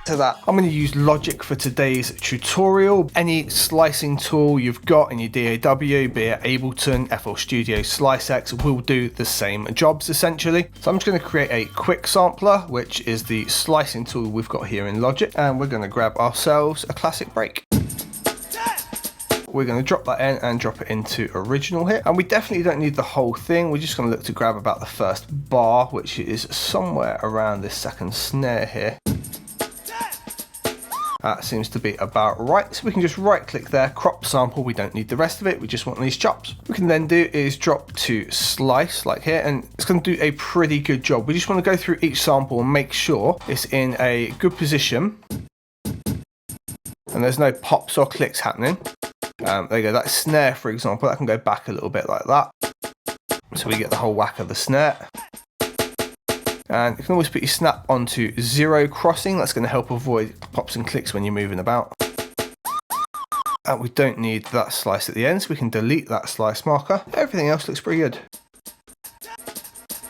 To that, I'm going to use Logic for today's tutorial. Any slicing tool you've got in your DAW, be it Ableton, FL Studio, SliceX, will do the same jobs essentially. So I'm just going to create a quick sampler, which is the slicing tool we've got here in Logic, and we're going to grab ourselves a classic break. We're going to drop that in and drop it into original here, and we definitely don't need the whole thing. We're just going to look to grab about the first bar, which is somewhere around this second snare here. That seems to be about right. So we can just right click there, crop sample. We don't need the rest of it. We just want these chops. What we can then do is drop to slice like here, and it's going to do a pretty good job. We just want to go through each sample and make sure it's in a good position and there's no pops or clicks happening. There you go, that snare, for example, that can go back a little bit like that. So we get the whole whack of the snare. And you can always put your snap onto 0 crossing. That's going to help avoid pops and clicks when you're moving about. And we don't need that slice at the end, so we can delete that slice marker. Everything else looks pretty good.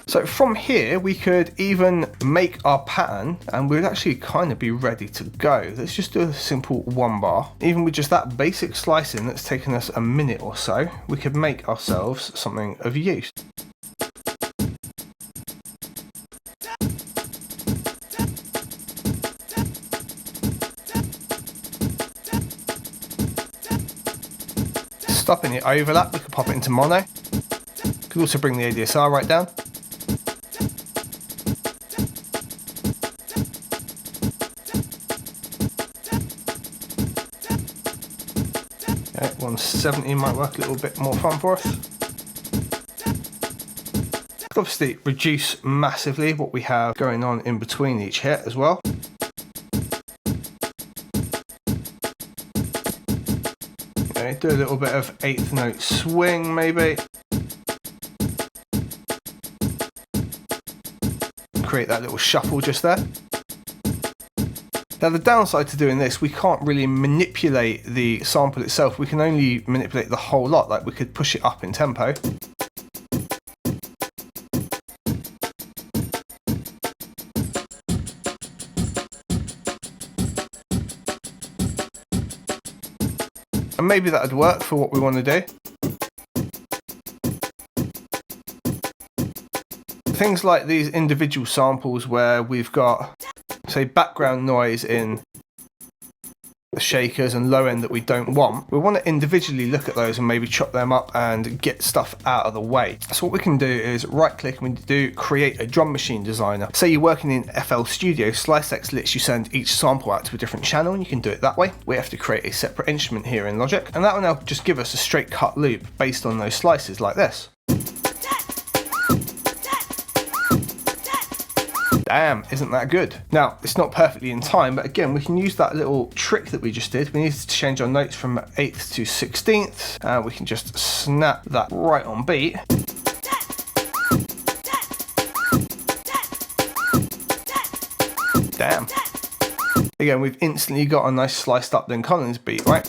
So from here, we could even make our pattern and we'd actually kind of be ready to go. Let's just do a simple 1 bar. Even with just that basic slicing that's taken us a minute or so, we could make ourselves something of use. Stopping the overlap, we could pop it into mono. Could also bring the ADSR right down. Okay, 170 might work a little bit more fun for us. Could obviously reduce massively what we have going on in between each hit as well. Do a little bit of 8th note swing maybe. Create that little shuffle just there. Now the downside to doing this, we can't really manipulate the sample itself. We can only manipulate the whole lot. Like we could push it up in tempo. And maybe that would work for what we want to do. Things like these individual samples where we've got, say, background noise in the shakers and low end that we don't want, we want to individually look at those and maybe chop them up and get stuff out of the way. So what we can do is right click and we do create a drum machine designer. Say you're working in FL Studio, SliceX lets you send each sample out to a different channel and you can do it that way. We have to create a separate instrument here in Logic, and that will now just give us a straight cut loop based on those slices like this. Damn, isn't that good? Now, it's not perfectly in time, but again, we can use that little trick that we just did. We need to change our notes from 8th to 16th, and we can just snap that right on beat. Damn. Again, we've instantly got a nice sliced up Lynn Collins beat, right?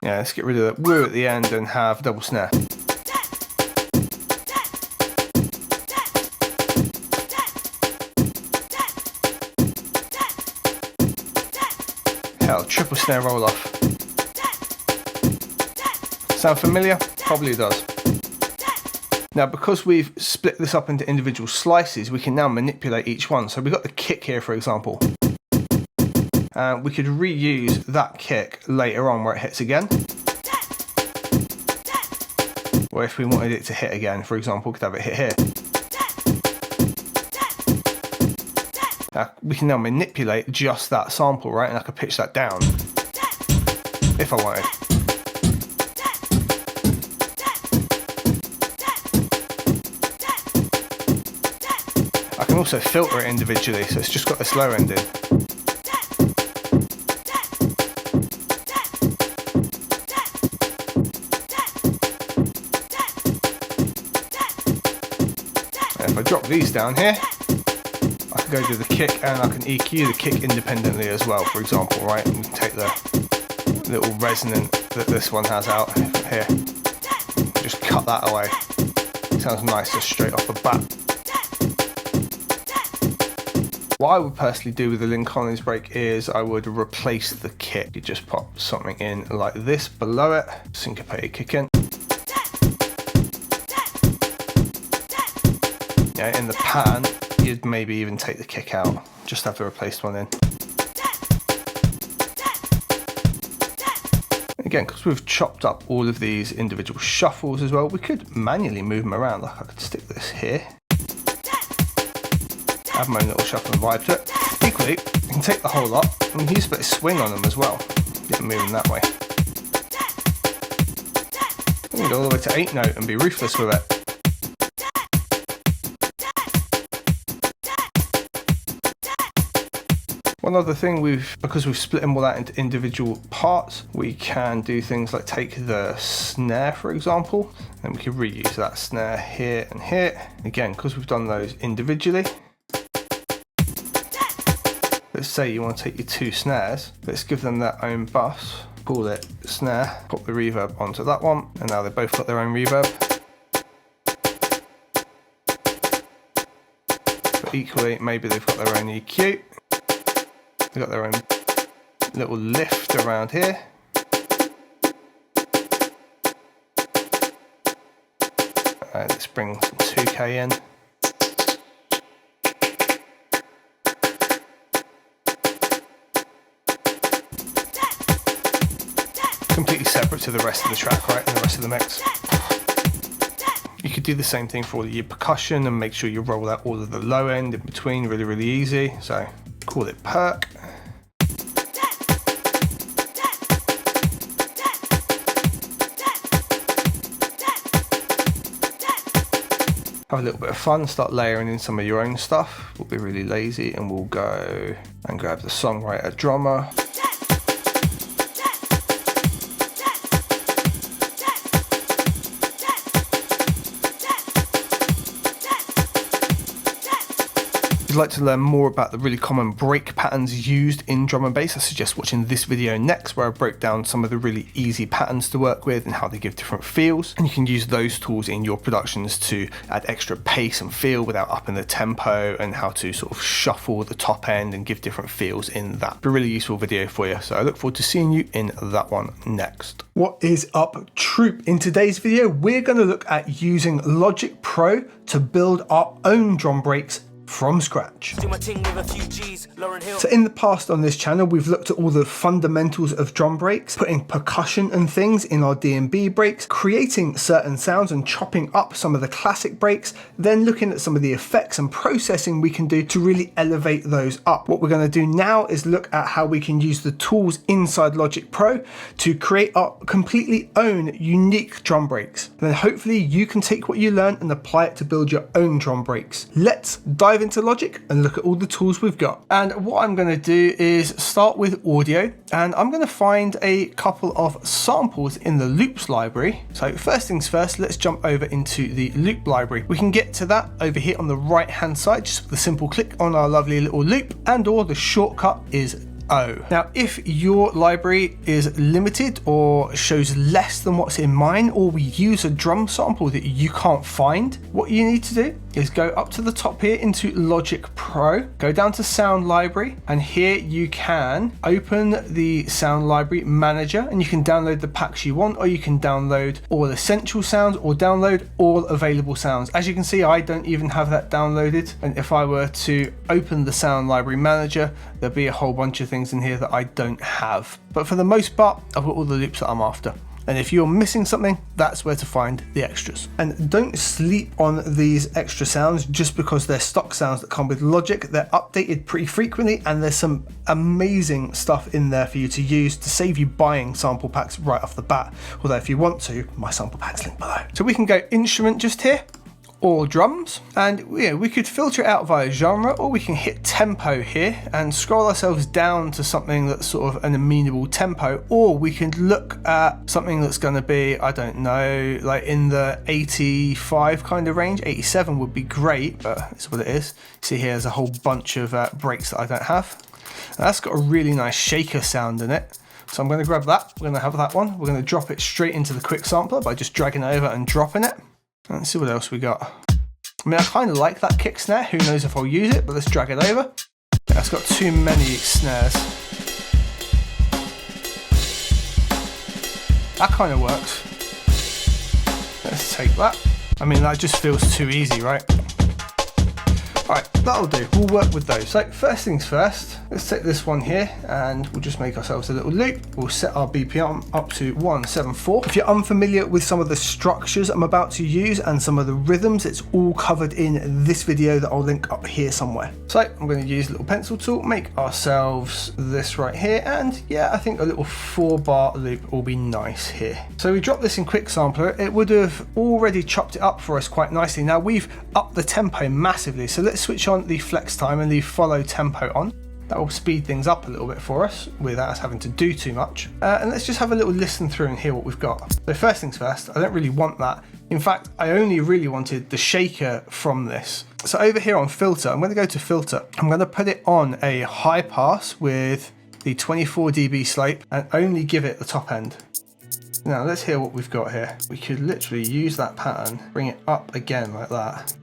Yeah, let's get rid of the woo at the end and have double snare. Hell, triple snare roll off. Sound familiar? Probably does. Now, because we've split this up into individual slices, we can now manipulate each one. So we've got the kick here, for example. We could reuse that kick later on where it hits again. Or if we wanted it to hit again, for example, we could have it hit here. We can now manipulate just that sample, right? And I could pitch that down if I wanted. I can also filter it individually, so it's just got this low end in. And if I drop these down here, I can go do the kick and I can EQ the kick independently as well, for example, right? And take the little resonant that this one has out here, just cut that away. Sounds nicer straight off the bat. What I would personally do with the Lynn Collins break is I would replace the kick. You just pop something in like this below it, syncopated kick in. Yeah, in the pattern, you'd maybe even take the kick out, just have the replaced one in. Again, because we've chopped up all of these individual shuffles as well, we could manually move them around. Like I could stick this here, have my own little shuffle and vibe to it. Equally, you can take the whole lot and use a bit of swing on them as well. Get them moving that way. You can go all the way to 8 note and be ruthless with it. One other thing, because we've split them all out into individual parts, we can do things like take the snare, for example, and we can reuse that snare here and here. Again, because we've done those individually. Let's say you want to take your 2 snares, let's give them their own bus, call it snare, put the reverb onto that one, and now they've both got their own reverb. But equally, maybe they've got their own EQ, they've got their own little lift around here. Let's bring some 2K in. Completely separate to the rest of the track, right, and the rest of the mix. You could do the same thing for all of your percussion and make sure you roll out all of the low end in between really, really easy. So call it perk. Have a little bit of fun, start layering in some of your own stuff. We'll be really lazy and we'll go and grab the songwriter drummer. If you'd like to learn more about the really common break patterns used in drum and bass, I suggest watching this video next, where I broke down some of the really easy patterns to work with and how they give different feels. And you can use those tools in your productions to add extra pace and feel without upping the tempo, and how to sort of shuffle the top end and give different feels in that. A really useful video for you. So I look forward to seeing you in that one next. What is up, troop? In today's video, we're going to look at using Logic Pro to build our own drum breaks from scratch. So in the past on this channel, we've looked at all the fundamentals of drum breaks, putting percussion and things in our DnB breaks, creating certain sounds and chopping up some of the classic breaks, then looking at some of the effects and processing we can do to really elevate those up. What we're going to do now is look at how we can use the tools inside Logic Pro to create our completely own unique drum breaks. And then hopefully you can take what you learn and apply it to build your own drum breaks. Let's dive into Logic and look at all the tools we've got. And what I'm going to do is start with audio, and I'm going to find a couple of samples in the loops library. So first things first, let's jump over into the loop library. We can get to that over here on the right hand side, just with a simple click on our lovely little loop, and or the shortcut is O. Now, if your library is limited or shows less than what's in mine, or we use a drum sample that you can't find, what you need to do is go up to the top here into Logic Pro, go down to Sound Library, and here you can open the Sound Library Manager, and you can download the packs you want, or you can download all essential sounds or download all available sounds. As you can see, I don't even have that downloaded, and if I were to open the Sound Library Manager, there'd be a whole bunch of things in here that I don't have. But for the most part, I've got all the loops that I'm after. And if you're missing something, that's where to find the extras. And don't sleep on these extra sounds just because they're stock sounds that come with Logic. They're updated pretty frequently, and there's some amazing stuff in there for you to use to save you buying sample packs right off the bat. Although if you want to, my sample pack's linked below. So we can go instrument just here, or drums, and we could filter it out via genre, or we can hit tempo here and scroll ourselves down to something that's sort of an amenable tempo, or we can look at something that's going to be, I don't know, like in the 85 kind of range. 87 would be great, but that's what it is. See, here's a whole bunch of breaks that I don't have. And that's got a really nice shaker sound in it. So I'm going to grab that. We're going to have that one. We're going to drop it straight into the quick sampler by just dragging it over and dropping it. Let's see what else we got. I mean, I kind of like that kick snare. Who knows if I'll use it, but let's drag it over. Yeah, it's got too many snares. That kind of works. Let's take that. I mean, that just feels too easy, right? Alright, that'll do. We'll work with those. So first things first, let's take this one here and we'll just make ourselves a little loop. We'll set our BPM up to 174. If you're unfamiliar with some of the structures I'm about to use and some of the rhythms, it's all covered in this video that I'll link up here somewhere. So I'm going to use a little pencil tool, make ourselves this right here, and yeah, I think a little 4-bar loop will be nice here. So we drop this in Quick Sampler. It would have already chopped it up for us quite nicely. Now we've upped the tempo massively, so let's switch on the flex time and leave follow tempo on. That will speed things up a little bit for us without us having to do too much. And let's just have a little listen through and hear what we've got. So first things first, I don't really want that. In fact, I only really wanted the shaker from this. So over here on filter, I'm going to go to filter. I'm going to put it on a high pass with the 24 dB slope and only give it the top end. Now let's hear what we've got here. We could literally use that pattern, bring it up again like that,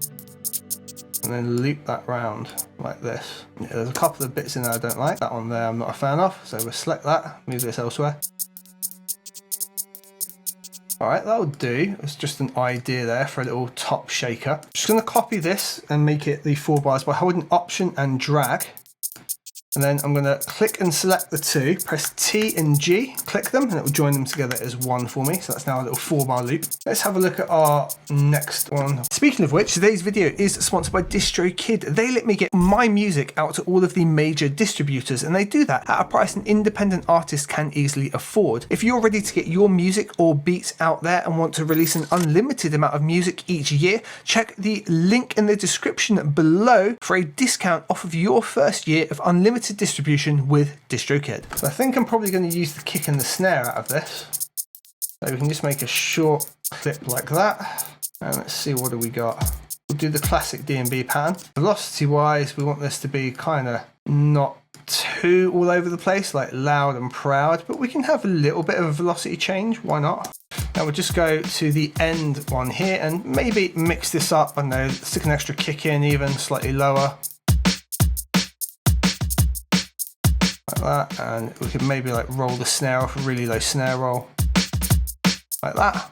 and then loop that round like this. Yeah, there's a couple of bits in there I don't like. That one there I'm not a fan of, so we'll select that, move this elsewhere. Alright, that'll do. It's just an idea there for a little top shaker. Just going to copy this and make it the 4 bars by holding Option and drag. And then I'm going to click and select the two, press T and G, click them, and it will join them together as one for me. So that's now a little 4-bar loop. Let's have a look at our next one. Speaking of which, today's video is sponsored by DistroKid. They let me get my music out to all of the major distributors, and they do that at a price an independent artist can easily afford. If you're ready to get your music or beats out there and want to release an unlimited amount of music each year, check the link in the description below for a discount off of your first year of unlimited distribution with DistroKid. So I think I'm probably going to use the kick and the snare out of this. So we can just make a short clip like that. And let's see, what do we got? We'll do the classic DnB pattern. Velocity wise, we want this to be kind of not too all over the place, like loud and proud, but we can have a little bit of a velocity change. Why not? Now we'll just go to the end one here and maybe mix this up. I don't know, stick an extra kick in, even slightly lower. Like that, and we could maybe like roll the snare off, a really low snare roll like that.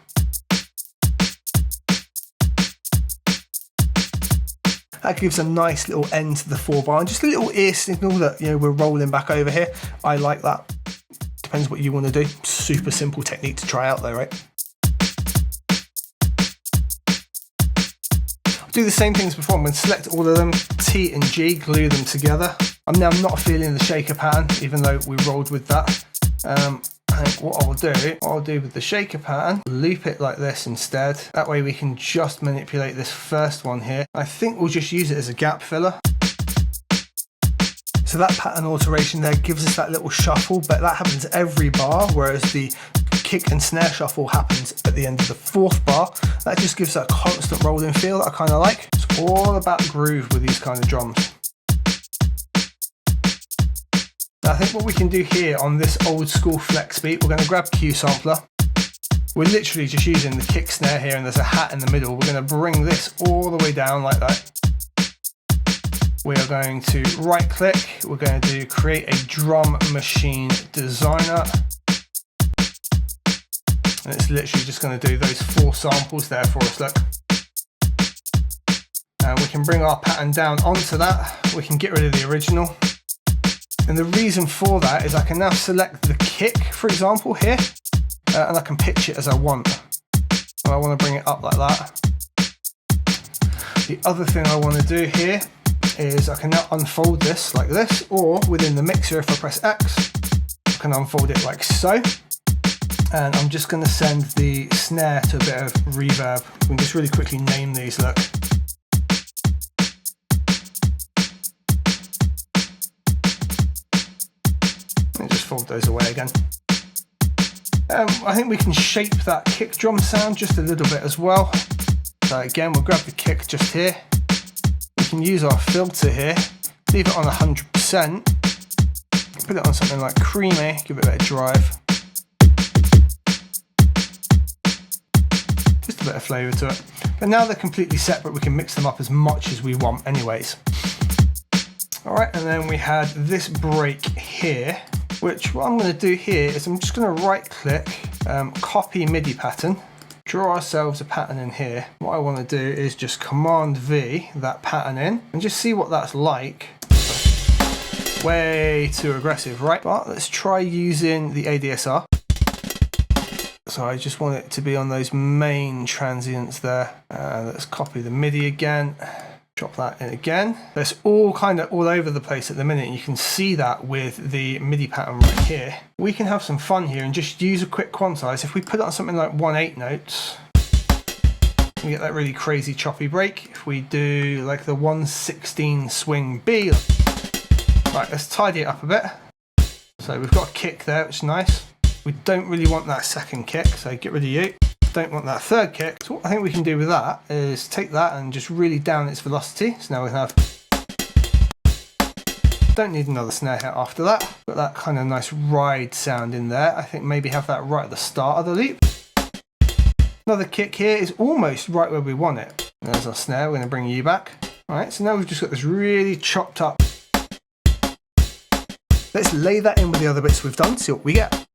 That gives a nice little end to the 4-bar and just a little ear signal that, you know, we're rolling back over here. I like that. Depends what you want to do. Super simple technique to try out though, right? I'll do the same things before. I'm going to select all of them, T and G, glue them together. I'm now not feeling the shaker pattern, even though we rolled with that. And what I'll do with the shaker pattern, loop it like this instead. That way we can just manipulate this first one here. I think we'll just use it as a gap filler. So that pattern alteration there gives us that little shuffle, but that happens every bar, whereas the kick and snare shuffle happens at the end of the 4th bar. That just gives that constant rolling feel that I kind of like. It's all about groove with these kind of drums. Now I think what we can do here on this old school flex beat, we're going to grab Q sampler. We're literally just using the kick snare here and there's a hat in the middle. We're going to bring this all the way down like that. We are going to right click, we're going to create a drum machine designer. And it's literally just going to do those 4 samples there for us, look. And we can bring our pattern down onto that. We can get rid of the original. And the reason for that is I can now select the kick, for example, here, and I can pitch it as I want. And I want to bring it up like that. The other thing I want to do here is I can now unfold this like this, or within the mixer, if I press X, I can unfold it like so. And I'm just going to send the snare to a bit of reverb. We can just really quickly name these, look. And just fold those away again. I think we can shape that kick drum sound just a little bit as well. So again, we'll grab the kick just here. We can use our filter here, leave it on 100%, put it on something like creamy, give it a bit of drive. Just a bit of flavour to it. But now they're completely separate, we can mix them up as much as we want anyways. All right, and then we had this break here, which what I'm going to do here is I'm just going to right click, copy MIDI pattern, draw ourselves a pattern in here. What I want to do is just Command V that pattern in and just see what that's like. Way too aggressive, right? But let's try using the ADSR. So I just want it to be on those main transients there. Let's copy the MIDI again. Drop that in again. It's all kind of all over the place at the minute. You can see that with the MIDI pattern right here. We can have some fun here and just use a quick quantize. If we put it on something like 1/8 notes, we get that really crazy choppy break. If we do like the 1/16 swing B, right, let's tidy it up a bit. So we've got a kick there, which is nice. We don't really want that second kick, so get rid of you. Don't want that third kick. So what I think we can do with that is take that and just really down its velocity. So now we have, don't need another snare hit after that. Got that kind of nice ride sound in there. I think maybe have that right at the start of the loop. Another kick here is almost right where we want it. There's our snare, we're gonna bring you back. All right, so now we've just got this really chopped up. Let's lay that in with the other bits we've done, see what we get.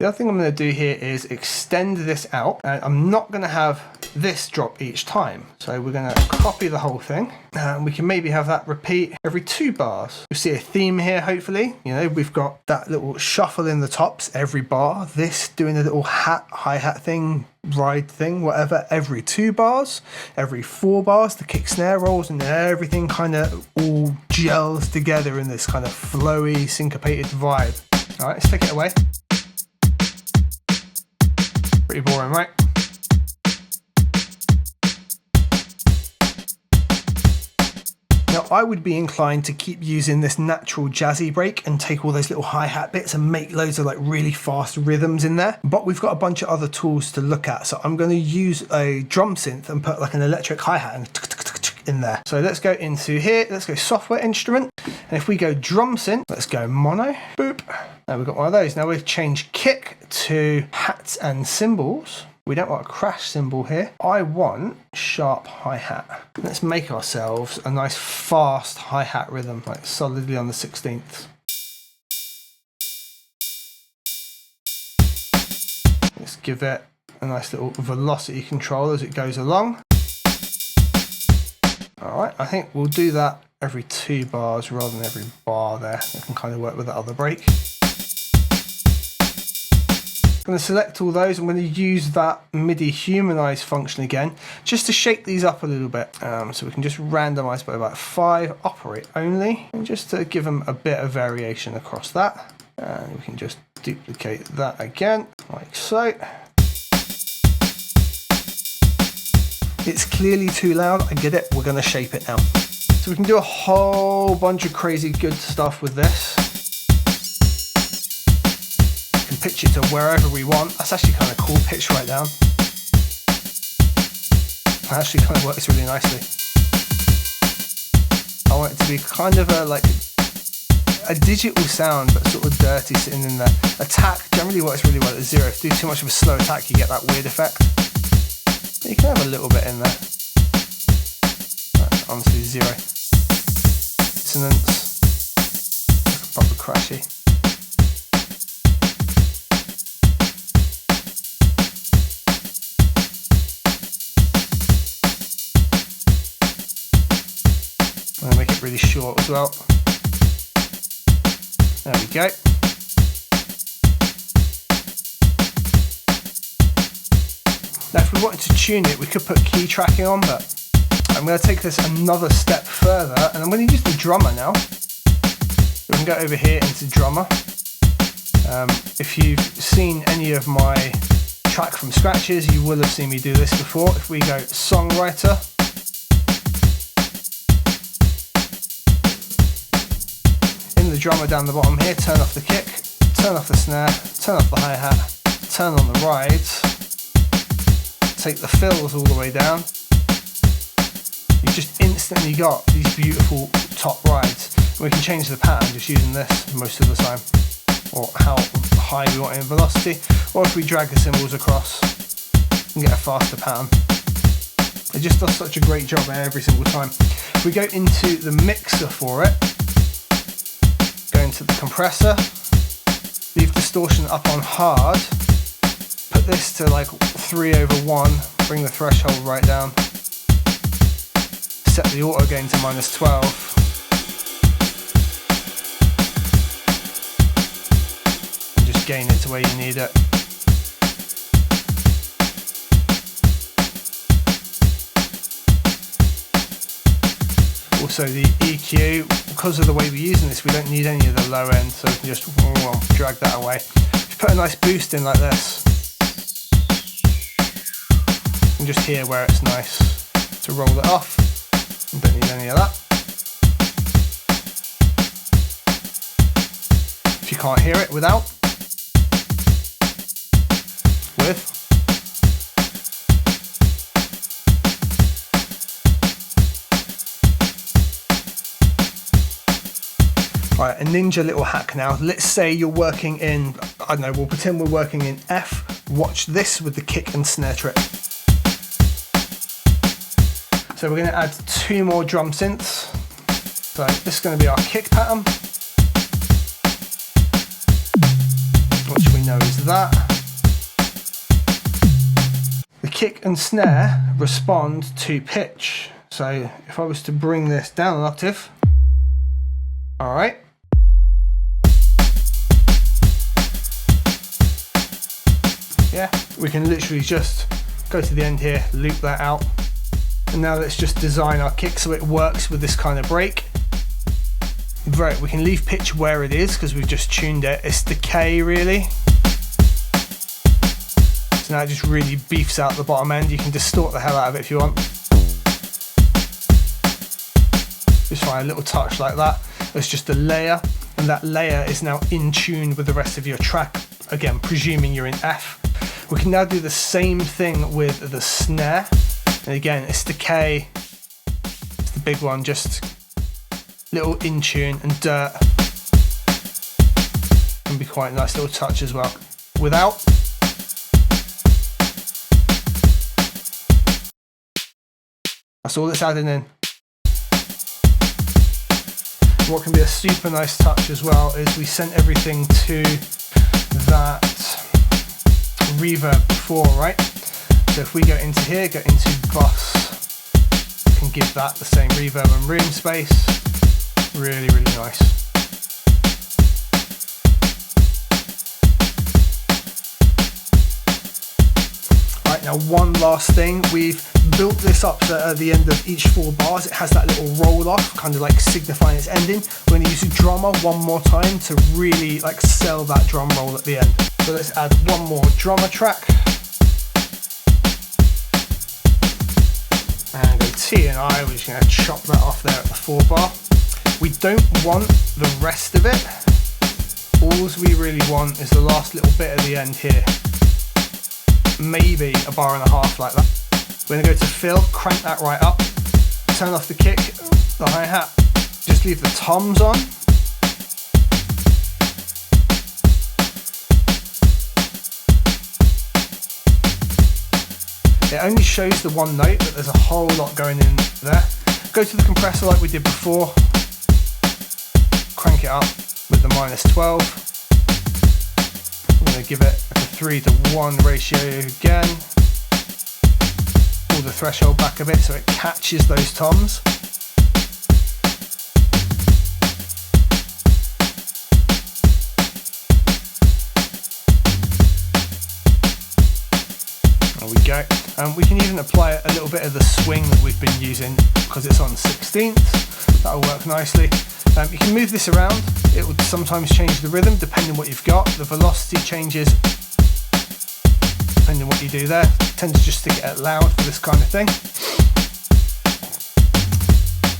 The other thing I'm going to do here is extend this out, and I'm not going to have this drop each time. So we're going to copy the whole thing, and we can maybe have that repeat every 2 bars. You'll see a theme here, hopefully. You know, we've got that little shuffle in the tops every bar, this doing a little hi-hat thing, ride thing, whatever, every 2 bars, every 4 bars, the kick snare rolls, and everything kind of all gels together in this kind of flowy, syncopated vibe. All right, let's take it away. Pretty boring, right? Now I would be inclined to keep using this natural jazzy break and take all those little hi-hat bits and make loads of like really fast rhythms in there. But we've got a bunch of other tools to look at. So I'm going to use a drum synth and put like an electric hi-hat and in there. So let's go into here, let's go software instrument. And if we go drum synth, let's go mono, boop. Now we've got one of those. Now we've changed kick to hats and cymbals. We don't want a crash cymbal here. I want sharp hi-hat. Let's make ourselves a nice fast hi-hat rhythm, like solidly on the 16th. Let's give it a nice little velocity control as it goes along. All right, I think we'll do that every 2 bars rather than every bar there. I can kind of work with that other break. I'm going to select all those. I'm going to use that MIDI humanize function again, just to shape these up a little bit. So we can just randomize by about 5, operate only, and just to give them a bit of variation across that. And we can just duplicate that again, like so. It's clearly too loud, I get it, we're going to shape it now. So we can do a whole bunch of crazy good stuff with this. We can pitch it to wherever we want. That's actually kind of cool, pitch right down. That actually kind of works really nicely. I want it to be kind of a digital sound, but sort of dirty sitting in there. Attack generally works really well at 0. If you do too much of a slow attack, you get that weird effect. You can have a little bit in there. Right, onto 0. Dissonance. Proper crashy. I'm going to make it really short as well. There we go. Now if we wanted to tune it, we could put key tracking on, but I'm going to take this another step further, and I'm going to use the drummer now. We can go over here into drummer. If you've seen any of my track from scratches, you will have seen me do this before. If we go songwriter, in the drummer down the bottom here, turn off the kick, turn off the snare, turn off the hi-hat, turn on the rides, take the fills all the way down. You just instantly got these beautiful top rides. And we can change the pattern just using this most of the time, or how high we want it in velocity, or if we drag the cymbals across, we can get a faster pattern. It just does such a great job every single time. If we go into the mixer for it, go into the compressor, leave distortion up on hard, put this to like 3/1, bring the threshold right down, set the auto gain to -12. And just gain it to where you need it. Also the EQ, because of the way we're using this, we don't need any of the low end, so we can just drag that away. If you put a nice boost in like this, you can just hear where it's nice to roll it off. You don't need any of that. If you can't hear it without, with. Right, a ninja little hack now. Let's say you're working in, I don't know, we'll pretend we're working in F. Watch this with the kick and snare trick. So we're going to add 2 more drum synths. So this is going to be our kick pattern, which we know is that. The kick and snare respond to pitch. So if I was to bring this down an octave, all right. Yeah, we can literally just go to the end here, loop that out. And now let's just design our kick so it works with this kind of break. Right, we can leave pitch where it is because we've just tuned it. It's decay really. So now it just really beefs out the bottom end. You can distort the hell out of it if you want. Just find a little touch like that. It's just a layer, and that layer is now in tune with the rest of your track. Again, presuming you're in F. We can now do the same thing with the snare. And again, it's decay. It's the big one, just little in tune and dirt. Can be quite a nice little touch as well. Without. That's all it's adding in. What can be a super nice touch as well is we sent everything to that reverb before, right? So if we go into here, go into bus, we can give that the same reverb and room space. Really, really nice. Right, now one last thing. We've built this up so at the end of each 4 bars it has that little roll off, kind of like signifying its ending. We're going to use a drummer one more time to really like sell that drum roll at the end. So let's add one more drummer track. And go T and I, we're just going to chop that off there at the 4 bar. We don't want the rest of it. All we really want is the last little bit at the end here. Maybe a bar and a half like that. We're going to go to fill, crank that right up, turn off the kick, the hi-hat, just leave the toms on. It only shows the one note, but there's a whole lot going in there. Go to the compressor like we did before, crank it up with the -12. I'm going to give it a 3:1 ratio again. The threshold back a bit so it catches those toms. There we go. We can even apply a little bit of the swing that we've been using because it's on 16th. That'll work nicely. You can move this around. It would sometimes change the rhythm depending on what you've got. The velocity changes depending on what you do there. Tend to just stick it at loud for this kind of thing.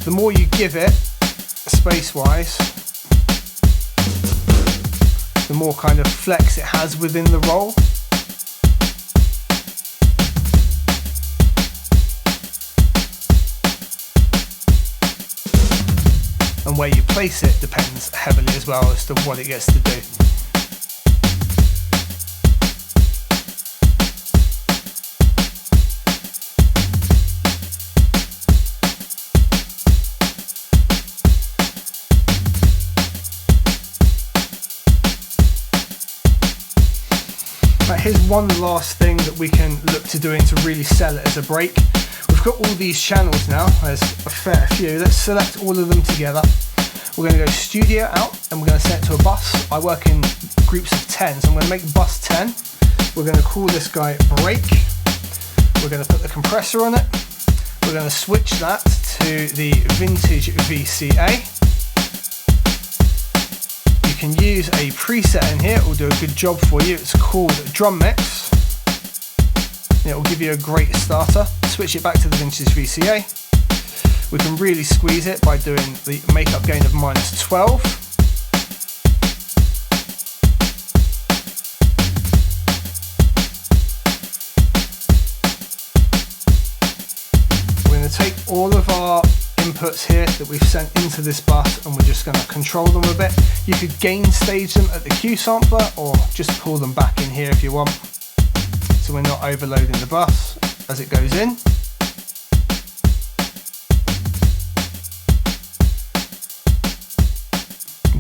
The more you give it, space-wise, the more kind of flex it has within the roll. And where you place it depends heavily as well as to what it gets to do. here's one last thing that we can look to doing to really sell it as a break. We've got all these channels now, there's a fair few. Let's select all of them together. We're going to go studio out and we're going to set it to a bus. I work in groups of 10, so I'm going to make bus 10. We're going to call this guy break. We're going to put the compressor on it. We're going to switch that to the vintage VCA. You can use a preset in here, it will do a good job for you. It's called Drum Mix. It will give you a great starter. Switch it back to the vintage VCA. We can really squeeze it by doing the makeup gain of -12. We're going to take all of our inputs here that we've sent into this bus and we're just going to control them a bit. You could gain stage them at the Q sampler or just pull them back in here if you want, so we're not overloading the bus as it goes in.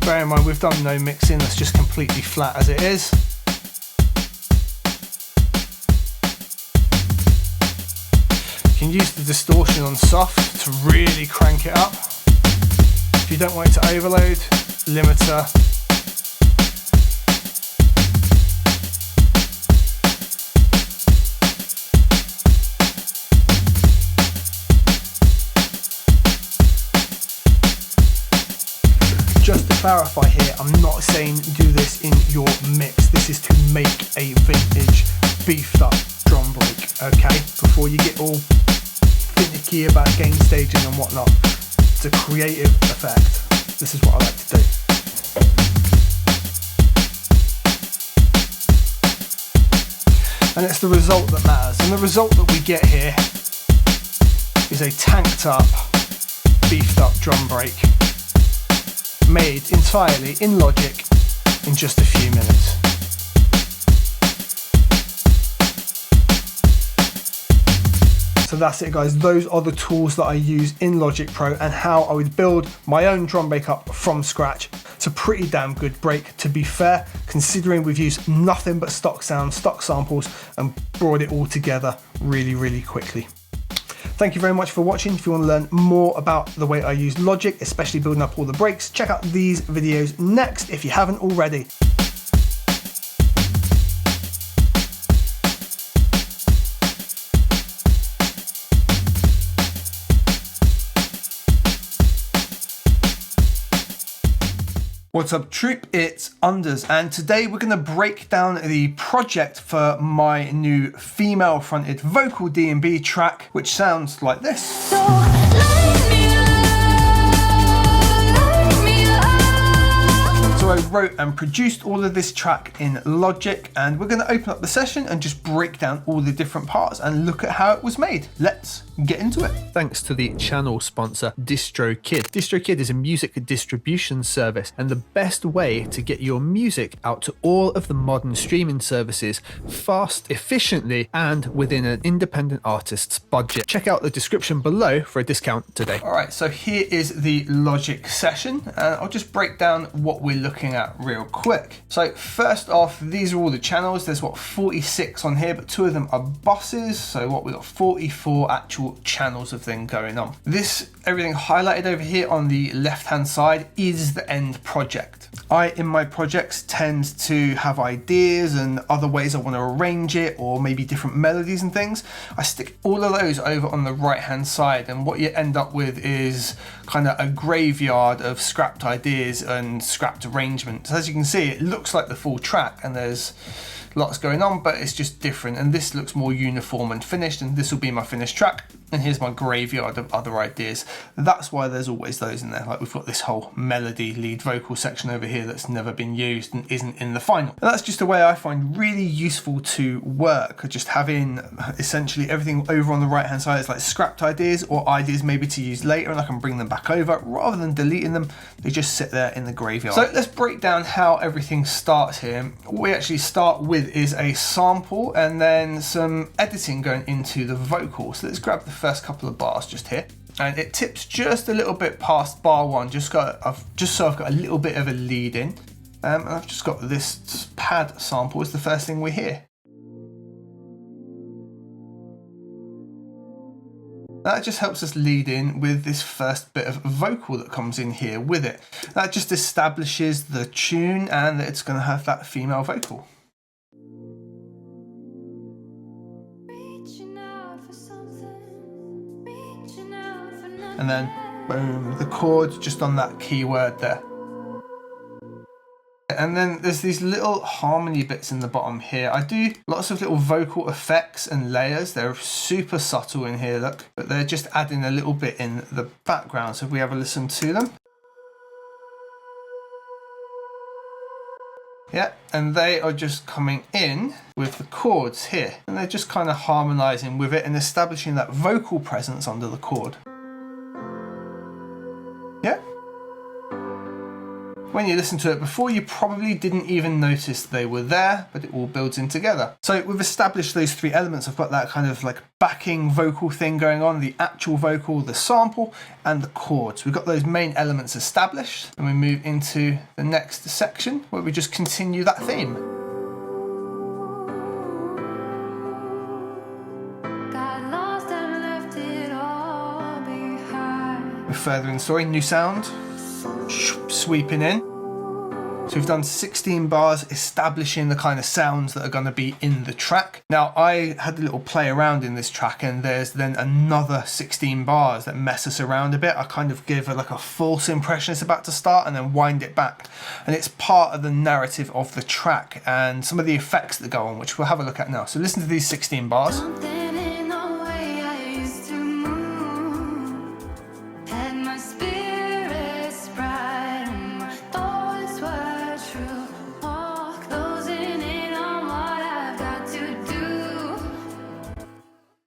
Bear in mind we've done no mixing, that's just completely flat as it is. You can use the distortion on soft to really crank it up. If you don't want it to overload, limiter. Just to clarify here, I'm not saying do this in your mix. This is to make a vintage beefed up drum break, okay? Before you get all finicky about gain staging and whatnot. It's a creative effect. This is what I like to do. And it's the result that matters. And the result that we get here is a tanked up, beefed up drum break, made entirely in Logic in just a few minutes. So that's it guys, those are the tools that I use in Logic Pro and how I would build my own drum break up from scratch. It's a pretty damn good break, to be fair, considering we've used nothing but stock sounds, stock samples, and brought it all together really, really quickly. Thank you very much for watching. If you want to learn more about the way I use Logic, especially building up all the breaks, check out these videos next if you haven't already. What's up troop, it's Unders, and today we're going to break down the project for my new female fronted vocal DnB track, which sounds like this. So I wrote and produced all of this track in Logic, and we're going to open up the session and just break down all the different parts and look at how it was made. Let's get into it. Thanks to the channel sponsor DistroKid. DistroKid is a music distribution service and the best way to get your music out to all of the modern streaming services fast, efficiently, and within an independent artist's budget. Check out the description below for a discount today. All right, so here is the Logic session, and I'll just break down what we're looking at real quick. So first off, these are all the channels. There's what, 46 on here, but 2 of them are buses. So what, we got 44 actual channels of thing going on. This, everything highlighted over here on the left hand side, is the end project. I, in my projects, tend to have ideas and other ways I want to arrange it, or maybe different melodies and things. I stick all of those over on the right hand side, and what you end up with is kind of a graveyard of scrapped ideas and scrapped arrangements. As you can see, it looks like the full track and there's lots going on, but it's just different, and this looks more uniform and finished, and this will be my finished track, and here's my graveyard of other ideas. That's why there's always those in there. Like, we've got this whole melody lead vocal section over here that's never been used and isn't in the final. And that's just a way I find really useful to work, just having essentially everything over on the right hand side is like scrapped ideas or ideas maybe to use later, and I can bring them back over rather than deleting them. They just sit there in the graveyard. So let's break down how everything starts here. What we actually start with is a sample and then some editing going into the vocal. So let's grab the first couple of bars just here, and it tips just a little bit past bar 1, just so I've got a little bit of a lead in, and I've just got this pad sample is the first thing we hear. That just helps us lead in with this first bit of vocal that comes in here with it. That just establishes the tune and that it's going to have that female vocal. And then, boom, the chords just on that keyword there. And then there's these little harmony bits in the bottom here. I do lots of little vocal effects and layers. They're super subtle in here, look, but they're just adding a little bit in the background. So if we have a listen to them. Yeah, and they are just coming in with the chords here. And they're just kind of harmonizing with it and establishing that vocal presence under the chord. Yeah. When you listen to it before, you probably didn't even notice they were there, but it all builds in together. So we've established those three elements. I've got that kind of like backing vocal thing going on, the actual vocal, the sample, and the chords. We've got those main elements established, and we move into the next section where we just continue that theme. We're further in the story, new sound. Sweeping in. So we've done 16 bars establishing the kind of sounds that are going to be in the track. Now I had a little play around in this track and there's then another 16 bars that mess us around a bit. I kind of give like a false impression it's about to start and then wind it back. And it's part of the narrative of the track and some of the effects that go on, which we'll have a look at now. So listen to these 16 bars.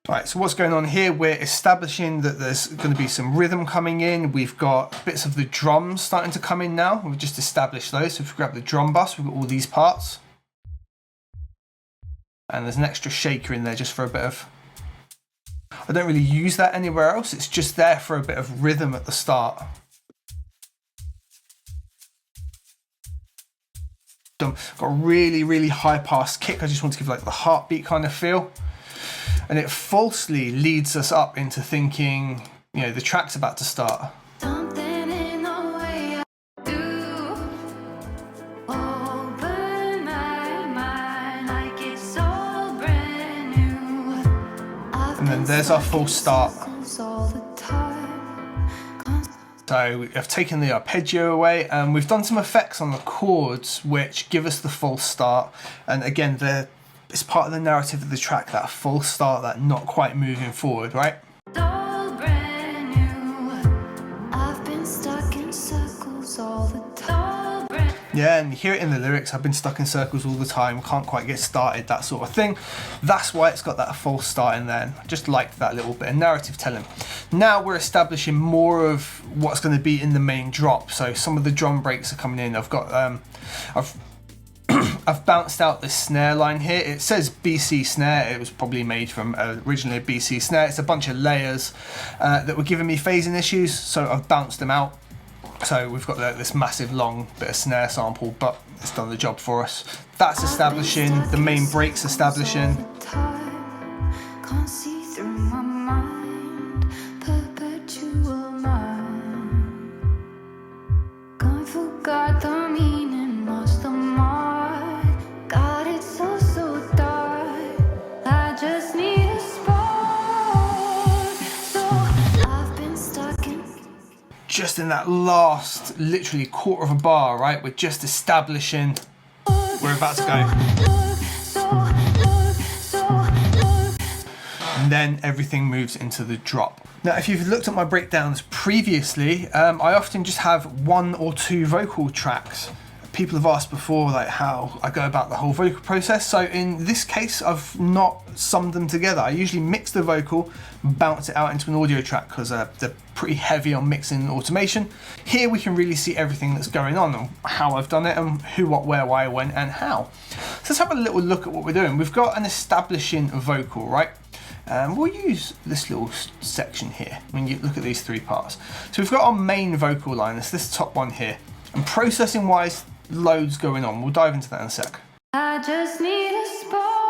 Right, so what's going on here? We're establishing that there's going to be some rhythm coming in. We've got bits of the drums starting to come in now. We've just established those. So if we grab the drum bus, we've got all these parts. And there's an extra shaker in there just for a bit of... I don't really use that anywhere else. It's just there for a bit of rhythm at the start. Got a really, really high pass kick. I just want to give like the heartbeat kind of feel. And it falsely leads us up into thinking, you know, the track's about to start. And then there's our full start. So I've taken the arpeggio away and we've done some effects on the chords which give us the full start. And again, it's part of the narrative of the track, that full start, that not quite moving forward, right? Yeah, and you hear it in the lyrics, I've been stuck in circles all the time, can't quite get started, that sort of thing. That's why it's got that false start in there. I just liked that little bit of narrative telling. Now we're establishing more of what's going to be in the main drop. So some of the drum breaks are coming in. I've got, I've bounced out this snare line here. It says BC snare. It was probably made from originally a BC snare. It's a bunch of layers that were giving me phasing issues, so I've bounced them out. So we've got this massive long bit of snare sample, but it's done the job for us. That's establishing, the main breaks establishing. Just in that last, literally quarter of a bar, right? We're just establishing we're about to go. And then everything moves into the drop. Now, if you've looked at my breakdowns previously, I often just have 1 or 2 vocal tracks. People have asked before like how I go about the whole vocal process. So in this case, I've not summed them together. I usually mix the vocal, bounce it out into an audio track because they're pretty heavy on mixing and automation. Here we can really see everything that's going on and how I've done it and who, what, where, why, when, and how. So let's have a little look at what we're doing. We've got an establishing vocal, right? We'll use this little section here when you look at these 3 parts. So we've got our main vocal line, it's this top one here. And processing wise, loads going on. We'll dive into that in a sec. I just need a spark.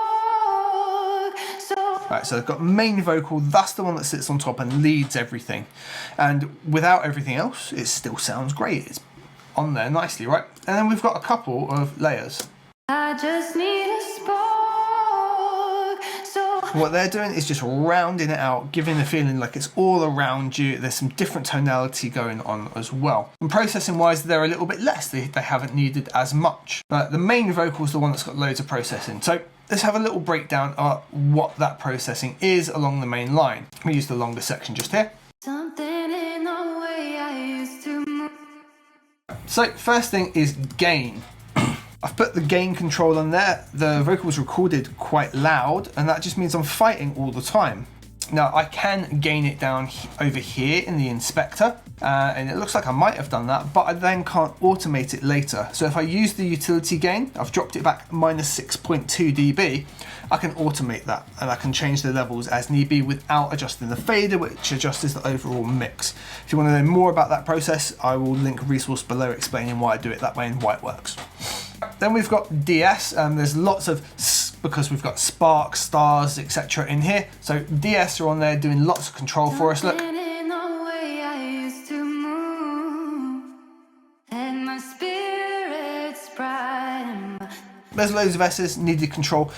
Right, so I've got main vocal, that's the one that sits on top and leads everything. And without everything else, it still sounds great. It's on there nicely, right? And then we've got a couple of layers. I just need a spark. So what they're doing is just rounding it out, giving the feeling like it's all around you. There's some different tonality going on as well. And processing wise, they're a little bit less. They haven't needed as much. But the main vocal is the one that's got loads of processing. So let's have a little breakdown of what that processing is along the main line. We use the longer section just here. something in the way I used to move. So first thing is gain. I've put the gain control on there. The vocal was recorded quite loud, and that just means I'm fighting all the time. Now I can gain it down over here in the inspector, and it looks like I might have done that, but I then can't automate it later. So if I use the utility gain, I've dropped it back -6.2 dB, I can automate that, and I can change the levels as need be without adjusting the fader, which adjusts the overall mix. If you want to know more about that process, I will link a resource below explaining why I do it that way and why it works. Then we've got DS, there's lots of because we've got sparks, stars, etc. in here. So DS are on there doing lots of control for us. Look. Something in the way I used to move, and my spirit's bright and my There's loads of S's, needed control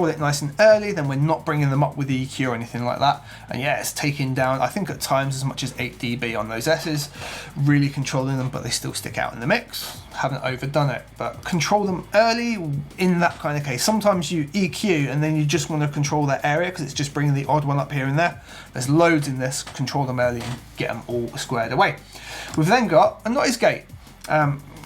it nice and early, then we're not bringing them up with EQ or anything like that. And yeah, it's taking down, I think at times as much as 8 dB on those S's, really controlling them, but they still stick out in the mix. Haven't overdone it, but control them early in that kind of case. Sometimes you EQ and then you just want to control that area because it's just bringing the odd one up here and there. There's loads in this, control them early and get them all squared away. We've then got a noise gate.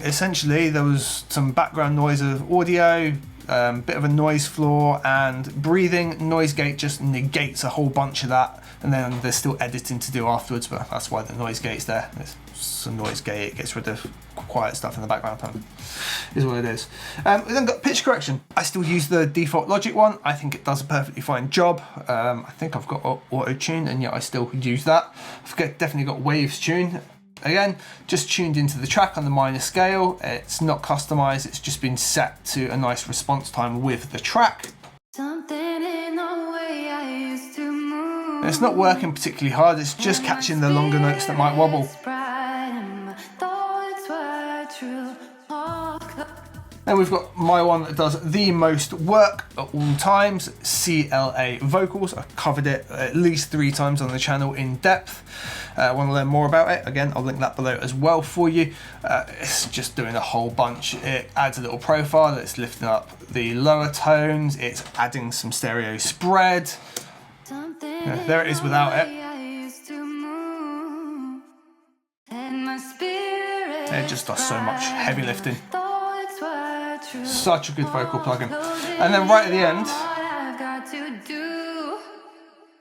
Essentially there was some background noise of audio, bit of a noise floor and breathing. Noise gate just negates a whole bunch of that, and then there's still editing to do afterwards, but that's why the noise gate's there. It's a noise gate, it gets rid of quiet stuff in the background, is what it is. We then got pitch correction. I still use the default Logic one. I think it does a perfectly fine job. I think I've got auto tune, and yet I still use that. I've definitely got waves tune. Again, just tuned into the track on the minor scale. It's not customized, it's just been set to a nice response time with the track. something in the way I used to move. And it's not working particularly hard, it's just catching the longer notes that might wobble. Then we've got my one that does the most work at all times, CLA vocals. I've covered it at least 3 times on the channel in depth. Want to learn more about it? Again, I'll link that below as well for you. It's just doing a whole bunch. It adds a little profile, it's lifting up the lower tones, it's adding some stereo spread. Yeah, there it is without it. It just does so much heavy lifting. Such a good vocal plugin. And then right at the end,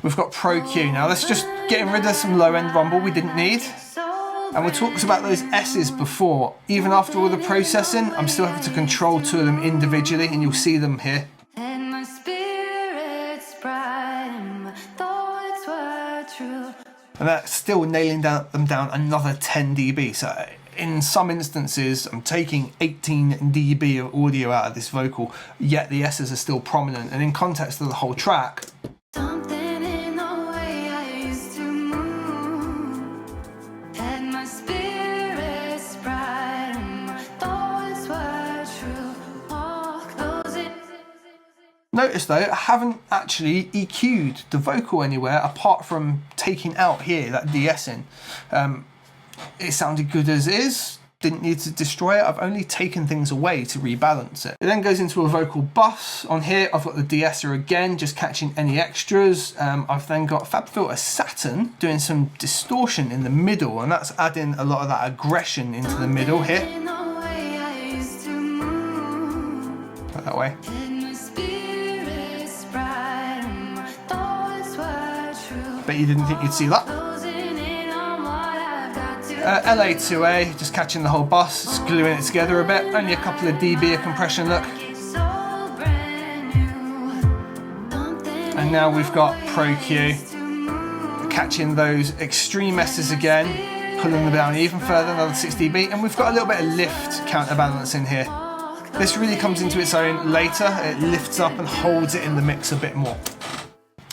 we've got Pro Q. Now that's just getting rid of some low end rumble we didn't need. And we talked about those S's before. Even after all the processing, I'm still having to control 2 of them individually, and you'll see them here. And that's still nailing them down another 10 dB. So in some instances, I'm taking 18 dB of audio out of this vocal, yet the S's are still prominent. And in context of the whole track, notice though, I haven't actually EQ'd the vocal anywhere apart from taking out here, that de-essing. It sounded good as is, didn't need to destroy it. I've only taken things away to rebalance it. It then goes into a vocal bus. On here, I've got the de-esser again, just catching any extras. I've then got FabFilter Saturn doing some distortion in the middle, and that's adding a lot of that aggression into the middle here. Put that way. Bet you didn't think you'd see that. LA2A, just catching the whole bus, just gluing it together a bit. Only a couple of dB of compression, look. And now we've got Pro Q, catching those extreme S's again, pulling them down even further, another 6 dB. And we've got a little bit of lift counterbalance in here. This really comes into its own later. It lifts up and holds it in the mix a bit more.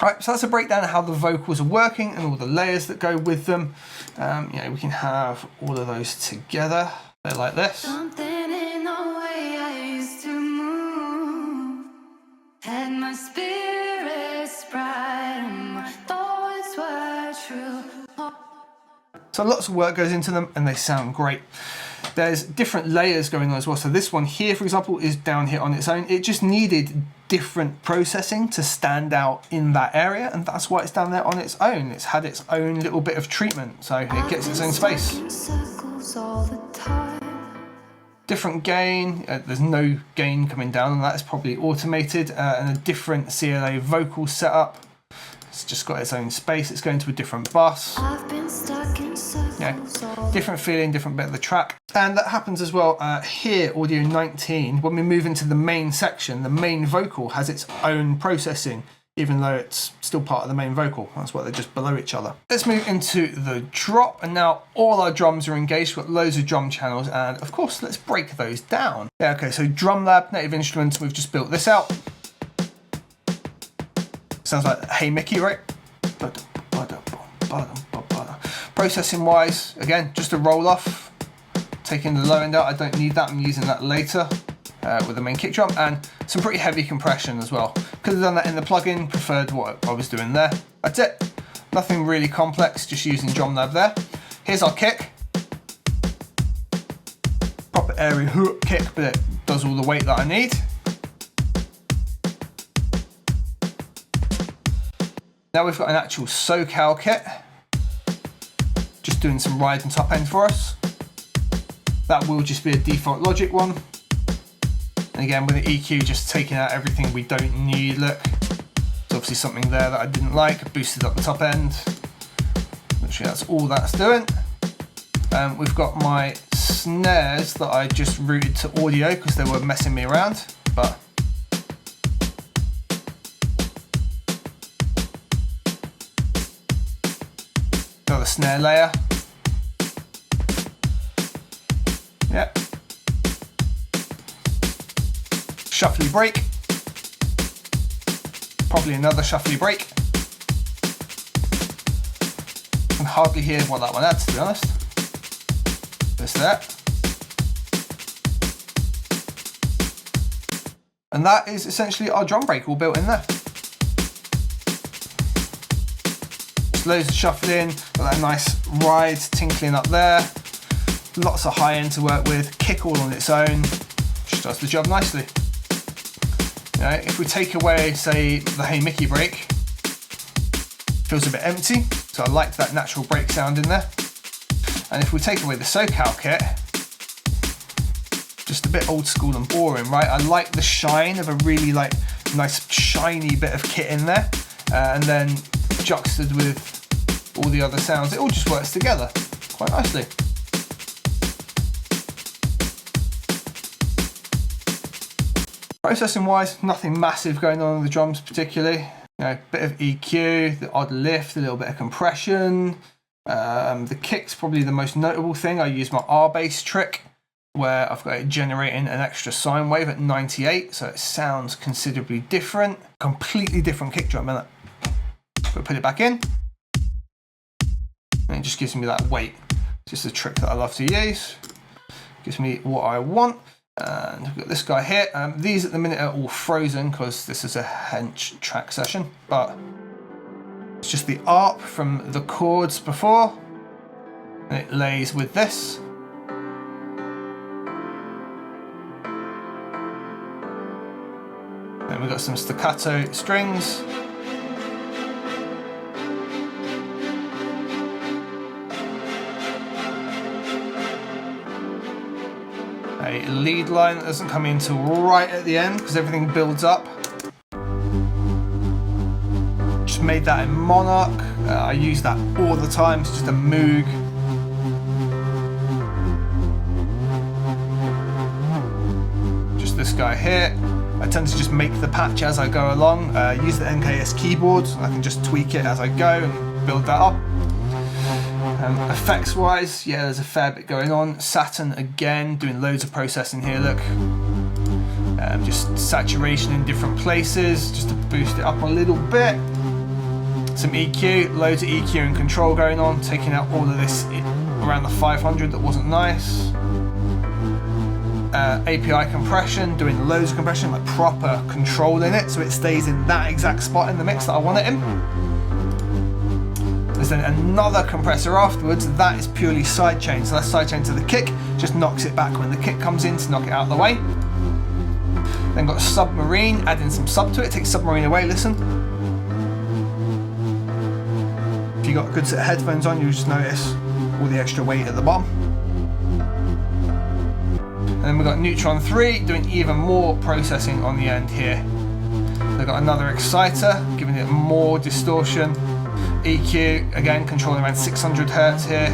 Alright, so that's a breakdown of how the vocals are working and all the layers that go with them. You know, we can have all of those together. They're like this. Something in the way I used to move had my spirits bright and my thoughts were true. So lots of work goes into them and they sound great. There's different layers going on as well. So this one here, for example, is down here on its own. It just needed different processing to stand out in that area, and that's why it's down there on its own. It's had its own little bit of treatment, so it gets its own space. Different gain, there's no gain coming down, and that is probably automated, and a different CLA vocal setup. It's just got its own space. It's going to a different bus. Yeah, different feeling, different bit of the track. And that happens as well here, audio 19. When we move into the main section, the main vocal has its own processing, even though it's still part of the main vocal. That's why they're just below each other. Let's move into the drop, and now all our drums are engaged. We've got loads of drum channels, and of course, let's break those down. Yeah, okay, so Drum Lab, Native Instruments, we've just built this out. Sounds like Hey Mickey, right? Processing wise, again, just a roll off. Taking the low end out, I don't need that, I'm using that later with the main kick drum, and some pretty heavy compression as well. Could have done that in the plugin, preferred what I was doing there. That's it, nothing really complex, just using Drum Lab there. Here's our kick. Proper airy hook kick, but it does all the weight that I need. Now we've got an actual SoCal kit, just doing some ride and top end for us. That will just be a default Logic one. And again, with the EQ, just taking out everything we don't need. Look, there's obviously something there that I didn't like, boosted up the top end. Literally that's all that's doing. We've got my snares that I just routed to audio because they were messing me around, but the snare layer. Yep. Shuffly break. Probably another shuffly break. I can hardly hear what that one adds, to be honest. Just that. And that is essentially our drum break all built in there. Loads of shuffling, got that nice ride tinkling up there. Lots of high end to work with, kick all on its own, just does the job nicely. You know, if we take away, say, the Hey Mickey break, it feels a bit empty, so I like that natural break sound in there. And if we take away the SoCal kit, just a bit old school and boring, right? I like the shine of a really like nice shiny bit of kit in there, and then juxtaposed with all the other sounds, it all just works together quite nicely. Processing wise, nothing massive going on with the drums particularly. You know, bit of EQ, the odd lift, a little bit of compression. The kick's probably the most notable thing. I use my R-bass trick where I've got it generating an extra sine wave at 98, so it sounds considerably different. Completely different kick drum, isn't it? But put it back in, and it just gives me that weight. Just a trick that I love to use. Gives me what I want. And we've got this guy here. These at the minute are all frozen because this is a hench track session, but it's just the ARP from the chords before, and it lays with this. Then we've got some staccato strings. A lead line that doesn't come in until right at the end because everything builds up. Just made that in Monarch. I use that all the time. It's just a Moog. Just this guy here. I tend to just make the patch as I go along. Use the NKS keyboard. I can just tweak it as I go and build that up. Effects wise, yeah, there's a fair bit going on. Saturn again, doing loads of processing here, look. Just saturation in different places, just to boost it up a little bit. some EQ, loads of EQ and control going on, taking out all of this around the 500 that wasn't nice. API compression, doing loads of compression, like proper control in it, so it stays in that exact spot in the mix that I want it in. There's then another compressor afterwards, that is purely sidechain, so that's sidechain to the kick, just knocks it back when the kick comes in to knock it out of the way. Then got submarine, adding some sub to it, take submarine away, listen. If you got a good set of headphones on, you'll just notice all the extra weight at the bottom. And then we've got Neutron 3 doing even more processing on the end here. They've got another exciter, giving it more distortion. EQ, again, controlling around 600 Hertz here.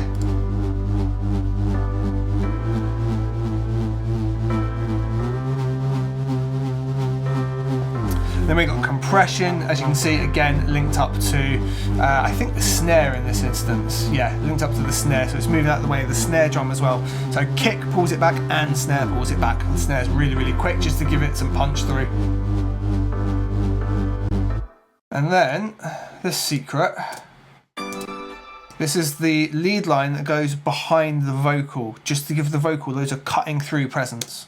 Then we've got compression, as you can see, again, linked up to, I think the snare in this instance. Yeah, linked up to the snare, so it's moving out of the way of the snare drum as well. So kick pulls it back and snare pulls it back. The snare's really, really quick, just to give it some punch through. And then, the secret. This is the lead line that goes behind the vocal, just to give the vocal loads of cutting through presence.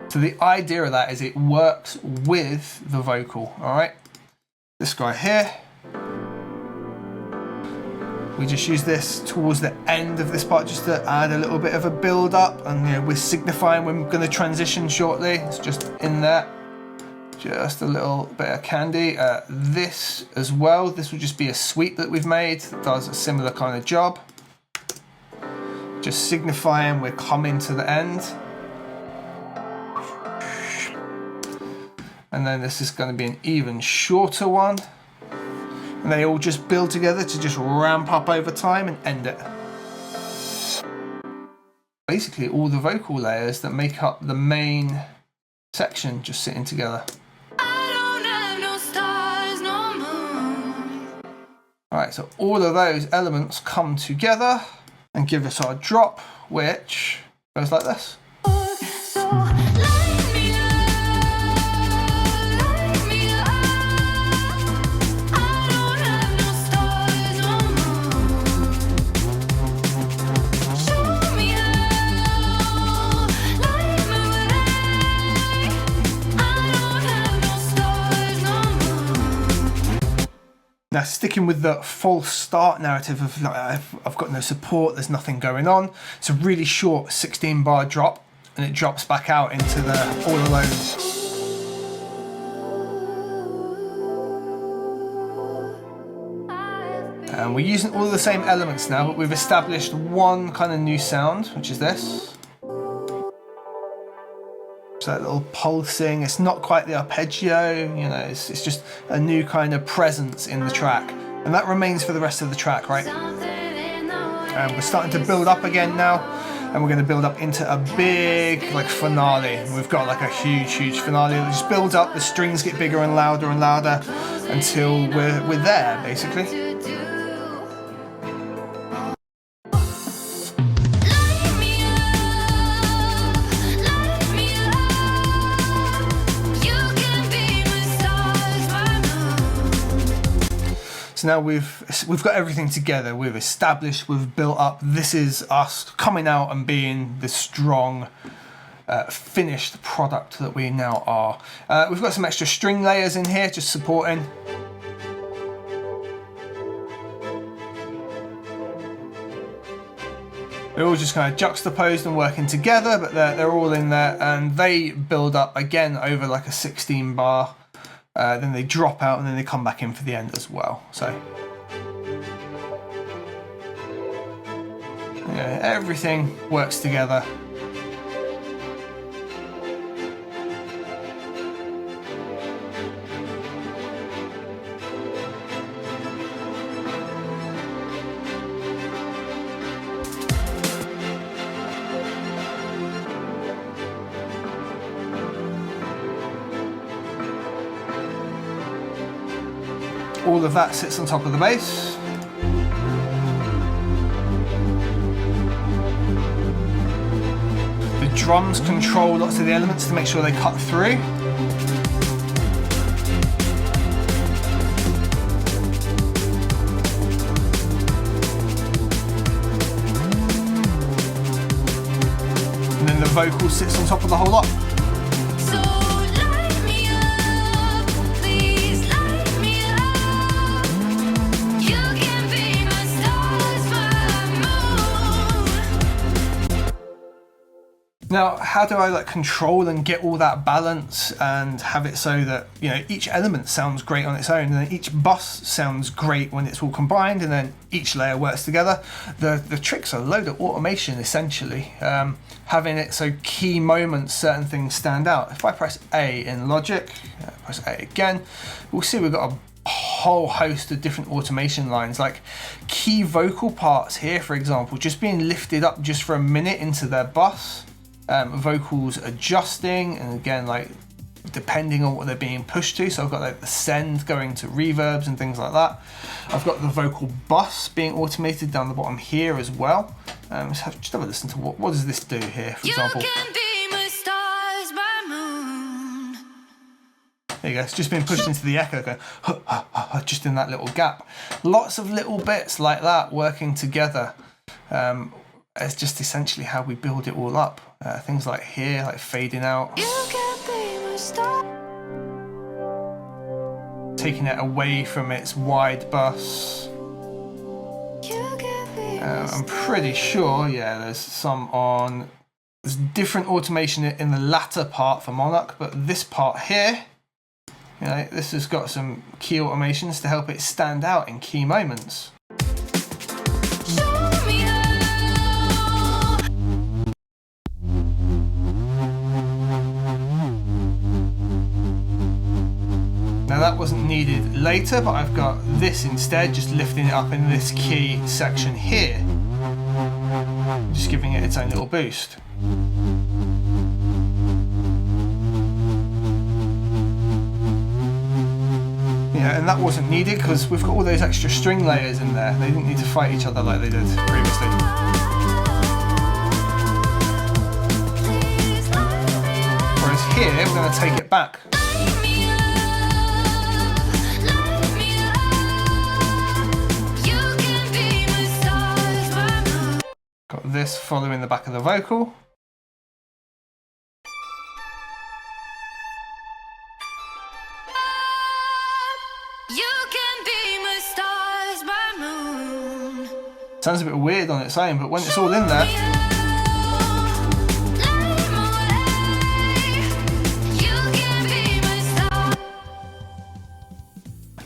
So the idea of that is it works with the vocal, all right? This guy here, we just use this towards the end of this part just to add a little bit of a build up, and you know, we're signifying we're going to transition shortly. It's just in there, just a little bit of candy. This as well, this will just be a sweep that we've made that does a similar kind of job. Just signifying we're coming to the end. And then this is going to be an even shorter one. And they all just build together to just ramp up over time and end it. Basically all the vocal layers that make up the main section just sitting together. Alright, so all of those elements come together and give us our drop, which goes like this. Now, sticking with the false start narrative of like, I've got no support, there's nothing going on. It's a really short 16 bar drop, and it drops back out into the all alone. And we're using all of the same elements now, but we've established one kind of new sound, which is this. So that little pulsing, it's not quite the arpeggio, you know, it's just a new kind of presence in the track. And that remains for the rest of the track, right? And we're starting to build up again now, and we're going to build up into a big like finale. We've got like a huge finale that just builds up, the strings get bigger and louder until we're there, basically. So now we've got everything together, we've established, we've built up, this is us coming out and being the strong finished product that we now are. We've got some extra string layers in here just supporting. They're all just kind of juxtaposed and working together, but they're all in there, and they build up again over like a 16 bar. Then they drop out and then they come back in for the end as well. So yeah, everything works together. All of that sits on top of the bass. drums control lots of the elements to make sure they cut through. And then the vocal sits on top of the whole lot. So light me up, please light me up. You can be my stars, my moon. Now, how do I like control and get all that balance and have it so that, you know, each element sounds great on its own, and then each bus sounds great when it's all combined, and then each layer works together? The tricks are a load of automation, essentially. Having it so key moments, certain things stand out. If I press A in Logic, press A again, we'll see we've got a whole host of different automation lines, like key vocal parts here, for example, just being lifted up just for a minute into their bus. Vocals adjusting, and again, like depending on what they're being pushed to. So I've got like the send going to reverbs and things like that. I've got the vocal bus being automated down the bottom here as well. Just have a listen to what does this do here, for example. You can be my stars, my moon. There you go, it's just been pushed into the echo, going just in that little gap. Lots of little bits like that working together. It's just essentially how we build it all up. Things like here, like fading out. You can be my star. Taking it away from its wide bus. You can be my I'm pretty sure, yeah, there's different automation in the latter part for Monarch, but this part here, you know, this has got some key automations to help it stand out in key moments. show me how. Now that wasn't needed later, but I've got this instead, just lifting it up in this key section here. Just giving it its own little boost. Yeah, and that wasn't needed because we've got all those extra string layers in there. They didn't need to fight each other like they did previously. Whereas here, we're going to take it back. Got this following the back of the vocal. You can be my stars, my moon. Sounds a bit weird on its own, but when it's all in there,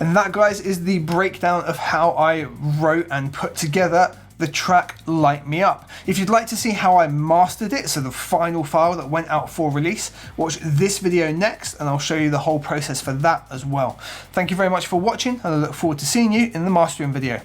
and that, guys, is the breakdown of how I wrote and put together the track Light Me Up. If you'd like to see how I mastered it, so the final file that went out for release, watch this video next and I'll show you the whole process for that as well. Thank you very much for watching, and I look forward to seeing you in the mastering video.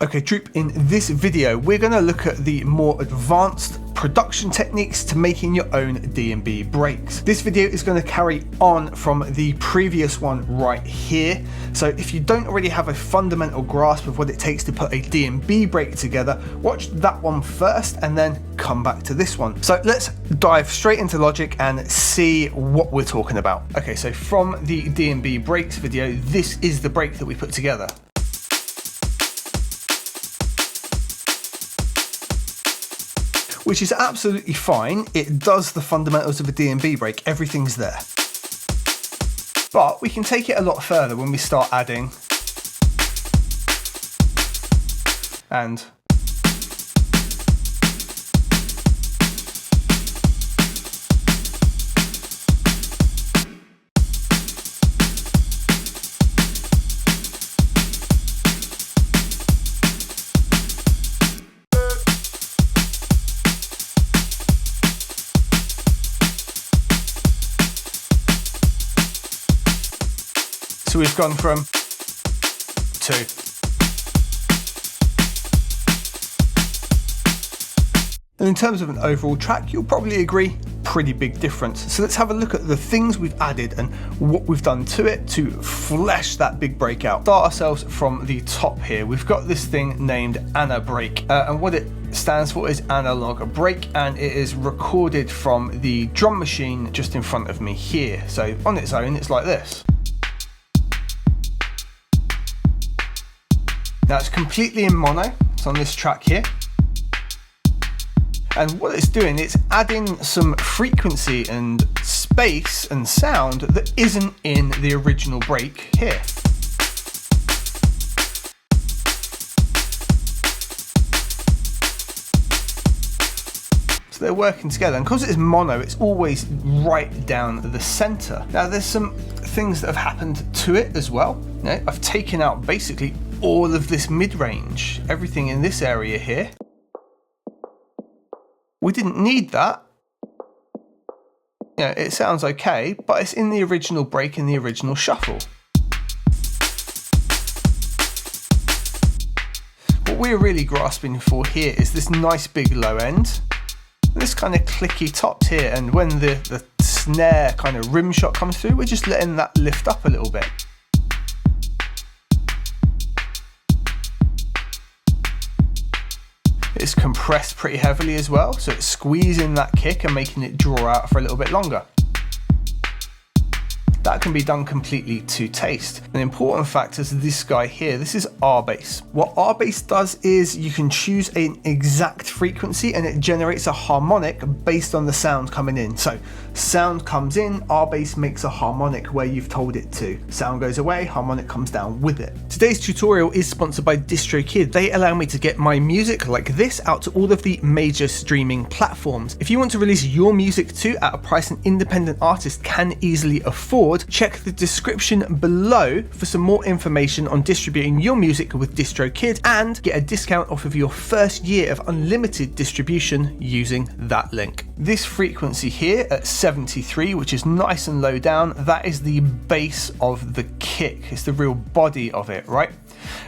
Okay, Troop, in this video, we're going to look at the more advanced production techniques to making your own DnB breaks. This video is going to carry on from the previous one right here. So if you don't already have a fundamental grasp of what it takes to put a DnB break together, watch that one first and then come back to this one. So let's dive straight into logic and see what we're talking about. Okay, so from the DnB breaks video, this is the break that we put together. Which is absolutely fine. It does the fundamentals of a DnB break, everything's there. But we can take it a lot further when we start adding and so we've gone from 2. And in terms of an overall track, you'll probably agree, pretty big difference. So let's have a look at the things we've added and what we've done to it to flesh that big break out. Start ourselves from the top here. We've got this thing named Ana break, and what it stands for is analog break, and it is recorded from the drum machine just in front of me here. So on its own, it's like this. Now it's completely in mono, it's on this track here. And what it's doing, it's adding some frequency and space and sound that isn't in the original break here. So they're working together, and because it's mono, it's always right down the center. Now there's some things that have happened to it as well. You know, I've taken out basically all of this mid-range, everything in this area here. We didn't need that. You know, it sounds okay, but it's in the original break, in the original shuffle. What we're really grasping for here is this nice big low end, and this kind of clicky tops here, and when the snare kind of rim shot comes through, we're just letting that lift up a little bit. It's compressed pretty heavily as well, so it's squeezing that kick and making it draw out for a little bit longer. That can be done completely to taste. An important factor is this guy here. This is R-bass. What R-bass does is you can choose an exact frequency and it generates a harmonic based on the sound coming in. So sound comes in, R-bass makes a harmonic where you've told it to. Sound goes away, harmonic comes down with it. Today's tutorial is sponsored by DistroKid. They allow me to get my music like this out to all of the major streaming platforms. If you want to release your music too at a price an independent artist can easily afford, check the description below for some more information on distributing your music with DistroKid and get a discount off of your first year of unlimited distribution using that link. This frequency here at 73, which is nice and low down, that is the base of the kick. It's the real body of it, right?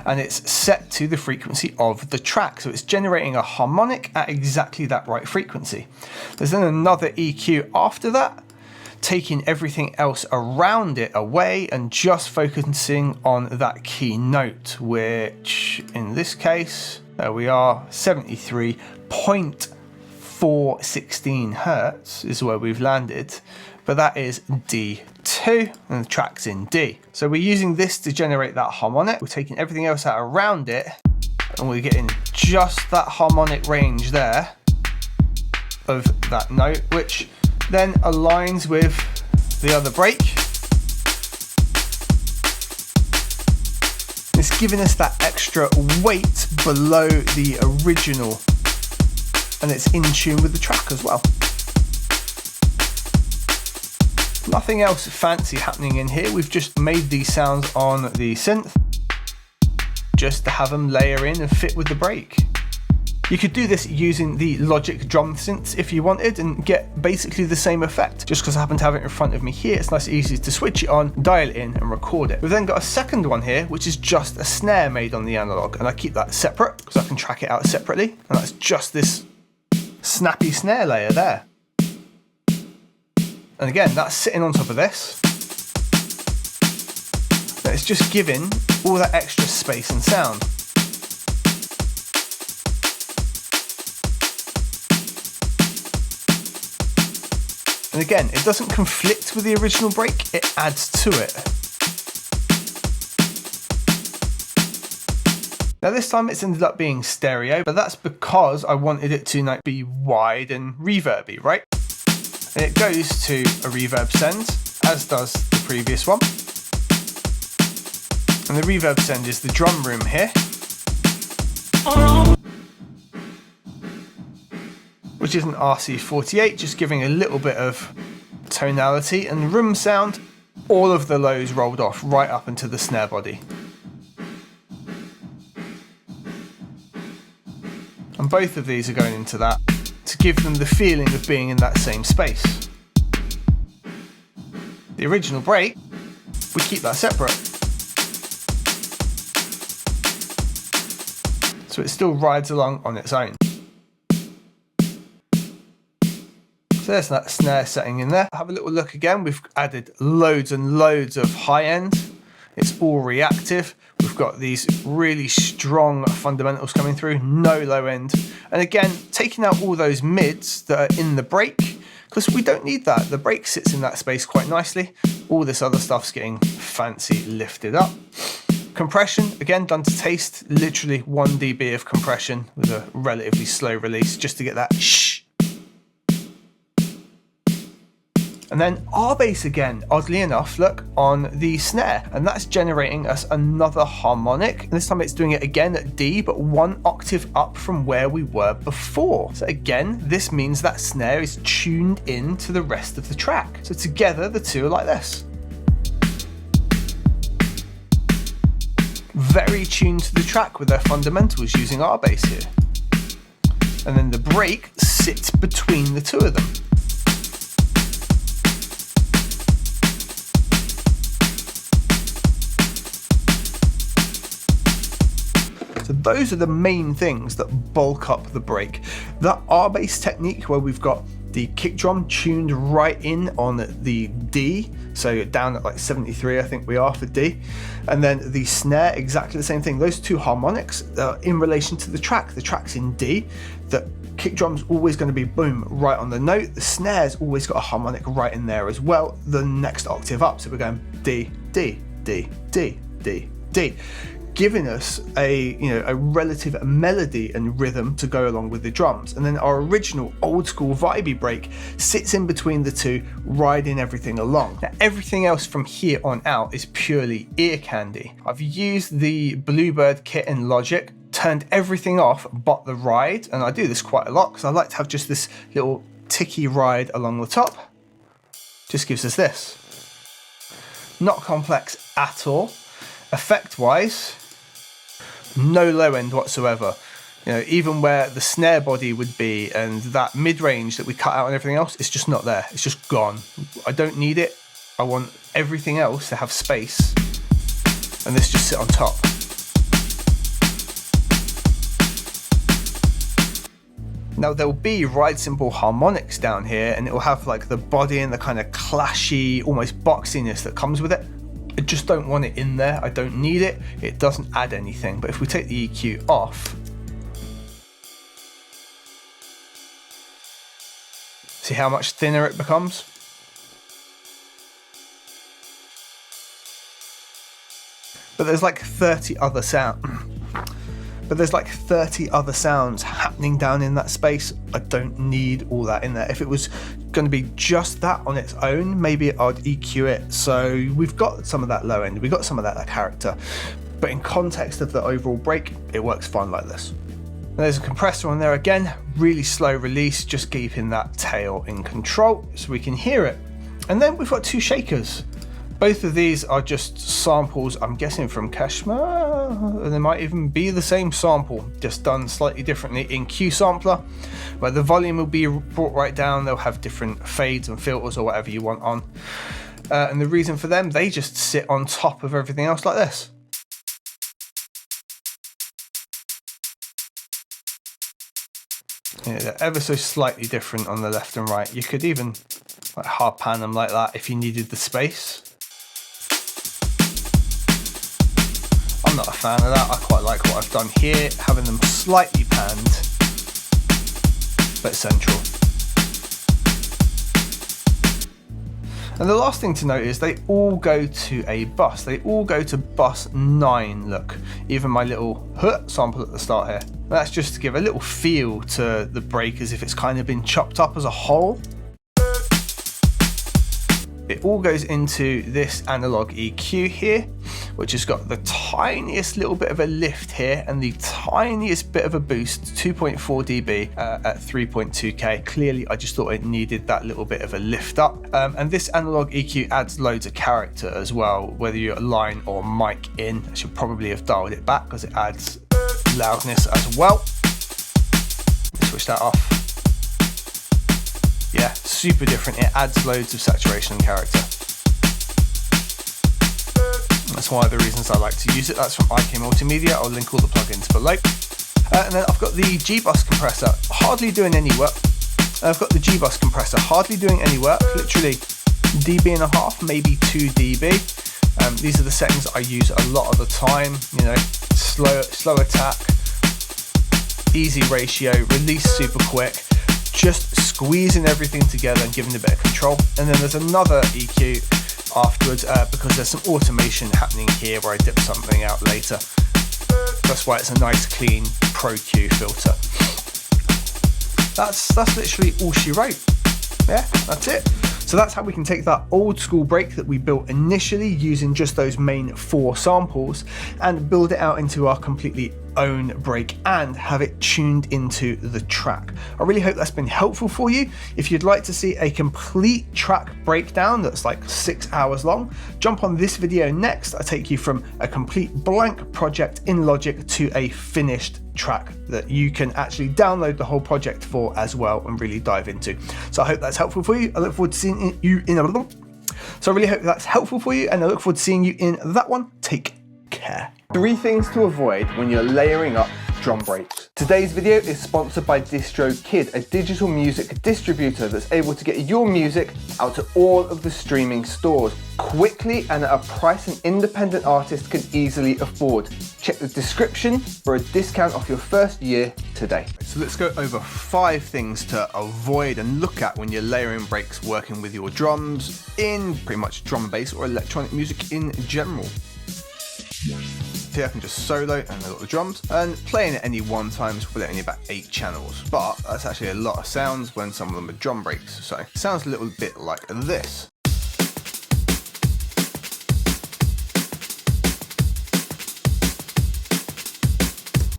And it's set to the frequency of the track. So it's generating a harmonic at exactly that right frequency. There's then another EQ after that, taking everything else around it away and just focusing on that key note, which in this case, there we are, 73.416 Hertz is where we've landed, but that is D2 and the track's in D. So we're using this to generate that harmonic. We're taking everything else out around it and we're getting just that harmonic range there of that note, which then aligns with the other break. It's giving us that extra weight below the original, and it's in tune with the track as well. Nothing else fancy happening in here. We've just made these sounds on the synth just to have them layer in and fit with the break. You could do this using the Logic drum synths if you wanted and get basically the same effect. Just because I happen to have it in front of me here, it's nice and easy to switch it on, dial it in and record it. We've then got a second one here, which is just a snare made on the analog, and I keep that separate because I can track it out separately, and that's just this snappy snare layer there. And again, that's sitting on top of this. And it's just giving all that extra space and sound. And again, it doesn't conflict with the original break, it adds to it. Now this time it's ended up being stereo, but that's because I wanted it to be wide and reverby, right? And it goes to a reverb send, as does the previous one. And the reverb send is the drum room here. Which is an RC48, just giving a little bit of tonality, and room sound, all of the lows rolled off right up into the snare body. And both of these are going into that to give them the feeling of being in that same space. The original break, we keep that separate. So it still rides along on its own. So there's that snare setting in there. Have a little look again. We've added loads and loads of high end. It's all reactive. We've got these really strong fundamentals coming through, no low end. And again, taking out all those mids that are in the break, because we don't need that. The break sits in that space quite nicely. All this other stuff's getting fancy lifted up. Compression, again, done to taste, literally 1 dB of compression with a relatively slow release just to get that shh. And then our bass again, oddly enough, look, on the snare, and that's generating us another harmonic. And this time it's doing it again at D, but 1 octave up from where we were before. So again, this means that snare is tuned in to the rest of the track. So together, the two are like this. Very tuned to the track with their fundamentals using our bass here. And then the break sits between the two of them. So those are the main things that bulk up the break. That R-bass technique where we've got the kick drum tuned right in on the D, so down at like 73 I think we are for D, and then the snare exactly the same thing. Those two harmonics in relation to the track's in D, the kick drum's always going to be boom right on the note, the snare's always got a harmonic right in there as well, the next octave up, so we're going D, D, D, D, D, D, giving us a relative melody and rhythm to go along with the drums. And then our original old school vibey break sits in between the two, riding everything along. Now everything else from here on out is purely ear candy. I've used the Bluebird kit in Logic, turned everything off but the ride, and I do this quite a lot because I like to have just this little ticky ride along the top. Just gives us this. Not complex at all. Effect wise, no low end whatsoever. Even where the snare body would be and that mid-range that we cut out and everything else, it's just not there. It's just gone. I don't need it. I want everything else to have space and this just sit on top. Now there'll be ride cymbal harmonics down here and it will have like the body and the kind of clashy, almost boxiness that comes with it. I just don't want it in there. I don't need it. It doesn't add anything. But if we take the EQ off, see how much thinner it becomes? But there's like 30 other sounds. But there's like 30 other sounds happening down in that space. I don't need all that in there. If it was going to be just that on its own, maybe I'd EQ it. So we've got some of that low end, we've got some of that character. But in context of the overall break, it works fine like this. And there's a compressor on there again, really slow release, just keeping that tail in control so we can hear it. And then we've got 2 shakers. Both of these are just samples, I'm guessing from Kashmir. They might even be the same sample, just done slightly differently in Q Sampler, where the volume will be brought right down. They'll have different fades and filters or whatever you want on. And the reason for them, they just sit on top of everything else like this. Yeah, they're ever so slightly different on the left and right. You could even like hard pan them like that if you needed the space. I'm not a fan of that. I quite like what I've done here, having them slightly panned, but central. And the last thing to note is they all go to a bus. They all go to bus 9, look. Even my little sample at the start here. That's just to give a little feel to the break as if it's kind of been chopped up as a whole. It all goes into this analog EQ here, which has got the tiniest little bit of a lift here and the tiniest bit of a boost, 2.4 dB at 3.2K. Clearly, I just thought it needed that little bit of a lift up. And this analog EQ adds loads of character as well, whether you're line or mic in. I should probably have dialed it back because it adds loudness as well. Switch that off. Yeah, super different. It adds loads of saturation and character. That's one of the reasons I like to use it. That's from IK Multimedia. I'll link all the plugins below. And then I've got the G-Bus compressor, hardly doing any work. I've got the G-Bus compressor, hardly doing any work, literally dB.5, maybe 2 dB. These are the settings I use a lot of the time. You know, slow attack, easy ratio, release super quick. Just squeezing everything together and giving a bit of control. And then there's another EQ afterwards because there's some automation happening here where I dip something out later. That's why it's a nice clean Pro Q filter. That's literally all she wrote. Yeah, that's it. So that's how we can take that old school break that we built initially using just those main 4 samples and build it out into our completely own break and have it tuned into the track. I really hope that's been helpful for you. If you'd like to see a complete track breakdown that's like 6 hours long, jump on this video next. I take you from a complete blank project in Logic to a finished track that you can actually download the whole project for as well and really dive into. So I hope that's helpful for you. I look forward to seeing you in a So I really hope that's helpful for you and I look forward to seeing you in that one. Take care. 3 things to avoid when you're layering up drum breaks. Today's video is sponsored by DistroKid, a digital music distributor that's able to get your music out to all of the streaming stores quickly and at a price an independent artist can easily afford. Check the description for a discount off your first year today. So let's go over 5 things to avoid and look at when you're layering breaks working with your drums in pretty much drum and bass or electronic music in general. Here I can just solo and I've got the drums, and playing at any one time is probably only about 8 channels, but that's actually a lot of sounds when some of them are drum breaks, so it sounds a little bit like this.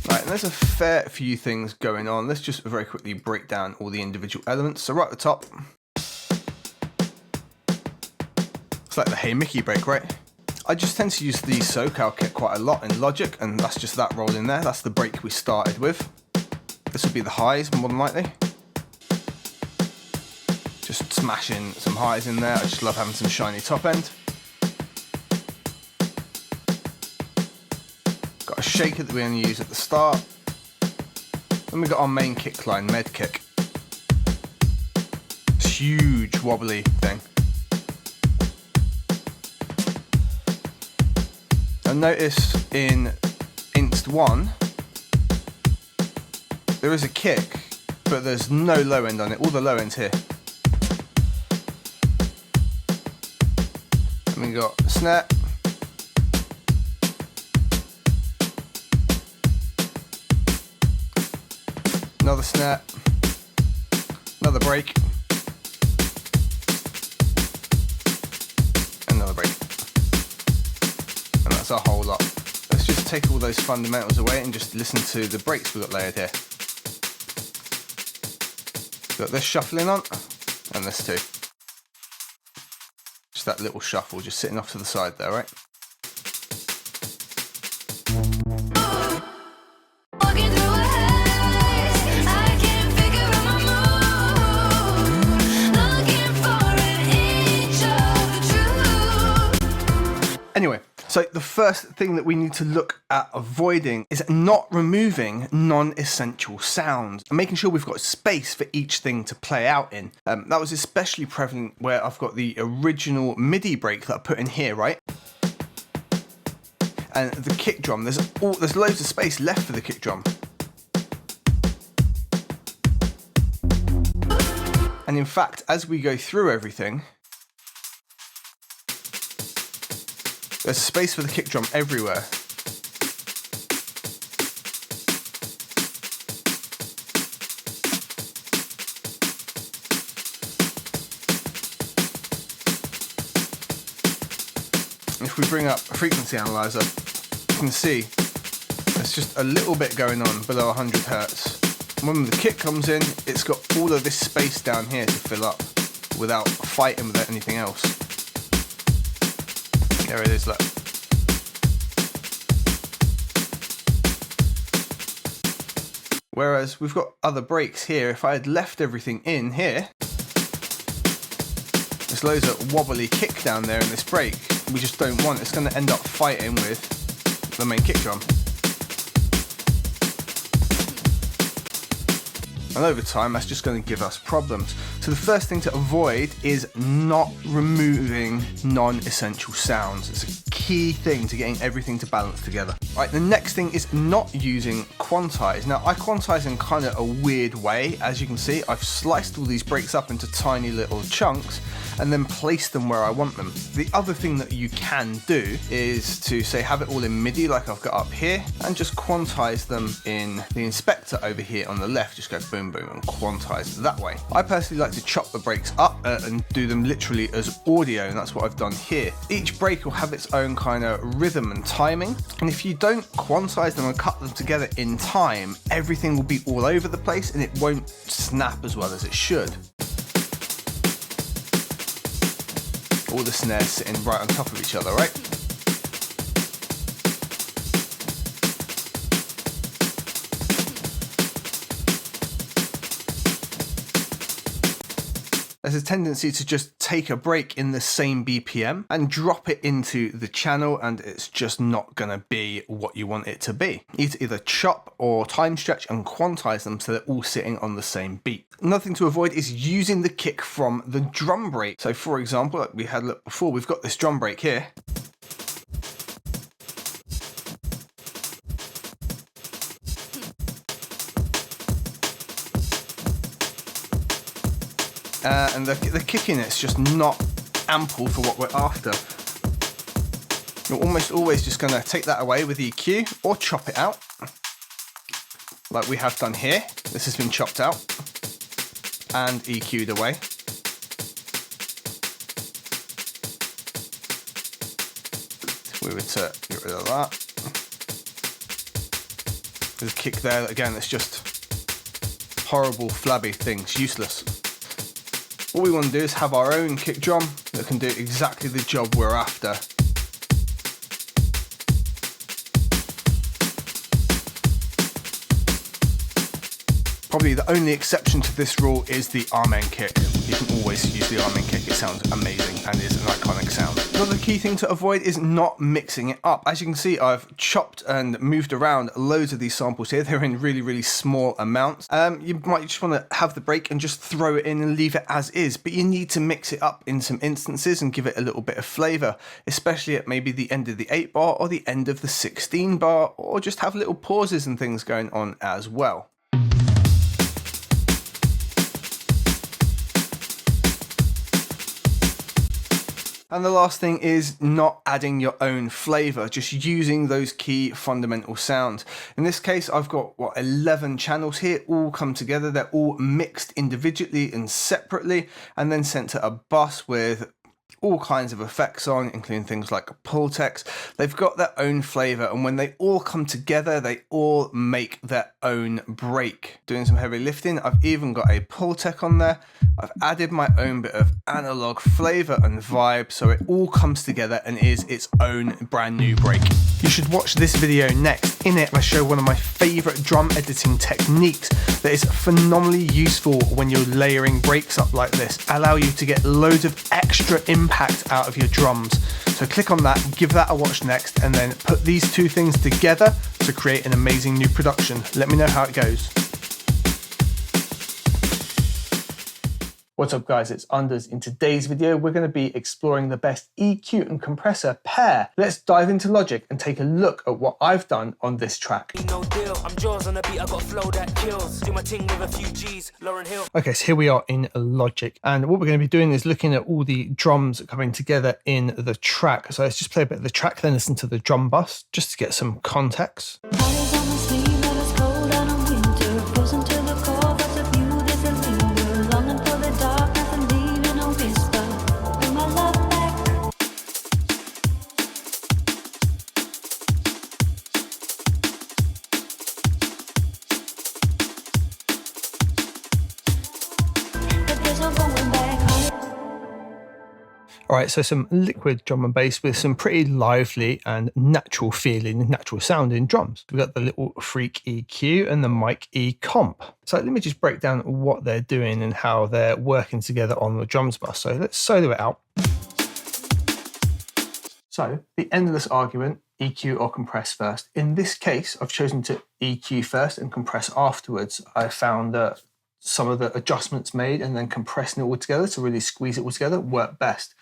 Right, and there's a fair few things going on. Let's just very quickly break down all the individual elements. So right at the top, it's like the Hey Mickey break, right? I just tend to use the SoCal kit quite a lot in Logic, and that's just that roll in there. That's the break we started with. This would be the highs, more than likely. Just smashing some highs in there. I just love having some shiny top end. Got a shaker that we only use at the start. Then we got our main kick line, med kick. This huge wobbly thing. And notice in Inst 1, there is a kick, but there's no low end on it. All the low end's here. And we got a snare. Another snare. Another break. Another break. And that's a whole lot. Let's just take all those fundamentals away and just listen to the breaks we've got layered here. Got this shuffling on, and this too. Just that little shuffle just sitting off to the side there, right? Anyway, so the first thing that we need to look at avoiding is not removing non-essential sounds and making sure we've got space for each thing to play out in. That was especially prevalent where I've got the original MIDI break that I put in here, right? And the kick drum, there's loads of space left for the kick drum. And in fact, as we go through everything, there's space for the kick drum everywhere. If we bring up a frequency analyzer, you can see there's just a little bit going on below 100 Hertz. When the kick comes in, it's got all of this space down here to fill up without fighting with anything else. There it is, look. Whereas we've got other breaks here. If I had left everything in here, there's loads of wobbly kick down there in this break. We just don't want. It's going to end up fighting with the main kick drum. And over time, that's just going to give us problems. So the first thing to avoid is not removing non-essential sounds. It's a key thing to getting everything to balance together. Right, the next thing is not using quantize. Now, I quantize in kind of a weird way. As you can see, I've sliced all these breaks up into tiny little chunks and then place them where I want them. The other thing that you can do is to say have it all in MIDI like I've got up here and just quantize them in the inspector over here on the left. Just go boom, boom and quantize it that way. I personally like to chop the breaks up and do them literally as audio, and that's what I've done here. Each break will have its own kind of rhythm and timing, and if you don't quantize them and cut them together in time, everything will be all over the place and it won't snap as well as it should. All the snares sitting right on top of each other, right? There's a tendency to just take a break in the same BPM and drop it into the channel, and it's just not going to be what you want it to be. You need to either chop or time stretch and quantize them so they're all sitting on the same beat. Another thing to avoid is using the kick from the drum break. So for example, like we had a look before, we've got this drum break here. And the kick in it's just not ample for what we're after. You're almost always just going to take that away with EQ or chop it out, like we have done here. This has been chopped out and EQ'd away. If we were to get rid of that, there's a kick there again. It's just horrible, flabby things, useless. All we want to do is have our own kick drum that can do exactly the job we're after. Probably the only exception to this rule is the Amen kick. You can always use the Amen kick, it sounds amazing and is an iconic sound. Another key thing to avoid is not mixing it up. As you can see, I've chopped and moved around loads of these samples here. They're in really, really small amounts. You might just want to have the break and just throw it in and leave it as is, but you need to mix it up in some instances and give it a little bit of flavor, especially at maybe the end of the 8 bar or the end of the 16 bar, or just have little pauses and things going on as well. And the last thing is not adding your own flavor, just using those key fundamental sounds. In this case, I've got 11 channels here, all come together. They're all mixed individually and separately, and then sent to a bus with all kinds of effects on, including things like Pultex. They've got their own flavor, and when they all come together, they all make their own break. Doing some heavy lifting, I've even got a Pultec on there. I've added my own bit of analog flavor and vibe, so it all comes together and is its own brand new break. You should watch this video next. In it, I show one of my favorite drum editing techniques that is phenomenally useful when you're layering breaks up like this. Allow you to get loads of extra impact impact out of your drums. So click on that, give that a watch next, and then put these two things together to create an amazing new production. Let me know how it goes. What's up guys, it's Unders. In today's video, we're going to be exploring the best EQ and compressor pair. Let's dive into Logic and take a look at what I've done on this track. No deal. I'm jaws on a beat, I got flow that kills. Do my thing with a few G's, Lauren Hill. Okay, so here we are in Logic, and what we're going to be doing is looking at all the drums coming together in the track. So let's just play a bit of the track, then listen to the drum bus, just to get some context. All right, so some liquid drum and bass with some pretty lively and natural feeling, natural sounding drums. We've got the little Freak EQ and the Mic E comp. So let me just break down what they're doing and how they're working together on the drums bus. So let's solo it out. So the endless argument, EQ or compress first. In this case, I've chosen to EQ first and compress afterwards. I found that some of the adjustments made and then compressing it all together to really squeeze it all together work best.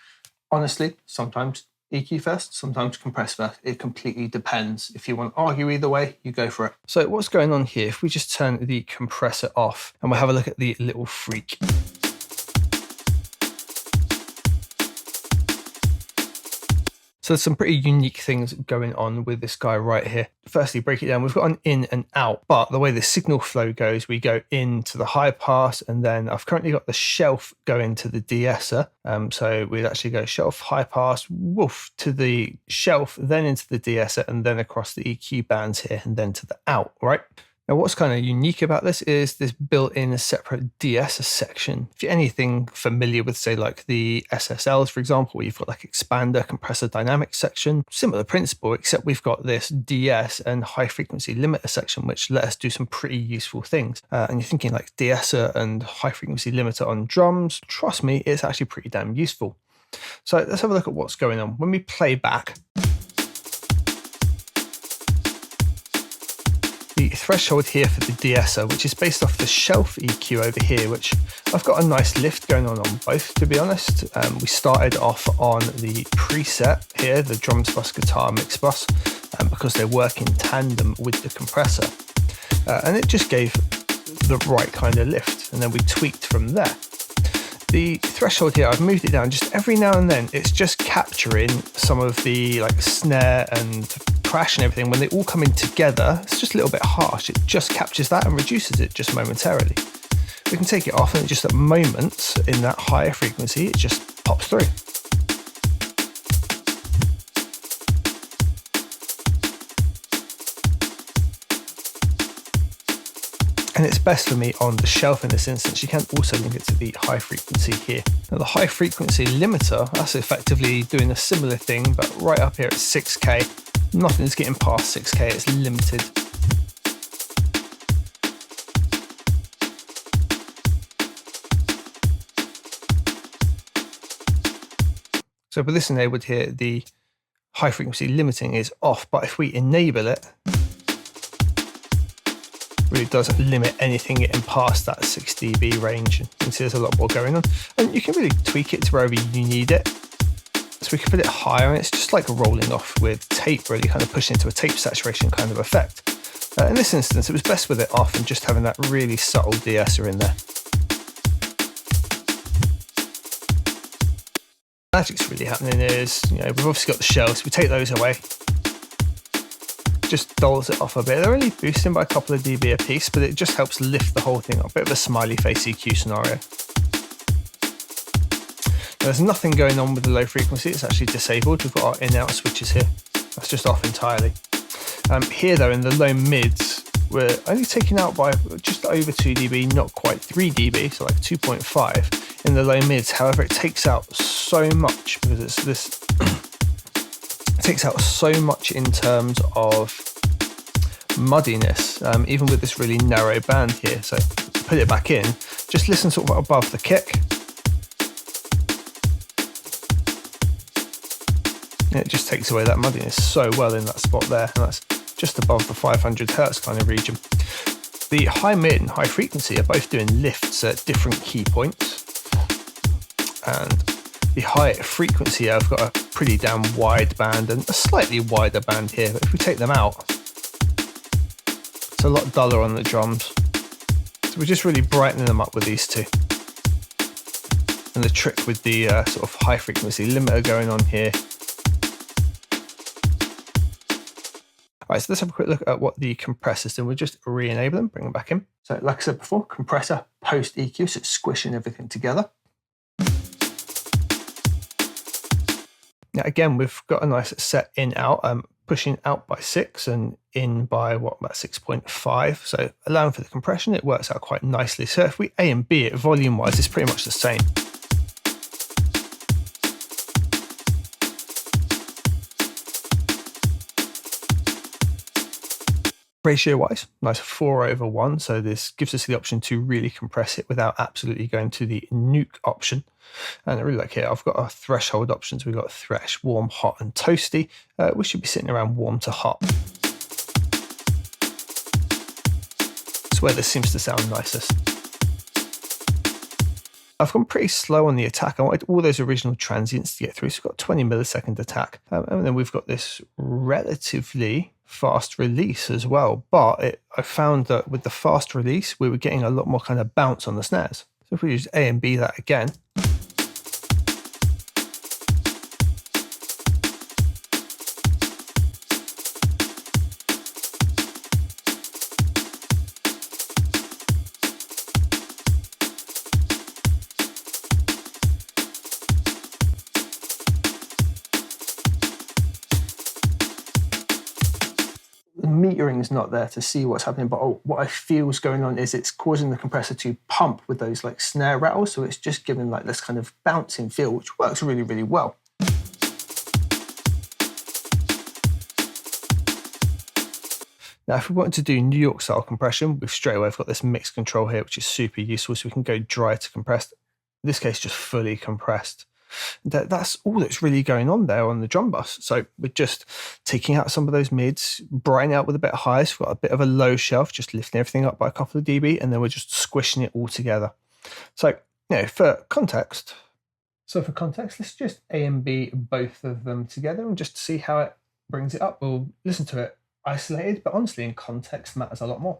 Honestly, sometimes EQ first, sometimes compress first. It completely depends. If you want to argue either way, you go for it. So what's going on here, if we just turn the compressor off and we'll have a look at the little Freak. So there's some pretty unique things going on with this guy right here. Firstly, break it down. We've got an in and out, but the way the signal flow goes, we go into the high pass, and then I've currently got the shelf going to the de-esser. So we'd actually go shelf, high pass, woof to the shelf, then into the de-esser, and then across the EQ bands here, and then to the out, right? Now, what's kind of unique about this is this built-in separate de-esser section. If you're anything familiar with, say, like the SSLs, for example, where you've got like expander, compressor, dynamic section, similar principle, except we've got this DS and high frequency limiter section, which let us do some pretty useful things. And you're thinking like de-esser and high frequency limiter on drums, trust me, it's actually pretty damn useful. So let's have a look at what's going on. When we play back, the threshold here for the de-esser, which is based off the shelf EQ over here, which I've got a nice lift going on both, to be honest. We started off on the preset here, the drums bus, guitar, mix bus, because they work in tandem with the compressor. And it just gave the right kind of lift, and then we tweaked from there. The threshold here, I've moved it down just every now and then. It's just capturing some of the like snare and crash and everything. When they all come in together, it's just a little bit harsh. It just captures that and reduces it just momentarily. We can take it off, and just at moments in that higher frequency, it just pops through. And it's best for me on the shelf in this instance. You can also link it to the high frequency here. Now the high frequency limiter, that's effectively doing a similar thing, but right up here at 6K. Nothing's getting past 6K, it's limited. So with this enabled here, the high frequency limiting is off, but if we enable it, really does limit anything getting past that 6 dB range. You can see there's a lot more going on, and you can really tweak it to wherever you need it. So we can put it higher, and it's just like rolling off with tape, really kind of pushing into a tape saturation kind of effect. In this instance, it was best with it off and just having that really subtle de-esser in there. Magic's really happening is, we've obviously got the shells, we take those away. Just dulls it off a bit. They're only boosting by a couple of dB a piece, but it just helps lift the whole thing up. A bit of a smiley face EQ scenario. There's nothing going on with the low frequency. It's actually disabled. We've got our in-out switches here. That's just off entirely. Here though, in the low mids, we're only taking out by just over 2 dB, not quite 3 dB, so like 2.5 in the low mids. However, it takes out so much because it's this. It takes out so much in terms of muddiness, even with this really narrow band here. So put it back in, just listen sort of above the kick. And it just takes away that muddiness so well in that spot there, and that's just above the 500 hertz kind of region. The high mid and high frequency are both doing lifts at different key points, and the high frequency I've got a pretty damn wide band and a slightly wider band here, but if we take them out, it's a lot duller on the drums. So we're just really brightening them up with these two. And the trick with the sort of high frequency limiter going on here. All right, so let's have a quick look at what the compressors do. We'll just re-enable them, bring them back in. So like I said before, compressor post EQ, so it's squishing everything together. Now again, we've got a nice set in out, pushing out by 6 and in by what, about 6.5. So allowing for the compression, it works out quite nicely. So if we A and B it volume wise, it's pretty much the same. Ratio wise, nice 4/1. So this gives us the option to really compress it without absolutely going to the nuke option. And I really like here, I've got our threshold options. We've got thresh, warm, hot, and toasty. We should be sitting around warm to hot. It's where this seems to sound nicest. I've gone pretty slow on the attack. I wanted all those original transients to get through. So we've got 20 millisecond attack. And then we've got this relatively fast release as well. But I found that with the fast release, we were getting a lot more kind of bounce on the snares. So if we use A and B that again. The metering is not there to see what's happening, but what I feel is going on is it's causing the compressor to pump with those like snare rattles, so it's just giving like this kind of bouncing feel, which works really, really well. Now, if we want to do New York style compression, we've straight away got this mix control here, which is super useful, so we can go dry to compressed. In this case, just fully compressed. That's all that's really going on there on the drum bus. So we're just taking out some of those mids, brightening out with a bit of highs. We've got a bit of a low shelf, just lifting everything up by a couple of dB, and then we're just squishing it all together. So, for context, let's just A and B both of them together and just see how it brings it up. We'll listen to it isolated, but honestly, in context matters a lot more.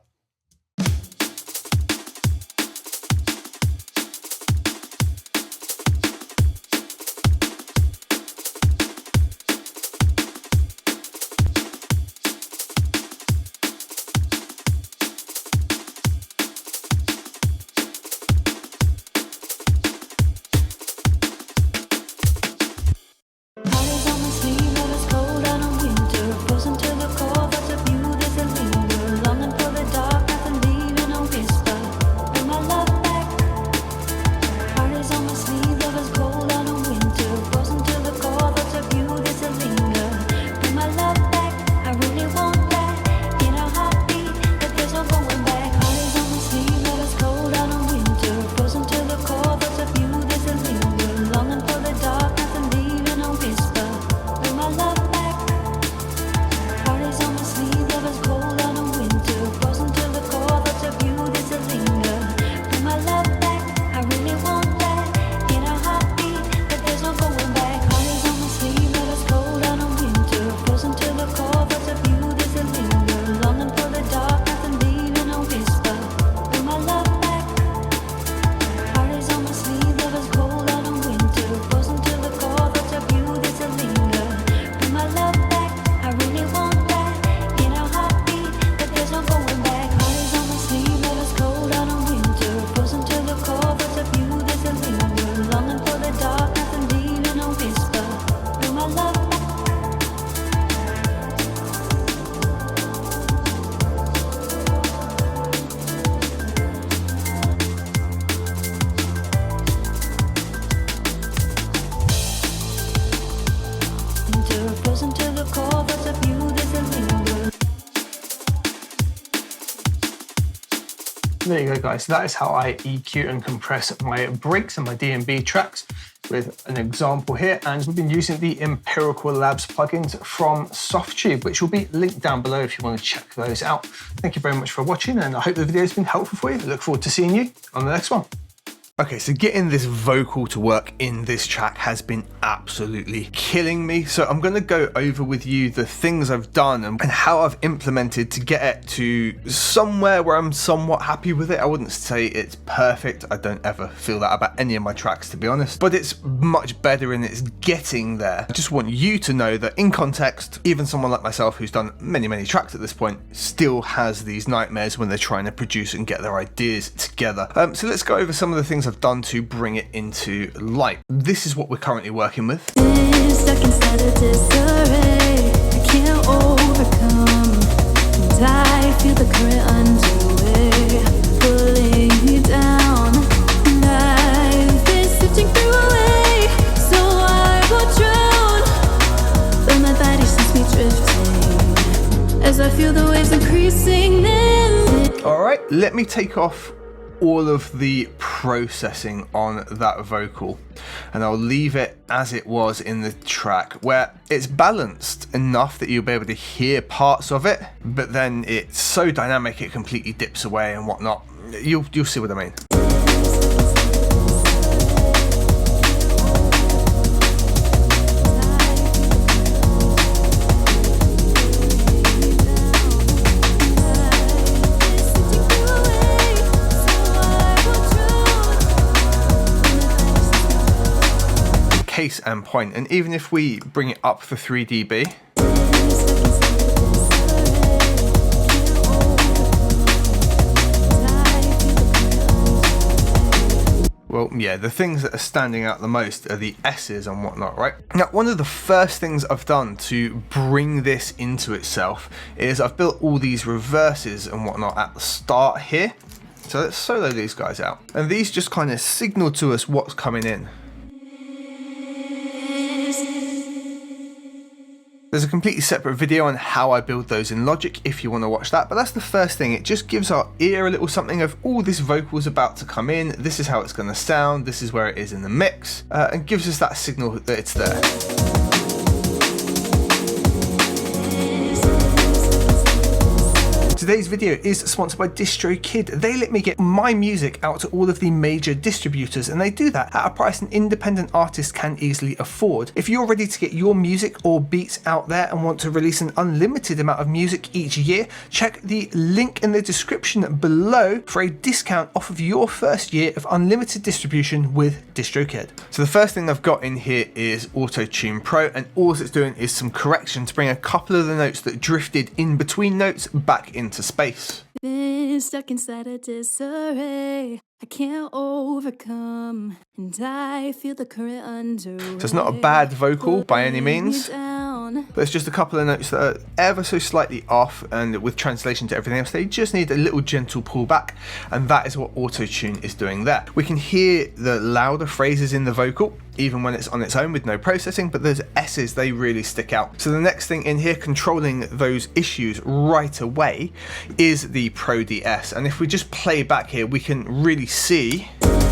There you go, guys. That is how I EQ and compress my breaks and my DnB tracks. with an example here, and we've been using the Empirical Labs plugins from Softtube, which will be linked down below if you want to check those out. Thank you very much for watching, and I hope the video has been helpful for you. I look forward to seeing you on the next one. Okay, so getting this vocal to work in this track has been absolutely killing me. So I'm going to go over with you the things I've done and how I've implemented to get it to somewhere where I'm somewhat happy with it. I wouldn't say it's perfect. I don't ever feel that about any of my tracks, to be honest, but it's much better and it's getting there. I just want you to know that in context, even someone like myself who's done many, many tracks at this point still has these nightmares when they're trying to produce and get their ideas together. So let's go over some of the things I've done to bring it into light. This is what we're currently working with. Stuck inside a disarray, I can't overcome, and I feel the current underway, pulling me down, and I've been sifting through a way, so I won't drown, but my body sends me drifting, as I feel the waves increasing. All right, let me take off all of the processing on that vocal and I'll leave it as it was in the track, where it's balanced enough that you'll be able to hear parts of it, but then it's so dynamic it completely dips away and whatnot. You'll see what I mean. Case and point, and even if we bring it up for 3 dB, well, yeah, the things that are standing out the most are the S's and whatnot, right? Now, one of the first things I've done to bring this into itself is I've built all these reverses and whatnot at the start here. So let's solo these guys out, and these just kind of signal to us what's coming in. There's a completely separate video on how I build those in Logic if you want to watch that, but that's the first thing. It just gives our ear a little something of, oh, this vocal's about to come in, this is how it's going to sound, this is where it is in the mix, and gives us that signal that it's there. Today's video is sponsored by DistroKid. They let me get my music out to all of the major distributors, and they do that at a price an independent artist can easily afford. If you're ready to get your music or beats out there and want to release an unlimited amount of music each year, check the link in the description below for a discount off of your first year of unlimited distribution with DistroKid. So the first thing I've got in here is Auto-Tune Pro, and all it's doing is some correction to bring a couple of the notes that drifted in between notes back into space. Been stuck inside a disarray, I can't overcome, and I feel the current underway. So it's not a bad vocal by any means, but it's just a couple of notes that are ever so slightly off, and with translation to everything else, they just need a little gentle pullback, and that is what Auto-Tune is doing there. We can hear the louder phrases in the vocal, even when it's on its own with no processing, but those S's, they really stick out. So the next thing in here, controlling those issues right away, is the Pro DS. And if we just play back here, we can really see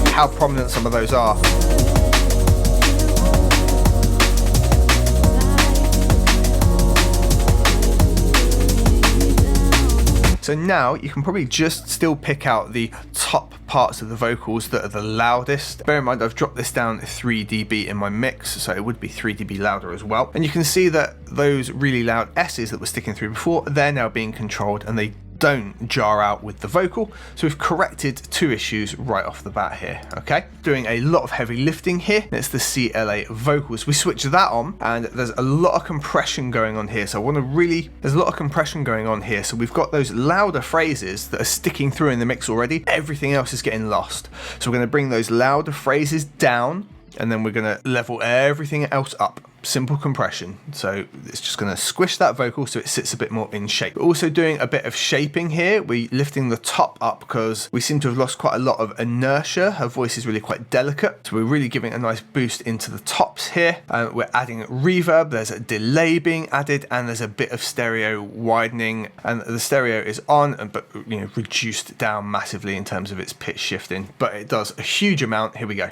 how prominent some of those are. So now you can probably just still pick out the top parts of the vocals that are the loudest. Bear in mind, I've dropped this down 3 dB in my mix, so it would be 3 dB louder as well. And you can see that those really loud S's that were sticking through before, they're now being controlled and they don't jar out with the vocal. So we've corrected 2 issues right off the bat here, okay? Doing a lot of heavy lifting here. It's the CLA vocals. We switch that on and there's a lot of compression going on here. So I want to really, there's a lot of compression going on here. So we've got those louder phrases that are sticking through in the mix already. Everything else is getting lost. So we're going to bring those louder phrases down, and then we're going to level everything else up. Simple compression. So it's just going to squish that vocal so it sits a bit more in shape. We're also doing a bit of shaping here. We're lifting the top up because we seem to have lost quite a lot of inertia. Her voice is really quite delicate. So we're really giving a nice boost into the tops here. We're adding reverb. There's a delay being added, and there's a bit of stereo widening, and the stereo is on, but reduced down massively in terms of its pitch shifting, but it does a huge amount. Here we go.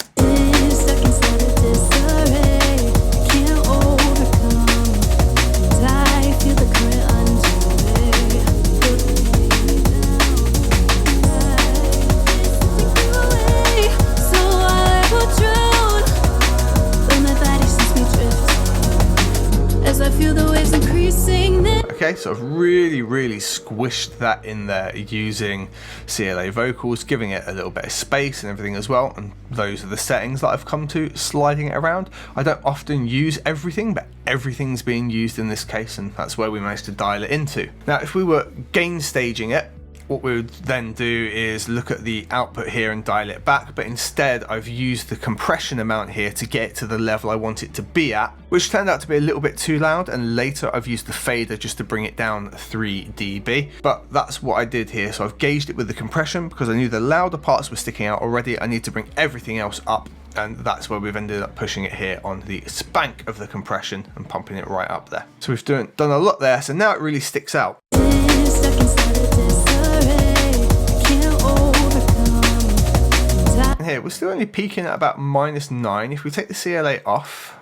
stuck inside a disarray. I can't overcome, and I feel the current underway, pulling me down. So I will drown, but my body sends me drifting as I feel the waves increasing. Okay, so I've really squished that in there using CLA vocals, giving it a little bit of space and everything as well, and those are the settings that I've come to sliding it around. I don't often use everything, but everything's being used in this case, and that's where we managed to dial it into. Now if we were gain staging it, what we would then do is look at the output here and dial it back, but instead I've used the compression amount here to get it to the level I want it to be at, which turned out to be a little bit too loud, and later I've used the fader just to bring it down 3 dB. But that's what I did here, so I've gauged it with the compression because I knew the louder parts were sticking out already. I need to bring everything else up, and that's where we've ended up pushing it here on the spank of the compression and pumping it right up there. So we've done a lot there, so now it really sticks out. And here we're still only peaking at about -9. If we take the CLA off,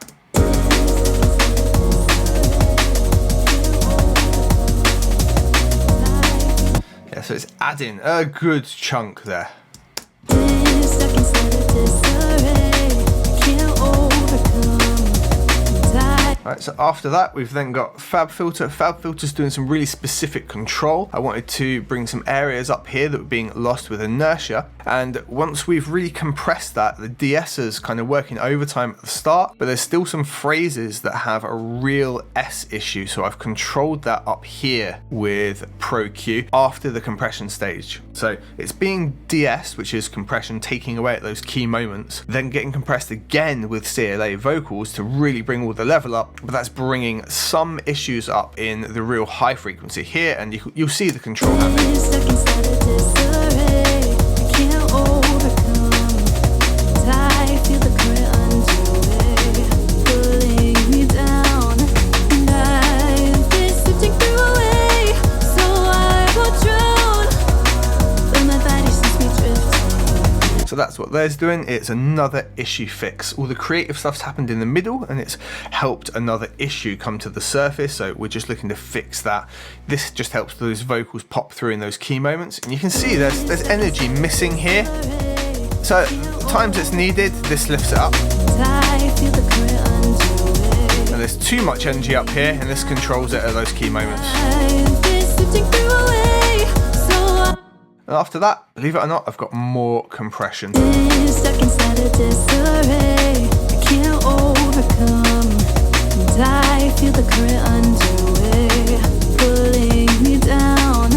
yeah, so it's adding a good chunk there. Right, so after that we've then got Fab Filter. Fab Filter's doing some really specific control. I wanted to bring some areas up here that were being lost with inertia, and once we've really compressed that, the de-esser's kind of working overtime at the start, but there's still some phrases that have a real S issue, so I've controlled that up here with Pro Q after the compression stage. So it's being de-essed, which is compression taking away at those key moments, then getting compressed again with CLA vocals to really bring all the level up, but that's bringing some issues up in the real high frequency here, and you'll see the control happening. So that's what there's doing. It's another issue fix. All the creative stuff's happened in the middle, and it's helped another issue come to the surface, so we're just looking to fix that. This just helps those vocals pop through in those key moments, and you can see there's energy missing here. So times it's needed, this lifts it up. And there's too much energy up here, and this controls it at those key moments. And after that, believe it or not, I've got more compression. Stuck inside a disarray, I can't overcome, and I feel the current underway, pulling me down.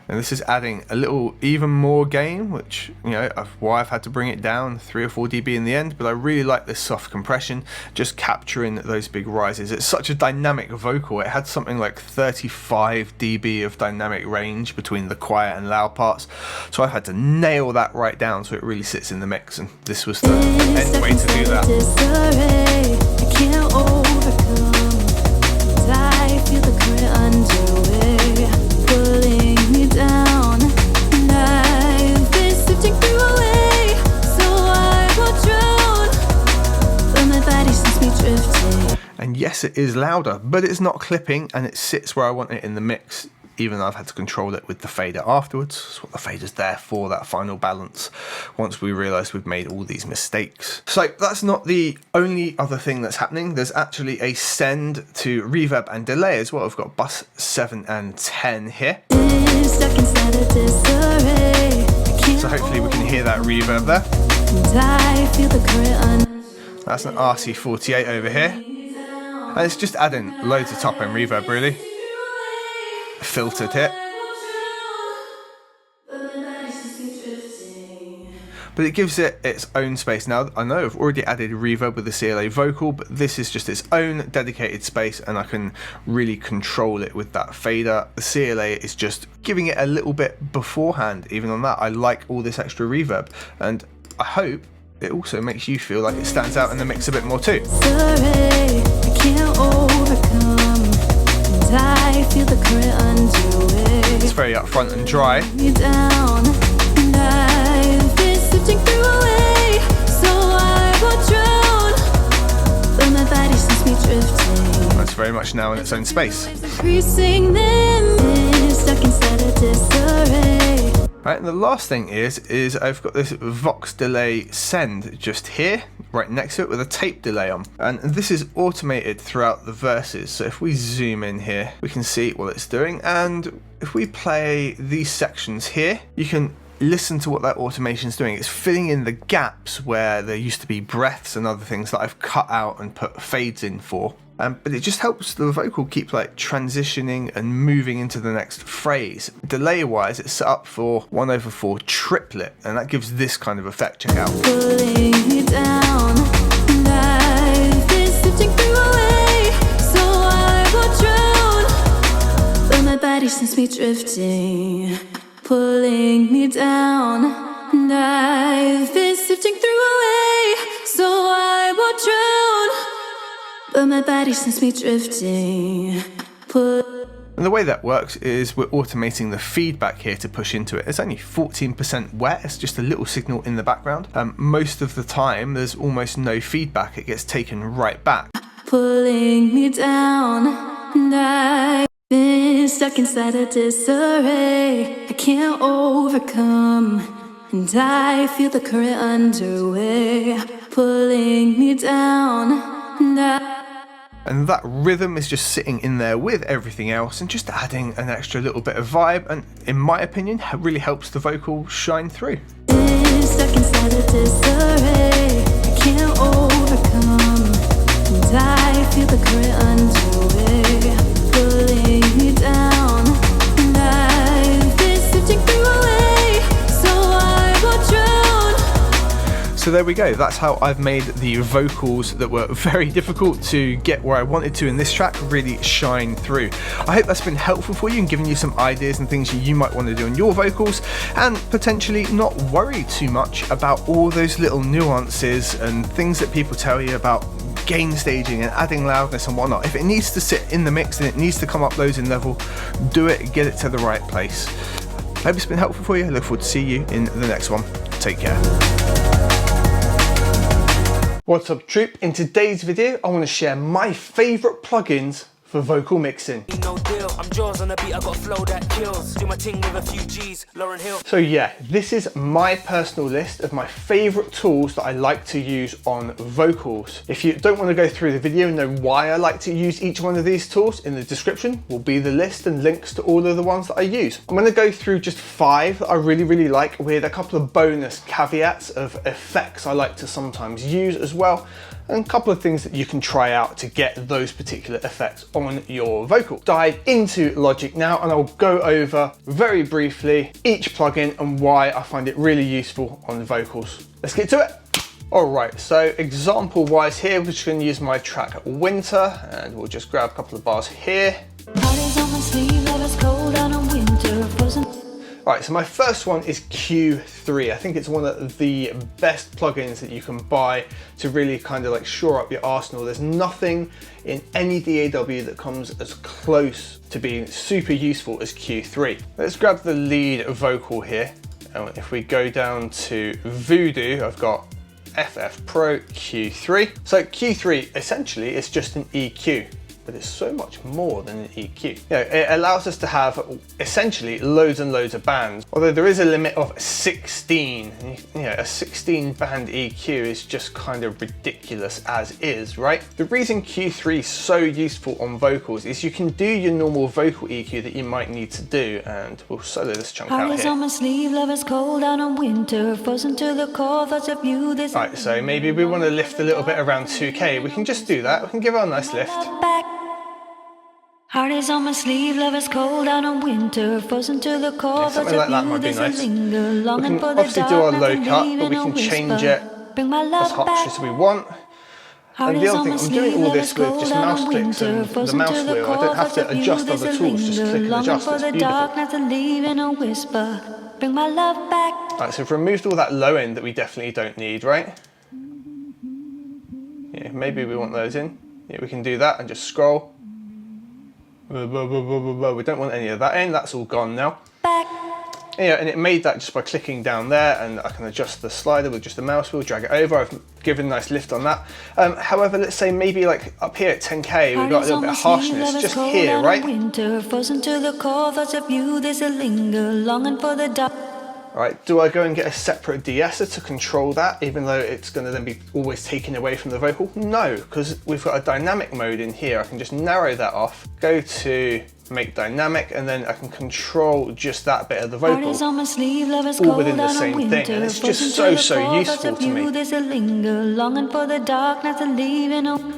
And this is adding a little even more gain, which, you know, why I've had to bring it down 3 or 4 dB in the end, but I really like this soft compression, just capturing those big rises. It's such a dynamic vocal. It had something like 35 dB of dynamic range between the quiet and loud parts, so I've had to nail that right down so it really sits in the mix, and this was the end way to do that. I can't overcome, and I feel the current underway, pulling me down, and I've been sifting through a way, so I will drown, but my body sends me drifting. And yes, it is louder, but it's not clipping, and it sits where I want it in the mix, even though I've had to control it with the fader afterwards. That's what the fader's there for, that final balance, once we realise we've made all these mistakes. So that's not the only other thing that's happening. There's actually a send to reverb and delay as well. I've got bus 7 and 10 here. So hopefully we can hear that reverb there. That's an RC48 over here. And it's just adding loads of top end reverb really. Filtered it. But it gives it its own space. Now I know I've already added reverb with the CLA vocal, but this is just its own dedicated space, and I can really control it with that fader. The CLA is just giving it a little bit beforehand. Even on that, I like all this extra reverb, and I hope it also makes you feel like it stands out in the mix a bit more too. I feel the current underway. It's very upfront and dry. Me down, and I've been sifting through a way, so I will drown, but my body sends me drifting. That's very much now in its own space. Increasing then, stuck inside a disarray. Right, and the last thing is I've got this Vox delay send just here, right next to it with a tape delay on. And this is automated throughout the verses. So if we zoom in here, we can see what it's doing. And if we play these sections here, you can listen to what that automation is doing. It's filling in the gaps where there used to be breaths and other things that I've cut out and put fades in for. But it just helps the vocal keep like transitioning and moving into the next phrase. Delay wise, it's set up for 1/4 triplet, and that gives this kind of effect. Check out. Pulling me down, and I've been sifting through a way, so I will drown, but my body sends me drifting. Pulling me down, and I've been sifting through a way, so I will drown, but my body sends me drifting. And the way that works is we're automating the feedback here to push into it. It's only 14% wet, it's just a little signal in the background. Most of the time there's almost no feedback, it gets taken right back. Pulling me down, and I've been stuck inside a disarray I can't overcome, and I feel the current underway, pulling me down, and that rhythm is just sitting in there with everything else and just adding an extra little bit of vibe, and in my opinion really helps the vocal shine through. Stuck inside a disarray I can't overcome, and I feel the current underway, pulling me down, and I've been sifting through a way, so I will drown. So there we go, that's how I've made the vocals that were very difficult to get where I wanted to in this track really shine through. I hope that's been helpful for you and given you some ideas and things you might want to do in your vocals, and potentially not worry too much about all those little nuances and things that people tell you about gain staging and adding loudness and whatnot. If it needs to sit in the mix and it needs to come up loads in level, do it, get it to the right place. I hope it's been helpful for you. I look forward to see you in the next one. Take care. What's up, troop? In today's video I want to share my favourite plugins for vocal mixing. No deal, I'm jaws on the beat, I got a flow that kills. Do my ting with a few G's, Lauren Hill. So yeah, this is my personal list of my favourite tools that I like to use on vocals. If you don't want to go through the video and know why I like to use each one of these tools, in the description will be the list and links to all of the ones that I use. I'm going to go through just 5 that I really like, with a couple of bonus caveats of effects I like to sometimes use as well, and a couple of things that you can try out to get those particular effects on your vocal. Dive into Logic now, and I'll go over very briefly each plugin and why I find it really useful on vocals. Let's get to it. Alright, so example wise here, we're just going to use my track Winter, and we'll just grab a couple of bars here. Right, so my first one is Q3. I think it's one of the best plugins that you can buy to really kind of like shore up your arsenal. There's nothing in any DAW that comes as close to being super useful as Q3. Let's grab the lead vocal here. And if we go down to Voodoo, I've got FF Pro Q3. So Q3 essentially is just an EQ. But it's so much more than an EQ. You know, it allows us to have essentially loads and loads of bands, although there is a limit of 16. You know, a 16 band EQ is just kind of ridiculous as is, right? The reason Q3 is so useful on vocals is you can do your normal vocal EQ that you might need to do, and we'll solo this chunk out here. On my sleeve, love is cold out on winter, frozen to the core, thoughts of you. Right, so maybe we want to lift a little bit around 2K. We can just do that. We can give it a nice lift. Heart is on my sleeve, love is cold out on winter, frozen to the core. Yeah, something like that might be nice. We can obviously do our low cut, but we can change it as harsh as we want. And the other thing, I'm doing all this with just mouse clicks and the mouse wheel. I don't have to adjust other tools, just click and adjust. It's beautiful. Alright, so we've removed all that low end that we definitely don't need, right? Yeah, maybe we want those in. Yeah, we can do that and just scroll. We don't want any of that in, that's all gone now. Yeah, and it made that just by clicking down there, and I can adjust the slider with just the mouse wheel, drag it over. I've given a nice lift on that. However, let's say maybe like up here at 10K, we've got a little bit of harshness just here, right? Winter, frozen to the core, thoughts of you, there's a linger, longing for the dark. Right, do I go and get a separate de-esser to control that, even though it's going to then be always taken away from the vocal? No, because we've got a dynamic mode in here. I can just narrow that off, go to make dynamic, and then I can control just that bit of the vocal, all within the same thing. And it's just so useful to me.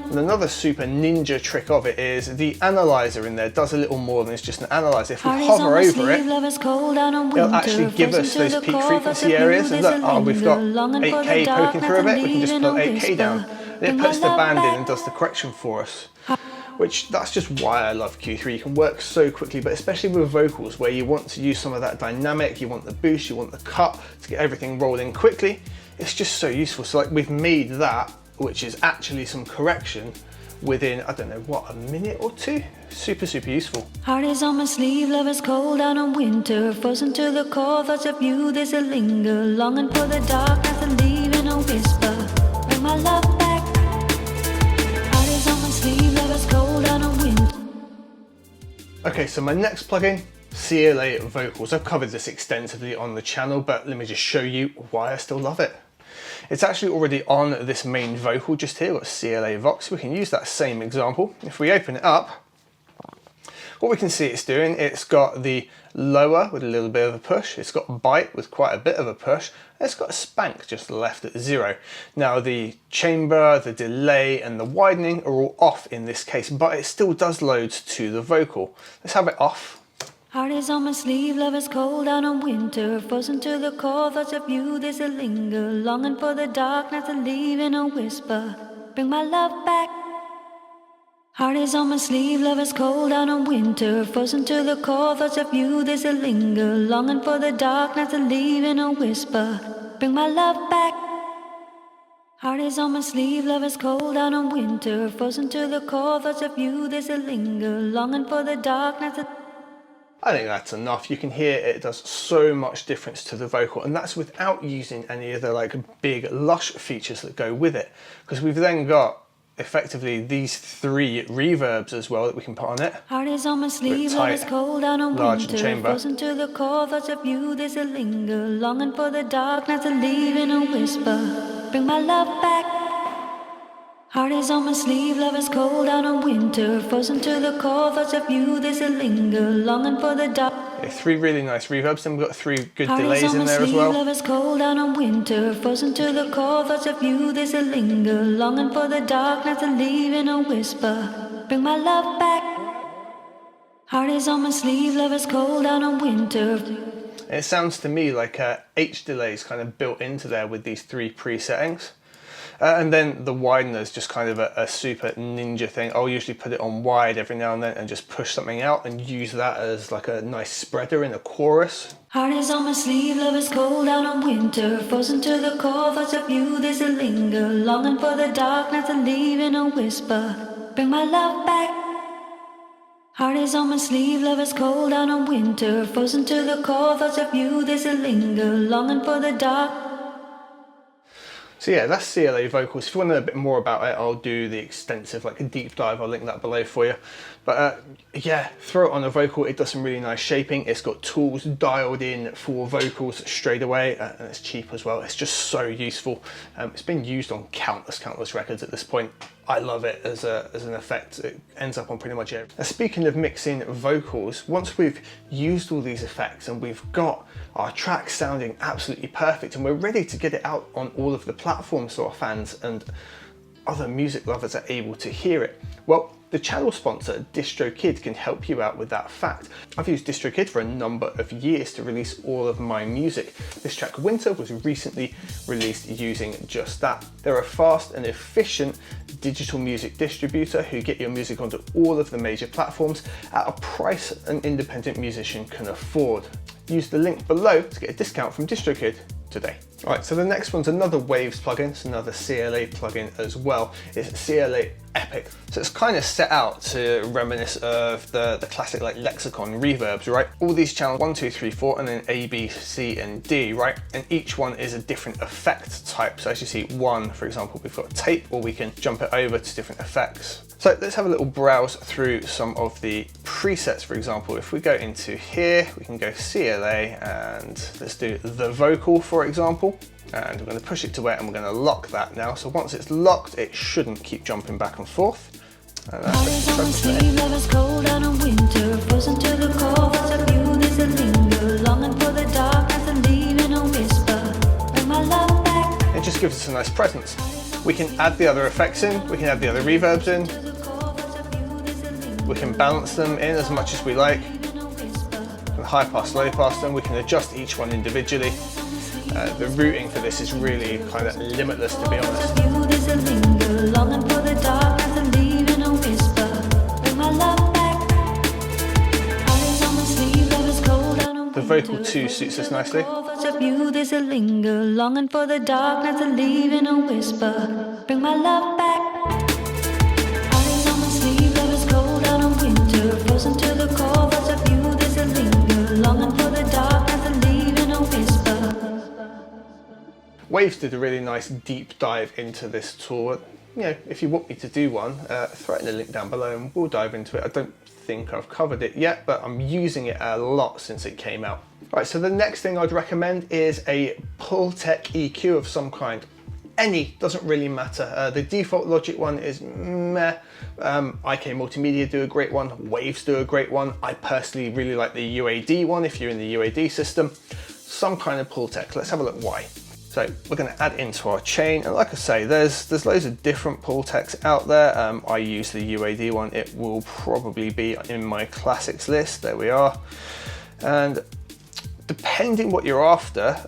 And another super ninja trick of it is the analyzer in there does a little more than it's just an analyzer. If we hover over it, it'll actually give us those peak frequency areas. And look, we've got 8K poking through a bit, we can just put 8K down. And it puts the band in and does the correction for us. Which, that's just why I love Q3. You can work so quickly, but especially with vocals where you want to use some of that dynamic, you want the boost, you want the cut to get everything rolling quickly. It's just so useful. So like we've made that, which is actually some correction within, I don't know, what, a minute or two? Super, super useful. Heart is on my sleeve, love is cold out on winter, frozen to the core, thoughts of you, there's a linger, longing for the dark, not to leave in a whisper, bring my love back. Heart is on my sleeve, love is cold out on winter. Okay, so my next plugin, CLA Vocals. I've covered this extensively on the channel, but let me just show you why I still love it. It's actually already on this main vocal just here, got CLA Vox. We can use that same example. If we open it up, what we can see it's doing, it's got the lower with a little bit of a push, it's got bite with quite a bit of a push, and it's got a spank just left at 0. Now the chamber, the delay and the widening are all off in this case, but it still does loads to the vocal. Let's have it off. Heart is on my sleeve, love is cold out on winter, frozen to the core, thoughts of you, there's a linger, longing for the dark, not to leave in a whisper, bring my love back. Heart is on my sleeve, love is cold out on winter, frozen to the core, thoughts of you, there's a linger, longing for the dark, not to leave in a whisper, bring my love back. Heart is on my sleeve, love is cold out on winter, frozen to the core, thoughts of you, there's a linger, longing for the dark, not to... I think that's enough. You can hear it does so much difference to the vocal, and that's without using any of the like big lush features that go with it, because we've then got effectively these 3 reverbs as well that we can put on it. Heart is on my sleeve, love is cold out on large winter, and chamber. frozen to the core, thoughts of you, there's a linger, longing for the dark, not to leave in a whisper, bring my love back. Heart is on my sleeve, love is cold out on winter, frozen to the core, thoughts of you, there's a linger, longing for the dark. Okay, 3 really nice reverbs, then we've got 3 good Heart delays is on in my there as sleeve, well. love is cold out on winter, frozen to the core, thoughts of you, there's a linger, longing for the dark, not to leave in a whisper, bring my love back. Heart is on my sleeve, love is cold out on winter. And it sounds to me like H delays kind of built into there with these 3 presettings. And then the widener is just kind of a super ninja thing. I'll usually put it on wide every now and then and just push something out and use that as like a nice spreader in a chorus. Heart is on my sleeve, love is cold out on winter, frozen to the core, thoughts of you, there's a linger, longing for the dark, not to leave in a whisper, bring my love back. Heart is on my sleeve, love is cold out on winter, frozen to the core, thoughts of you, there's a linger, longing for the dark. So yeah, that's CLA Vocals. If you want to know a bit more about it, I'll do the extensive, like a deep dive, I'll link that below for you. But yeah, throw it on a vocal, it does some really nice shaping. It's got tools dialed in for vocals straight away, and it's cheap as well. It's just so useful. It's been used on countless records at this point. I love it as an effect. It ends up on pretty much everything. Now, speaking of mixing vocals, once we've used all these effects and we've got our track sounding absolutely perfect and we're ready to get it out on all of the platforms so our fans and other music lovers are able to hear it, well, the channel sponsor DistroKid can help you out with that fact. I've used DistroKid for a number of years to release all of my music. This track Winter was recently released using just that. They're a fast and efficient digital music distributor who get your music onto all of the major platforms at a price an independent musician can afford. use the link below to get a discount from DistroKid today. All right, so the next one's another Waves plugin. It's another CLA plugin as well. It's CLA Epic. So it's kind of set out to reminisce of the classic like lexicon reverbs, right? All these channels, 1, 2, 3, 4, and then A, B, C, and D, right? And each one is a different effect type. So as you see, 1, for example, we've got tape, or we can jump it over to different effects. So let's have a little browse through some of the presets. For example, if we go into here, we can go CLA and let's do the vocal, for example. And we're going to push it to where, and we're going to lock that now. So once it's locked, it shouldn't keep jumping back and forth. And it just gives us a nice presence. We can add the other effects in, we can add the other reverbs in, we can balance them in as much as we like, and high pass, low pass them, we can adjust each one individually. The routing for this is really kind of limitless, to be honest. The vocal too suits us nicely. There's a linger, longing for the darkness and leaving a whisper. Bring my love back. Eyes on my sleeve, love is cold out of winter, frozen to the core. Thoughts of you, there's a linger, longing for the darkness and leaving a whisper. Waves did a really nice deep dive into this tool. You know, if you want me to do one, throw it in the link down below and we'll dive into it. I don't think I've covered it yet, but I'm using it a lot since it came out. Right, so the next thing I'd recommend is a Pultec EQ of some kind. Any, doesn't really matter. The default Logic one is meh. IK Multimedia do a great one, Waves do a great one. I personally really like the UAD one if you're in the UAD system. Some kind of Pultec, let's have a look why. So we're going to add into our chain, and like I say, there's loads of different Pultecs out there. I use the UAD one. It will probably be in my classics list. There we are. And depending what you're after,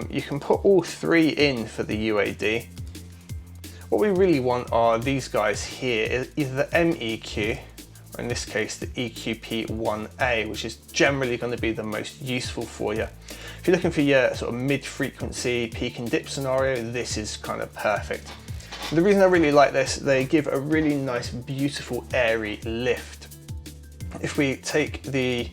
you can put all 3 in for the UAD. What we really want are these guys here, either the MEQ, or in this case the EQP1A, which is generally going to be the most useful for you. If you're looking for your sort of mid-frequency peak and dip scenario, this is kind of perfect. And the reason I really like this, they give a really nice, beautiful, airy lift. If we take the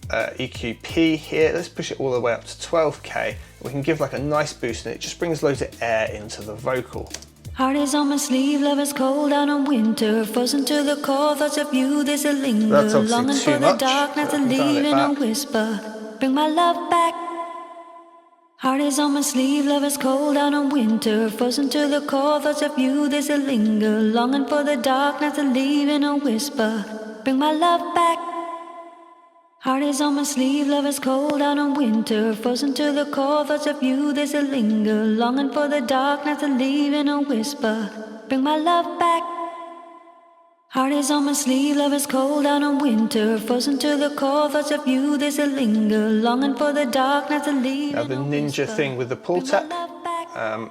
EQP here, let's push it all the way up to 12K. We can give like a nice boost, and it just brings loads of air into the vocal. Heart is on my sleeve, love is cold out on winter, frozen to the core, thoughts of you, there's a linger, longing for the darkness and leaving a whisper. Bring my love back. Heart is on my sleeve, love is cold out on winter, frozen to the core, thoughts of you, there's a linger, longing for the darkness and leaving a whisper. Bring my love back. Heart is on my sleeve, love is cold out on winter, frozen to the core, thoughts of you, there's a linger, longing for the darkness and leaving a whisper. Bring my love back. Heart is on my sleeve, love is cold out on winter, frozen to the core, thoughts of you, there's a linger, longing for the darkness and leaving a whisper. Now the ninja thing with the Pultec,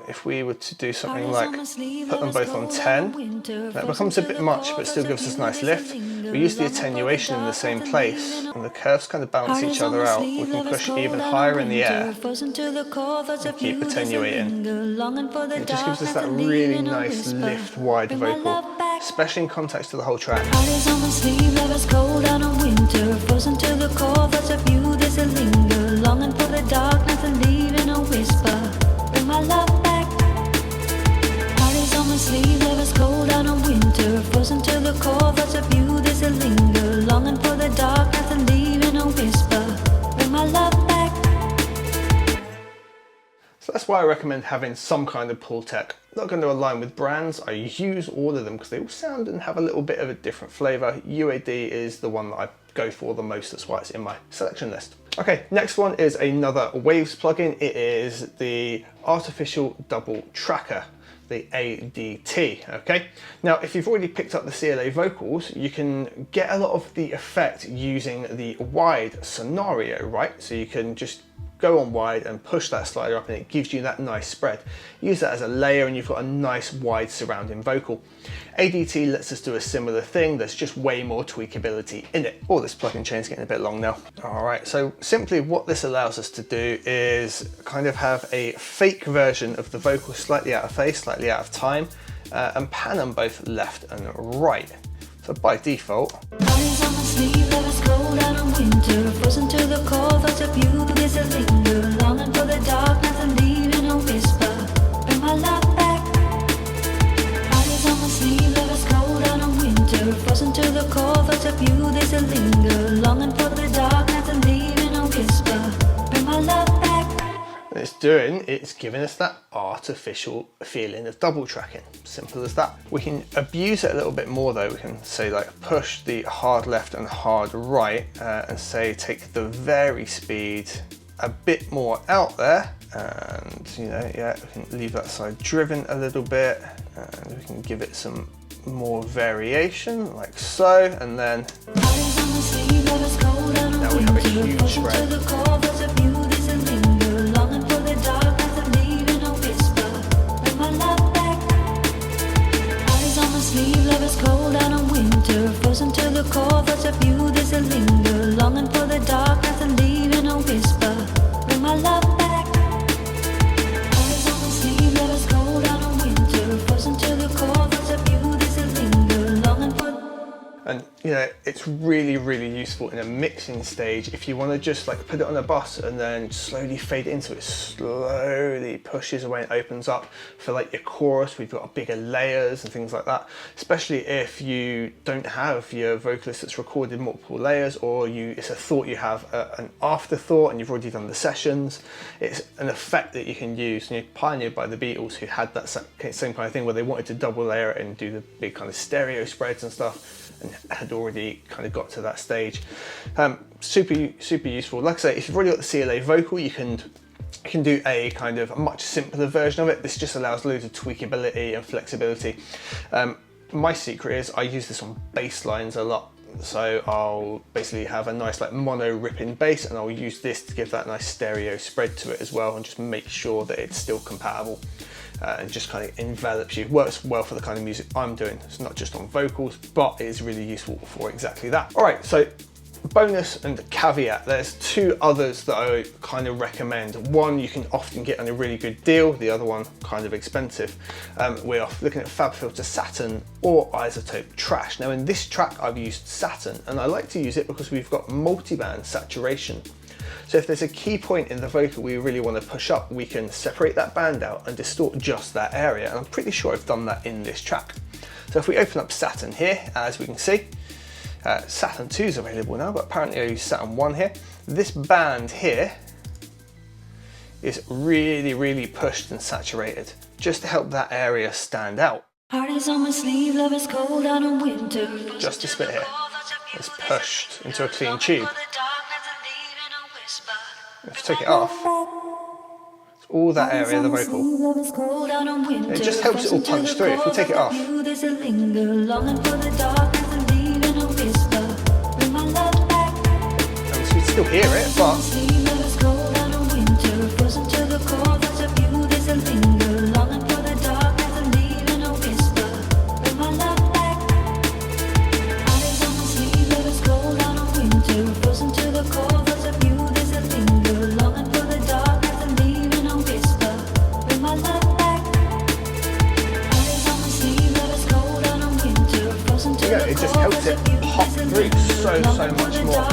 if we were to do something like put them both on 10, that becomes a bit much but still gives us a nice lift. We use the attenuation in the same place, and the curves kind of balance each other out. We can push even higher in the air and keep attenuating. It just gives us that really nice lift wide vocal, especially in context to the whole track. Heart is on my sleeve, love is cold out on winter, frozen to the core, thoughts of you, there's a linger, longing for the darkness and leaving a whisper. Bring my love back. Heart is on my sleeve, love is cold out on winter, frozen to the core, thoughts of you, there's a linger, longing for the darkness and leaving a whisper. Bring my love back. So that's why I recommend having some kind of Pultec. Not going to align with brands, I use all of them because they all sound and have a little bit of a different flavour. UAD is the one that I go for the most, that's why it's in my selection list. Okay, next one is another Waves plugin. It is the Artificial Double Tracker, the ADT, okay? Now, if you've already picked up the CLA vocals, you can get a lot of the effect using the wide scenario, right? So you can just go on wide and push that slider up, and it gives you that nice spread. Use that as a layer and you've got a nice wide surrounding vocal. ADT lets us do a similar thing. There's just way more tweakability in it. Oh, this plug-in chain's getting a bit long now. All right, so simply what this allows us to do is kind of have a fake version of the vocal slightly out of phase, slightly out of time, and pan them both left and right. So by default, Bodies on my sleeve, love is cold out in winter. Frozen to the core, thoughts of you, there's a linger. Longing for the dark, nothing leaving a whisper. Bring my love back. Bodies on my sleeve, love is cold out in winter. Frozen to the core, thoughts of you, there's a linger. Longing for the dark, nothing leaving a whisper. Bring my love back. it's giving us that artificial feeling of double tracking. Simple as that. We can abuse it a little bit more though. We can say like push the hard left and hard right and say take the vary speed a bit more out there, and you know, yeah, we can leave that side driven a little bit, and we can give it some more variation like so, and then now we have a huge spread. Cold out in winter, frozen to the core, thoughts of you, there's a linger. Longing for the dark, nothing leaving a whisper. Bring my love back. Eyes on my sleeve, love is cold out in winter, frozen to the core, thoughts of you, there's a linger. Longing for. And you know, it's really useful in a mixing stage if you want to just like put it on a bus and then slowly fade into it. Slowly pushes away and opens up. For like your chorus, we've got bigger layers and things like that, especially if you don't have your vocalist that's recorded multiple layers, or it's a thought you have an afterthought and you've already done the sessions. It's an effect that you can use, and you're pioneered by the Beatles, who had that same kind of thing where they wanted to double layer it and do the big kind of stereo spreads and stuff, and had already kind of got to that stage. Super useful. Like I say, if you've already got the CLA vocal, you can do a kind of a much simpler version of it. This just allows loads of tweakability and flexibility. My secret is I use this on bass lines a lot. So I'll basically have a nice like mono ripping bass, and I'll use this to give that nice stereo spread to it as well, and just make sure that it's still compatible. And just kind of envelops you. Works well for the kind of music I'm doing. It's not just on vocals, but it is really useful for exactly that. All right, so bonus and caveat, there's two others that I kind of recommend. One you can often get on a really good deal, the other one kind of expensive. We're looking at FabFilter Saturn or Isotope Trash. Now in this track I've used Saturn, and I like to use it because we've got multi-band saturation. So if there's a key point in the vocal we really want to push up, we can separate that band out and distort just that area. And I'm pretty sure I've done that in this track. So if we open up Saturn here, as we can see, Saturn 2 is available now, but apparently I use Saturn 1 here. This band here is really pushed and saturated, just to help that area stand out. Heart is on my sleeve, love is cold out in winter. Just this bit here is pushed into a clean tube. If you take it off, it's all that area of the vocal. It just helps it all punch through. If we take it off, so you still hear it, but it just helps it pop through so much more.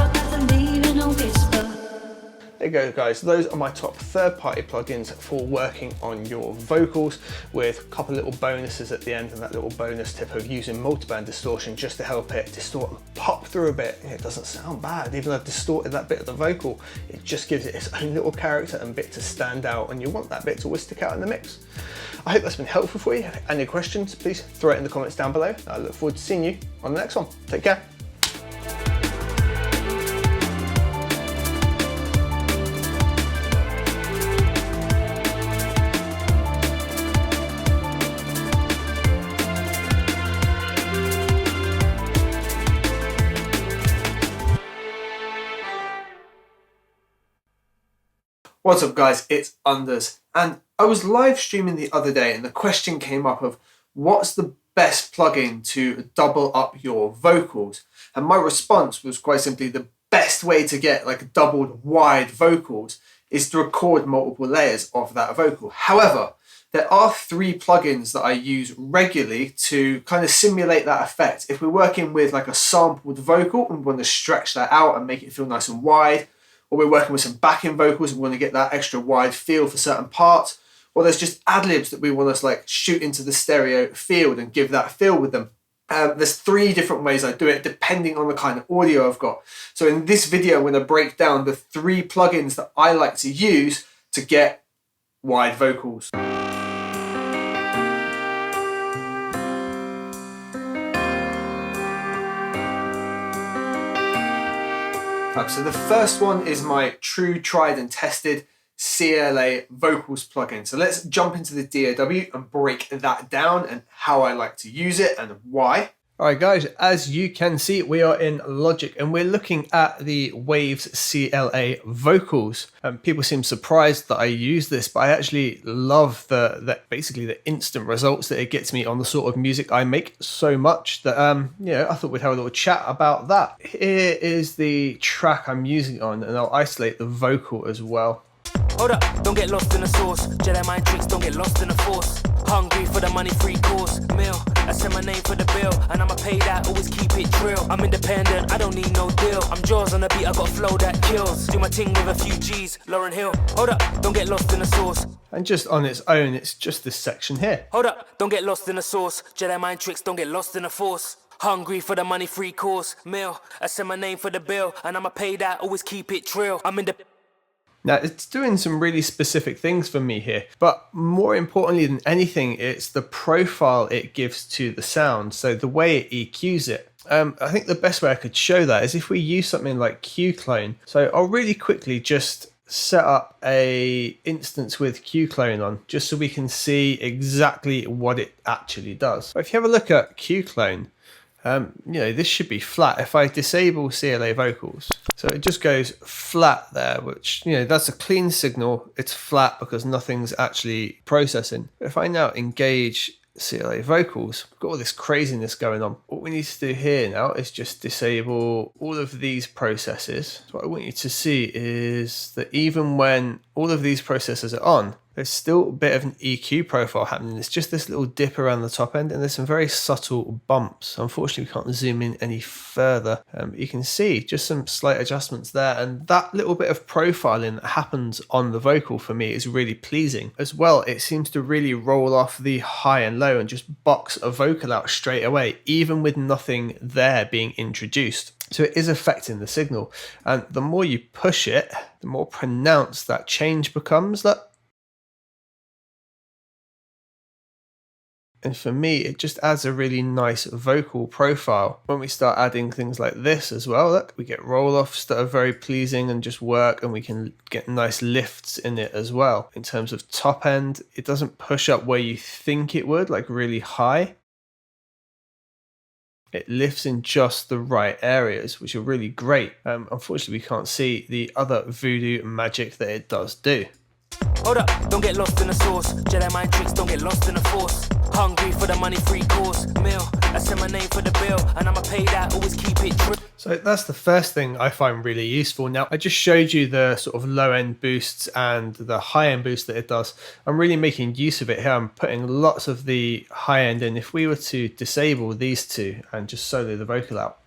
There you go guys, those are my top third-party plugins for working on your vocals, with a couple of little bonuses at the end, and that little bonus tip of using multiband distortion just to help it distort and pop through a bit. It doesn't sound bad, even though I've distorted that bit of the vocal, it just gives it its own little character and bit to stand out, and you want that bit to always stick out in the mix. I hope that's been helpful for you. Any questions, please throw it in the comments down below. I look forward to seeing you on the next one. Take care. What's up guys, it's Unders, and I was live streaming the other day and the question came up of what's the best plugin to double up your vocals, and my response was quite simply the best way to get like doubled wide vocals is to record multiple layers of that vocal. However, there are 3 plugins that I use regularly to kind of simulate that effect. If we're working with like a sampled vocal and we want to stretch that out and make it feel nice and wide, or we're working with some backing vocals and we want to get that extra wide feel for certain parts, or there's just ad-libs that we want to like shoot into the stereo field and give that feel with them. There's 3 different ways I do it depending on the kind of audio I've got. So in this video, I'm going to break down the 3 plugins that I like to use to get wide vocals. So the first one is my true, tried and tested CLA vocals plugin. So let's jump into the DAW and break that down and how I like to use it and why. All right guys, as you can see, we are in Logic and we're looking at the Waves CLA vocals. People seem surprised that I use this, but I actually love basically the instant results that it gets me on the sort of music I make so much that I thought we'd have a little chat about that. Here is the track I'm using on, and I'll isolate the vocal as well. Hold up, don't get lost in the sauce. Jedi mind tricks, don't get lost in the force. Hungry for the money, free course meal. I send my name for the bill, and I'ma pay that, always keep it real. I'm independent, I don't need no deal. I'm jaws on the beat, I got a flow that kills. Do my ting with a few G's, Lauren Hill. Hold up, don't get lost in the sauce. And just on its own, it's just this section here. Hold up, don't get lost in the sauce. Jedi mind tricks, don't get lost in the force. Hungry for the money, free course meal. I send my name for the bill, and I'ma pay that, always keep it real. I'm independent. Now, it's doing some really specific things for me here, but more importantly than anything, it's the profile it gives to the sound. So the way it EQs it. I think the best way I could show that is if we use something like Q-Clone. So I'll really quickly just set up a instance with Q-Clone on, just so we can see exactly what it actually does. But if you have a look at Q-Clone, this should be flat. If I disable CLA vocals, so it just goes flat there, which, that's a clean signal. It's flat because nothing's actually processing. But if I now engage CLA vocals, we've got all this craziness going on. What we need to do here now is just disable all of these processes. So what I want you to see is that even when all of these processes are on, there's still a bit of an EQ profile happening. It's just this little dip around the top end, and there's some very subtle bumps. Unfortunately, we can't zoom in any further. You can see just some slight adjustments there, and that little bit of profiling that happens on the vocal for me is really pleasing. As well, it seems to really roll off the high and low and just box a vocal out straight away, even with nothing there being introduced. So it is affecting the signal, and the more you push it, the more pronounced that change becomes. And for me, it just adds a really nice vocal profile. When we start adding things like this as well, look, we get roll-offs that are very pleasing and just work, and we can get nice lifts in it as well. In terms of top end, it doesn't push up where you think it would, like really high. It lifts in just the right areas, which are really great. Unfortunately, we can't see the other voodoo magic that it does do. Hold up, don't get lost in the sauce. Jedi mind tricks, don't get lost in the force. Hungry for the money, free course meal. I send my name for the bill, and I'ma pay that, always keep it true. So that's the first thing I find really useful. Now, I just showed you the sort of low end boosts and the high end boost that it does. I'm really making use of it here. I'm putting lots of the high end in. If we were to disable these two and just solo the vocal out.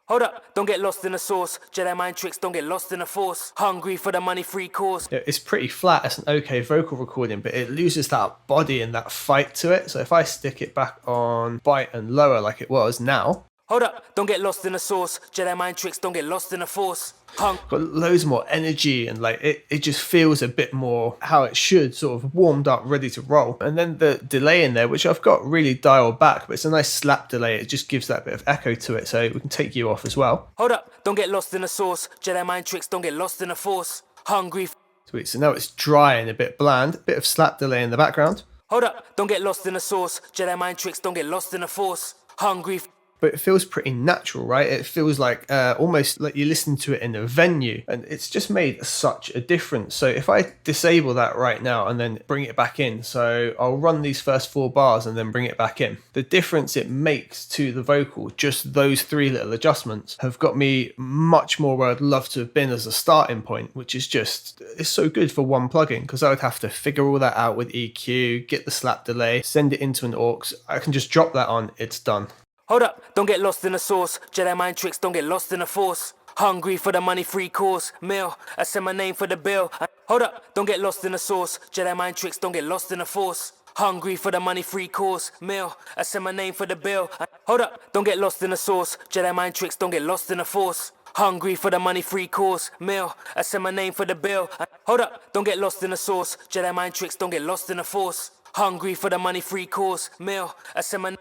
Hold up, don't get lost in the sauce. Jedi mind tricks, don't get lost in the force. Hungry for the money, free course. It's pretty flat. It's an okay vocal recording, but it loses that body and that fight to it. So if I stick it back on bite and lower like it was now. Hold up, don't get lost in the sauce. Jedi mind tricks, don't get lost in the force. Got loads more energy, and like it just feels a bit more how it should, sort of warmed up, ready to roll. And then the delay in there, which I've got really dialed back, but it's a nice slap delay. It just gives that bit of echo to it, so we can take you off as well. Hold up, don't get lost in the sauce. Jedi mind tricks, don't get lost in the force. Hungry. Sweet. So now it's dry and a bit bland, bit of slap delay in the background. Hold up, don't get lost in the sauce. Jedi mind tricks, don't get lost in the force. Hungry. but it feels pretty natural, right? It feels like almost like you listen to it in a venue, and it's just made such a difference. So if I disable that right now and then bring it back in, so I'll run these first 4 bars and then bring it back in, the difference it makes to the vocal, just those 3 little adjustments have got me much more where I'd love to have been as a starting point, which is just, it's so good for one plugin, because I would have to figure all that out with EQ, get the slap delay, send it into an aux. I can just drop that on, it's done. Hold up, don't get lost in the sauce. Jedi mind tricks, don't get lost in the force. Hungry for the money, free course, meal. I send my name for the bill. Hold up, don't get lost in the sauce. Jedi mind tricks, don't get lost in the force. Hungry for the money, free course, meal. I send my name for the bill. Hold up, don't get lost in the sauce. Jedi mind tricks, don't get lost in the force. Hungry for the money, free course, meal. I send my name for the bill. Hold up, don't get lost in the sauce. Jedi mind tricks, don't get lost in the force. Hungry for the money, free course, meal. I send my...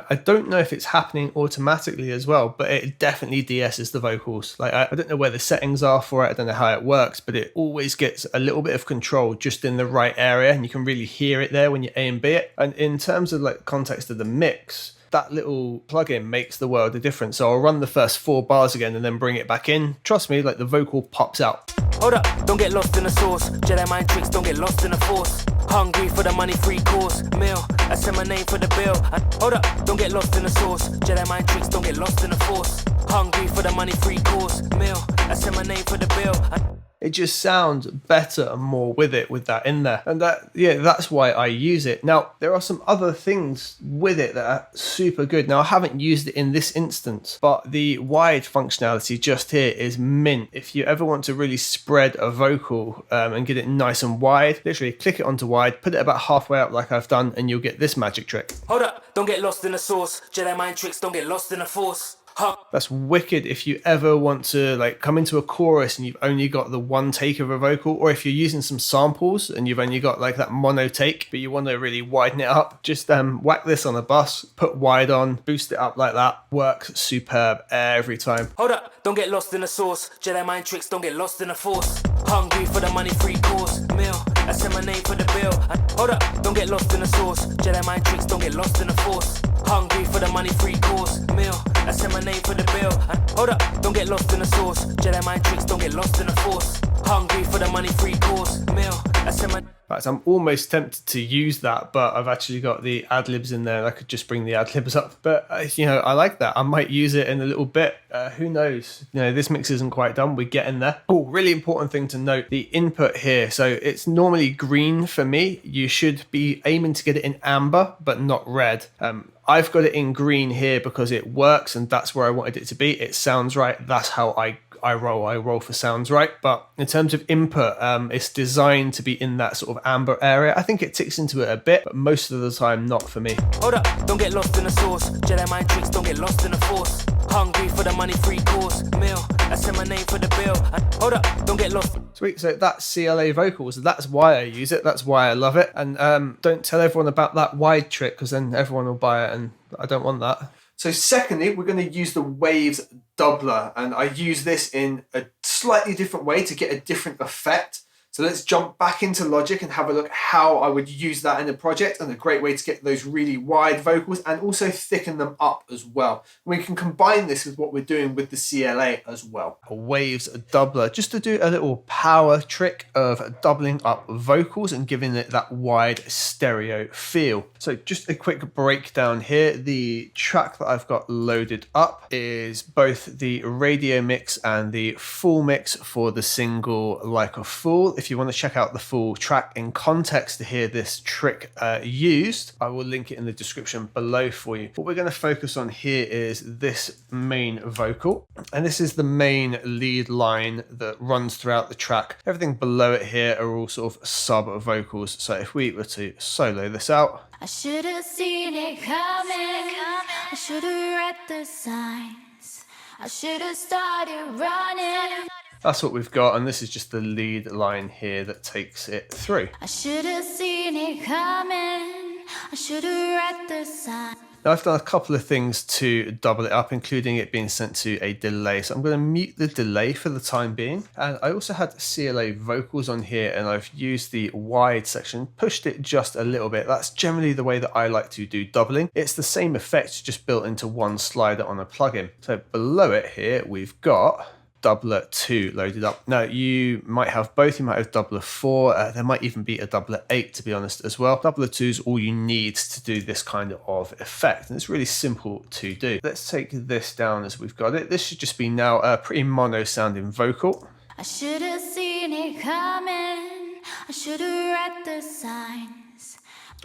I don't know if it's happening automatically as well, but it definitely de-esses the vocals. Like I don't know where the settings are for it, I don't know how it works, but it always gets a little bit of control just in the right area, and you can really hear it there when you A and B it. And in terms of like context of the mix, that little plugin makes the world of difference. So I'll run the first 4 bars again and then bring it back in. Trust me, like the vocal pops out. Hold up, don't get lost in the sauce. Jedi mind tricks, don't get lost in the force. Hungry for the money, free course, meal. I send my name for the bill. Hold up, don't get lost in the sauce. Jedi mind tricks, don't get lost in the force. Hungry for the money, free course, meal. I send my name for the bill. It just sounds better and more with it, with that in there. And that, yeah, that's why I use it. Now, there are some other things with it that are super good. Now, I haven't used it in this instance, but the wide functionality just here is mint. If you ever want to really spread a vocal and get it nice and wide, literally click it onto wide, put it about halfway up like I've done, and you'll get this magic trick. Hold up, don't get lost in the sauce. Jedi mind tricks, don't get lost in the force. That's wicked if you ever want to like come into a chorus and you've only got the one take of a vocal, or if you're using some samples and you've only got like that mono take but you want to really widen it up, just whack this on a bus, put wide on, boost it up like that. Works superb every time. Hold up, don't get lost in the sauce. Jedi mind tricks, don't get lost in the force. Hungry for the money, free course, meal. I send my name for the bill. Hold up, don't get lost in the sauce. Jedi mind tricks, don't get lost in the force. Hungry for the money, free course, meal. I send my name for the bill. Hold up, don't get lost in the sauce. Jedi mind tricks, don't get lost in the force. Hungry for the money, free course, meal. I send my... Right, so I'm almost tempted to use that, but I've actually got the ad-libs in there and I could just bring the ad-libs up. But, you know, I like that. I might use it in a little bit. Who knows? You know, this mix isn't quite done. We're getting there. Oh, really important thing to note, the input here. So it's normally green for me. You should be aiming to get it in amber, but not red. I've got it in green here because it works and that's where I wanted it to be. It sounds right. That's how I roll for sounds right. But in terms of input, it's designed to be in that sort of amber area. I think it ticks into it a bit, but most of the time not for me. Hold up, don't get lost in the sauce. Jedi mind tricks, don't get lost in the force. Hungry for the money, free course, meal. I send my name for the bill. Hold up, don't get lost. Sweet, so that's CLA vocals. That's why I use it. That's why I love it. And don't tell everyone about that wide trick because then everyone will buy it and I don't want that. So secondly, we're going to use the Waves doubler, and I use this in a slightly different way to get a different effect. So let's jump back into Logic and have a look how I would use that in a project, and a great way to get those really wide vocals and also thicken them up as well. We can combine this with what we're doing with the CLA as well. A Waves doubler, just to do a little power trick of doubling up vocals and giving it that wide stereo feel. So just a quick breakdown here. The track that I've got loaded up is both the radio mix and the full mix for the single Like a Fool. If you want to check out the full track in context to hear this trick used, I will link it in the description below for you. What we're going to focus on here is this main vocal, and this is the main lead line that runs throughout the track. Everything below it here are all sort of sub vocals. So if we were to solo this out, I should have seen it coming. I should have read the signs. I should have started running. that's what we've got, and this is just the lead line here that takes it through. I should have seen it coming. I should have read the signs. Now I've done a couple of things to double it up, including it being sent to a delay. So I'm going to mute the delay for the time being. And I also had CLA vocals on here, and I've used the wide section, pushed it just a little bit. That's generally the way that I like to do doubling. It's the same effect, just built into one slider on a plugin. So below it here, we've got doubler 2 loaded up. Now you might have both. You might have doubler 4. There might even be a doubler 8, to be honest, as well. Doubler 2 is all you need to do this kind of effect, and it's really simple to do. Let's take this down as we've got it. This should just be now a pretty mono sounding vocal. I should have seen it coming. I should have read the signs.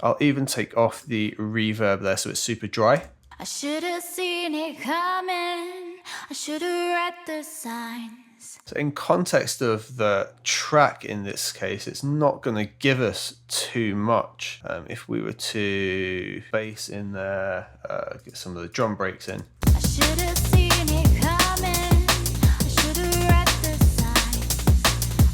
I'll even take off the reverb there so it's super dry. I should have seen it coming. I should have read the signs. So in context of the track in this case, it's not going to give us too much. If we were to bass in there, get some of the drum breaks in. I should have seen it coming. I should have read the signs.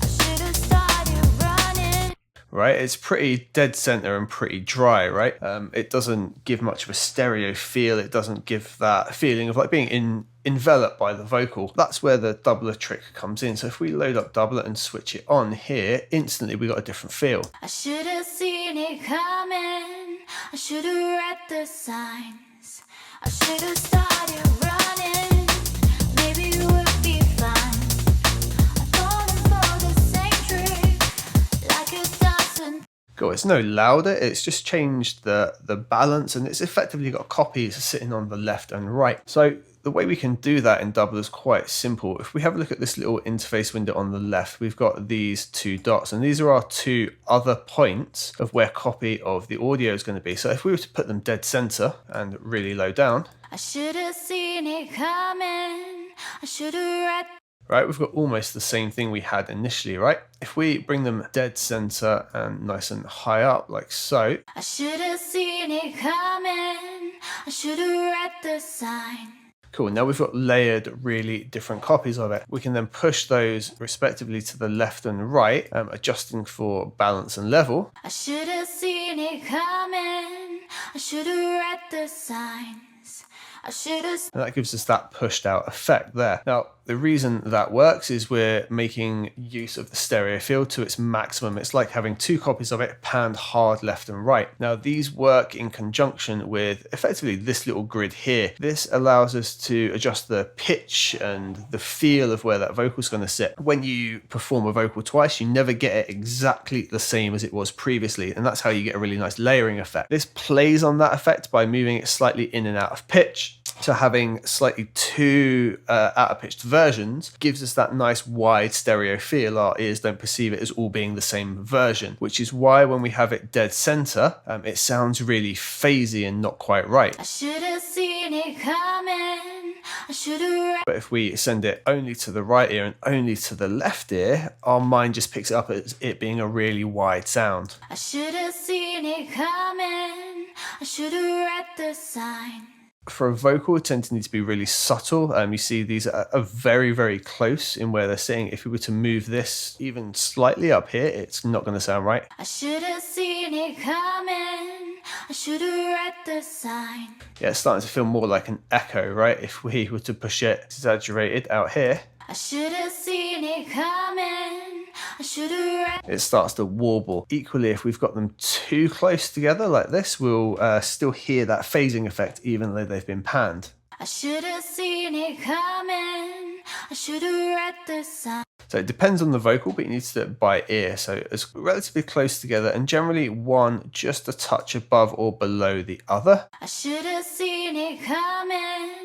I should have started running. Right, it's pretty dead center and pretty dry, right? It doesn't give much of a stereo feel. It doesn't give that feeling of like being enveloped by the vocal. That's where the doubler trick comes in. So if we load up doubler and switch it on here, instantly we got a different feel. I should have seen it coming. I should have read the signs. I should have started running. Maybe you would be fine. I'm falling for the same trick, like it doesn't. Cool, it's no louder, it's just changed the balance, and it's effectively got copies sitting on the left and right. So the way we can do that in doubler is quite simple. If we have a look at this little interface window on the left, we've got these 2 dots, and these are our 2 other points of where copy of the audio is going to be. So if we were to put them dead center and really low down, I should have seen it coming. I should have read. right, we've got almost the same thing we had initially, right? If we bring them dead center and nice and high up like so, I should have seen it coming. I should have read the sign. cool, now we've got layered really different copies of it. We can then push those respectively to the left and right, adjusting for balance and level. I should have seen it coming. I should have read the signs. I should have. And that gives us that pushed out effect there. Now, the reason that works is we're making use of the stereo field to its maximum. It's like having 2 copies of it panned hard left and right. Now, these work in conjunction with effectively this little grid here. This allows us to adjust the pitch and the feel of where that vocal is going to sit. When you perform a vocal twice, you never get it exactly the same as it was previously, and that's how you get a really nice layering effect. This plays on that effect by moving it slightly in and out of pitch. So having slightly 2 out of pitched versions gives us that nice wide stereo feel. Our ears don't perceive it as all being the same version, which is why when we have it dead center, it sounds really phasey and not quite right. I should have seen it coming. I should have. But if we send it only to the right ear and only to the left ear, our mind just picks it up as it being a really wide sound. I should have seen it coming. I should have read the sign. For a vocal, it tends to need to be really subtle. You see these are very, very close in where they're sitting. If we were to move this even slightly up here, it's not going to sound right. I should have seen it coming. I should have read the sign. Yeah, it's starting to feel more like an echo, right? If we were to push it exaggerated out here, I should have seen it coming. I should have read. it starts to warble. Equally, if we've got them too close together like this, we'll still hear that phasing effect even though they've been panned. I should have seen it coming. I should have read the sign. So it depends on the vocal, but you need to do it by ear. So it's relatively close together, and generally one just a touch above or below the other. I should have seen it coming.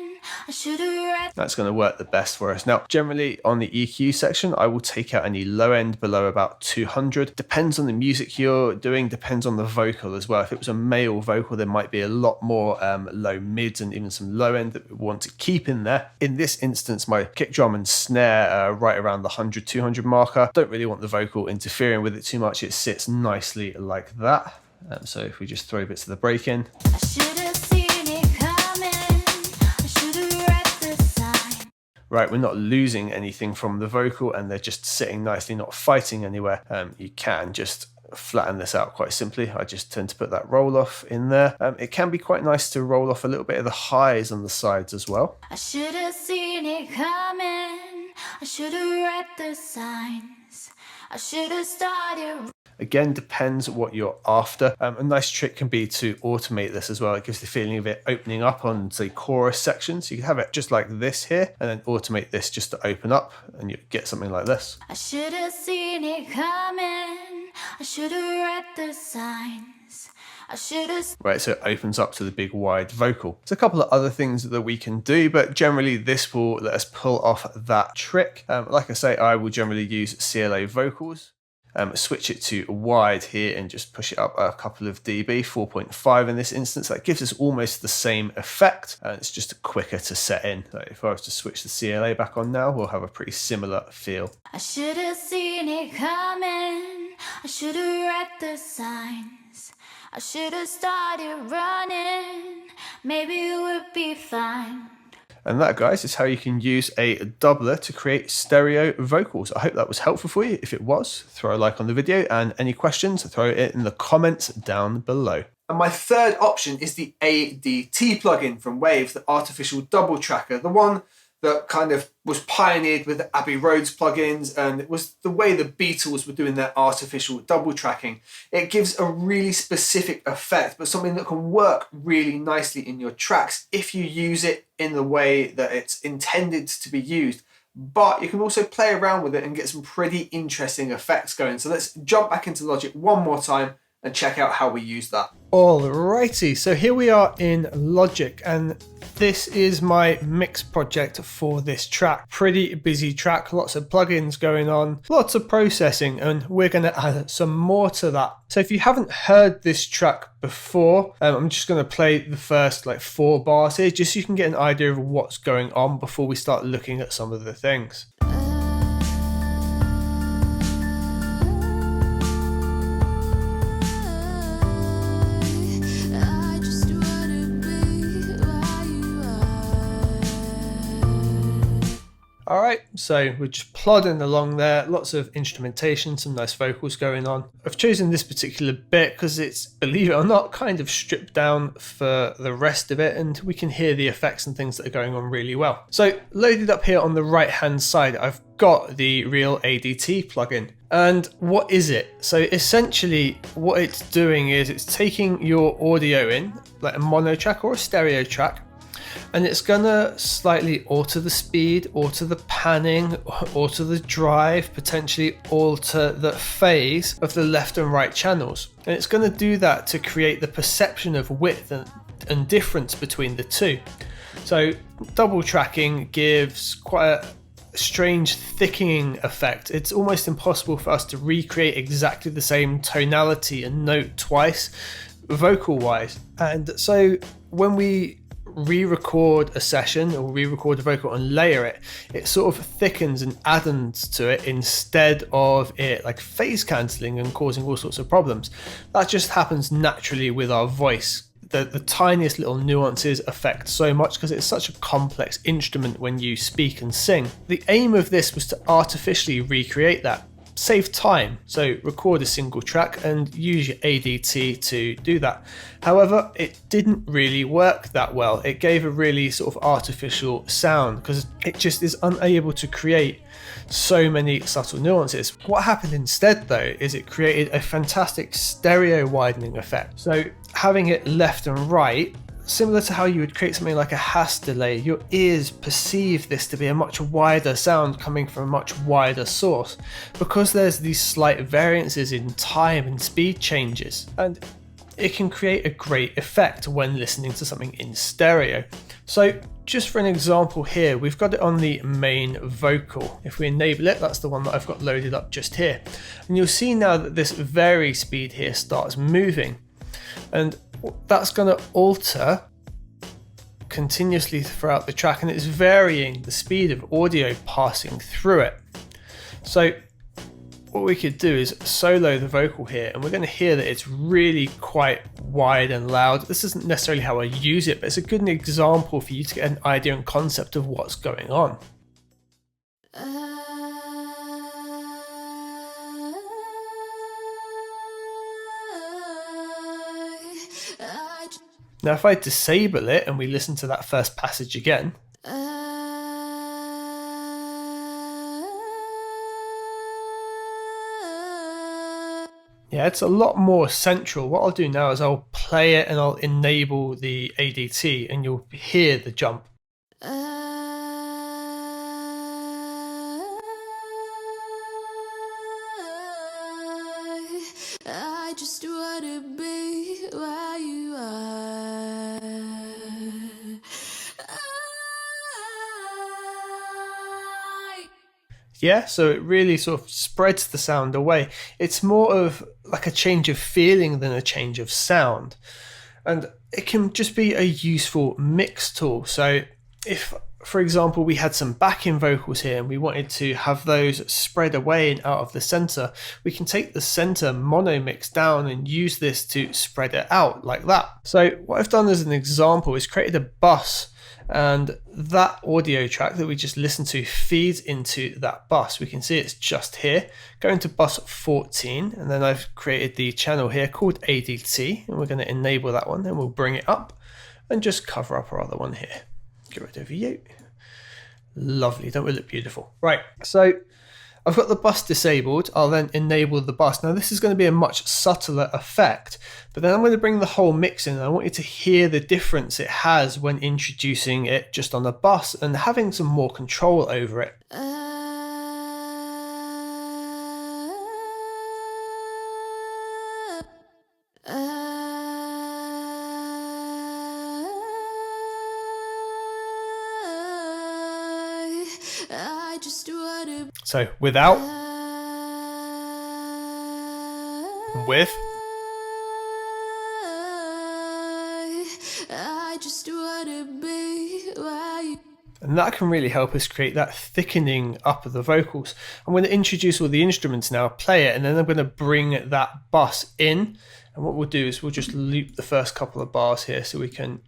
I should have read. That's going to work the best for us. Now, generally on the EQ section, I will take out any low end below about 200. Depends on the music you're doing, depends on the vocal as well. If it was a male vocal, there might be a lot more low mids and even some low end that we want to keep in there. In this instance, my kick drum and snare are right around the 100, 200 marker. Don't really want the vocal interfering with it too much. It sits nicely like that. So if we just throw bits of the break in. I should have seen it coming. I should have read the sign. Right, we're not losing anything from the vocal and they're just sitting nicely, not fighting anywhere. You can just flatten this out quite simply. I just tend to put that roll off in there. It can be quite nice to roll off a little bit of the highs on the sides as well. I should have seen it coming. I should have read the signs. I should have started. Again, depends what you're after. A nice trick can be to automate this as well. It gives the feeling of it opening up on, say, chorus section. So you can have it just like this here, and then automate this just to open up, and you get something like this. I should have seen it coming. I should have read the signs. I should have. Right, so it opens up to the big wide vocal. There's a couple of other things that we can do, but generally this will let us pull off that trick. Like I say, I will generally use CLA vocals. Switch it to wide here and just push it up a couple of dB, 4.5 in this instance. That gives us almost the same effect, and it's just quicker to set in. So if I was to switch the CLA back on now, we'll have a pretty similar feel. I should have seen it coming. I should have read the signs. I should have started running. Maybe it would be fine. And that, guys, is how you can use a doubler to create stereo vocals. I hope that was helpful for you. If it was, throw a like on the video, and any questions, throw it in the comments down below. And my third option is the ADT plugin from Waves, the artificial double tracker, the one that kind of was pioneered with the Abbey Road's plugins, and it was the way the Beatles were doing their artificial double tracking. It gives a really specific effect, but something that can work really nicely in your tracks if you use it in the way that it's intended to be used. But you can also play around with it and get some pretty interesting effects going. So let's jump back into Logic one more time and check out how we use that. Alrighty, so here we are in Logic, and this is my mix project for this track. Pretty busy track, lots of plugins going on, lots of processing, and we're going to add some more to that. So if you haven't heard this track before, I'm just going to play the first 4 bars here, just so you can get an idea of what's going on before we start looking at some of the things. Alright, so we're just plodding along there, lots of instrumentation, some nice vocals going on. I've chosen this particular bit because it's, believe it or not, kind of stripped down for the rest of it, and we can hear the effects and things that are going on really well. So loaded up here on the right hand side, I've got the Real ADT plugin. And what is it? So essentially what it's doing is it's taking your audio in, like a mono track or a stereo track, and it's gonna slightly alter the speed, alter the panning, alter the drive, potentially alter the phase of the left and right channels. And it's gonna do that to create the perception of width and difference between the two. So double tracking gives quite a strange thickening effect. It's almost impossible for us to recreate exactly the same tonality and note twice, vocal wise. And so when we re-record a session or re-record a vocal and layer it, it sort of thickens and adds to it instead of it phase cancelling and causing all sorts of problems. That just happens naturally with our voice. The tiniest little nuances affect so much because it's such a complex instrument when you speak and sing. The aim of this was to artificially recreate that. Save time, so record a single track and use your ADT to do that. However, it didn't really work that well. It gave a really sort of artificial sound because it just is unable to create so many subtle nuances. What happened instead though is it created a fantastic stereo widening effect. So having it left and right, similar to how you would create something like a Hass delay, your ears perceive this to be a much wider sound coming from a much wider source because there's these slight variances in time and speed changes, and it can create a great effect when listening to something in stereo. So just for an example here, we've got it on the main vocal. If we enable it, that's the one that I've got loaded up just here, and you'll see now that this vary speed here starts moving, and that's going to alter continuously throughout the track, and it's varying the speed of audio passing through it. So what we could do is solo the vocal here, and we're going to hear that it's really quite wide and loud. This isn't necessarily how I use it, but it's a good example for you to get an idea and concept of what's going on. Now if I disable it and we listen to that first passage again, yeah, it's a lot more central. What I'll do now is I'll play it and I'll enable the ADT and you'll hear the jump. I just wanna be where you are. Yeah, so it really sort of spreads the sound away. It's more of like a change of feeling than a change of sound. And it can just be a useful mix tool. So if, for example, we had some backing vocals here and we wanted to have those spread away and out of the center, we can take the center mono mix down and use this to spread it out like that. So what I've done as an example is created a bus, and that audio track that we just listened to feeds into that bus. We can see it's just here. Go into bus 14, and then I've created the channel here called ADT, and we're going to enable that one. Then we'll bring it up and just cover up our other one here. Get rid of you. Lovely, don't we look beautiful? Right, so I've got the bus disabled. I'll then enable the bus. Now this is going to be a much subtler effect, but then I'm going to bring the whole mix in, and I want you to hear the difference it has when introducing it just on the bus and having some more control over it. I just wanna So without, with, I just wanna be where you. and that can really help us create that thickening up of the vocals. I'm going to introduce all the instruments now, play it, and then I'm going to bring that bus in. And what we'll do is we'll just loop the first couple of bars here so we can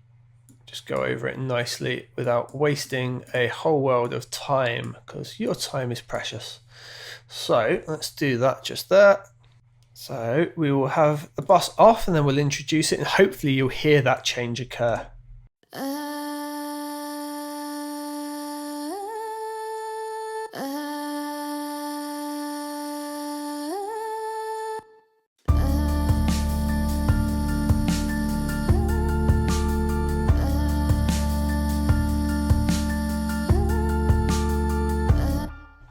just go over it nicely without wasting a whole world of time, because your time is precious. So let's do that just there. So we will have the bus off and then we'll introduce it, and hopefully you'll hear that change occur.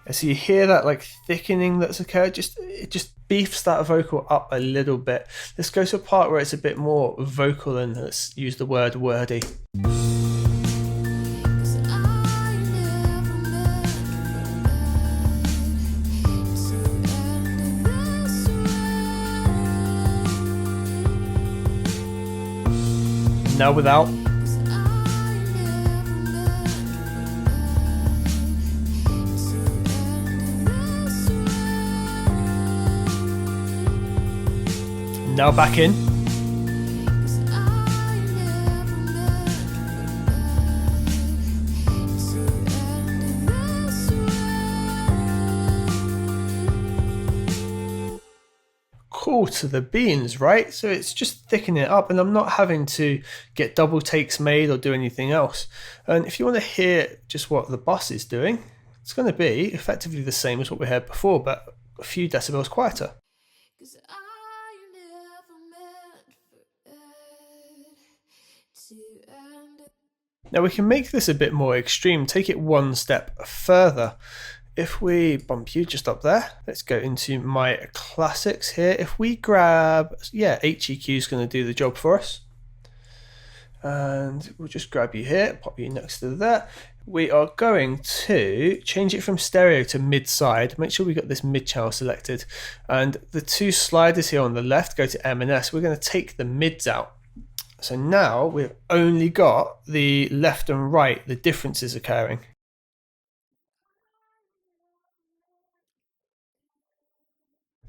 So you hear that like thickening that's occurred, it just beefs that vocal up a little bit. Let's go to a part where it's a bit more vocal, and let's use the word wordy. Now without. Now back in. Cool to the beans, right? So it's just thickening it up, and I'm not having to get double takes made or do anything else. And if you want to hear just what the bus is doing, it's going to be effectively the same as what we heard before, but a few decibels quieter. Now we can make this a bit more extreme, take it one step further. If we bump you just up there, let's go into my classics here. If we grab, HEQ is going to do the job for us. And we'll just grab you here, pop you next to that. We are going to change it from stereo to mid-side. Make sure we got this mid-channel selected. And the two sliders here on the left go to M and S. We're going to take the mids out. So now we've only got the left and right, the differences occurring.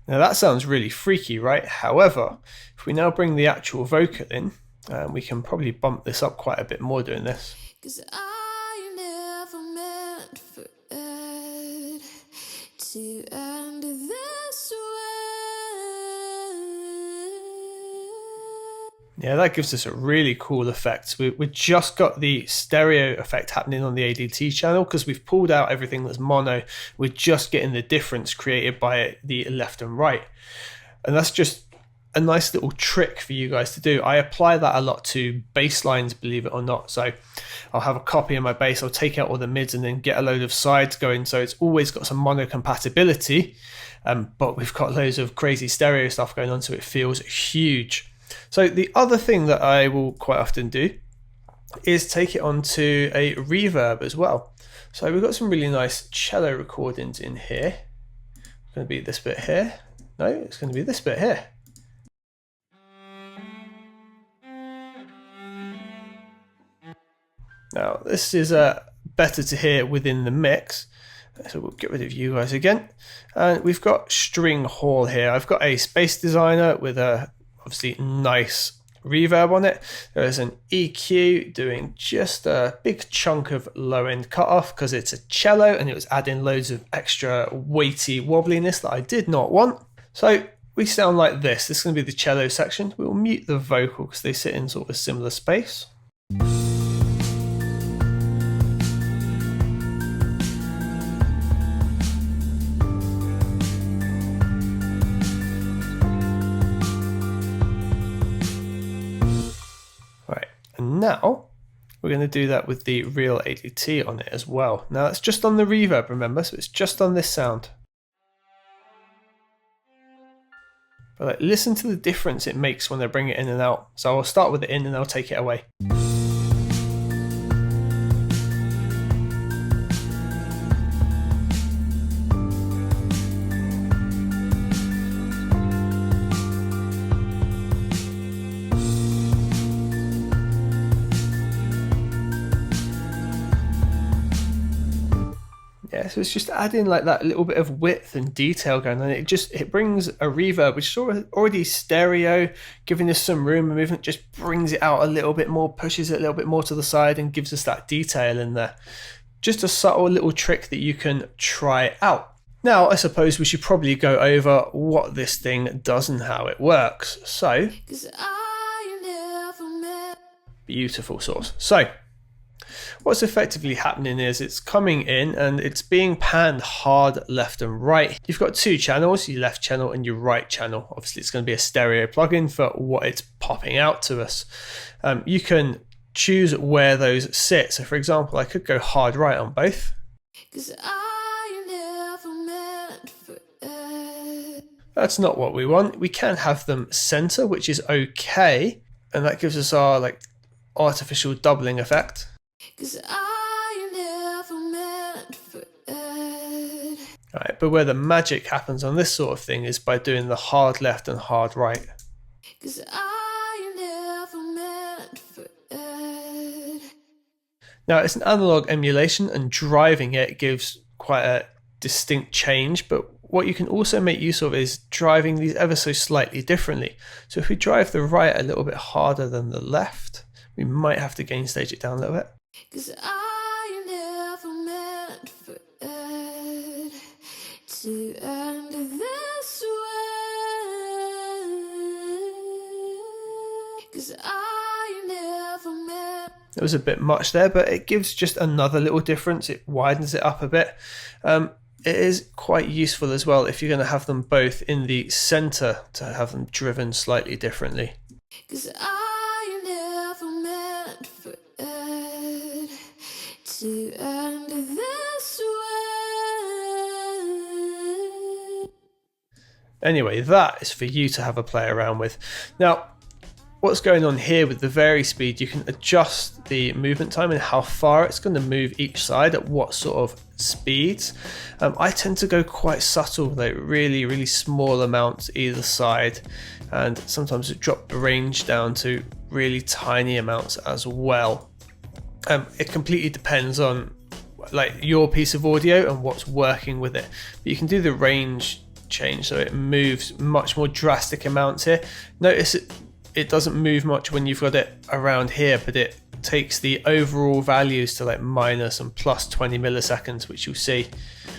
Now that sounds really freaky, right? However, if we now bring the actual vocal in, we can probably bump this up quite a bit more doing this. 'Cause I never meant for it to end this way. Yeah, that gives us a really cool effect. We've just got the stereo effect happening on the ADT channel because we've pulled out everything that's mono. We're just getting the difference created by the left and right. And that's just a nice little trick for you guys to do. I apply that a lot to bass lines, believe it or not. So I'll have a copy of my bass, I'll take out all the mids and then get a load of sides going. So it's always got some mono compatibility, but we've got loads of crazy stereo stuff going on, so it feels huge. So the other thing that I will quite often do is take it onto a reverb as well. So we've got some really nice cello recordings in here. It's going to be this bit here. No, it's going to be this bit here. Now this is better to hear within the mix, so we'll get rid of you guys again. And we've got string hall here. I've got a space designer with a obviously nice reverb on it. There's an EQ doing just a big chunk of low end cutoff because it's a cello and it was adding loads of extra weighty wobbliness that I did not want. So we sound like this. This is going to be the cello section. We'll mute the vocal because they sit in sort of a similar space. Now we're going to do that with the real ADT on it as well. Now it's just on the reverb, remember, so it's just on this sound. But like, listen to the difference it makes when I bring it in and out. So I'll start with it in and I'll take it away. So it's just adding like that little bit of width and detail going on. It brings a reverb which is already stereo, giving us some room and movement, just brings it out a little bit more, pushes it a little bit more to the side and gives us that detail in there. Just a subtle little trick that you can try out. Now I suppose we should probably go over what this thing does and how it works. So beautiful source. So what's effectively happening is it's coming in and it's being panned hard left and right. You've got two channels, your left channel and your right channel. Obviously it's going to be a stereo plugin for what it's popping out to us. You can choose where those sit. So for example, I could go hard right on both. That's not what we want. We can have them center, which is okay. And that gives us our like artificial doubling effect. Alright, but where the magic happens on this sort of thing is by doing the hard left and hard right. Now it's an analog emulation and driving it gives quite a distinct change, but what you can also make use of is driving these ever so slightly differently. So if we drive the right a little bit harder than the left, we might have to gain stage it down a little bit. To end this way, it was a bit much there, but it gives just another little difference. It widens it up a bit. It is quite useful as well if you're going to have them both in the center to have them driven slightly differently. To end this way. Anyway, that is for you to have a play around with. Now, what's going on here with the vary speed, you can adjust the movement time and how far it's going to move each side at what sort of speeds. I tend to go quite subtle, like really small amounts either side, and sometimes drop the range down to really tiny amounts as well. It completely depends on like your piece of audio and what's working with it. But you can do the range change so it moves much more drastic amounts here. Notice it doesn't move much when you've got it around here, but it takes the overall values to like minus and plus 20 milliseconds, which you'll see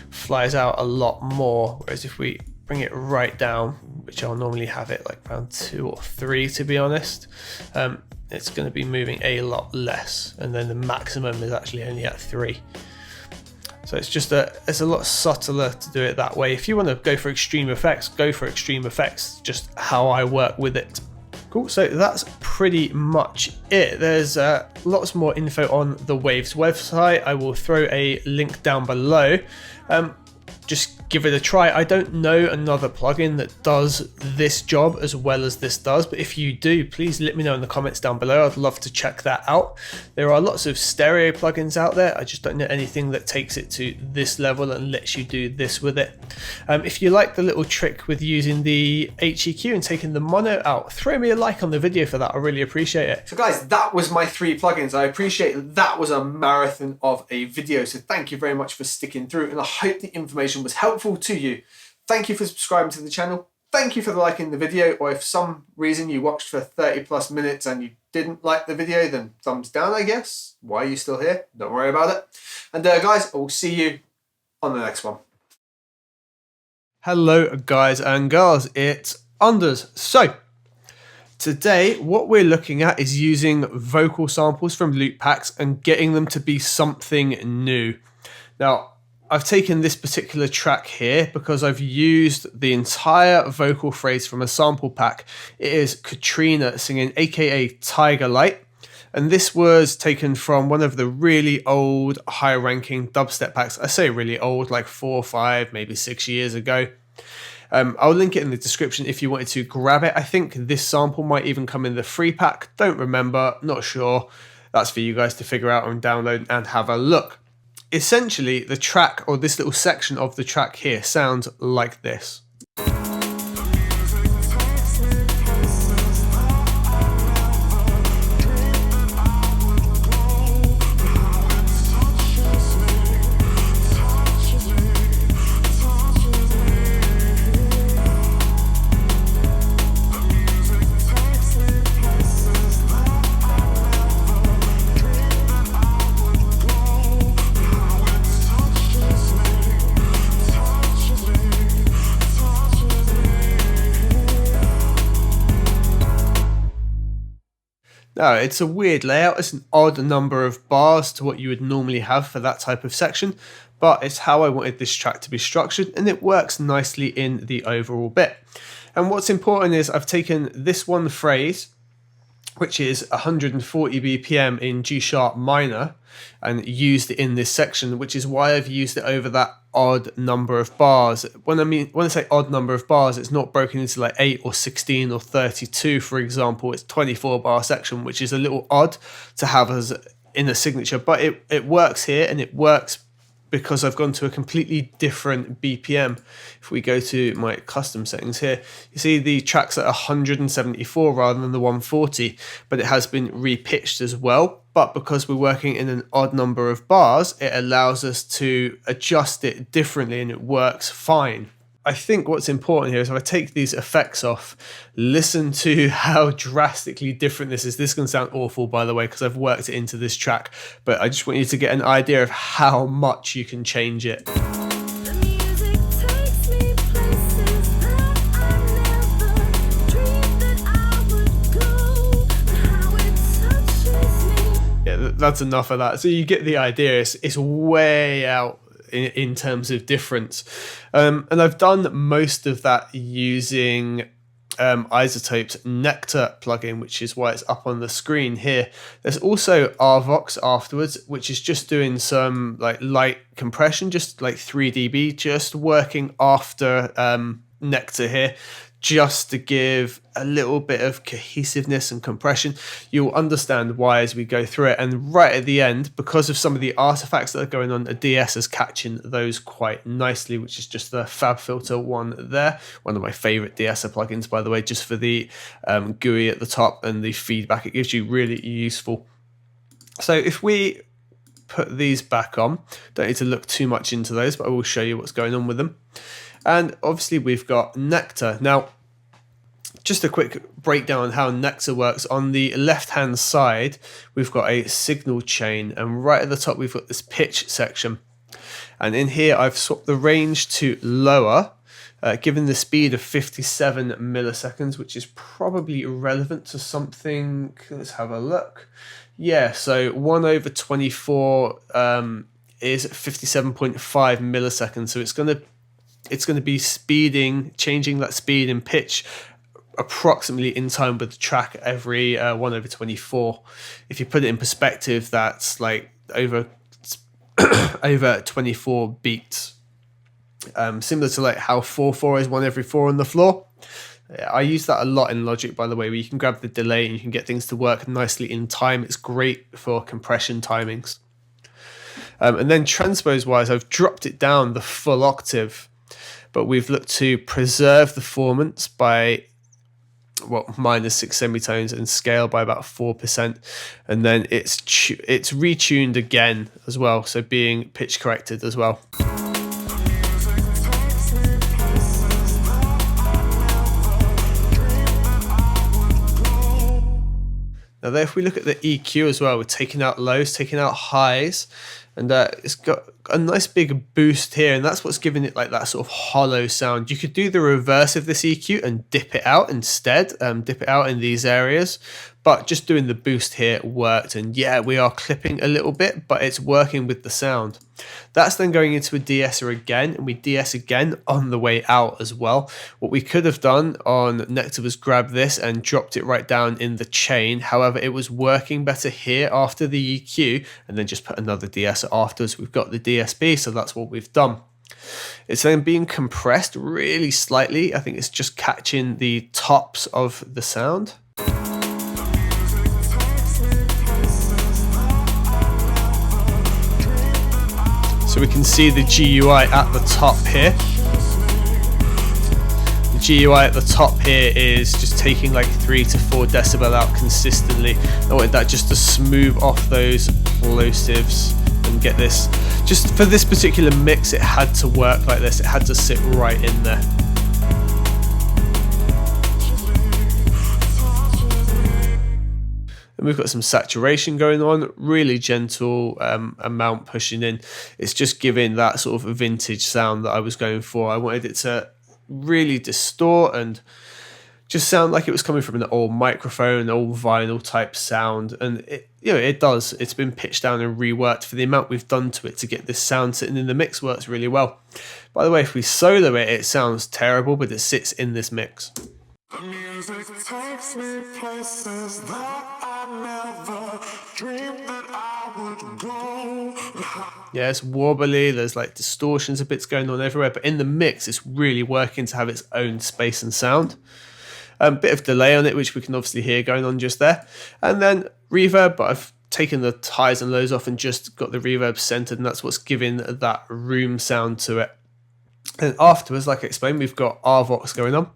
flies out a lot more. Whereas if we bring it right down, which I'll normally have it like around 2 or 3 to be honest, it's going to be moving a lot less, and then the maximum is actually only at 3. So it's a lot subtler to do it that way. If you want to go for extreme effects, go for extreme effects, just how I work with it. Cool, so that's pretty much it. There's lots more info on the Waves website. I will throw a link down below. Just give it a try. I don't know another plugin that does this job as well as this does, but if you do, please let me know in the comments down below. I'd love to check that out. There are lots of stereo plugins out there. I just don't know anything that takes it to this level and lets you do this with it. If you like the little trick with using the HEQ and taking the mono out, throw me a like on the video for that. I really appreciate it. So guys, that was my 3 plugins. I appreciate that was a marathon of a video, so thank you very much for sticking through, and I hope the information was helpful to you. Thank you for subscribing to the channel. Thank you for liking the video, or if for some reason you watched for 30+ minutes and you didn't like the video, then thumbs down, I guess. Why are you still here? Don't worry about it. And guys, I will see you on the next one. Hello guys and girls, it's Anders. So today what we're looking at is using vocal samples from loop packs and getting them to be something new. Now, I've taken this particular track here because I've used the entire vocal phrase from a sample pack. It is Katrina singing, aka Tiger Light, and this was taken from one of the really old high-ranking dubstep packs. I say really old, like 4, 5, maybe 6 years ago. I'll link it in the description if you wanted to grab it. I think this sample might even come in the free pack. Don't remember, not sure. That's for you guys to figure out and download and have a look. Essentially, the track, or this little section of the track here, sounds like this. Now, it's a weird layout. It's an odd number of bars to what you would normally have for that type of section, but it's how I wanted this track to be structured, and it works nicely in the overall bit. And what's important is I've taken this one phrase, which is 140 BPM in G sharp minor, and used it in this section, which is why I've used it over that odd number of bars. When I say odd number of bars, it's not broken into like 8 or 16 or 32, for example. It's 24 bar section, which is a little odd to have as in a signature, but it works here, and it works because I've gone to a completely different BPM. If we go to my custom settings here, you see the track's at 174 rather than the 140, but it has been repitched as well. But because we're working in an odd number of bars, it allows us to adjust it differently, and it works fine. I think what's important here is if I take these effects off, listen to how drastically different this is. This is going to sound awful, by the way, because I've worked it into this track, but I just want you to get an idea of how much you can change it. Yeah, that's enough of that. So you get the idea. It's way out in terms of difference, and I've done most of that using Isotope's Nectar plugin, which is why it's up on the screen here. There's also Arvox afterwards, which is just doing some like light compression, just like 3 dB, just working after Nectar here, just to give a little bit of cohesiveness and compression. You'll understand why as we go through it. And right at the end, because of some of the artifacts that are going on, a DS is catching those quite nicely, which is just the FabFilter one there. One of my favorite DS plugins, by the way, just for the GUI at the top and the feedback it gives you, really useful. So if we put these back on, don't need to look too much into those, but I will show you what's going on with them. And obviously we've got Nectar. Now, just a quick breakdown on how Nectar works. On the left hand side, we've got a signal chain, and right at the top we've got this pitch section. And in here I've swapped the range to lower, given the speed of 57 milliseconds, which is probably relevant to something. Let's have a look. Yeah, so 1 over 24 is 57.5 milliseconds. So it's gonna be changing that speed and pitch approximately in time with the track every 1 over 24. If you put it in perspective, that's like over 24 beats. Similar to like how 4/4 is 1 every 4 on the floor. I use that a lot in Logic, by the way, where you can grab the delay and you can get things to work nicely in time. It's great for compression timings. And then transpose wise, I've dropped it down the full octave, but we've looked to preserve the performance by minus 6 semitones and scale by about 4%, and then it's retuned again as well, so being pitch corrected as well. Now there, if we look at the EQ as well, we're taking out lows, taking out highs, and it's got a nice big boost here, and that's what's giving it like that sort of hollow sound. You could do the reverse of this EQ and dip it out instead, dip it out in these areas, but just doing the boost here worked, and yeah, we are clipping a little bit, but it's working with the sound. That's then going into a de-esser again, and we de-ess again on the way out as well. What we could have done on Nectar was grab this and dropped it right down in the chain. However, it was working better here after the EQ, and then just put another de-esser afterwards. We've got the DSP, so that's what we've done. It's then being compressed really slightly. I think it's just catching the tops of the sound. So we can see the GUI at the top here. The GUI at the top here is just taking like 3 to 4 decibel out consistently. I wanted that just to smooth off those plosives and get this. Just for this particular mix, it had to work like this. It had to sit right in there. And we've got some saturation going on, really gentle amount pushing in. It's just giving that sort of vintage sound that I was going for. I wanted it to really distort and just sound like it was coming from an old microphone, an old vinyl type sound. And it does. It's been pitched down and reworked for the amount we've done to it to get this sound sitting in the mix. Works really well. By the way, if we solo it, it sounds terrible, but it sits in this mix. The music takes me places that I never dreamed that I would go. Yeah, it's wobbly, there's like distortions, a bits going on everywhere, but in the mix it's really working to have its own space and sound. A bit of delay on it, which we can obviously hear going on just there. And then reverb, but I've taken the highs and lows off and just got the reverb centered, and that's what's giving that room sound to it. And afterwards, like I explained, we've got RVox going on.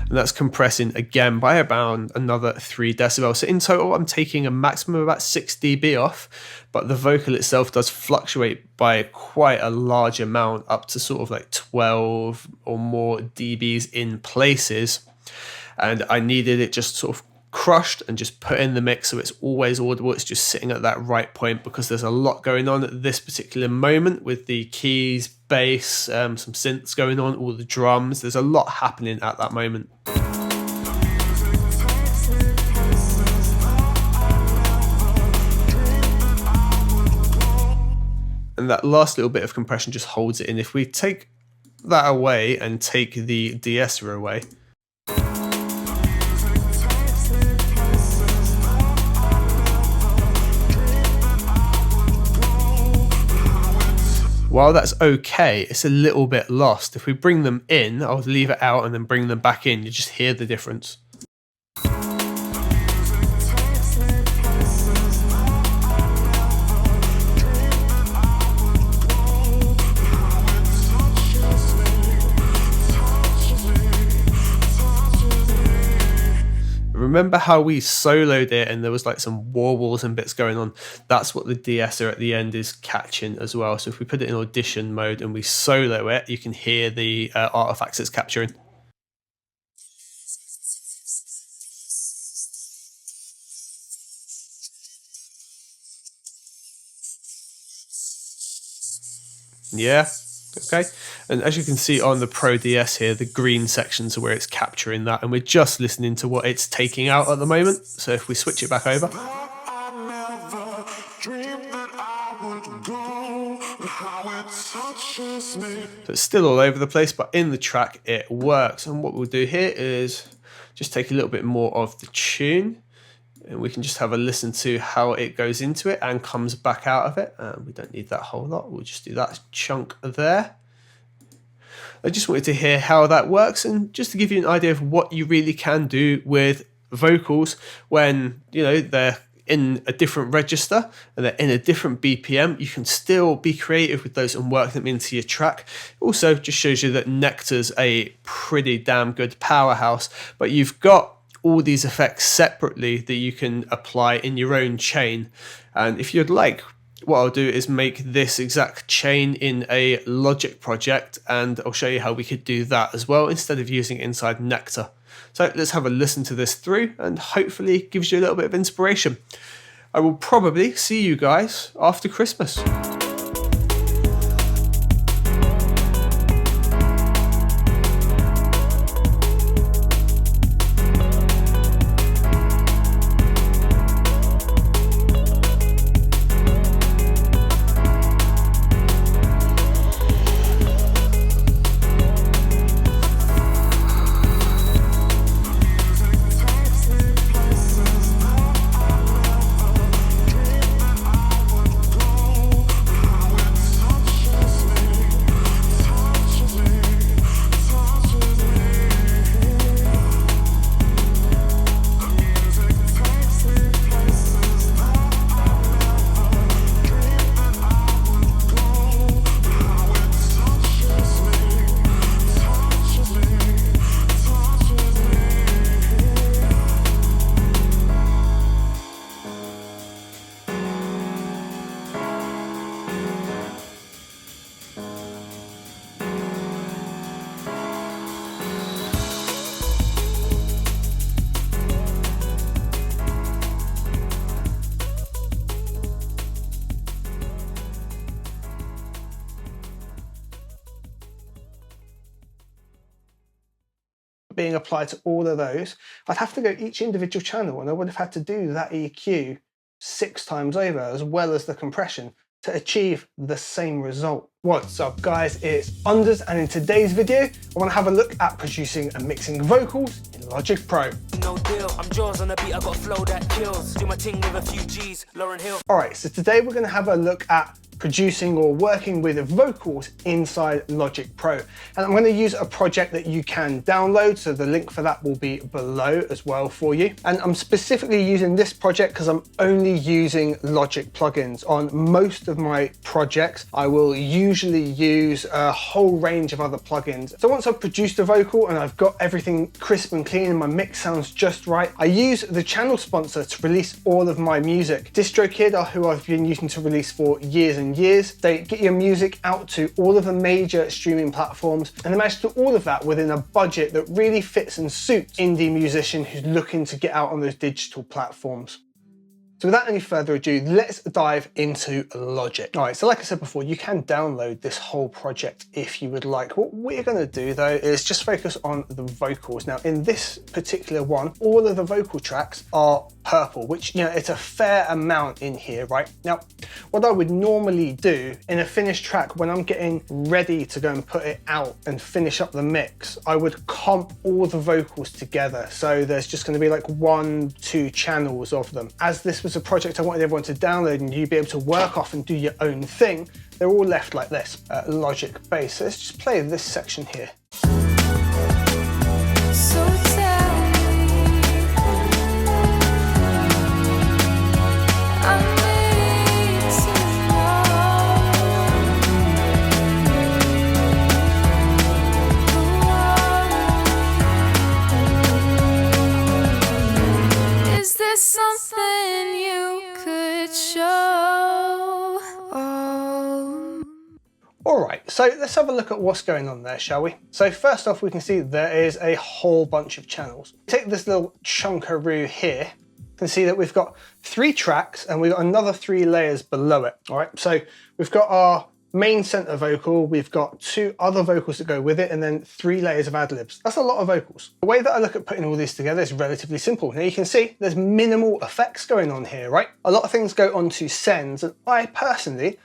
And that's compressing again by about another 3 decibels. So in total, I'm taking a maximum of about 6 dB off, but the vocal itself does fluctuate by quite a large amount, up to sort of like 12 or more dBs in places. And I needed it just sort of crushed and just put in the mix so it's always audible. It's just sitting at that right point, because there's a lot going on at this particular moment with the keys, bass, some synths going on, all the drums. There's a lot happening at that moment. And that last little bit of compression just holds it in. If we take that away and take the de-esser away, while that's okay, it's a little bit lost. If we bring them in, I'll leave it out and then bring them back in, you just hear the difference. Remember how we soloed it and there was like some warbles and bits going on? That's what the de-esser at the end is catching as well. So if we put it in audition mode and we solo it, you can hear the artifacts it's capturing. Yeah. Okay. And as you can see on the Pro DS here, the green sections are where it's capturing that, and we're just listening to what it's taking out at the moment. So if we switch it back over. So it's still all over the place, but in the track it works. And what we'll do here is just take a little bit more of the tune, and we can just have a listen to how it goes into it and comes back out of it. We don't need that whole lot. We'll just do that chunk there. I just wanted to hear how that works, and just to give you an idea of what you really can do with vocals when, you know, they're in a different register and they're in a different BPM. You can still be creative with those and work them into your track. Also just shows you that Nectar's a pretty damn good powerhouse, but you've got all these effects separately that you can apply in your own chain. And if you'd like, what I'll do is make this exact chain in a Logic project, and I'll show you how we could do that as well instead of using it inside Nectar. So let's have a listen to this through, and hopefully it gives you a little bit of inspiration. I will probably see you guys after Christmas. Being applied to all of those, I'd have to go each individual channel, and I would have had to do that EQ 6 times over, as well as the compression, to achieve the same result. What's up guys, it's Unders, and in today's video I want to have a look at producing and mixing vocals in Logic Pro. No deal, I'm jaws on the beat, I got a flow that kills. Do my ting with a few G's, Lauren Hill. Alright, so today we're going to have a look at producing or working with vocals inside Logic Pro. And I'm going to use a project that you can download, so the link for that will be below as well for you. And I'm specifically using this project because I'm only using Logic plugins. On most of my projects, I will usually use a whole range of other plugins. So once I've produced a vocal and I've got everything crisp and clean and my mix sounds just right, I use the channel sponsor to release all of my music. DistroKid are who I've been using to release for years and years. They get your music out to all of the major streaming platforms, and they manage to do all of that within a budget that really fits and suits indie musician who's looking to get out on those digital platforms. So without any further ado, let's dive into Logic. All right, so like I said before, you can download this whole project if you would like. What we're gonna do though is just focus on the vocals. Now in this particular one, all of the vocal tracks are purple, which, you know, it's a fair amount in here, right? Now, what I would normally do in a finished track when I'm getting ready to go and put it out and finish up the mix, I would comp all the vocals together. So there's just gonna be like 1-2 channels of them. As this was a project I wanted everyone to download and you'd be able to work off and do your own thing, they're all left like this, Logic base. So let's just play this section here. So tell me, I need to know. Is there something you could show? Oh. All right, so let's have a look at what's going on there, shall we? So first off, we can see there is a whole bunch of channels. Take this little chunkaroo here, you can see that we've got 3 tracks and we've got another 3 layers below it. All right, so we've got our main center vocal, we've got 2 other vocals that go with it, and then 3 layers of ad-libs. That's a lot of vocals. The way that I look at putting all these together is relatively simple. Now you can see there's minimal effects going on here, right? A lot of things go onto sends, and I personally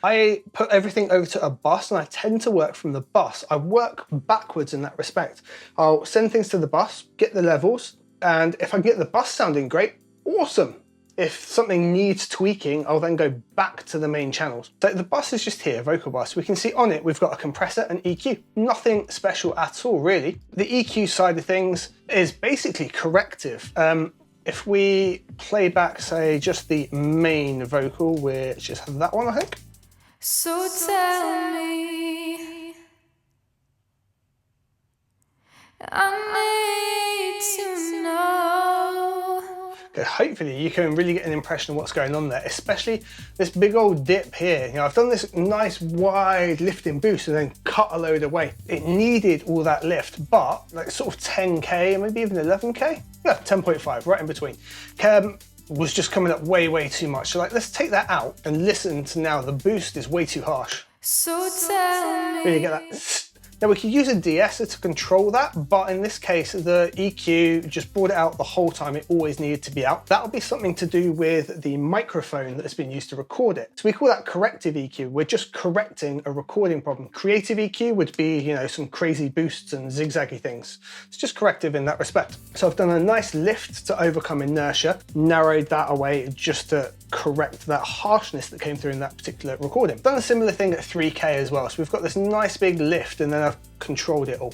put everything over to a bus, and I tend to work from the bus. I work backwards in that respect. I'll send things to the bus, get the levels, and if I get the bus sounding great, awesome. If something needs tweaking, I'll then go back to the main channels. So the bus is just here, vocal bus. We can see on it, we've got a compressor and EQ. Nothing special at all, really. The EQ side of things is basically corrective. If we play back, say, just the main vocal, which is that one, I think. So tell me, I need to know. Okay, hopefully you can really get an impression of what's going on there, especially this big old dip here. You know, I've done this nice wide lifting boost and then cut a load away. It needed all that lift, but like sort of 10K, maybe even 11K? Yeah, 10.5, right in between. Was just coming up way too much. So like, let's take that out and listen to now. The boost is way too harsh. So tell me. Really get that. Now we could use a de-esser to control that, but in this case, the EQ just brought it out the whole time. It always needed to be out. That'll be something to do with the microphone that has been used to record it. So we call that corrective EQ. We're just correcting a recording problem. Creative EQ would be, you know, some crazy boosts and zigzaggy things. It's just corrective in that respect. So I've done a nice lift to overcome inertia, narrowed that away just to correct that harshness that came through in that particular recording. I've done a similar thing at 3K as well. So we've got this nice big lift and then I've controlled it all.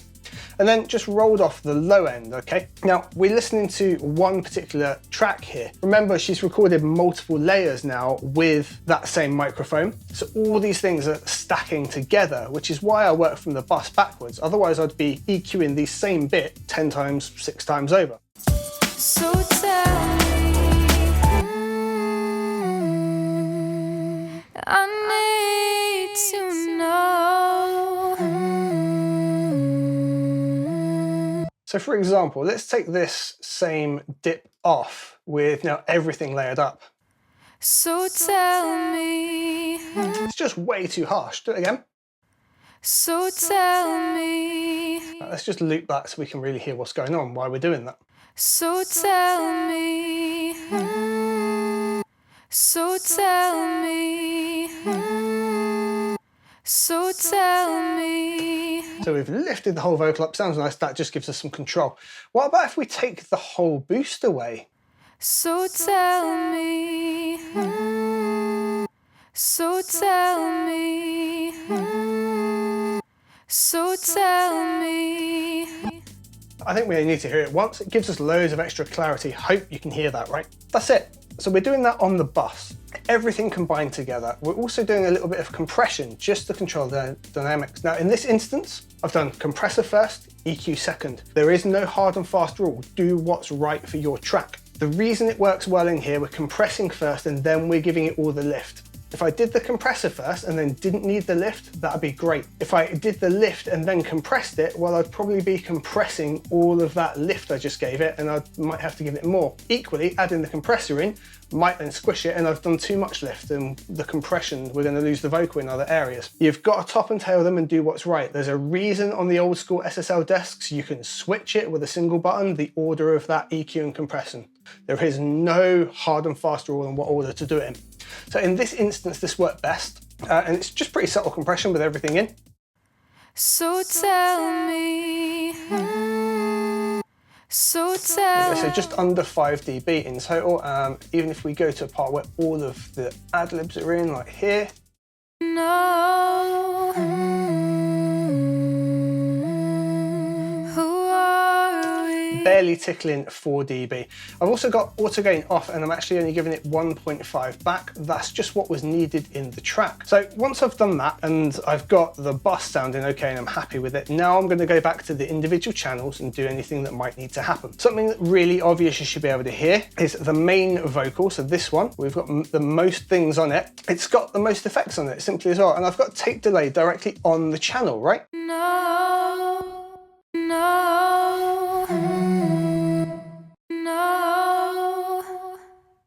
And then just rolled off the low end, okay? Now, we're listening to one particular track here. Remember, she's recorded multiple layers now with that same microphone. So all these things are stacking together, which is why I work from the bus backwards. Otherwise, I'd be EQing the same bit 10 times, 6 times over. So tell me, I need to know. So for example, let's take this same dip off with now everything layered up. So tell me. It's just way too harsh. Do it again. So tell me. Let's just loop that so we can really hear what's going on while we're doing that. So tell me. So tell me. So tell me. So we've lifted the whole vocal up, sounds nice, that just gives us some control. What about if we take the whole boost away? So tell me. So tell me. So tell me. I think we only need to hear it once. It gives us loads of extra clarity. Hope you can hear that, right? That's it. So we're doing that on the bus. Everything combined together. We're also doing a little bit of compression just to control the dynamics. Now in this instance, I've done compressor first, EQ second. There is no hard and fast rule. Do what's right for your track. The reason it works well in here, we're compressing first and then we're giving it all the lift. If I did the compressor first and then didn't need the lift, that'd be great. If I did the lift and then compressed it, well, I'd probably be compressing all of that lift I just gave it and I might have to give it more. Equally, adding the compressor in might then squish it and I've done too much lift and the compression, we're going to lose the vocal in other areas. You've got to top and tail them and do what's right. There's a reason on the old school SSL desks you can switch it with a single button, the order of that EQ and compression. There is no hard and fast rule on what order to do it in. So in this instance, this worked best, and it's just pretty subtle compression with everything in. So tell me. So tell me. So just under 5 dB in total. Even if we go to a part where all of the ad-libs are in, like here. No. Who are we? Barely tickling 4 dB. I've also got auto gain off and I'm actually only giving it 1.5 back. That's just what was needed in the track. So once I've done that and I've got the bus sounding okay and I'm happy with it, now I'm going to go back to the individual channels and do anything that might need to happen. Something that really obvious you should be able to hear is the main vocal. So this one, we've got the most things on it. It's got the most effects on it simply as well. And I've got tape delay directly on the channel, right? No. No. No.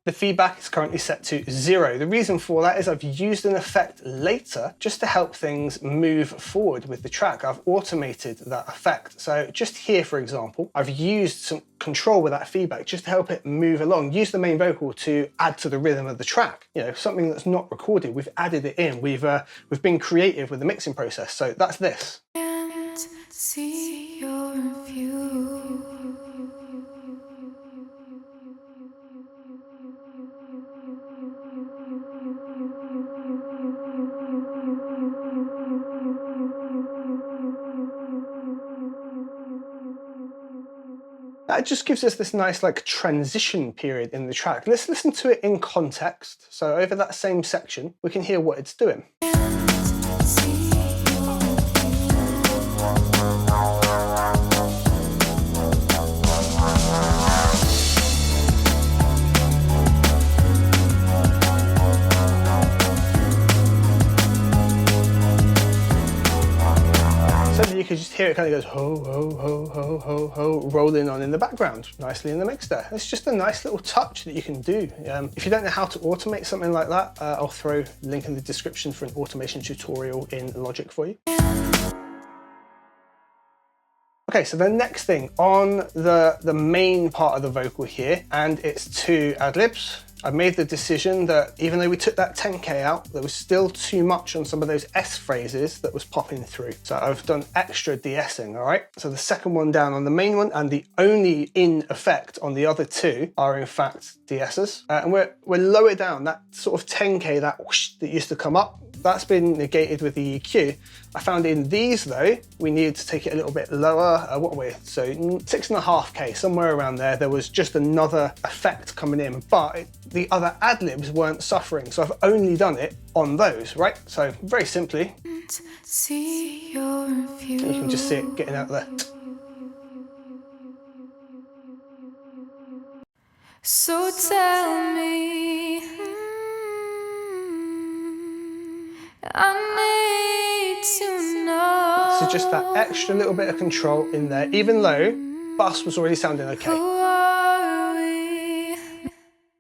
The feedback is currently set to 0. The reason for that is I've used an effect later just to help things move forward with the track. I've automated that effect. So just here, for example, I've used some control with that feedback just to help it move along. Use the main vocal to add to the rhythm of the track. You know, something that's not recorded, we've added it in. We've been creative with the mixing process. So that's this. Can't see your view. That just gives us this nice like transition period in the track. Let's listen to it in context. So over that same section, we can hear what it's doing. You can just hear it kind of goes ho, ho, ho, ho, ho, ho, rolling on in the background, nicely in the mix there. It's just a nice little touch that you can do. If you don't know how to automate something like that, I'll throw a link in the description for an automation tutorial in Logic for you. Okay, so the next thing on the main part of the vocal here, and it's 2 ad-libs. I made the decision that even though we took that 10K out, there was still too much on some of those S phrases that was popping through. So I've done extra de-essing, all right? So the second one down on the main one and the only in effect on the other 2 are in fact de-essers. And we're lower down, that sort of 10K, that whoosh that used to come up, that's been negated with the EQ. I found in these though, we needed to take it a little bit lower. What are we? So 6.5K, somewhere around there. There was just another effect coming in, but the other ad-libs weren't suffering. So I've only done it on those, right? So very simply, See your view. you can just see it getting out there. So tell me, I need to know. So just that extra little bit of control in there, even though bass was already sounding okay. Who are we?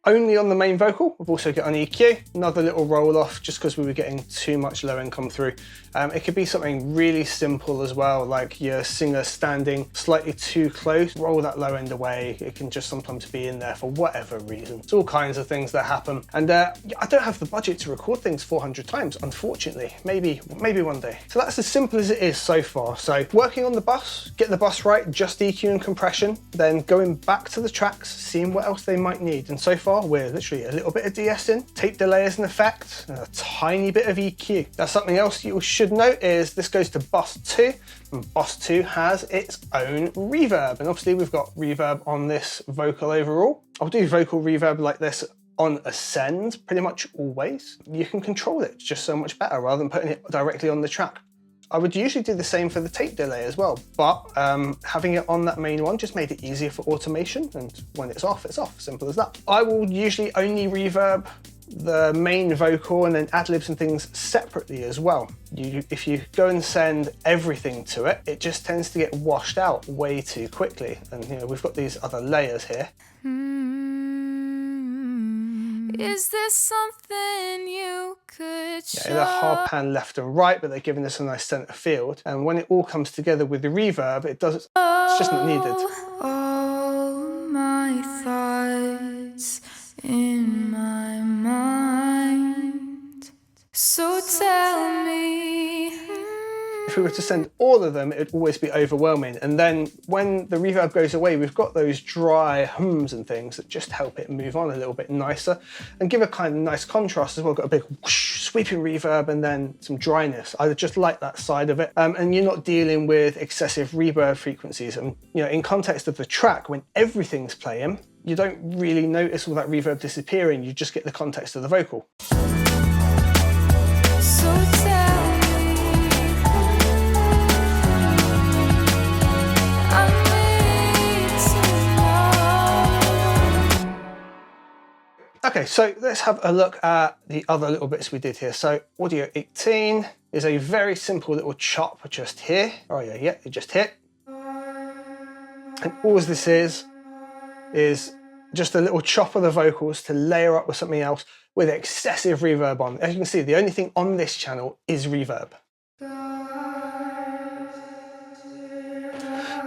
Only on the main vocal. We've also got an EQ, another little roll off just because we were getting too much low end come through. It could be something really simple as well, like your singer standing slightly too close, roll that low end away. It can just sometimes be in there for whatever reason. It's all kinds of things that happen. And I don't have the budget to record things 400 times, unfortunately. Maybe one day. So that's as simple as it is so far. So working on the bus, get the bus right, just EQ and compression, then going back to the tracks, seeing what else they might need. And so far, we're literally a little bit of de-essing, tape delay as an effect, and a tiny bit of EQ. That's something else you should note is this goes to bus 2, and bus 2 has its own reverb. And obviously we've got reverb on this vocal overall. I'll do vocal reverb like this on ascend pretty much always. You can control it just so much better rather than putting it directly on the track. I would usually do the same for the tape delay as well, but having it on that main one just made it easier for automation, and when it's off, simple as that. I will usually only reverb the main vocal and then ad-libs and things separately as well. If you go and send everything to it, it just tends to get washed out way too quickly. And you know, we've got these other layers here. Is this something you could show? Yeah, they're hard pan left and right, but they're giving us a nice center field. And when it all comes together with the reverb, it's just not needed. All my thoughts in my mind. So tell me. If we were to send all of them, it would always be overwhelming. And then when the reverb goes away, we've got those dry hums and things that just help it move on a little bit nicer and give a kind of nice contrast as well. Got a big whoosh, sweeping reverb and then some dryness. I just like that side of it. And you're not dealing with excessive reverb frequencies. And you know, in context of the track, when everything's playing, you don't really notice all that reverb disappearing. You just get the context of the vocal. So tell me, I need to know. Okay, so let's have a look at the other little bits we did here. So audio 18 is a very simple little chop just here. Oh yeah, it just hit. And all this is just a little chop of the vocals to layer up with something else with excessive reverb on. As you can see, the only thing on this channel is reverb.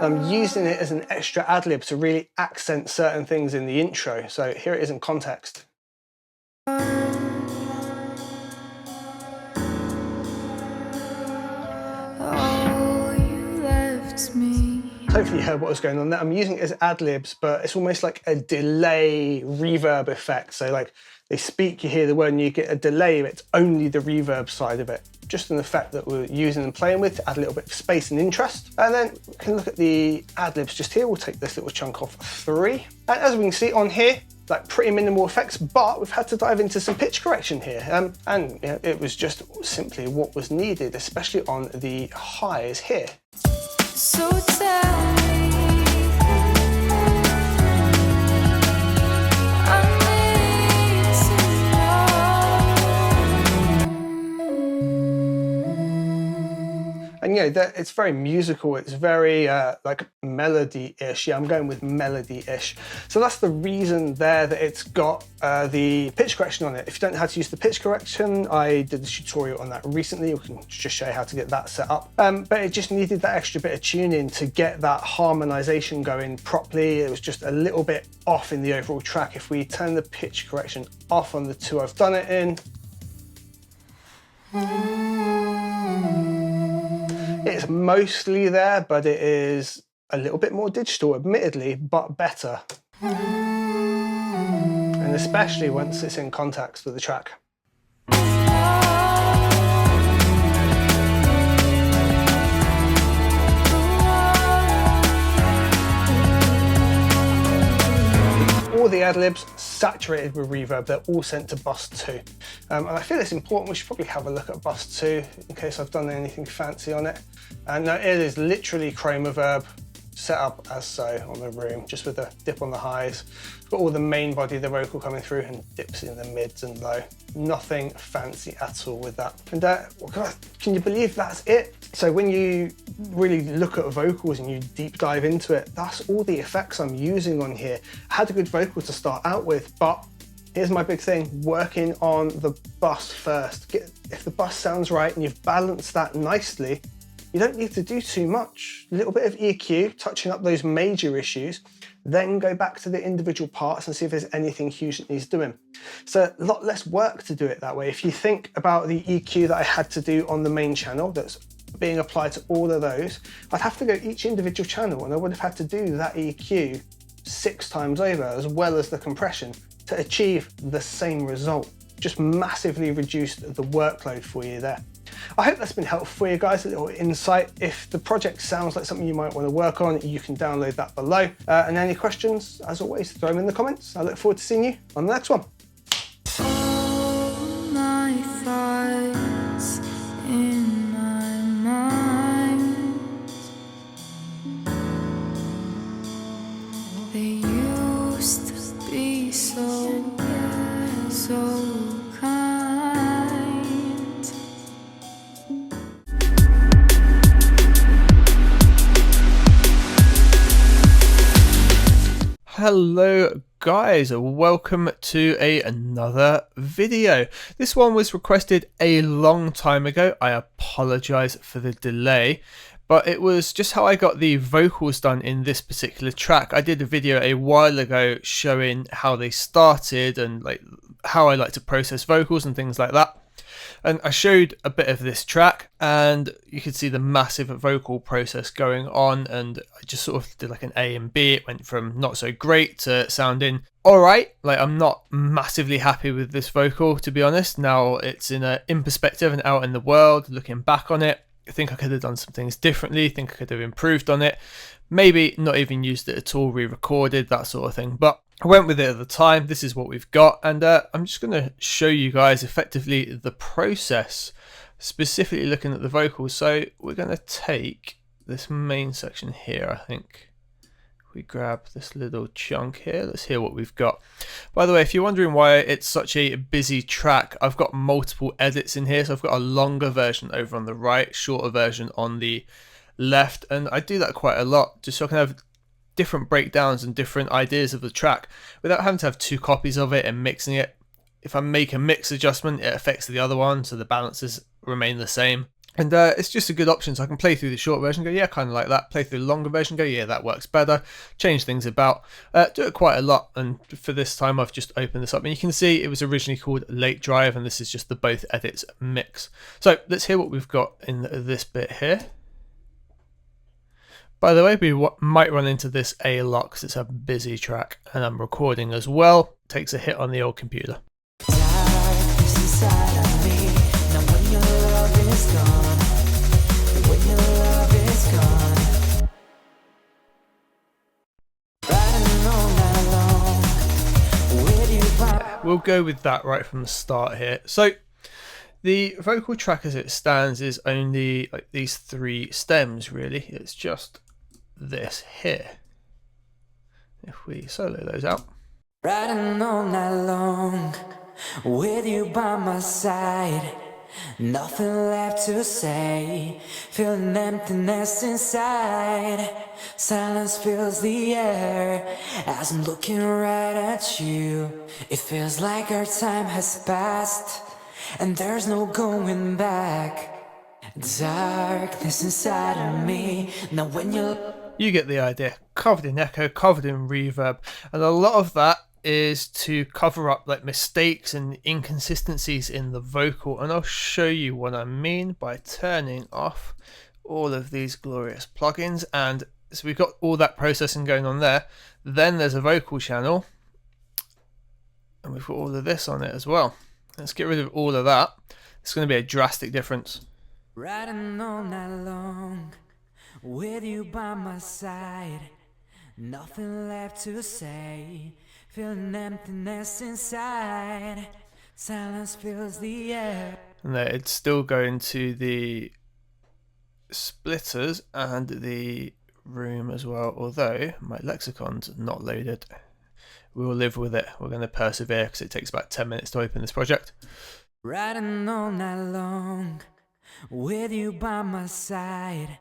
I'm using it as an extra ad-lib to really accent certain things in the intro. So here it is in context. Hopefully you heard what was going on there. I'm using it as ad-libs, but it's almost like a delay reverb effect. So like they speak, you hear the word, and you get a delay, but it's only the reverb side of it. Just an effect that we're using and playing with to add a little bit of space and interest. And then we can look at the ad-libs just here. We'll take this little chunk off 3. And as we can see on here, like pretty minimal effects, but we've had to dive into some pitch correction here. And you know, it was just simply what was needed, especially on the highs here. So tell me, I need to know. And you know, it's very musical, it's very like melody-ish. Yeah, I'm going with melody-ish. So that's the reason there that it's got the pitch correction on it. If you don't know how to use the pitch correction, I did a tutorial on that recently. We can just show you how to get that set up. But it just needed that extra bit of tuning to get that harmonization going properly. It was just a little bit off in the overall track. If we turn the pitch correction off on the 2 I've done it in, it's mostly there, but it is a little bit more digital, admittedly, but better. And especially once it's in context with the track. All the ad-libs saturated with reverb, they're all sent to bus 2. And I feel it's important, we should probably have a look at bus 2 in case I've done anything fancy on it. And no, it is literally chroma verb set up as so on the room, just with a dip on the highs. Got all the main body of the vocal coming through and dips in the mids and low. Nothing fancy at all with that. And can you believe that's it? So when you really look at vocals and you deep dive into it, that's all the effects I'm using on here. I had a good vocal to start out with, but here's my big thing, working on the bus first. If the bus sounds right and you've balanced that nicely, you don't need to do too much. A little bit of EQ, touching up those major issues, then go back to the individual parts and see if there's anything huge that needs doing. So a lot less work to do it that way. If you think about the EQ that I had to do on the main channel that's being applied to all of those, I'd have to go each individual channel and I would have had to do that EQ 6 times over, as well as the compression, to achieve the same result. Just massively reduced the workload for you there. I hope that's been helpful for you guys, a little insight. If the project sounds like something you might want to work on, you can download that below. And any questions, as always, throw them in the comments. I look forward to seeing you on the next one. All my thoughts in my mind, they used to be so kind. Hello guys, welcome to another video. This one was requested a long time ago. I apologize for the delay, but it was just how I got the vocals done in this particular track. I did a video a while ago showing how they started and like how I like to process vocals and things like that. And I showed a bit of this track and you could see the massive vocal process going on, and I just sort of did like an A and B. It went from not so great to sounding alright. Like, I'm not massively happy with this vocal, to be honest. Now it's in perspective and out in the world, looking back on it, I think I could have done some things differently. I think I could have improved on it. Maybe not even used it at all, re-recorded, that sort of thing. But I went with it at the time. This is what we've got, and I'm just going to show you guys effectively the process, specifically looking at the vocals. So we're going to take this main section here. I think if we grab this little chunk here, let's hear what we've got. By the way, if you're wondering why it's such a busy track, I've got multiple edits in here. So I've got a longer version over on the right, shorter version on the left, and I do that quite a lot just so I can have different breakdowns and different ideas of the track without having to have two copies of it and mixing it. If I make a mix adjustment, it affects the other one, so the balances remain the same. And it's just a good option, so I can play through the short version, go, yeah, kind of like that. Play through the longer version, go, yeah, that works better. Change things about. Do it quite a lot, and for this time I've just opened this up. And you can see it was originally called Late Drive, and this is just the both edits mix. So let's hear what we've got in this bit here. By the way, we might run into this a lot because it's a busy track, and I'm recording as well. Takes a hit on the old computer. We'll go with that right from the start here. So the vocal track as it stands is only like these three stems really. It's just this here. If we solo those out. Riding all night long with you by my side, nothing left to say, feeling emptiness inside. Silence fills the air as I'm looking right at you. It feels like our time has passed and there's no going back. Darkness inside of me. Now when you get the idea. Covered in echo, covered in reverb, and a lot of that is to cover up like mistakes and inconsistencies in the vocal, and I'll show you what I mean by turning off all of these glorious plugins. And so we've got all that processing going on there. Then there's a vocal channel and we've got all of this on it as well. Let's get rid of all of that. It's going to be a drastic difference. riding all night long with you by my side, nothing left to say, feeling emptiness inside. Silence fills the air. And there, it's still going to the splitters and the room as well, although my lexicon's not loaded. We'll live with it. We're going to persevere because it takes about 10 minutes to open this project. Riding all night long with you by my side,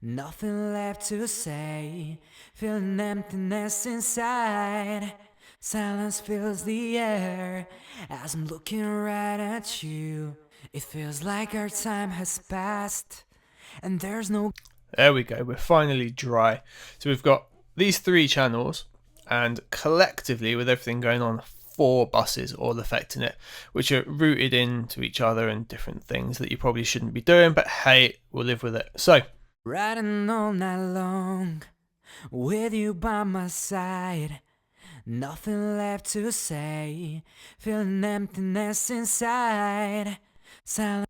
nothing left to say, feeling emptiness inside. Silence fills the air as I'm looking right at you. It feels like our time has passed and there's no... There we go, we're finally dry. So we've got these three channels, and collectively with everything going on, 4 buses all affecting it, which are rooted into each other and different things that you probably shouldn't be doing, but hey, we'll live with it. So riding all night long with you by my side, nothing left to say, feeling emptiness inside. Silent.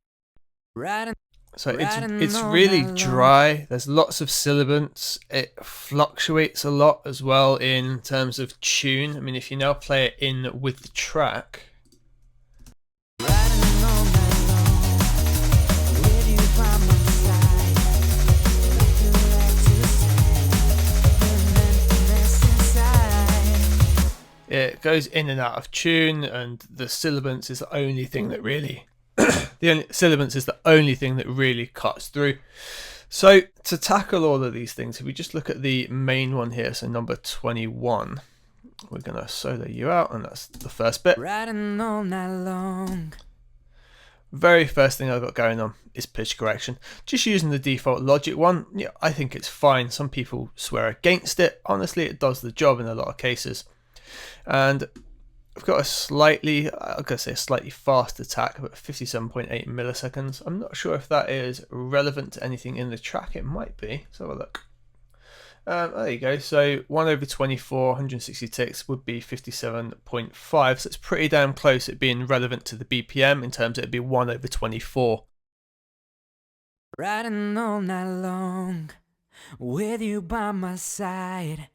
So it's really dry. There's lots of sibilants. It fluctuates a lot as well in terms of tune. I mean, if you now play it in with the track, it goes in and out of tune, and the sibilants is the only thing that really sibilants is the only thing that really cuts through. So to tackle all of these things, if we just look at the main one here, so number 21, we're gonna solo you out, and that's the first bit. Riding all night long. Very first thing I've got going on is pitch correction. Just using the default Logic one. Yeah, I think it's fine. Some people swear against it. Honestly, it does the job in a lot of cases. And I've got a slightly, I'm going to say a slightly fast attack, but 57.8 milliseconds. I'm not sure if that is relevant to anything in the track. It might be. Let's have a look. There you go. So 1/24, 160 ticks would be 57.5. So it's pretty damn close at being relevant to the BPM. In terms, it'd be 1/24. Riding all night long with you by my side,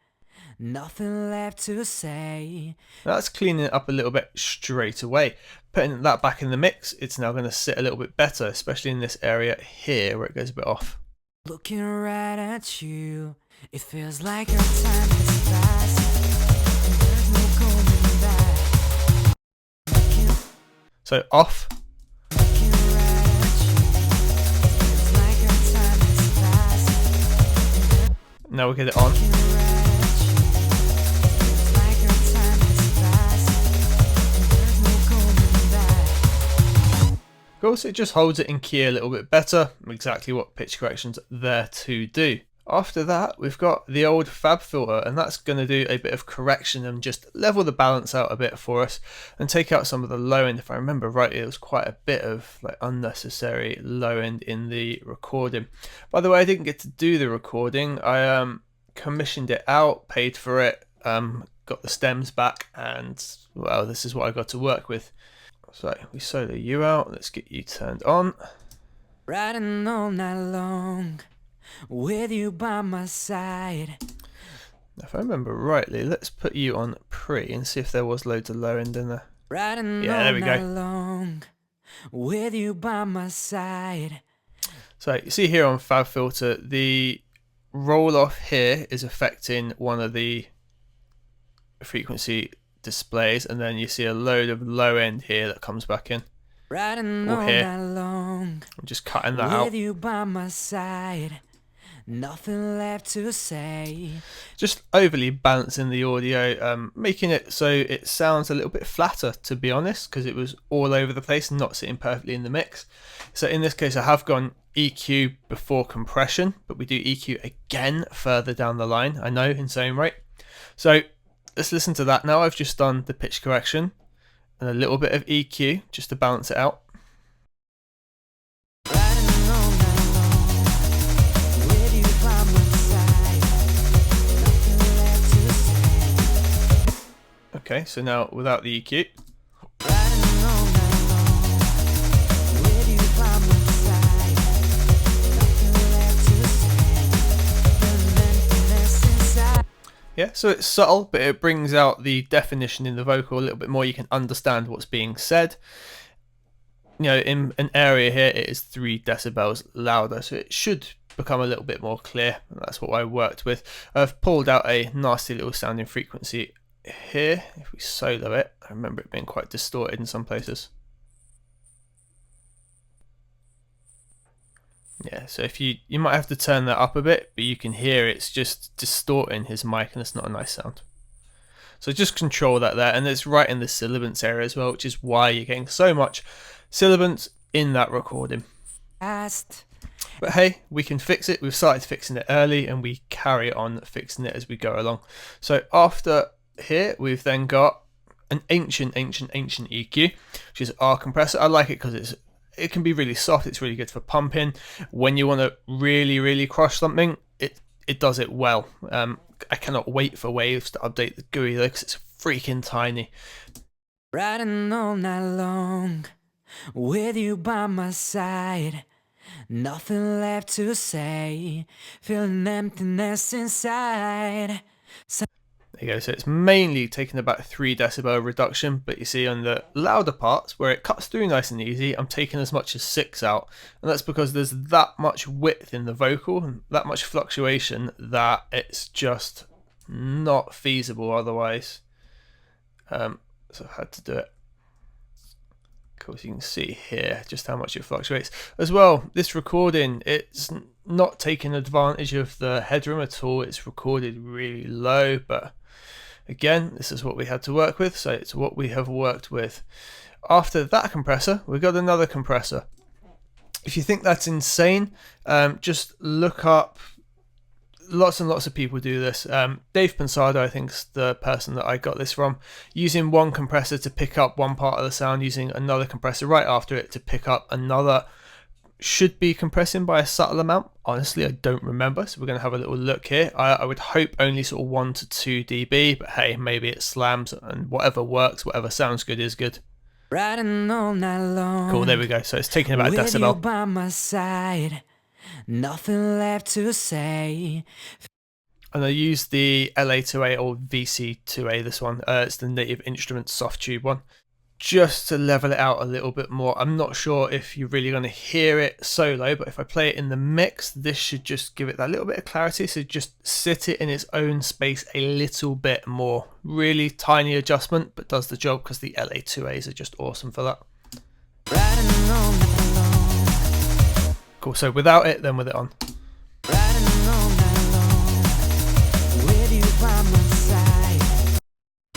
nothing left to say. That's cleaning it up a little bit straight away. Putting that back in the mix, it's now going to sit a little bit better, especially in this area here where it goes a bit off. Looking right at you, it feels like our time has passed and there's no going back. So off. Looking right at you, feels like our time has passed. Now we'll get it on. Looking right Cool, so it just holds it in key a little bit better, exactly what pitch correction's there to do. After that, we've got the old fab filter, and that's going to do a bit of correction and just level the balance out a bit for us and take out some of the low end. If I remember rightly, it was quite a bit of like unnecessary low end in the recording. By the way, I didn't get to do the recording. I commissioned it out, paid for it, got the stems back, and well, this is what I got to work with. So we solo you out, let's get you turned on. Riding all night long with you by my side. If I remember rightly, let's put you on pre and see if there was loads of low end in there. Riding Yeah, there we go. long with you by my side. So you see here on Fab Filter, the roll off here is affecting one of the frequency displays, and then you see a load of low end here that comes back in. Riding Or all here. night long I'm just cutting that with out. you by my side. Nothing left to say. Just overly balancing the audio, making it so it sounds a little bit flatter, to be honest, because it was all over the place and not sitting perfectly in the mix. So in this case, I have gone EQ before compression, but we do EQ again further down the line, I know, in its own right. So let's listen to that now. I've just done the pitch correction and a little bit of EQ just to balance it out. Riding all night long with you by my side. Nothing left to say. Okay, so now without the EQ. Riding all night long with you by my side. Nothing left to say. An emptiness inside. Yeah, so it's subtle, but it brings out the definition in the vocal a little bit more. You can understand what's being said. You know, in an area here, it is 3 decibels louder, so it should become a little bit more clear. And that's what I worked with. I've pulled out a nasty little sounding frequency here. If we solo it, I remember it being quite distorted in some places. Yeah, so if you might have to turn that up a bit, but you can hear it's just distorting his mic, and it's not a nice sound. So just control that there, and it's right in the sibilance area as well, which is why you're getting so much sibilance in that recording. Past. But hey, we can fix it. We've started fixing it early, and we carry on fixing it as we go along. So after here, we've then got an ancient EQ, which is our compressor. I like it because it can be really soft. It's really good for pumping. When you want to really crush something, it does it well. I cannot wait for Waves to update the GUI though, because it's freaking tiny. Riding all night long with you by my side. Nothing left to say. Feeling emptiness inside. There you go. So it's mainly taking about 3 decibel reduction, but you see on the louder parts where it cuts through nice and easy, I'm taking as much as 6 out, and that's because there's that much width in the vocal and that much fluctuation that it's just not feasible otherwise. So I've had to do it. Of course, you can see here just how much it fluctuates as well. This recording, it's not taking advantage of the headroom at all. It's recorded really low, but again, this is what we had to work with, so it's what we have worked with. After that compressor, we've got another compressor. If you think that's insane, just look up. Lots and lots of people do this. Dave Pensado, I think, is the person that I got this from, using one compressor to pick up one part of the sound, using another compressor right after it to pick up another. Should be compressing by a subtle amount. Honestly, I don't remember, so we're going to have a little look here. I would hope only sort of 1 to 2 dB, but hey, maybe it slams, and whatever works, whatever sounds good is good. Riding all night long. Cool, there we go. So it's taking about a with you decibel. by my side. Nothing left to say. And I used the LA2A or VC2A, this one. It's the Native Instruments soft tube one, just to level it out a little bit more. I'm not sure if you're really going to hear it solo, but if I play it in the mix, this should just give it that little bit of clarity. So just sit it in its own space a little bit more. Really tiny adjustment, but does the job because the LA2As are just awesome for that. Riding all night long. Cool, so without it, then with it on. Riding all night long with you by my side.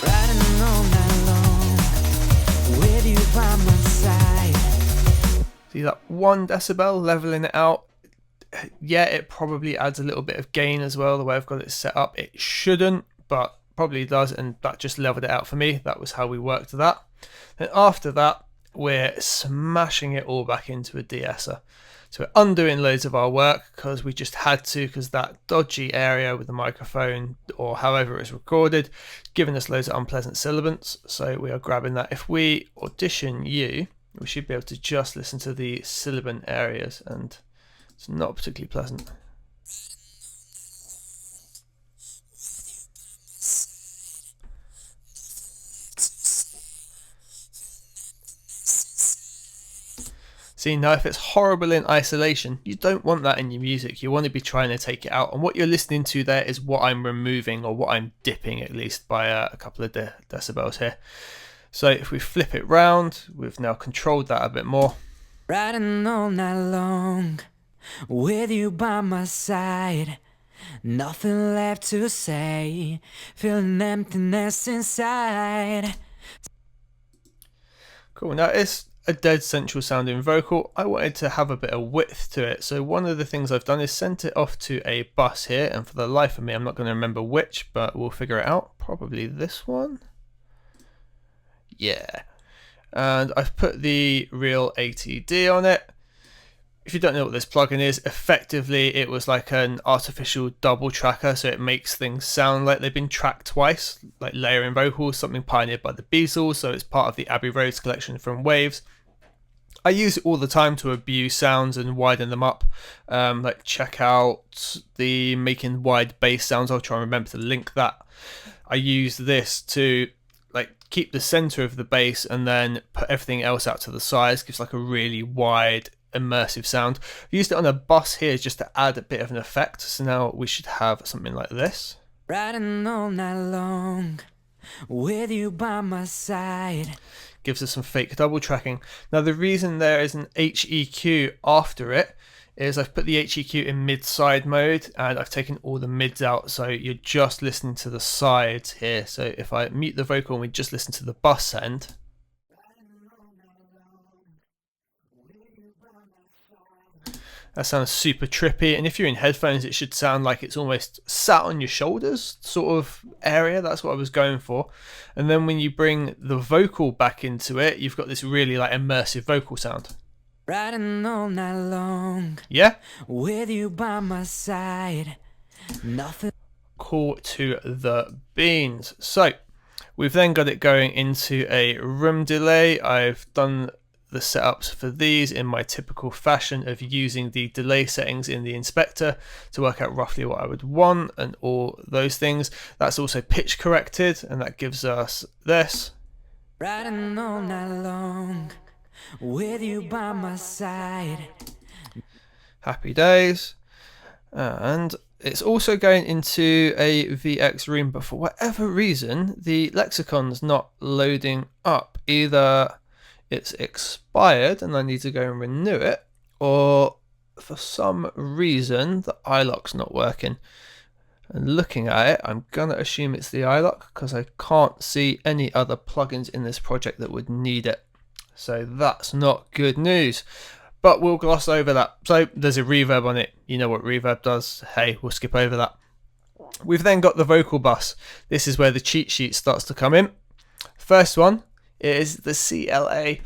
Riding all night long with you by my side. See that 1 decibel, leveling it out. Yeah, it probably adds a little bit of gain as well, the way I've got it set up. It shouldn't, but probably does, and that just leveled it out for me. That was how we worked that. Then after that, we're smashing it all back into a de-esser. So we're undoing loads of our work because we just had to, because that dodgy area with the microphone or however it's recorded, giving us loads of unpleasant sibilants. So we are grabbing that. If we audition you, we should be able to just listen to the sibilant areas, and it's not particularly pleasant. See, now if it's horrible in isolation, you don't want that in your music. You want to be trying to take it out, and what you're listening to there is what I'm removing, or what I'm dipping at least by a couple of decibels here. So if we flip it round, we've now controlled that a bit more. Riding all night long with you by my side, nothing left to say, feeling emptiness inside. Cool, now it's a dead central sounding vocal. I wanted to have a bit of width to it, so one of the things I've done is sent it off to a bus here, and for the life of me I'm not going to remember which, but we'll figure it out. Probably this one. Yeah, and I've put the real ATD on it. If you don't know what this plugin is, effectively it was like an artificial double tracker, so it makes things sound like they've been tracked twice, like layering vocals, something pioneered by the Beatles, so it's part of the Abbey Roads collection from Waves. I use it all the time to abuse sounds and widen them up, like check out the making wide bass sounds. I'll try and remember to link that. I use this to like keep the center of the bass and then put everything else out to the sides, gives like a really wide immersive sound. I used it on a bus here just to add a bit of an effect, so now we should have something like this. Riding all night long with you by my side. Gives us some fake double tracking. Now the reason there is an HEQ after it is I've put the HEQ in mid-side mode, and I've taken all the mids out, so you're just listening to the sides here. So if I mute the vocal and we just listen to the bus end, that sounds super trippy, and if you're in headphones it should sound like it's almost sat on your shoulders sort of area. That's what I was going for. And then when you bring the vocal back into it, you've got this really like immersive vocal sound. Riding all night long, yeah, with you by my side, nothing. Cool to the beans. So we've then got it going into a room delay. I've done the setups for these in my typical fashion of using the delay settings in the inspector to work out roughly what I would want and all those things. That's also pitch corrected, and that gives us this. Riding all night long with you by my side. Happy days. And it's also going into a VX room, but for whatever reason the lexicon's not loading up. Either it's expired and I need to go and renew it, or for some reason the iLock's not working. And looking at it, I'm gonna assume it's the iLock because I can't see any other plugins in this project that would need it. So that's not good news, but we'll gloss over that. So there's a reverb on it. You know what reverb does. Hey, we'll skip over that. We've then got the vocal bus. This is where the cheat sheet starts to come in. First one is the CLA,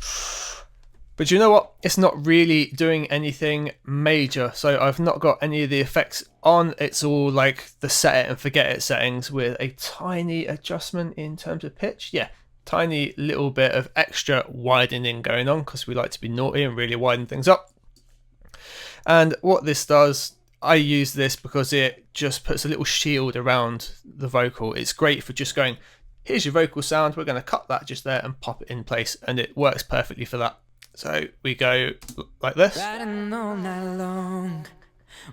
but you know what, it's not really doing anything major, so I've not got any of the effects on. It's all like the set it and forget it settings with a tiny adjustment in terms of pitch. Yeah, tiny little bit of extra widening going on because we like to be naughty and really widen things up. And what this does, I use this because it just puts a little shield around the vocal. It's great for just going, here's your vocal sound, we're going to cut that just there and pop it in place, and it works perfectly for that. So we go like this. Riding all night long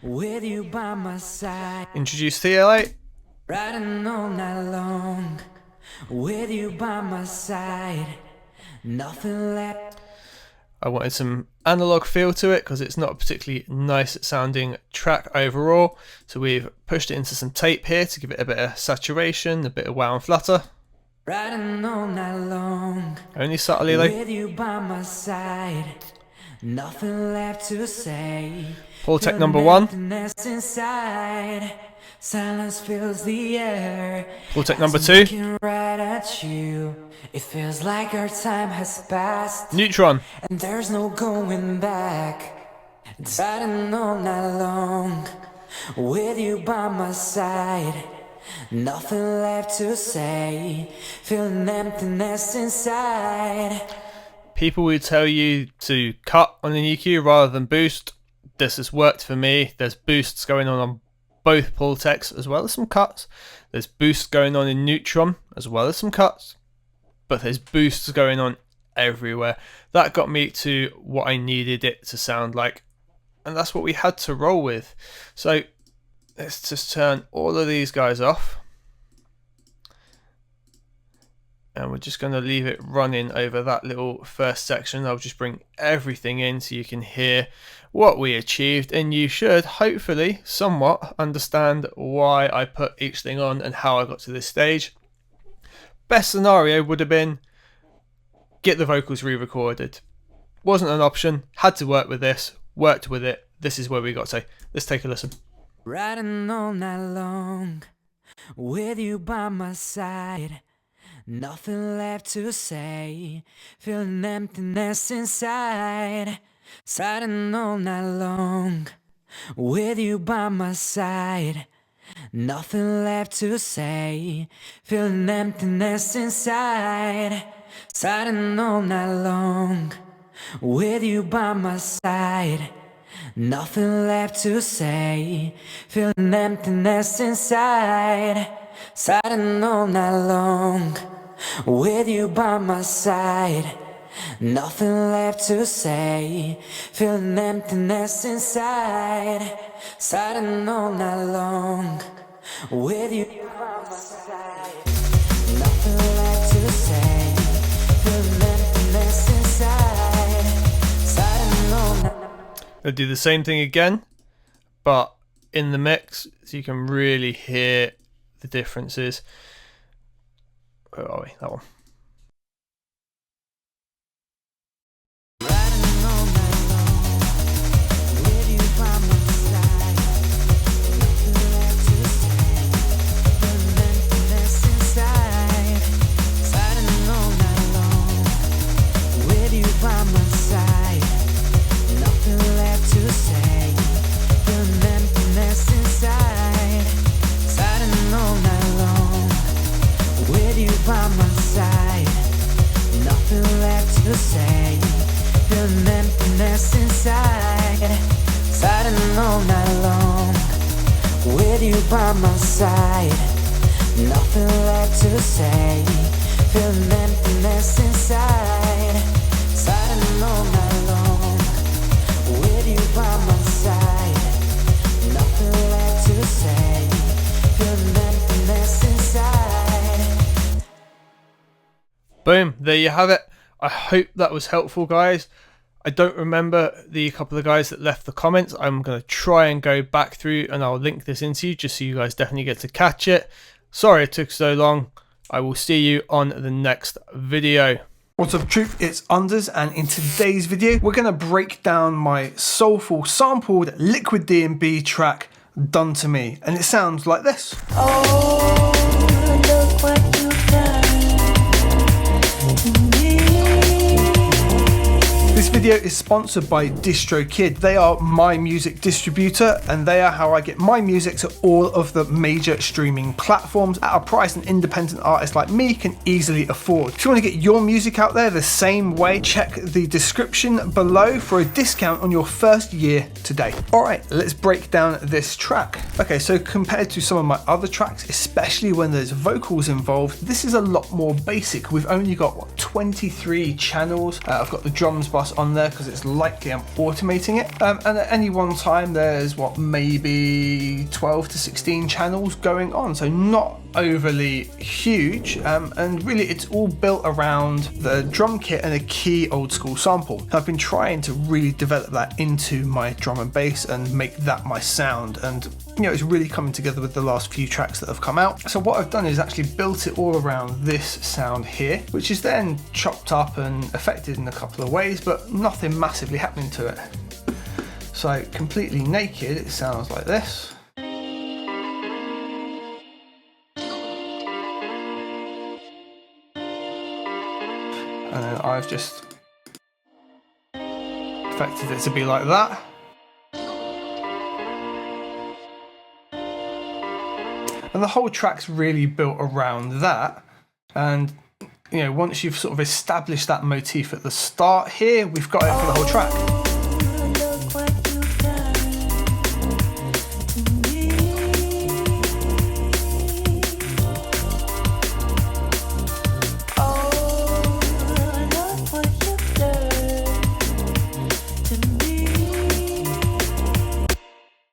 with you by my side. Introduce CLA. Riding all night long with you by my side, nothing left. I wanted some analog feel to it because it's not a particularly nice sounding track overall, so we've pushed it into some tape here to give it a bit of saturation, a bit of wow and flutter. Riding all night long Only subtly though. with you by my side, Nothing left to say. Pulse tech number 1. Emptiness inside. Silence fills the air. Pulse tech number As I'm 2. looking right at you. It feels like our time has passed. Neutron. And there's no going back. Riding all night long with you by my side. Nothing left to say. Feeling emptiness inside. People will tell you to cut on the EQ rather than boost. This has worked for me. There's boosts going on both pull techs as well as some cuts. There's boosts going on in Neutron as well as some cuts. But there's boosts going on everywhere. That got me to what I needed it to sound like. And that's what we had to roll with. So let's just turn all of these guys off. And we're just going to leave it running over that little first section. I'll just bring everything in so you can hear what we achieved. And you should hopefully somewhat understand why I put each thing on and how I got to this stage. Best scenario would have been get the vocals re-recorded. Wasn't an option. Had to work with this. Worked with it. This is where we got to. Let's take a listen. Riding all night long with you by my side. Nothing left to say. Feeling emptiness inside. Siding all night long with you by my side. Nothing left to say. Feeling emptiness inside. Siding all night long with you by my side. Nothing left to say. Feeling emptiness inside. Siding all night long with you by my side. Nothing left to say. Feeling emptiness inside. Siding all night long with you by my side. Nothing left to say. Feeling emptiness inside. Siding all night. I'll do the same thing again, but in the mix, so you can really hear the differences. Where are we? That one. By my side, nothing left to say. Feeling emptiness inside. Siding all night long with you by my side. Nothing left to say. Feeling emptiness inside. Siding all night long with you by my side. Nothing left to say. Feeling emptiness inside. Boom, there you have it. I hope that was helpful, guys. I don't remember the couple of guys that left the comments. I'm going to try and go back through and I'll link this into you just so you guys definitely get to catch it. Sorry it took so long. I will see you on the next video. What's up, troop? It's Unders, and in today's video, we're going to break down my soulful sampled liquid DnB track, Done to Me. And it sounds like this. Oh, look what you've done to me. This video is sponsored by DistroKid. They are my music distributor and they are how I get my music to all of the major streaming platforms at a price an independent artist like me can easily afford. If you want to get your music out there the same way, check the description below for a discount on your first year today. Alright, let's break down this track. Okay, so compared to some of my other tracks, especially when there's vocals involved, this is a lot more basic. We've only got, what, 23 channels. I've got the drums bus on there because it's likely I'm automating it, and at any one time there's what, maybe 12 to 16 channels going on, so not overly huge, and really it's all built around the drum kit and a key old school sample. I've been trying to really develop that into my drum and bass and make that my sound, and it's really coming together with the last few tracks that have come out. So what I've done is actually built it all around this sound here, which is then chopped up and affected in a couple of ways, but nothing massively happening to it. So completely naked, it sounds like this. And then I've just affected it to be like that. And the whole track's really built around that. And once you've sort of established that motif at the start here, we've got it for the whole track.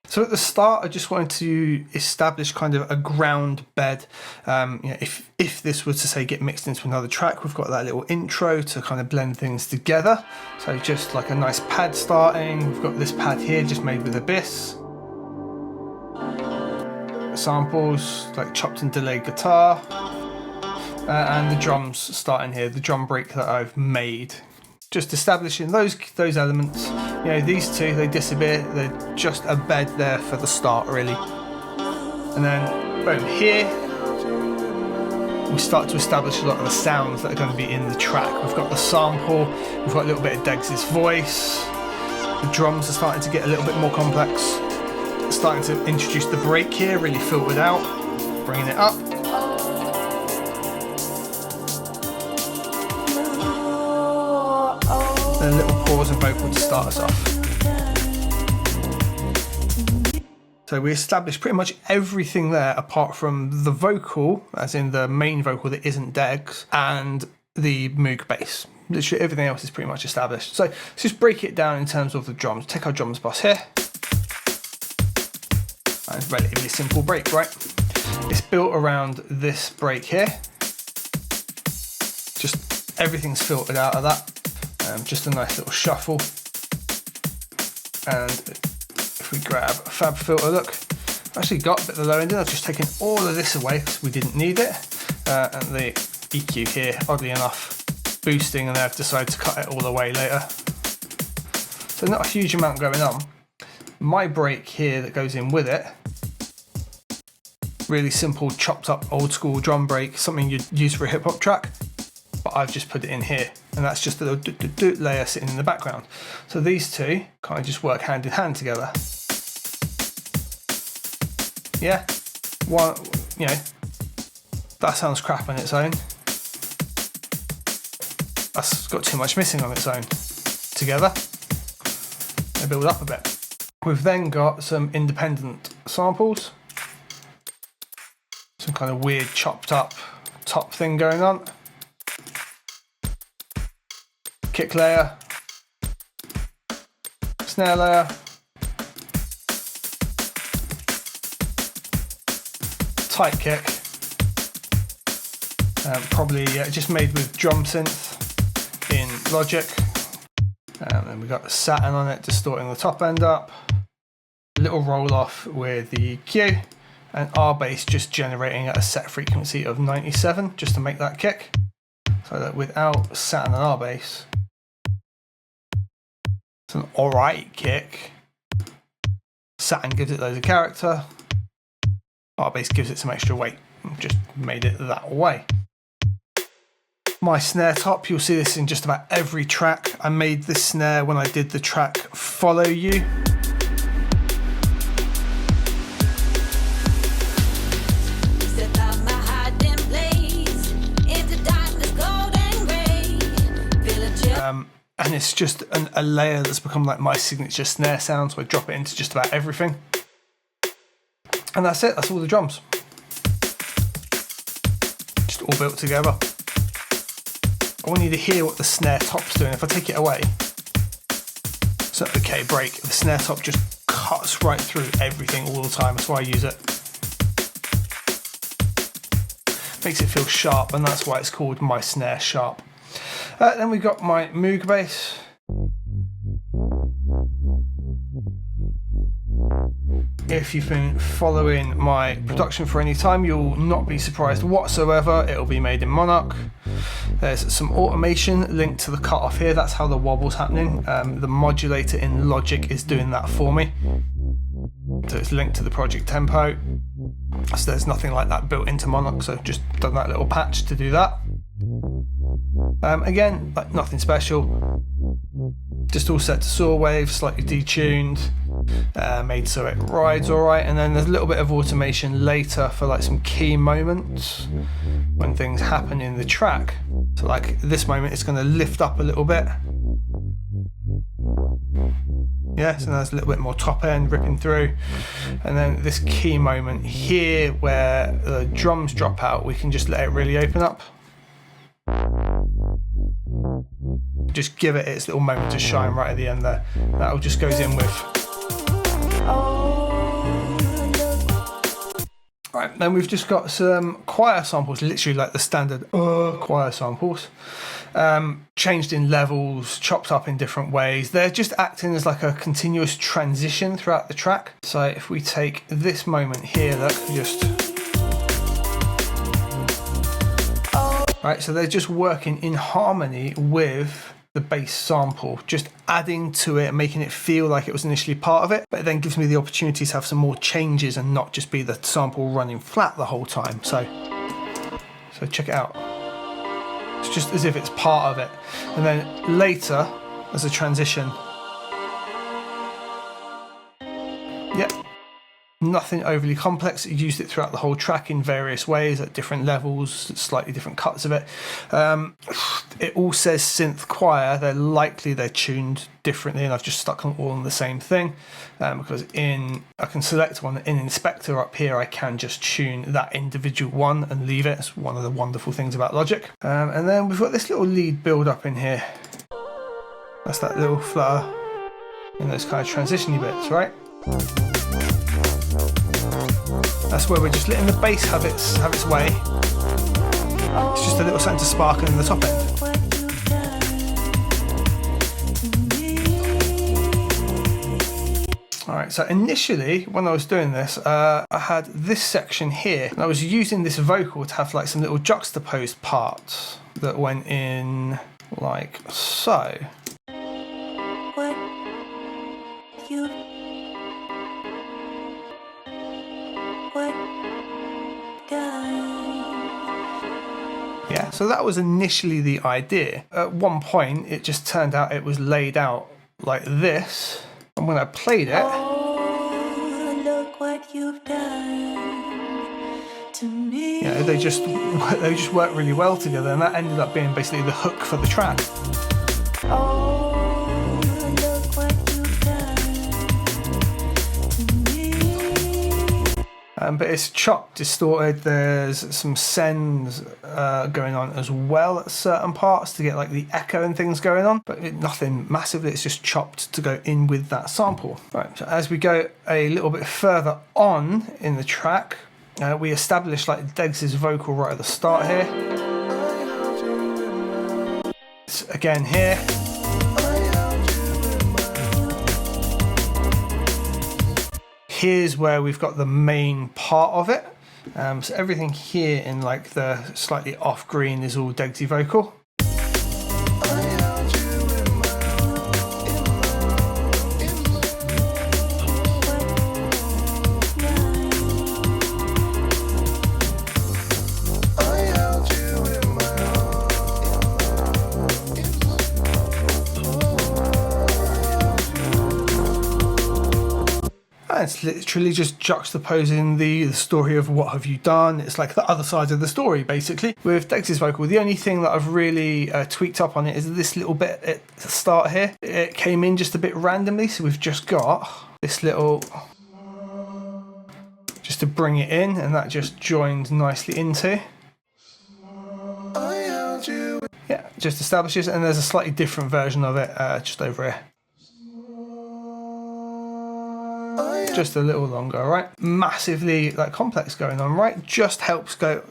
So at the start, I just wanted to establish kind of a ground bed. If this was to say get mixed into another track, we've got that little intro to kind of blend things together. So just like a nice pad starting. We've got this pad here just made with Abyss. Samples, like chopped and delayed guitar. And the drums starting here, the drum break that I've made. Just establishing those elements. These two, they disappear. They're just a bed there for the start, really. And then, boom, here we start to establish a lot of the sounds that are going to be in the track. We've got the sample, we've got a little bit of Deggs' voice. The drums are starting to get a little bit more complex. Starting to introduce the break here, really filtered out, bringing it up. A little pause and vocal to start us off. So we established pretty much everything there apart from the vocal, as in the main vocal that isn't Deggs, and the Moog bass. Literally everything else is pretty much established. So let's just break it down in terms of the drums. Take our drums bus here. And it's a relatively simple break, right? It's built around this break here. Just everything's filtered out of that. Just a nice little shuffle, and if we grab a fab filter, look, I've actually got a bit of the low end in. I've just taken all of this away because we didn't need it, and the EQ here, oddly enough, boosting, and then I've decided to cut it all away later. So not a huge amount going on. My break here that goes in with it, really simple chopped up old school drum break, something you'd use for a hip hop track. But I've just put it in here, and that's just a little layer sitting in the background. So these two kind of just work hand in hand together. Yeah, one, that sounds crap on its own. That's got too much missing on its own. Together, they build up a bit. We've then got some independent samples, some kind of weird chopped up top thing going on. Kick layer, snare layer, tight kick, probably just made with drum synth in Logic, and we got the satin on it distorting the top end up, a little roll off with the EQ, and R bass just generating at a set frequency of 97 just to make that kick, so that without satin and R bass, it's an alright kick. Satin gives it loads of character. R bass gives it some extra weight. Just made it that way. My snare top, you'll see this in just about every track. I made this snare when I did the track Follow You. And it's just a layer that's become like my signature snare sound, so I drop it into just about everything. And that's it, that's all the drums. Just all built together. I want you to hear what the snare top's doing. If I take it away, so okay, break, the snare top just cuts right through everything all the time, that's why I use it. makes it feel sharp, and that's why it's called My Snare Sharp. Then we've got my Moog bass. If you've been following my production for any time, you'll not be surprised whatsoever. It'll be made in Monarch. There's some automation linked to the cutoff here. That's how the wobble's happening. The modulator in Logic is doing that for me. So it's linked to the project tempo. So there's nothing like that built into Monarch, so just done that little patch to do that. Again, like nothing special. Just all set to saw wave, slightly detuned, made so it rides alright, and then there's a little bit of automation later for like some key moments when things happen in the track. So like this moment, it's going to lift up a little bit. Yeah, so there's a little bit more top end ripping through, and then this key moment here where the drums drop out, we can just let it really open up. Just give it its little moment to shine right at the end there. That all just goes in with. Right, then we've just got some choir samples, literally like the standard choir samples. Changed in levels, chopped up in different ways. They're just acting as like a continuous transition throughout the track. So if we take this moment here, look, just. Right, so they're just working in harmony with the bass sample, just adding to it, making it feel like it was initially part of it, but it then gives me the opportunity to have some more changes and not just be the sample running flat the whole time. So check it out. It's just as if it's part of it. And then later, as a transition, yep. Nothing overly complex. It used it throughout the whole track in various ways at different levels, slightly different cuts of it. It all says synth choir. They're tuned differently, and I've just stuck them all on the same thing because I can select one in Inspector up here. I can just tune that individual one and leave it. It's one of the wonderful things about Logic. And then we've got this little lead build up in here. That's that little flutter in those kind of transitiony bits, right? That's where we're just letting the bass have its way. It's just a little something to sparkle in the top end. Alright, so initially when I was doing this, I had this section here, and I was using this vocal to have like some little juxtaposed parts that went in like so. Yeah, so that was initially the idea. At one point, it just turned out it was laid out like this, and when I played it, look what you've done to me. Yeah, they just work really well together, and that ended up being basically the hook for the track. Look what you've done to me. But it's chopped, distorted. There's some sends going on as well at certain parts to get like the echo and things going on, but nothing massively. It's just chopped to go in with that sample. Right. So as we go a little bit further on in the track, we establish like Deggs' vocal right at the start here. It's again here. Here's where we've got the main part of it. So everything here in like the slightly off green is all Deggsy vocal. It's literally just juxtaposing the story of what have you done. It's like the other side of the story, basically. With Deggs' vocal, the only thing that I've really tweaked up on it is this little bit at the start here. It came in just a bit randomly, so we've just got this little, just to bring it in, and that just joined nicely into. Yeah, just establishes, and there's a slightly different version of it just over here. Just a little longer, right? Massively like complex going on, right? Just helps go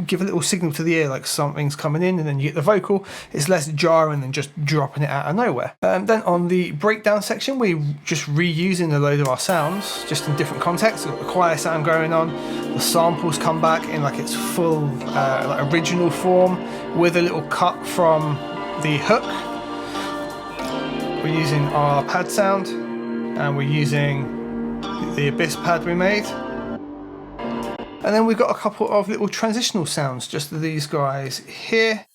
give a little signal to the ear like something's coming in, and then you get the vocal. It's less jarring than just dropping it out of nowhere. Then on the breakdown section, we're just reusing a load of our sounds, just in different contexts. We've got the choir sound going on, the samples come back in like its full like original form with a little cut from the hook. We're using our pad sound, and we're using the Abyss pad we made. And then we've got a couple of little transitional sounds, just these guys here,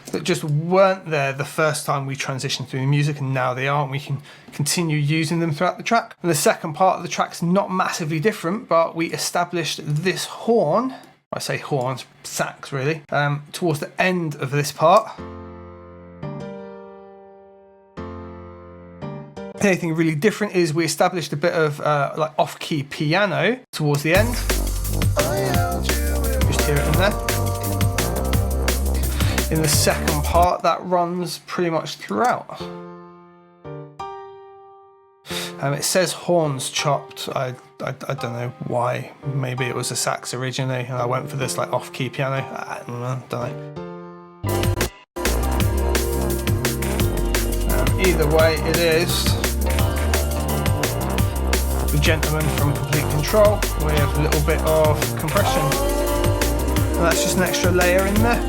that just weren't there the first time we transitioned through the music, and now they are, and we can continue using them throughout the track. And the second part of the track's not massively different, but we established this horn, I say horns, sax really, towards the end of this part. Anything really different is we established a bit of like off-key piano towards the end. Just hear it in there. In the second part, that runs pretty much throughout. It says horns chopped. I don't know why. Maybe it was a sax originally, and I went for this like off-key piano. I don't know. Either way, it is the Gentleman from Complete Control with a little bit of compression, and that's just an extra layer in there.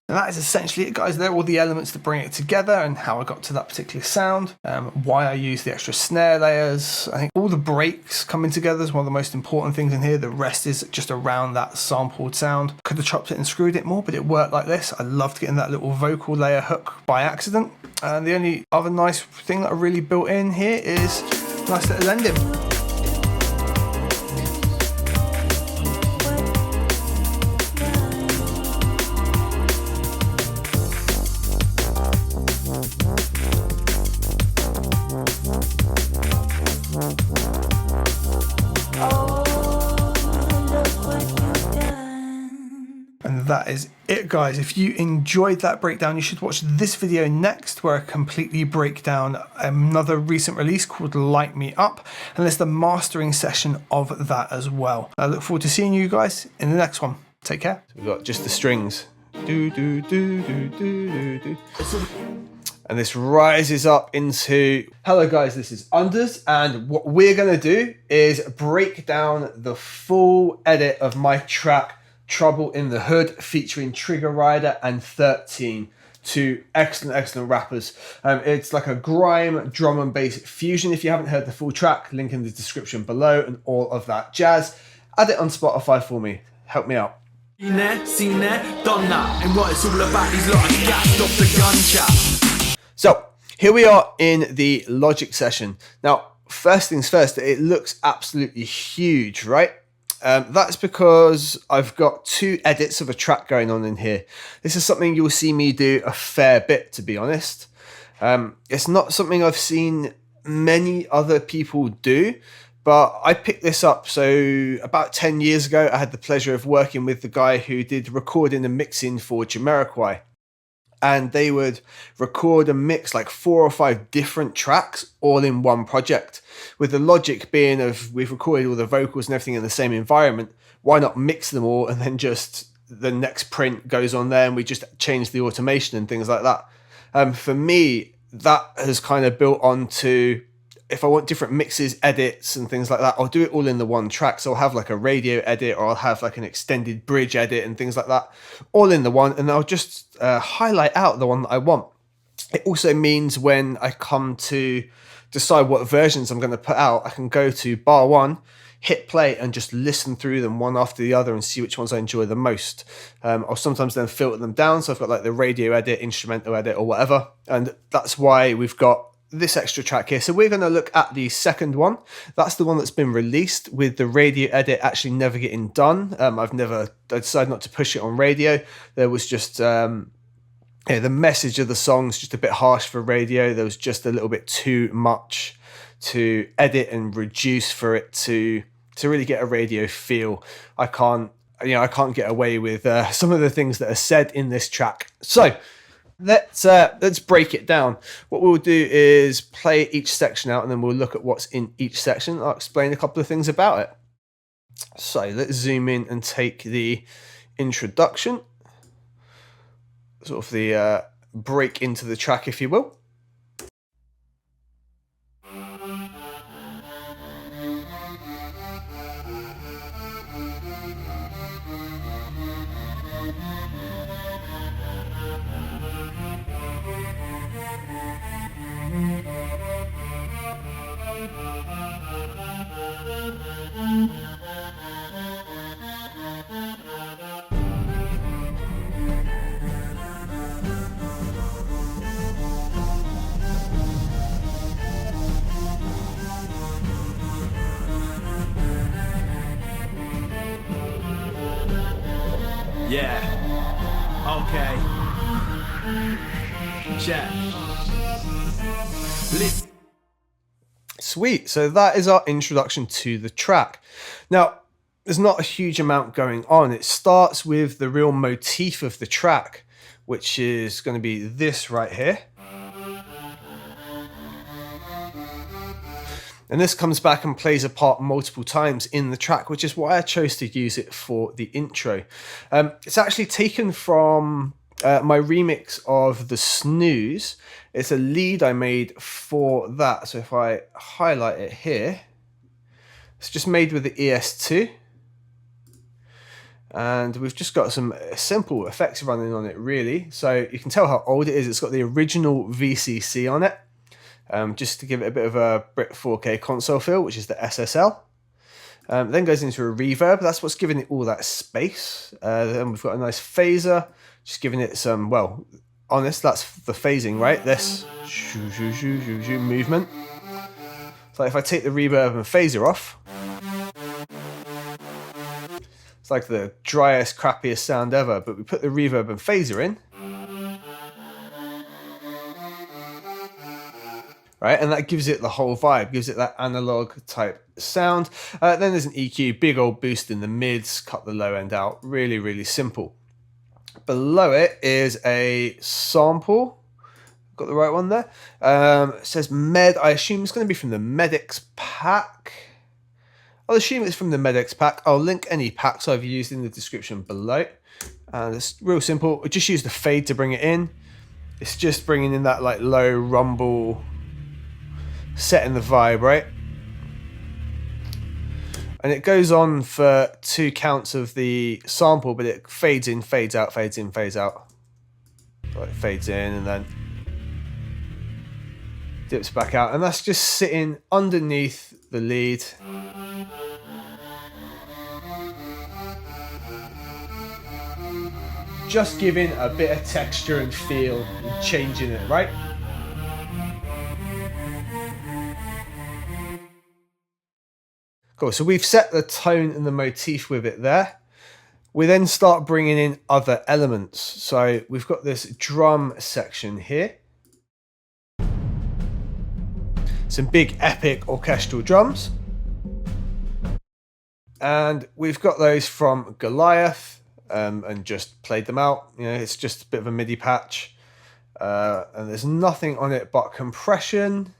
And that is essentially it, guys. They're all the elements that bring it together, and how I got to that particular sound, why I use the extra snare layers. I think all the breaks coming together is one of the most important things in here. The rest is just around that sampled sound. Could have chopped it and screwed it more, but it worked like this. I loved getting that little vocal layer hook by accident. And the only other nice thing that I really built in here is a nice little ending. And that is it, guys. If you enjoyed that breakdown, you should watch this video next, where I completely break down another recent release called Light Me Up, and there's the mastering session of that as well. I look forward to seeing you guys in the next one. Take care. We've got just the strings. Do, do, do, do, do, do. And this rises up into, hello guys, this is Unders, and what we're gonna do is break down the full edit of my track Trouble in the Hood, featuring Trigger Rider and 13, two excellent rappers. It's like a grime drum and bass fusion. If you haven't heard the full track, link in the description below and all of that jazz. Add it on Spotify for me, help me out. Seen there, done that, and what it's all about is lot of gassed off the gun chat. So here we are in the Logic session. Now, first things first, it looks absolutely huge, right? That's because I've got two edits of a track going on in here. This is something you'll see me do a fair bit, to be honest. It's not something I've seen many other people do, but I picked this up. So about 10 years ago, I had the pleasure of working with the guy who did recording and mixing for Jamiroquai. And they would record and mix like 4 or 5 different tracks all in one project. With the logic being of, we've recorded all the vocals and everything in the same environment, why not mix them all and then just the next print goes on there and we just change the automation and things like that. For me, that has kind of built onto, if I want different mixes, edits and things like that, I'll do it all in the one track. So I'll have like a radio edit, or I'll have like an extended bridge edit and things like that, all in the one, and I'll just highlight out the one that I want. It also means when I come to decide what versions I'm going to put out, I can go to bar 1, hit play and just listen through them one after the other and see which ones I enjoy the most. I'll sometimes then filter them down. So I've got like the radio edit, instrumental edit, or whatever. And that's why we've got this extra track here. So we're going to look at the second one. That's the one that's been released with the radio edit actually never getting done. I decided not to push it on radio. There was just the message of the song's just a bit harsh for radio. There was just a little bit too much to edit and reduce for it to really get a radio feel. I can't get away with some of the things that are said in this track. So Let's break it down. What we'll do is play each section out, and then we'll look at what's in each section. I'll explain a couple of things about it. So let's zoom in and take the introduction, sort of the break into the track, if you will. Yeah. Okay. Check. Sweet. So that is our introduction to the track. Now, there's not a huge amount going on. It starts with the real motif of the track, which is going to be this right here. And this comes back and plays a part multiple times in the track, which is why I chose to use it for the intro. It's actually taken from my remix of The Snooze. It's a lead I made for that. So if I highlight it here, it's just made with the ES2. And we've just got some simple effects running on it, really. So you can tell how old it is. It's got the original VCC on it. Just to give it a bit of a Brit 4K console feel, which is the SSL. Then goes into a reverb. That's what's giving it all that space. Then we've got a nice phaser, just giving it some, well, honest, that's the phasing, right? This movement. So if I take the reverb and phaser off, it's like the driest, crappiest sound ever, but we put the reverb and phaser in. Right, and that gives it the whole vibe, gives it that analog type sound. Then there's an EQ, big old boost in the mids, cut the low end out. Really, really simple. Below it is a sample. Got the right one there. It says Med. I assume it's going to be from the Medix pack. I'll assume it's from the Medix pack. I'll link any packs I've used in the description below. And it's real simple. I just use the fade to bring it in. It's just bringing in that like low rumble, setting the vibe, right? And it goes on for 2 counts of the sample, but it fades in, fades out, fades in, fades out. So it fades in and then dips back out. And that's just sitting underneath the lead. Just giving a bit of texture and feel and changing it, right? Cool, so we've set the tone and the motif with it there. We then start bringing in other elements. So we've got this drum section here. Some big epic orchestral drums. And we've got those from Goliath and just played them out. You know, it's just a bit of a MIDI patch. And there's nothing on it but compression.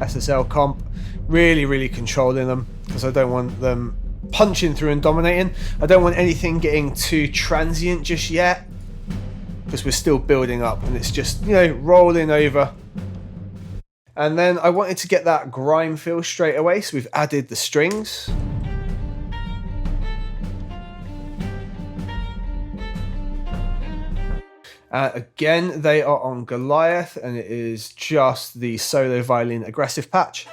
SSL comp, really controlling them because I don't want them punching through and dominating. I don't want anything getting too transient just yet because we're still building up and it's just, you know, rolling over. And then I wanted to get that grime feel straight away, so we've added the strings. Again, they are on Goliath, and it is just the solo violin aggressive patch.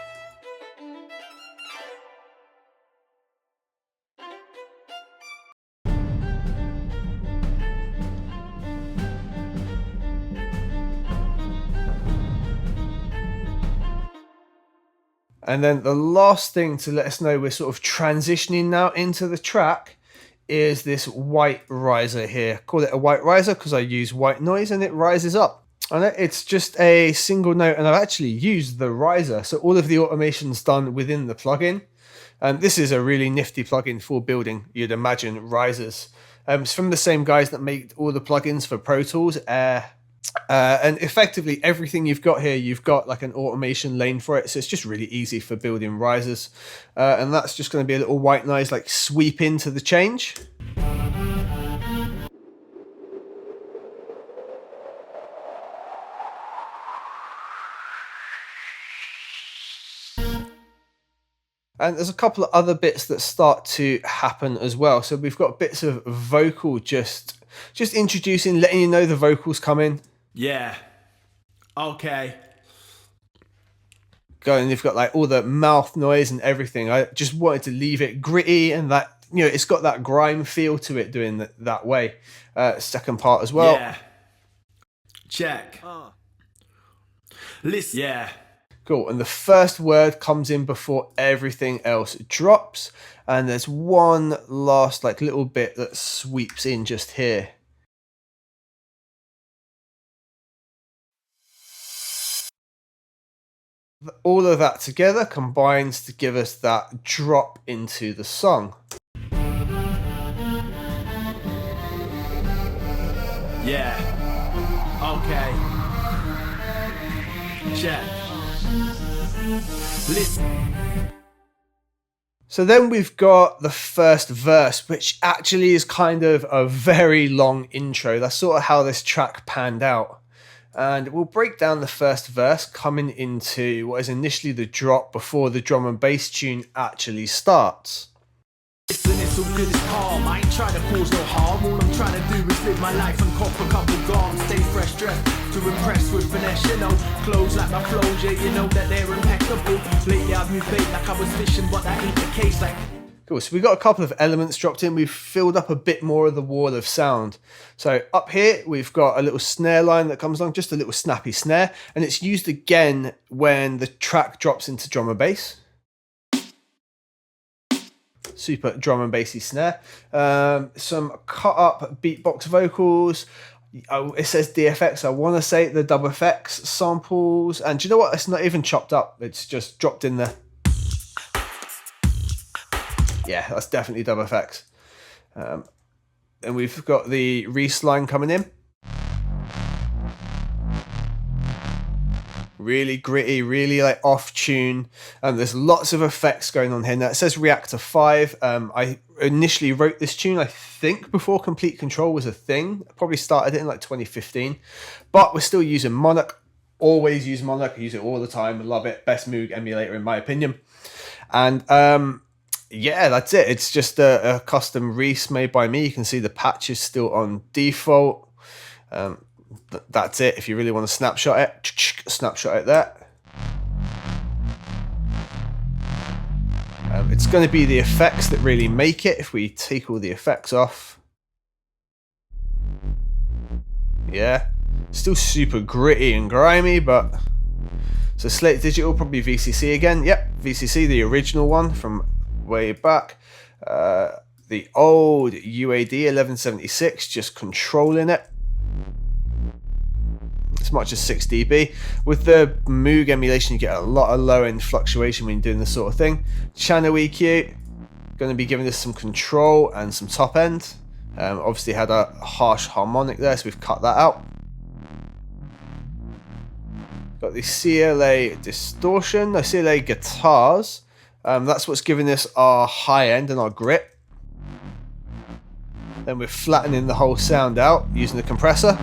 And then the last thing to let us know we're sort of transitioning now into the track is this white riser here. Call it a white riser because I use white noise and it rises up. And it's just a single note, and I've actually used the riser. So all of the automation's done within the plugin. This is a really nifty plugin for building, you'd imagine, risers. It's from the same guys that make all the plugins for Pro Tools, And effectively everything you've got here, you've got like an automation lane for it. So it's just really easy for building risers. And that's just going to be a little white noise, like sweep into the change. And there's a couple of other bits that start to happen as well. So we've got bits of vocal just introducing, letting you know the vocals come in. Yeah. Okay. Going, you've got like all the mouth noise and everything. I just wanted to leave it gritty and that, you know, it's got that grime feel to it doing that way. Second part as well. Yeah. Check. Listen. Yeah. Cool. And the first word comes in before everything else drops. And there's one last like little bit that sweeps in just here. All of that together combines to give us that drop into the song. Yeah. Okay. Check. Listen. So then we've got the first verse, which actually is kind of a very long intro. That's sort of how this track panned out. And we'll break down the first verse coming into what is initially the drop before the drum and bass tune actually starts. Listen, it's all good, it's calm. I ain't trying to cause no harm. All I'm trying to do is live my life and cop a couple garms. Stay fresh dressed to impress with finesse, you know. Clothes like my flows, yeah, you know that they're impeccable. Lately I've moved bait like I was fishing, but that ain't the case. Like, cool, so we've got a couple of elements dropped in. We've filled up a bit more of the wall of sound. So up here, we've got a little snare line that comes along, just a little snappy snare. And it's used again when the track drops into drum and bass. Super drum and bassy snare. Some cut up beatbox vocals. It says DFX. I want to say the dub effects samples. And do you know what? It's not even chopped up. It's just dropped in there. Yeah, that's definitely dub effects. And we've got the Reese line coming in. Really gritty, really like off tune. There's lots of effects going on here. Now it says Reactor 5. I initially wrote this tune, I think, before Complete Control was a thing. I probably started it in like 2015. But we're still using Monarch. Always use Monarch. I use it all the time. I love it. Best Moog emulator in my opinion. And yeah, that's it. It's just a custom Reese made by me. You can see the patch is still on default. That's it. If you really want to snapshot it there. It's going to be the effects that really make it. If we take all the effects off. Yeah. Still super gritty and grimy, but... So Slate Digital, probably VCC again. Yep, VCC, the original one from way back. The old UAD 1176, just controlling it. As much as 6 dB. With the Moog emulation, you get a lot of low end fluctuation when you're doing this sort of thing. Channel EQ, going to be giving us some control and some top end. Obviously had a harsh harmonic there, so we've cut that out. Got the CLA distortion, no CLA guitars. That's what's giving us our high end and our grit. Then we're flattening the whole sound out using the compressor.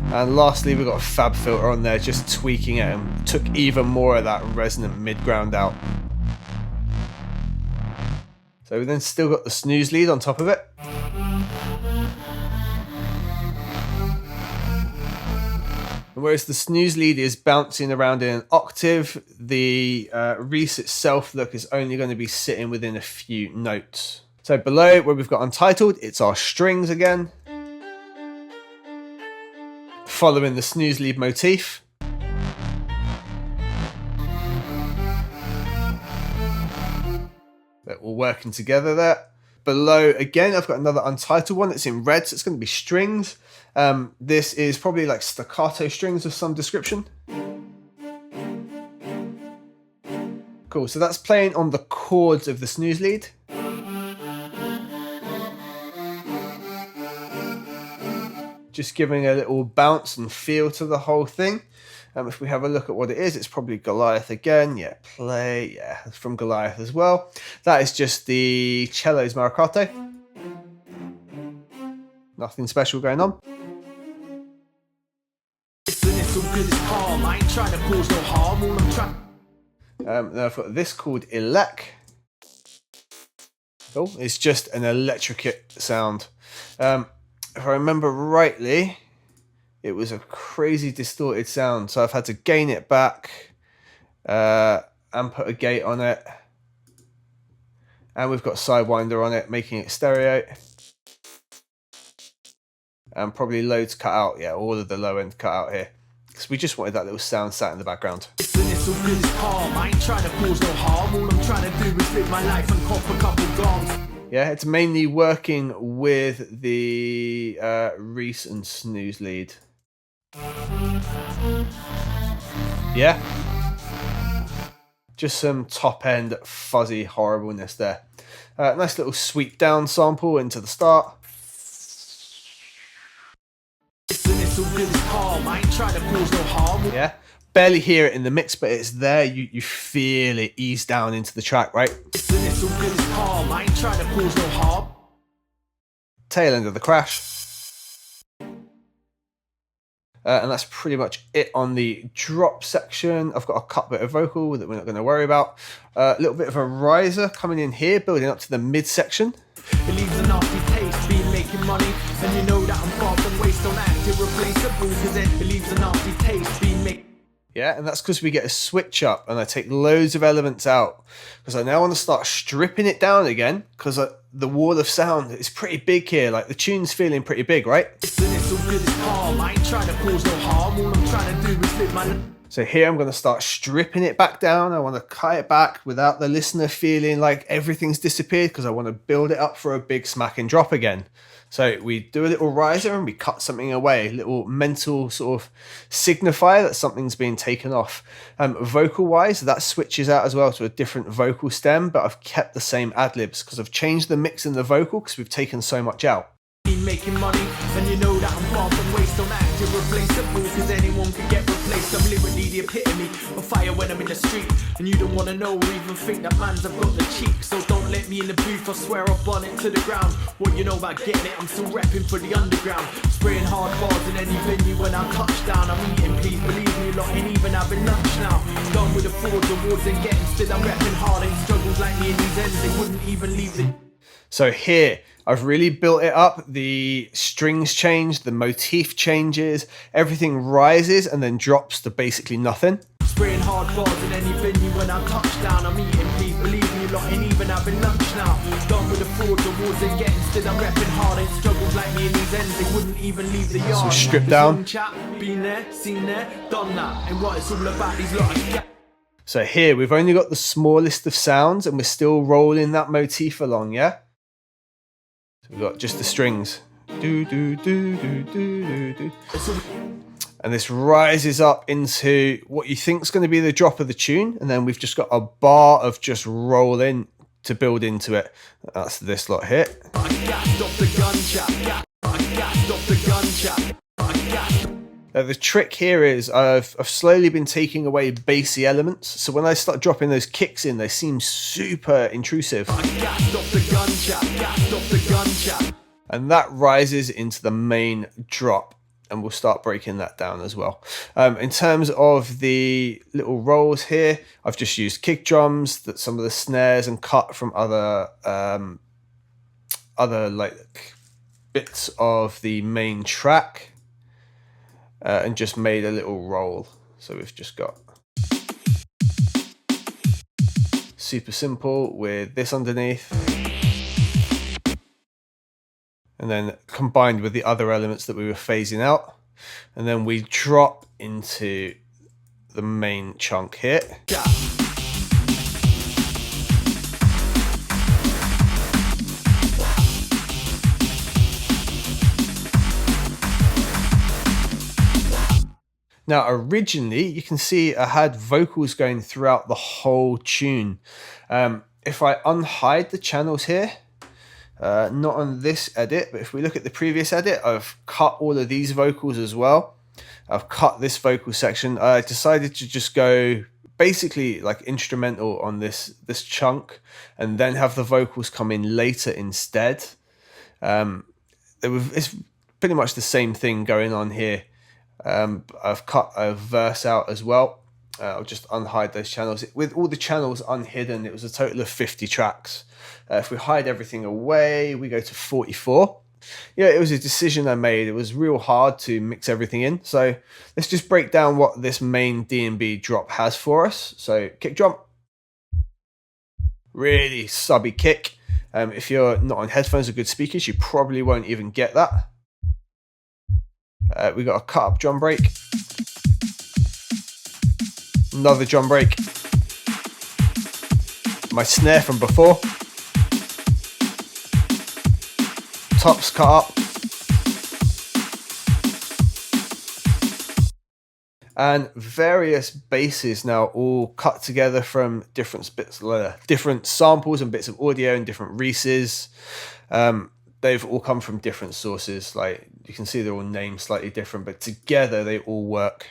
And lastly, we've got a fab filter on there, just tweaking it and took even more of that resonant mid-ground out. So we then still got the snooze lead on top of it. And whereas the snooze lead is bouncing around in an octave, the Reese itself, look, is only going to be sitting within a few notes. So below, where we've got Untitled, it's our strings again. Following the snooze lead motif. They're all working together there. Below, again, I've got another Untitled one that's in red, so it's going to be strings. This is probably like staccato strings of some description. Cool, so that's playing on the chords of the snooze lead. just giving a little bounce and feel to the whole thing. If we have a look at what it is, it's probably Goliath again. Yeah, play. Yeah, it's from Goliath as well. That is just the cello's maracate. Nothing special going on. Then I've got this called Elec. Oh, it's just an electric sound. If I remember rightly, it was a crazy distorted sound, so I've had to gain it back and put a gate on it. And we've got Sidewinder on it, making it stereo. And probably loads cut out. Yeah, all of the low end cut out here. Because we just wanted that little sound sat in the background. Yeah, it's mainly working with the Reese and Snooze lead. Yeah. Just some top end fuzzy horribleness there. Nice little sweep down sample into the start. Yeah, barely hear it in the mix, but it's there. You feel it ease down into the track, right? Tail end of the crash. And that's pretty much it on the drop section. I've got a cut bit of vocal that we're not going to worry about. A little bit of a riser coming in here, building up to the mid section. It leaves a nasty taste, being making money, and you know that I'm far from waste, don't act irreplaceable, because it leaves a nasty taste, being making. Yeah, and that's because we get a switch up and I take loads of elements out because I now want to start stripping it down again because the wall of sound is pretty big here. Like the tune's feeling pretty big, right? So here I'm going to start stripping it back down. I want to cut it back without the listener feeling like everything's disappeared because I want to build it up for a big smack and drop again. So we do a little riser and we cut something away, a little mental sort of signifier that something's being taken off. Vocal wise, that switches out as well to a different vocal stem, but I've kept the same ad-libs because I've changed the mix in the vocal because we've taken so much out. Making money, and you know that I'm far from waste, don't act irreplaceable, because anyone can get replaced. I'm literally the epitome of fire when I'm in the street, and you don't want to know or even think that man's have got the cheek, so don't let me in the booth, I swear I'll burn it to the ground. What you know about getting it, I'm still repping for the underground, spraying hard bars in any venue when I touch down. I'm eating, please believe me, lot ain't even having lunch now. Done with the forwards, awards and getting, still I'm repping hard, ain't struggles like me in these ends, they wouldn't even leave the... So here, I've really built it up. The strings change, the motif changes, everything rises and then drops to basically nothing. Spraying hard bars in any venue when I touch down. I'm eating, please believe me, lot ain't even having lunch now. Done with the frauds, awards and getting, still I'm repping hard. Ain't struggles like me in these ends, they wouldn't even leave the yard. So strip down. Chat, been there, seen there, done that. And what it's all about, these lot of... So here, we've only got the smallest of sounds and we're still rolling that motif along, yeah? So we've got just the strings. Do, do, do, do, do, do. And this rises up into what you think is going to be the drop of the tune. And then we've just got a bar of just rolling to build into it. That's this lot here. The trick here is I've slowly been taking away bassy elements. So when I start dropping those kicks in, they seem super intrusive. And that rises into the main drop. And we'll start breaking that down as well. In terms of the little rolls here, I've just used kick drums, that some of the snares and cut from other like bits of the main track. And just made a little roll. So we've just got super simple with this underneath. And then combined with the other elements that we were phasing out. And then we drop into the main chunk here. Now, originally, you can see I had vocals going throughout the whole tune. If I unhide the channels here, Not on this edit, but if we look at the previous edit, I've cut all of these vocals as well. I've cut this vocal section. I decided to just go basically like instrumental on this chunk, and then have the vocals come in later instead. It's pretty much the same thing going on here. I've cut a verse out as well. I'll just unhide those channels. With all the channels unhidden, it was a total of 50 tracks. If we hide everything away, we go to 44. Yeah, it was a decision I made. It was real hard to mix everything in. So let's just break down what this main DnB drop has for us. So kick drum. Really subby kick. If you're not on headphones or good speakers, you probably won't even get that. We got a cut up drum break. Another drum break. My snare from before. Tops cut up. And various basses now all cut together from different bits, different samples and bits of audio and different Reeses. They've all come from different sources. Like you can see they're all named slightly different, but together they all work.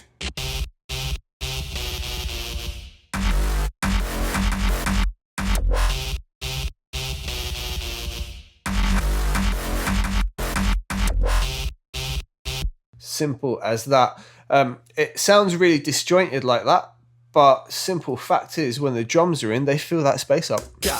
Simple as that. It sounds really disjointed like that, but simple fact is when the drums are in, they fill that space up. Yeah.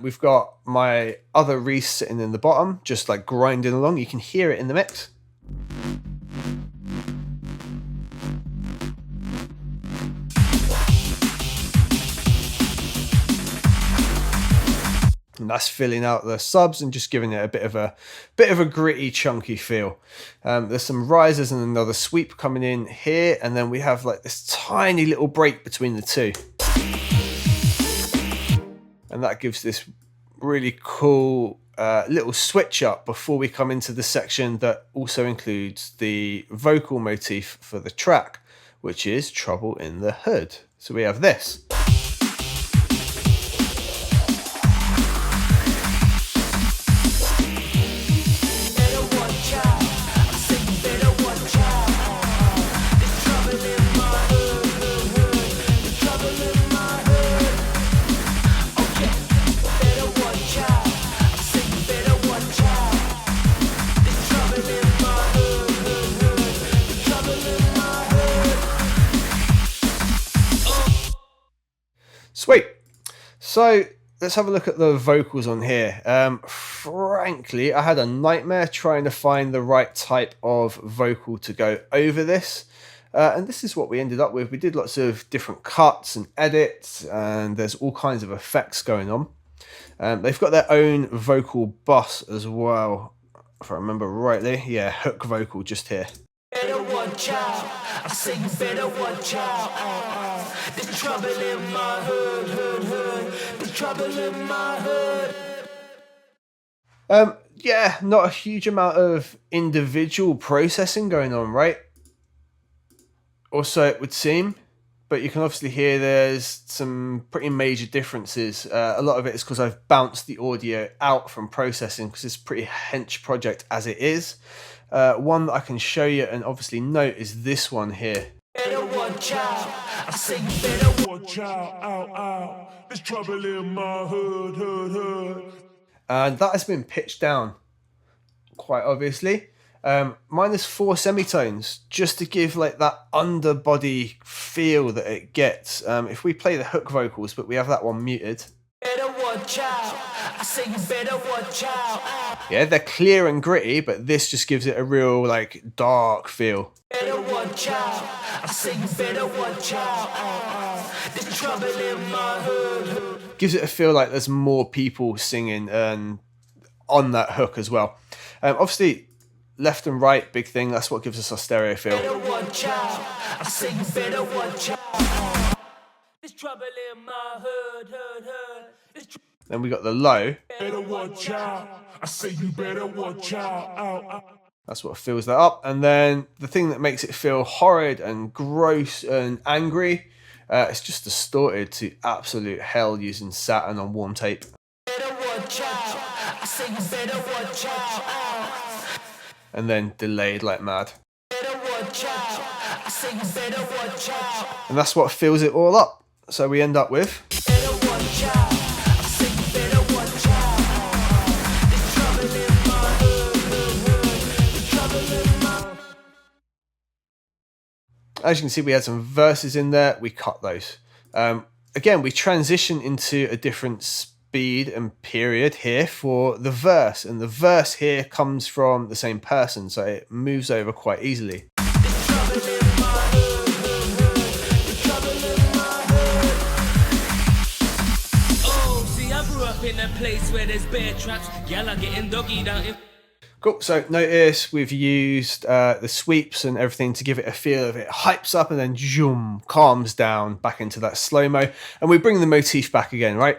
We've got my other Reese sitting in the bottom, just like grinding along. You can hear it in the mix. And that's filling out the subs and just giving it a bit of a gritty, chunky feel. There's some risers and another sweep coming in here, and then we have like this tiny little break between the two. And that gives this really cool little switch up before we come into the section that also includes the vocal motif for the track, which is Trouble in the Hood. So we have this. Sweet. So let's have a look at the vocals on here. Frankly, I had a nightmare trying to find the right type of vocal to go over this. And this is what we ended up with. We did lots of different cuts and edits, and there's all kinds of effects going on. They've got their own vocal bus as well, if I remember rightly. Yeah, hook vocal just here. Better watch out, I say you better watch out. There's trouble in my hood. There's trouble in my hood. Yeah, not a huge amount of individual processing going on, right? Or so it would seem. But you can obviously hear there's some pretty major differences. A lot of it is because I've bounced the audio out from processing because it's a pretty hench project as it is. One that I can show you and obviously note is this one here. Better watch out, I say you better Watch out, there's trouble in my hood. And that has been pitched down, quite obviously. Minus 4 semitones, just to give like that underbody feel that it gets. If we play the hook vocals, but we have that one muted. Better watch out, I say you better watch out. Yeah, they're clear and gritty, but this just gives it a real like dark feel. Better watch out, I say you better watch out. There's trouble in my hood. Gives it a feel like there's more people singing on that hook as well. Obviously, left and right, big thing. That's what gives us our stereo feel. Better watch out, I say you better watch out. There's trouble in my hood. Then we got the low. Better watch out, I say you better watch out. That's what fills that up. And then the thing that makes it feel horrid and gross and angry, it's just distorted to absolute hell using Saturn on warm tape. And then delayed like mad. And that's what fills it all up. So we end up with... As you can see, we had some verses in there. We cut those. Again, we transition into a different speed and period here for the verse. And the verse here comes from the same person, so it moves over quite easily. Oh, see, I grew up in a place where there's bear traps. Y'all are getting doggy down. Cool, so notice we've used the sweeps and everything to give it a feel of it hypes up and then zoom, calms down back into that slow-mo. And we bring the motif back again, right?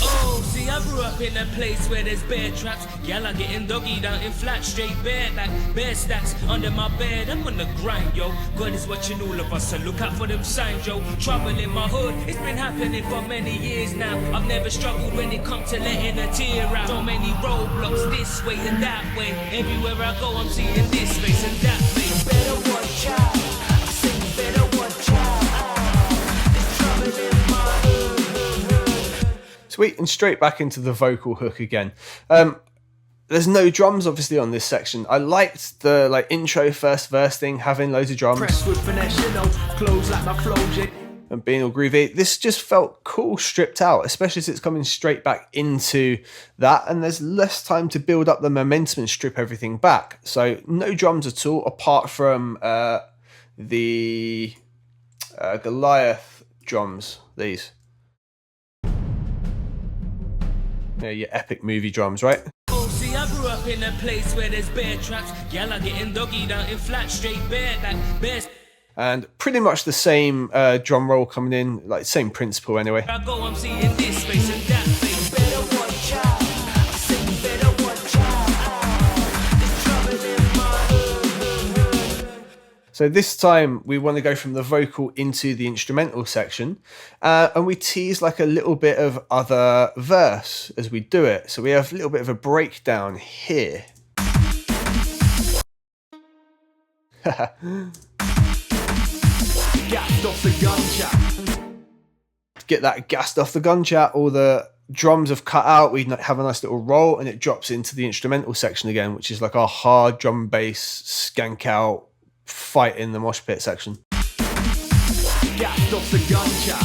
Oh, see, I grew up in a place where there's bear traps. Y'all are getting doggy down in flat, straight bear, like bear stacks under my bed. I'm on the grind, yo. God is watching all of us, so look out for them signs, yo. Trouble in my hood, it's been happening for many years now. I've never struggled when it comes to letting a tear out. So many roadblocks this way and that way. Everywhere I go, I'm seeing this face and that face. Better watch out. I say you better watch out. There's trouble in my hood. Sweet, and straight back into the vocal hook again. There's no drums obviously on this section. I liked the intro first verse thing, having loads of drums Press with finesse, you know, close like my flow, J. and being all groovy. This just felt cool stripped out, especially as it's coming straight back into that, and there's less time to build up the momentum and strip everything back. So no drums at all, apart from the Goliath drums, these. Yeah, your epic movie drums, right? Oh, see, I grew up in a place where there's bear traps. Y'all are getting doggy down in flat, straight bear, like bears. And pretty much the same drum roll coming in, like same principle anyway. I go, I'm seeing this face and that face. Better watch out. I say you better watch out. There's trouble in my hood. So this time we want to go from the vocal into the instrumental section, and we tease like a little bit of other verse as we do it. So we have a little bit of a breakdown here. Gassed off the gun chat. Get that gassed off the gun chat, all the drums have cut out, we have a nice little roll, and it drops into the instrumental section again, which is like our hard drum and bass skank out fight in the mosh pit section. Gassed off the gun chat.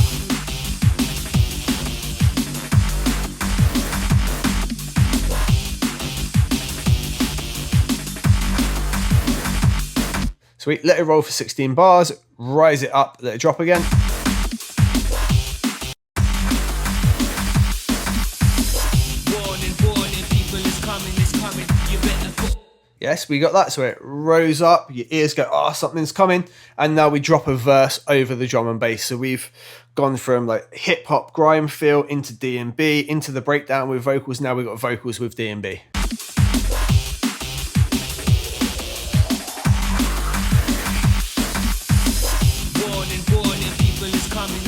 Sweet, let it roll for 16 bars, rise it up, let it drop again. Warning, warning, people is coming, you better put. Yes, we got that. So it rose up, your ears go, oh, something's coming. And now we drop a verse over the drum and bass. So we've gone from like hip hop grime feel into DnB, into the breakdown with vocals. Now we've got vocals with DnB. Warning, warning, people is coming,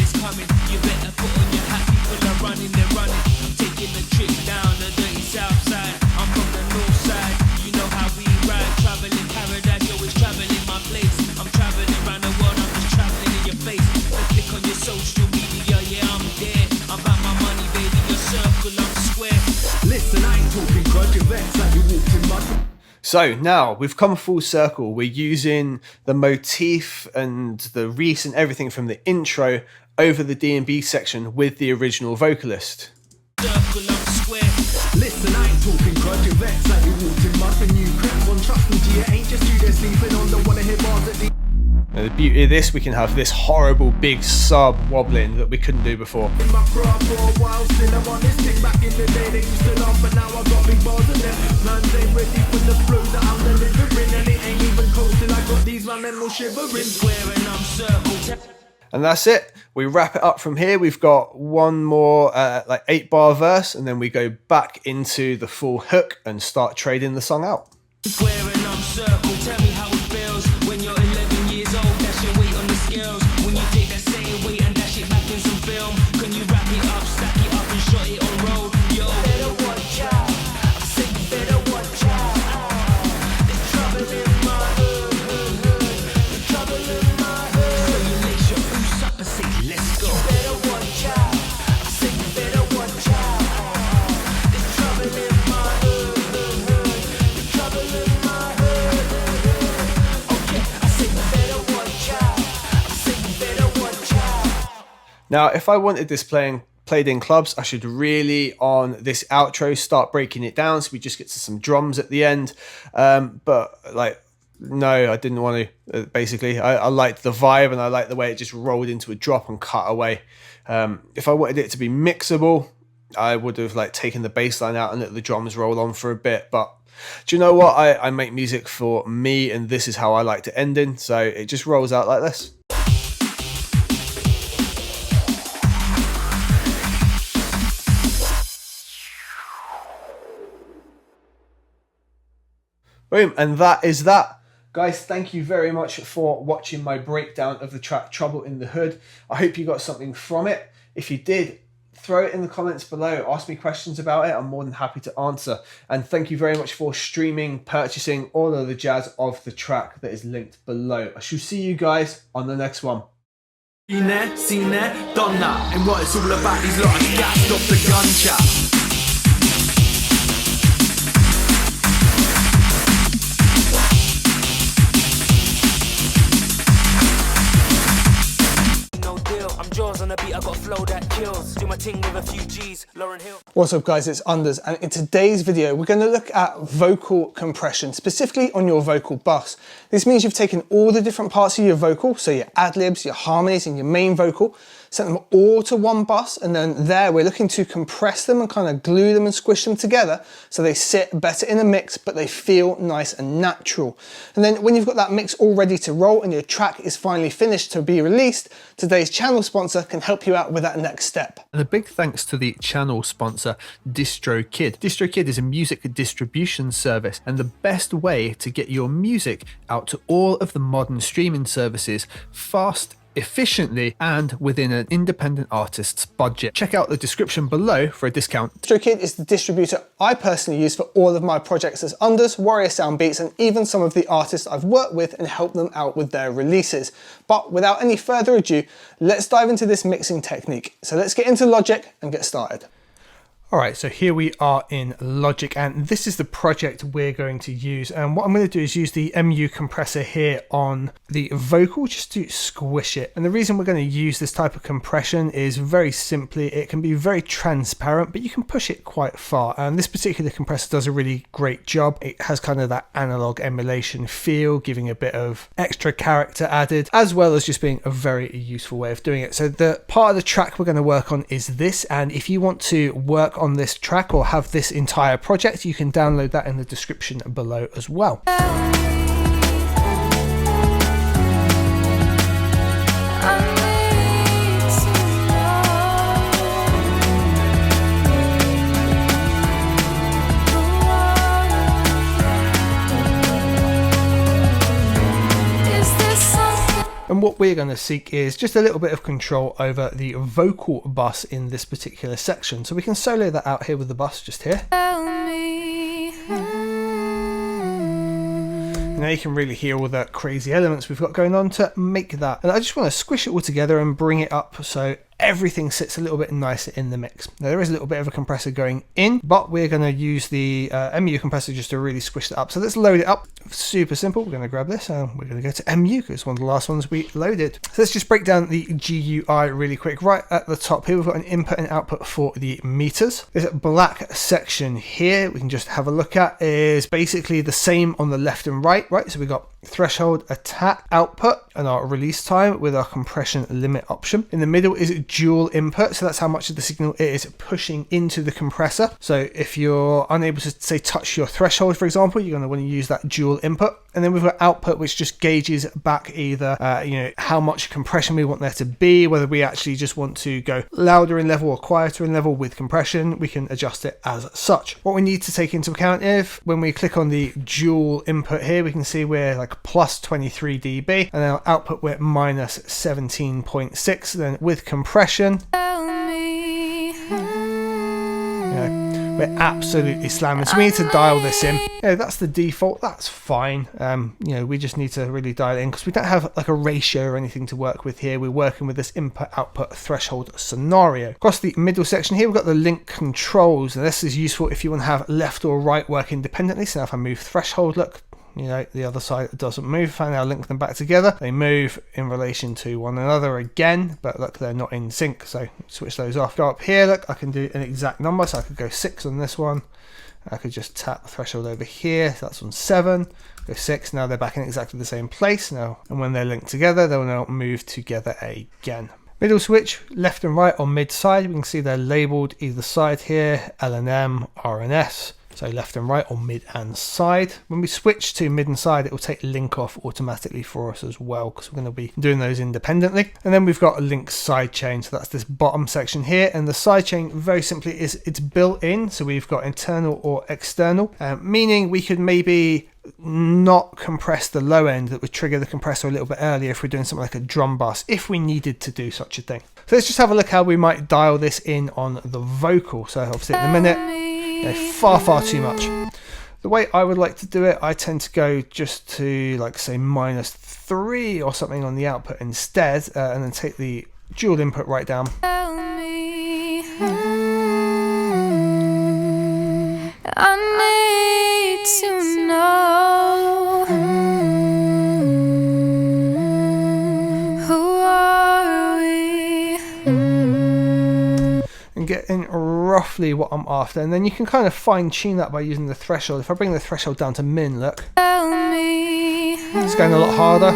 you better put on your hat, people are running, they're running. I'm taking a trip down the dirty south side, I'm from the north side, you know how we ride, traveling paradise, always traveling my place. I'm traveling around the world, I'm just traveling in your face. Let's click on your social media, yeah, I'm there. I'm about my money, baby, your circle, I'm square. Listen, I ain't talking grudge events like you walked in mud. So now we've come full circle. We're using the motif and the recent everything from the intro over the DnB section with the original vocalist. Circle, I'm square. Listen, I ain't talking grudge events like you walked in mud. And you crap on trusting to you ain't just you there sleeping on. Don't wanna hear bars at the. Now the beauty of this, we can have this horrible big sub wobbling that we couldn't do before. In my crowd for a while, still I'm on this thing. Back in the day, they used to laugh, but now I got big bars of them. Plans ain't ready for the flows that I'm delivering, and it ain't even close till I got these man and no shivering. Square and I'm circle. And that's it. We wrap it up from here. We've got one more like 8-bar verse, and then we go back into the full hook and start trading the song out. Square and I'm circle, tell me how it feels when you're 11 years old, dash your weight on the scales. When you take that same weight and dash it back in some film, can you wrap it up, stack it up and shot it on road? Yo, better watch out, I said you better watch out. There's trouble in my hood, there's trouble in my hood. So you lace your boots up and say let's go. You better watch out, I said you better watch out. There's trouble in my hood. Now, if I wanted this played in clubs, I should really, on this outro, start breaking it down so we just get to some drums at the end. But like, no, I didn't want to. Basically, I liked the vibe and I liked the way it just rolled into a drop and cut away. If I wanted it to be mixable, I would have like taken the bass line out and let the drums roll on for a bit. But do you know what? I make music for me, and this is how I like to end in. So it just rolls out like this. Boom, and that is that. Guys, thank you very much for watching my breakdown of the track Trouble in the Hood. I hope you got something from it. If you did, throw it in the comments below. Ask me questions about it. I'm more than happy to answer. And thank you very much for streaming, purchasing all of the jazz of the track that is linked below. I shall see you guys on the next one. Been there, seen there, done that. And what it's all about, these lot of gassed off the gun chat. Jaws on the beat, I got a flow that kills. Do my ting with a few G's, Lauren Hill. What's up guys, it's Unders, and in today's video we're going to look at vocal compression, specifically on your vocal bus. This means you've taken all the different parts of your vocal, so your ad-libs, your harmonies and your main vocal, sent them all to one bus, and then there we're looking to compress them and kind of glue them and squish them together so they sit better in a mix but they feel nice and natural. And then when you've got that mix all ready to roll and your track is finally finished to be released, today's channel sponsor can help you out with that next step. And a big thanks to the channel sponsor DistroKid. DistroKid is a music distribution service and the best way to get your music out to all of the modern streaming services fast, efficiently, and within an independent artist's budget. Check out the description below for a discount. DistroKid is the distributor I personally use for all of my projects as Unders, Warrior Sound Beats, and even some of the artists I've worked with and helped them out with their releases. But without any further ado, let's dive into this mixing technique. So let's get into Logic and get started. Alright, so here we are in Logic, and this is the project we're going to use. And what I'm going to do is use the MU compressor here on the vocal just to squish it. And the reason we're going to use this type of compression is very simply, it can be very transparent, but you can push it quite far. And this particular compressor does a really great job. It has kind of that analog emulation feel, giving a bit of extra character added, as well as just being a very useful way of doing it. So the part of the track we're going to work on is this, and if you want to work on this track or have this entire project, you can download that in the description below as well. And what we're going to seek is just a little bit of control over the vocal bus in this particular section. So we can solo that out here with the bus just here. Now you can really hear all the crazy elements we've got going on to make that. And I just want to squish it all together and bring it up so everything sits a little bit nicer in the mix. Now there is a little bit of a compressor going in, but we're going to use the MU compressor just to really squish it up. So let's load it up. Super simple. We're going to grab this and we're going to go to MU because it's one of the last ones we loaded. So let's just break down the GUI really quick. Right at the top here, we've got an input and output for the meters. This black section here, we can just have a look at, is basically the same on the left and right. So we've got threshold, attack, output, and our release time with our compression limit option. In the middle is dual input, so that's how much of the signal it is pushing into the compressor. So if you're unable to, say, touch your threshold, for example, you're going to want to use that dual input. And then we've got output, which just gauges back either how much compression we want there to be, whether we actually just want to go louder in level or quieter in level with compression. We can adjust it as such. What we need to take into account is when we click on the dual input here, we can see we're like plus 23 dB, and our output we're minus 17.6. Then with compression, we're absolutely slamming, so we need to dial this in. That's the default, that's fine. We just need to really dial it in because we don't have like a ratio or anything to work with here. We're working with this input output threshold scenario. Across the middle section here, we've got the link controls, and this is useful if you want to have left or right work independently. So now if I move threshold, look, the other side doesn't move. If I now link them back together, they move in relation to one another again, but look, they're not in sync, so switch those off. Go up here, look, I can do an exact number, so I could go 6 on this one. I could just tap the threshold over here, so that's on 7, go 6, now they're back in exactly the same place now, and when they're linked together, they'll now move together again. Middle switch, left and right or mid side, we can see they're labeled either side here, L and M, R and S. So left and right or mid and side. When we switch to mid and side, it will take link off automatically for us as well, because we're going to be doing those independently. And then we've got a link side chain. So that's this bottom section here. And the side chain very simply it's built in. So we've got internal or external, meaning we could maybe not compress the low end that would trigger the compressor a little bit earlier if we're doing something like a drum bus, if we needed to do such a thing. So let's just have a look how we might dial this in on the vocal. So obviously at the minute, far too much. The way I would like to do it, I tend to go just to like say -3 or something on the output instead, and then take the dual input right down. I need to know who are we, and get in roughly what I'm after, and then you can kind of fine tune that by using the threshold. If I bring the threshold down to min, look, it's going a lot harder,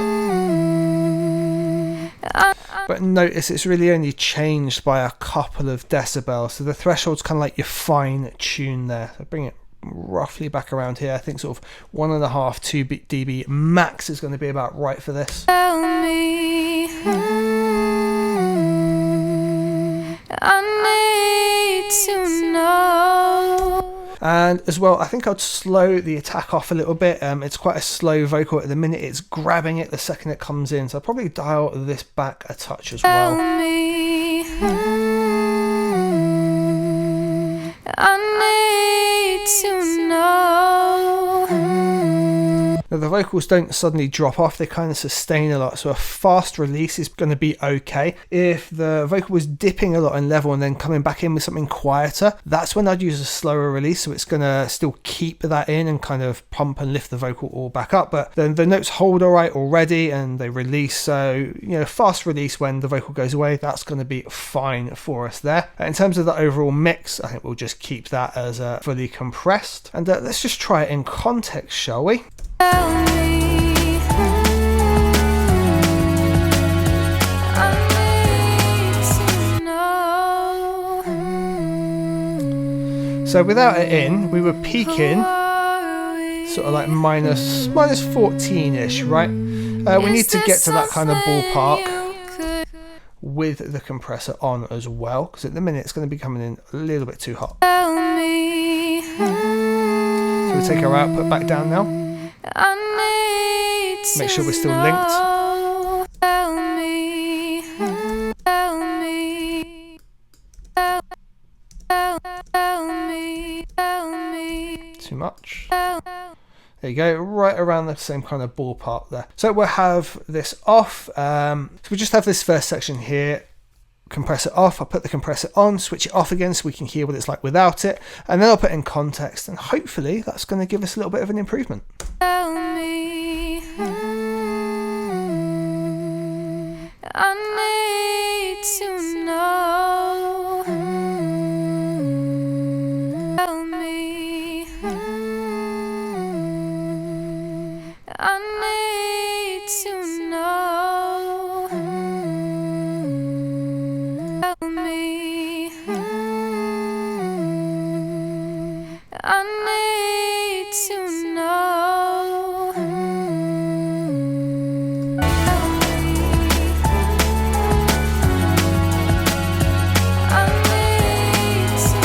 but notice it's really only changed by a couple of decibels, so the threshold's kind of like your fine tune there. So bring it roughly back around here. I think sort of 1.5 2 dB max is going to be about right for this. I need to know. And as well, I think I'd slow the attack off a little bit. It's quite a slow vocal at the minute. It's grabbing it the second it comes in. So I'll probably dial this back a touch as well. I need to know. Now, the vocals don't suddenly drop off, they kind of sustain a lot, so a fast release is going to be okay. If the vocal was dipping a lot in level and then coming back in with something quieter, that's when I'd use a slower release, so it's going to still keep that in and kind of pump and lift the vocal all back up, but then the notes hold all right already and they release, so fast release when the vocal goes away, that's going to be fine for us there. In terms of the overall mix, I think we'll just keep that as fully compressed, and let's just try it in context, shall we? So without it in, we were peaking sort of like minus 14-ish, right? We need to get to that kind of ballpark with the compressor on as well, because at the minute it's going to be coming in a little bit too hot. So we'll take our output back down now. Make sure we're still linked. Too much. There you go, right around the same kind of ballpark there. So we'll have this off. So we just have this first section here. Compressor off, I'll put the compressor on, switch it off again so we can hear what it's like without it, and then I'll put it in context, and hopefully that's going to give us a little bit of an improvement. I need to know. Tell me. I need I need to know. I need to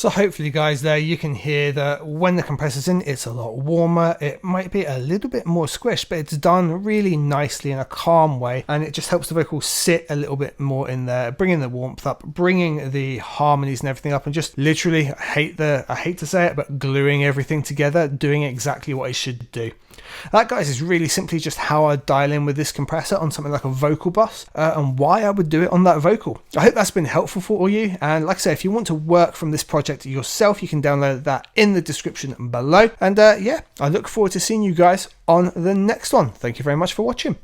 So hopefully guys there you can hear that when the compressor's in it's a lot warmer. It might be a little bit more squished, but it's done really nicely in a calm way, and it just helps the vocal sit a little bit more in there, bringing the warmth up, bringing the harmonies and everything up, and just literally, I hate to say it, but gluing everything together, doing exactly what it should do. That, guys, is really simply just how I dial in with this compressor on something like a vocal bus, and why I would do it on that vocal. I hope that's been helpful for all you, and like I say, if you want to work from this project yourself, you can download that in the description below. And yeah, I look forward to seeing you guys on the next one. Thank you very much for watching.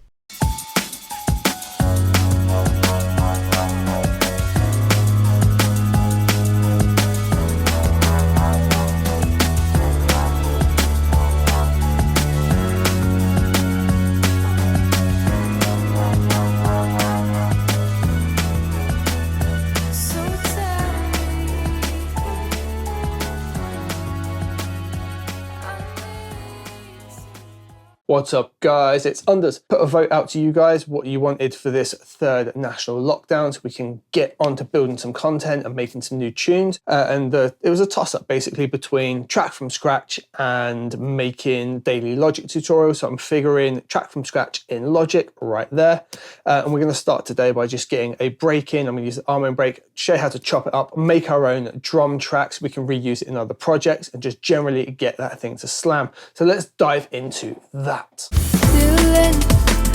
What's up guys, it's Unders. Put a vote out to you guys what you wanted for this third national lockdown so we can get on to building some content and making some new tunes. It was a toss up basically between track from scratch and making daily Logic tutorials. So I'm figuring track from scratch in Logic right there. And we're going to start today by just getting a break in. I'm going to use the arm and break, show you how to chop it up, make our own drum tracks. We can reuse it in other projects and just generally get that thing to slam. So let's dive into that. Feeling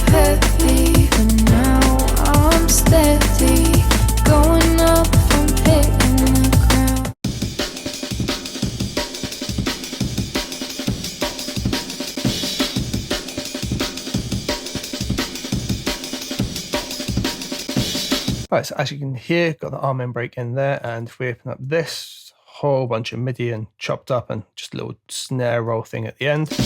heavy, but now I'm steady. Going up from hitting the ground. Right, so as you can hear, got the arm end break in there, and if we open up this, whole bunch of MIDI and chopped up and just a little snare roll thing at the end.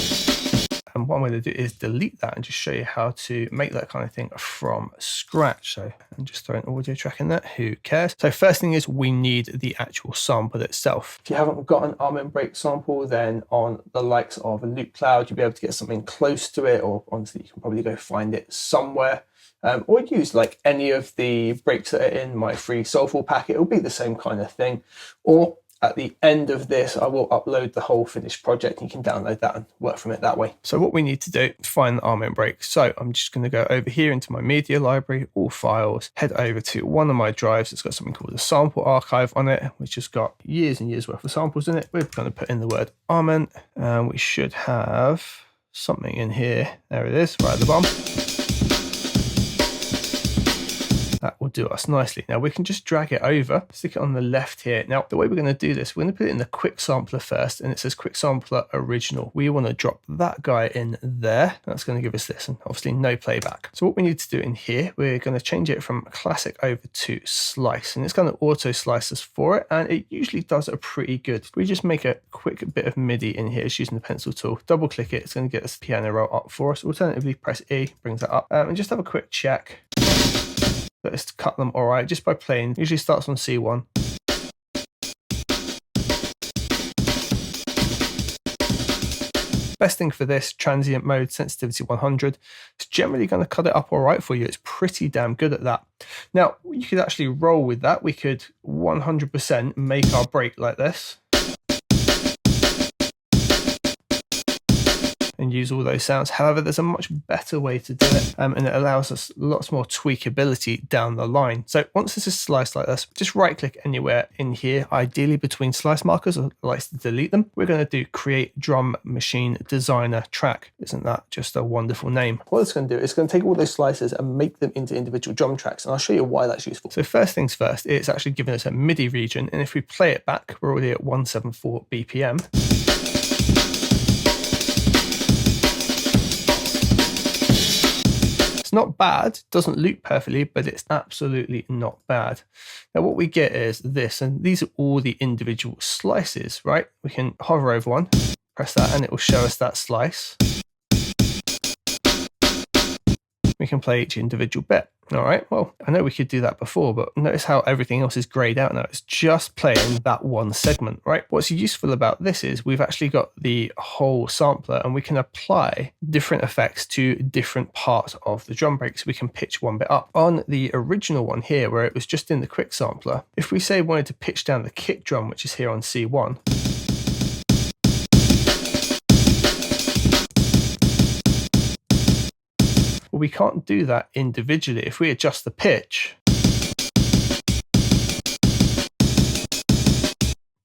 And one way to do it is delete that and just show you how to make that kind of thing from scratch. So I'm just throwing an audio track in there, who cares? So first thing is we need the actual sample itself. If you haven't got an arm and break sample, then on the likes of a Loop Cloud, you'll be able to get something close to it, or honestly, you can probably go find it somewhere. Or use like any of the breaks that are in my free Soulful packet. It'll be the same kind of thing. Or at the end of this, I will upload the whole finished project and you can download that and work from it that way. So what we need to do is find the arm and break. So I'm just going to go over here into my media library, all files, head over to one of my drives. It's got something called a sample archive on it, which has got years and years worth of samples in it. We're going to put in the word armament, and we should have something in here. There it is, right at the bottom. That will do us nicely. Now we can just drag it over, stick it on the left here. Now the way we're going to do this, we're going to put it in the quick sampler first, and it says quick sampler original. We want to drop that guy in there. That's going to give us this, and obviously no playback. So what we need to do in here, we're going to change it from classic over to slice, and it's going to auto slice us for it, and it usually does a pretty good. We just make a quick bit of MIDI in here, just using the pencil tool, double click it, it's going to get this piano roll up for us. Alternatively, press E, brings that up, and just have a quick check. Let's cut them all right just by playing. Usually starts on C1. Best thing for this, transient mode, sensitivity 100. It's generally going to cut it up all right for you. It's pretty damn good at that. Now, you could actually roll with that. We could 100% make our break like this. And and use all those sounds. However, there's a much better way to do it, and it allows us lots more tweakability down the line. So once this is sliced like this, just right click anywhere in here, ideally between slice markers. I like to delete them. We're going to do create drum machine designer track. Isn't that just a wonderful name? What it's going to do is it's going to take all those slices and make them into individual drum tracks, and I'll show you why that's useful. So first things first, it's actually giving us a MIDI region, and if we play it back, we're already at 174 BPM. It's not bad, doesn't loop perfectly, but it's absolutely not bad. Now what we get is this, and these are all the individual slices, right? We can hover over one, press that, and it will show us that slice. We can play each individual bit. All right, well, I know we could do that before, but notice how everything else is grayed out now. It's just playing that one segment, right? What's useful about this is we've actually got the whole sampler, and we can apply different effects to different parts of the drum break, so we can pitch one bit up. On the original one here, where it was just in the quick sampler, if we say wanted to pitch down the kick drum, which is here on C1, we can't do that individually. If we adjust the pitch,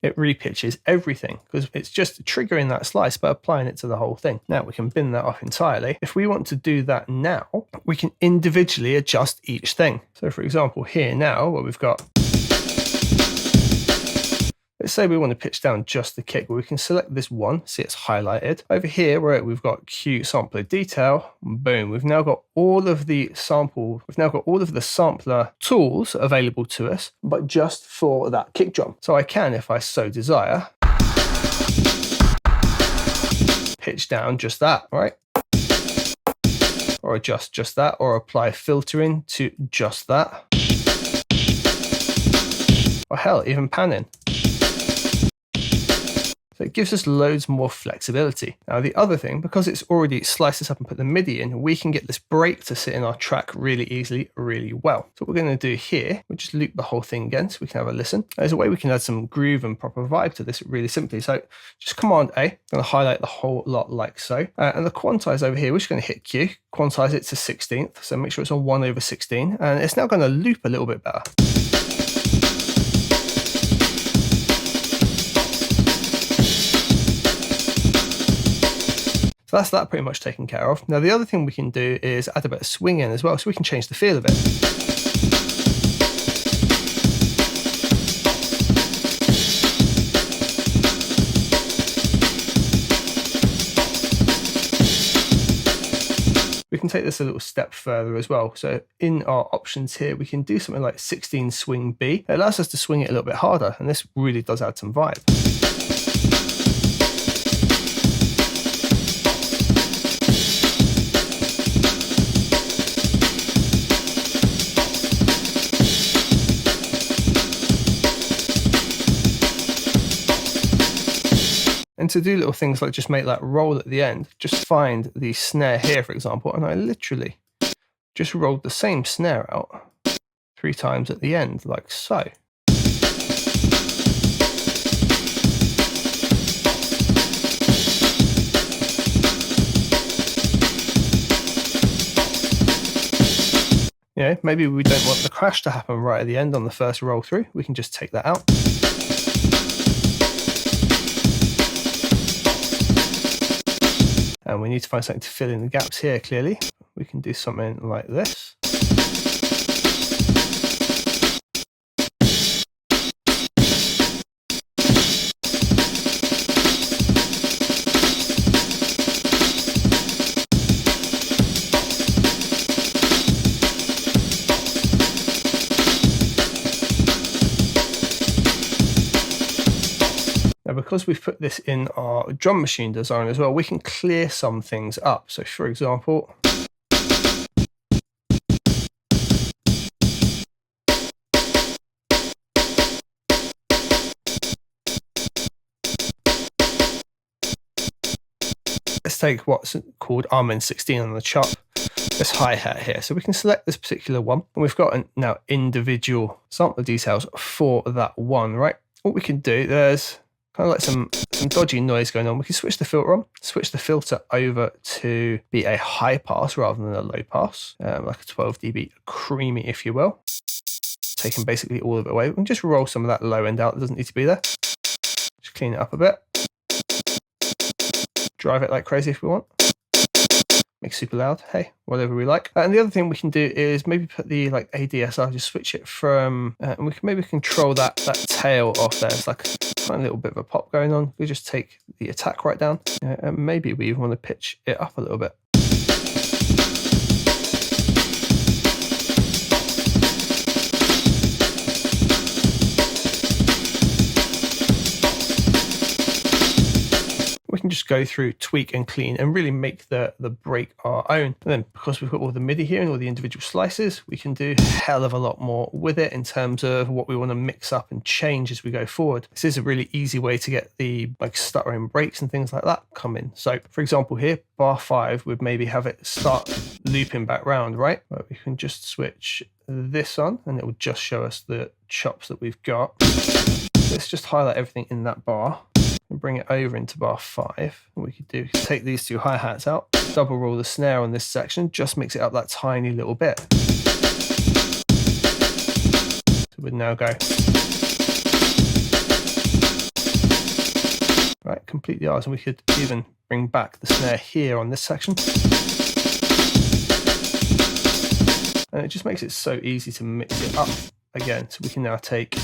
it repitches everything because it's just triggering that slice but applying it to the whole thing. Now we can bin that off entirely. If we want to do that now, we can individually adjust each thing. So for example, here now, where we've got, let's say we want to pitch down just the kick, but we can select this one, see it's highlighted. Over here where we've got Q sampler detail, boom, we've now got all of the sampler tools available to us, but just for that kick drum. So I can, if I so desire, pitch down just that, right? Or adjust just that, or apply filtering to just that. Or hell, even panning. So it gives us loads more flexibility. Now the other thing, because it's already sliced this up and put the MIDI in, we can get this break to sit in our track really easily, really well. So what we're going to do here, we'll just loop the whole thing again so we can have a listen. There's a way we can add some groove and proper vibe to this really simply. So just Command A, I'm going to highlight the whole lot like so. And the quantize over here, we're just going to hit Q, quantize it to 16th. So make sure it's on 1/16. And it's now going to loop a little bit better. So that's that pretty much taken care of. Now the other thing we can do is add a bit of swing in as well, so we can change the feel of it. We can take this a little step further as well. So in our options here, we can do something like 16 swing B. It allows us to swing it a little bit harder, and this really does add some vibe. And to do little things like just make that roll at the end, just find the snare here, for example, and I literally just rolled the same snare out 3 times at the end, like so. You know, maybe we don't want the crash to happen right at the end on the first roll through. We can just take that out. And we need to find something to fill in the gaps here, clearly. We can do something like this. Because we've put this in our drum machine design as well, we can clear some things up. So for example, let's take what's called Armin 16 on the chop, this hi-hat here. So we can select this particular one, and we've got now individual sampler details for that one, right? What we can do, there's kind of like some dodgy noise going on. We can switch the filter on, switch the filter over to be a high pass rather than a low pass, like a 12 dB creamy, if you will. Taking basically all of it away. We can just roll some of that low end out. It doesn't need to be there. Just clean it up a bit. Drive it like crazy if we want. Make it super loud. Hey, whatever we like. And the other thing we can do is maybe put the like ADSR, just switch it from, and we can maybe control that tail off there. It's like a little bit of a pop going on. We just take the attack right down, and maybe we even want to pitch it up a little bit. We can just go through, tweak and clean and really make the break our own. And then because we've got all the MIDI here and all the individual slices, we can do a hell of a lot more with it in terms of what we want to mix up and change as we go forward. This is a really easy way to get the like stuttering breaks and things like that come in. So for example here, bar 5 would maybe have it start looping back round, right? But we can just switch this on and it will just show us the chops that we've got. Let's just highlight everything in that bar and bring it over into bar 5. What we could do is take these two hi-hats out, double roll the snare on this section, just mix it up that tiny little bit. So we'd now go. Right, completely ours, and we could even bring back the snare here on this section. And it just makes it so easy to mix it up again. So we can now take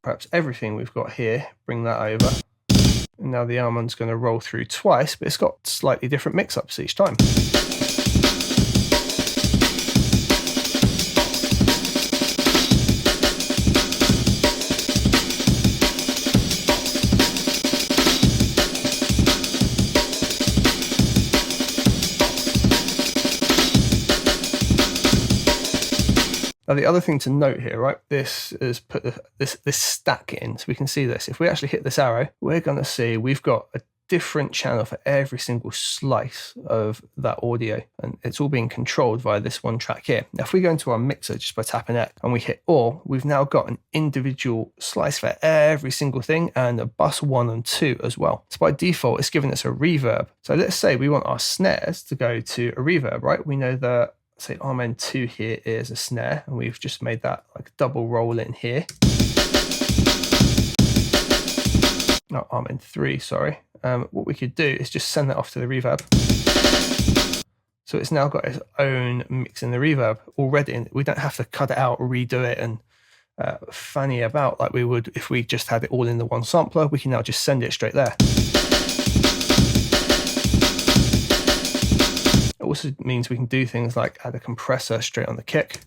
perhaps everything we've got here, bring that over. And now the almond's going to roll through twice, but it's got slightly different mix-ups each time. Now the other thing to note here, right, this is put this stack in, so we can see this. If we actually hit this arrow, we're going to see we've got a different channel for every single slice of that audio, and it's all being controlled via this one track here. Now if we go into our mixer just by tapping it and we hit all, we've now got an individual slice for every single thing and a bus 1 and 2 as well. So by default it's giving us a reverb. So let's say we want our snares to go to a reverb, right? We know that, say arm end 2 here is a snare, and we've just made that like double roll in here. No, arm end 3, sorry. What we could do is just send that off to the reverb. So it's now got its own mix in the reverb already, and we don't have to cut it out, redo it, and fanny about like we would if we just had it all in the one sampler. We can now just send it straight there. Also means we can do things like add a compressor straight on the kick.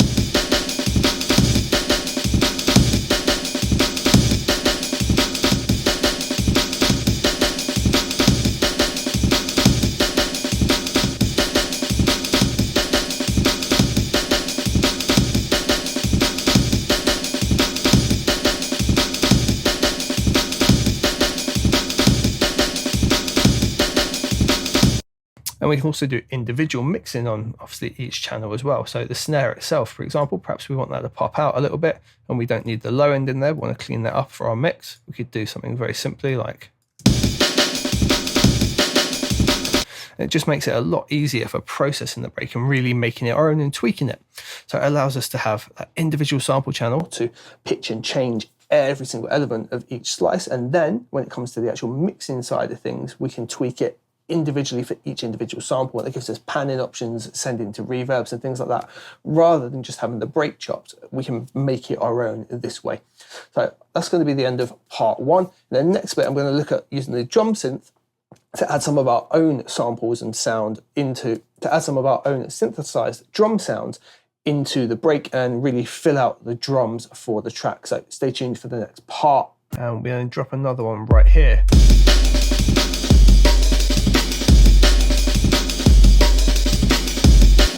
And we can also do individual mixing on obviously each channel as well. So the snare itself, for example, perhaps we want that to pop out a little bit and we don't need the low end in there. We want to clean that up for our mix. We could do something very simply like, it just makes it a lot easier for processing the break and really making it our own and tweaking it. So it allows us to have that individual sample channel to pitch and change every single element of each slice. And then when it comes to the actual mixing side of things, we can tweak it individually for each individual sample, and it gives us panning options, sending to reverbs and things like that. Rather than just having the break chopped, we can make it our own this way. So that's going to be the end of part 1. And then next bit, I'm going to look at using the drum synth to add some of our own samples and sound to add some of our own synthesized drum sounds into the break and really fill out the drums for the track. So stay tuned for the next part. And we're going to drop another one right here.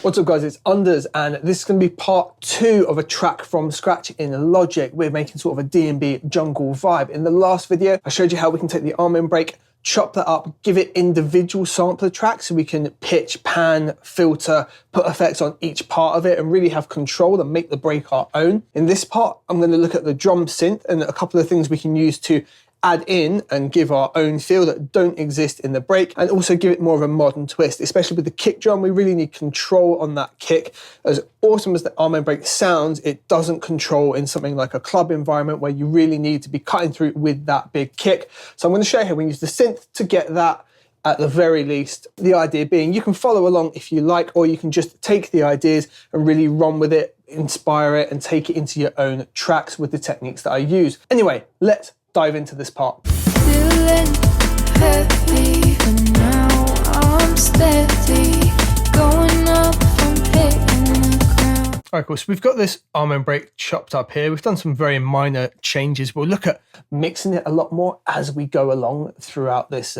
What's up guys, it's Unders, and this is going to be part 2 of a track from scratch in Logic. We're making sort of a DnB jungle vibe. In the last video, I showed you how we can take the arm in break, chop that up, give it individual sampler tracks so we can pitch, pan, filter, put effects on each part of it and really have control and make the break our own. In this part, I'm going to look at the drum synth and a couple of things we can use to add in and give our own feel that don't exist in the break, and also give it more of a modern twist. Especially with the kick drum, we really need control on that kick. As awesome as the arm and break sounds, it doesn't control in something like a club environment where you really need to be cutting through with that big kick. So I'm going to show you how we use the synth to get that at the very least. The idea being you can follow along if you like, or you can just take the ideas and really run with it, inspire it, and take it into your own tracks with the techniques that I use. Anyway, let's dive into this part. Feeling heavy, but now I'm steady. Going up, I'm hitting the ground. All right, cool. So we've got this arm and break chopped up here. We've done some very minor changes. We'll look at mixing it a lot more as we go along throughout this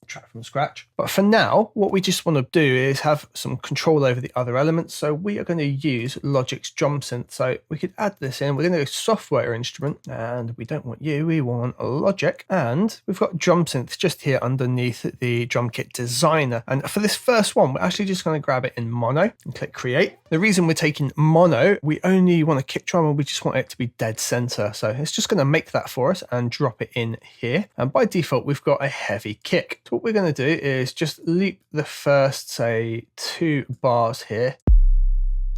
track from scratch. But for now, what we just want to do is have some control over the other elements. So we are going to use Logic's drum synth. So we could add this in. We're going to go software instrument, and we don't want you, we want Logic. And we've got drum synth just here underneath the drum kit designer. And for this first one, we're actually just going to grab it in mono and click create. The reason we're taking mono, we only want a kick drum and we just want it to be dead center. So it's just going to make that for us and drop it in here. And by default, we've got a heavy kick. So what we're going to do is just loop the first, say, 2 bars here.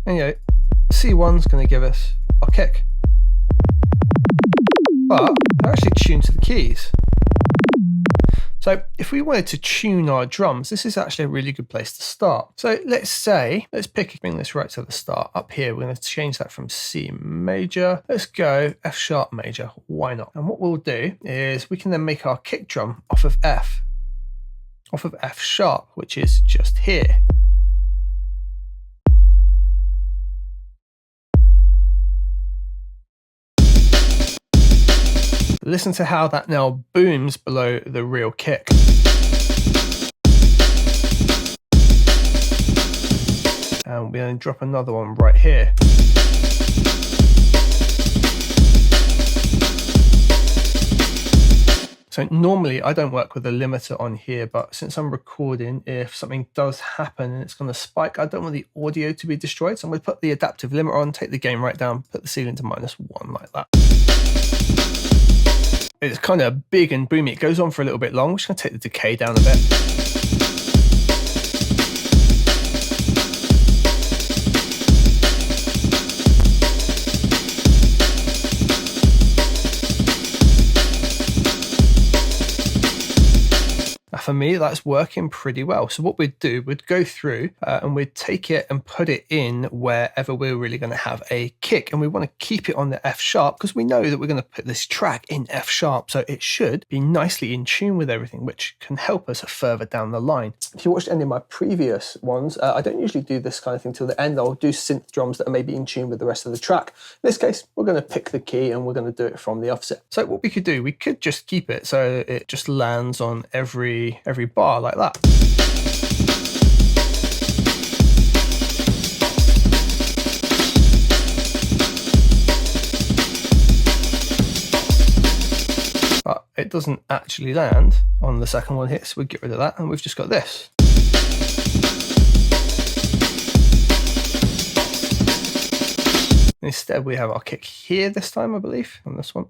And C1's going to give us our kick. But they're actually tuned to the keys. So if we wanted to tune our drums, this is actually a really good place to start. So let's bring this right to the start. Up here, we're going to change that from C major. Let's go F sharp major. Why not? And what we'll do is we can then make our kick drum off of F sharp, which is just here. Listen to how that now booms below the real kick. And we're going to drop another one right here. So normally I don't work with a limiter on here, but since I'm recording, if something does happen and it's going to spike, I don't want the audio to be destroyed. So I'm going to put the adaptive limiter on, take the gain right down, put the ceiling to -1 like that. It's kind of big and boomy. It goes on for a little bit long. We're just going to take the decay down a bit. For me, that's working pretty well. So what we'd do, we'd go through and we'd take it and put it in wherever we're really going to have a kick. And we want to keep it on the F sharp because we know that we're going to put this track in F sharp. So it should be nicely in tune with everything, which can help us further down the line. If you watched any of my previous ones, I don't usually do this kind of thing till the end. I'll do synth drums that are maybe in tune with the rest of the track. In this case, we're going to pick the key and we're going to do it from the offset. So what we could do, we could just keep it so it just lands on every bar like that. But it doesn't actually land on the second one here, so we get rid of that and we've just got this. Instead we have our kick here this time, I believe, on this one.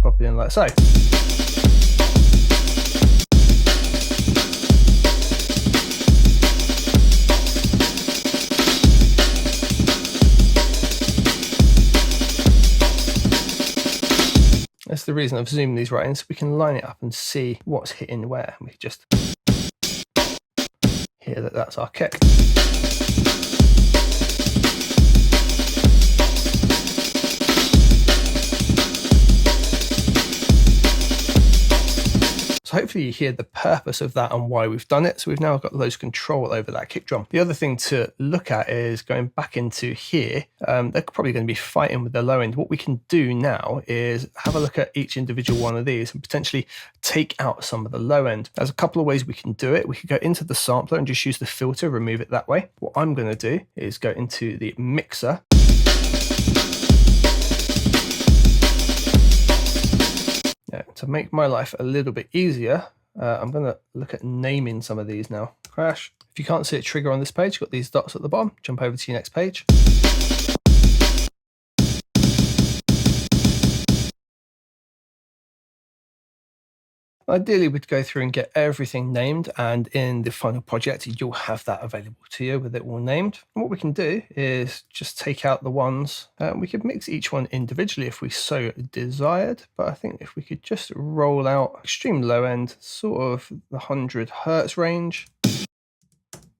Pop it in like so. That's the reason I've zoomed these right in, so we can line it up and see what's hitting where. We just hear that that's our kick. So hopefully you hear the purpose of that and why we've done it. So we've now got loads of control over that kick drum. The other thing to look at is going back into here. They're probably going to be fighting with the low end. What we can do now is have a look at each individual one of these and potentially take out some of the low end. There's a couple of ways we can do it. We could go into the sampler and just use the filter, remove it that way. What I'm going to do is go into the mixer. Yeah, to make my life a little bit easier, I'm going to look at naming some of these now. Crash. If you can't see a trigger on this page, you've got these dots at the bottom. Jump over to your next page. Ideally, we'd go through and get everything named, and in the final project, you'll have that available to you with it all named. And what we can do is just take out the ones. We could mix each one individually if we so desired, but I think if we could just roll out extreme low end, sort of the 100 hertz range.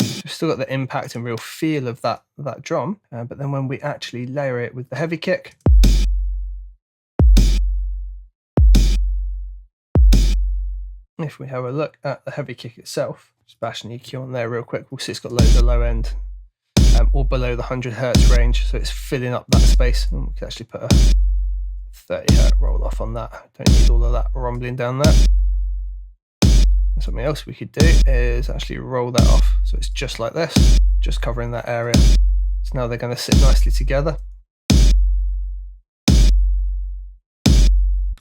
We've still got the impact and real feel of that drum, but then when we actually layer it with the heavy kick, if we have a look at the heavy kick itself, just bash an EQ on there real quick, we'll see it's got loads of low end, all below the 100 hertz range, so it's filling up that space. And we can actually put a 30 hertz roll off on that. Don't need all of that rumbling down there. And something else we could do is actually roll that off, so it's just like this, just covering that area. So now they're going to sit nicely together.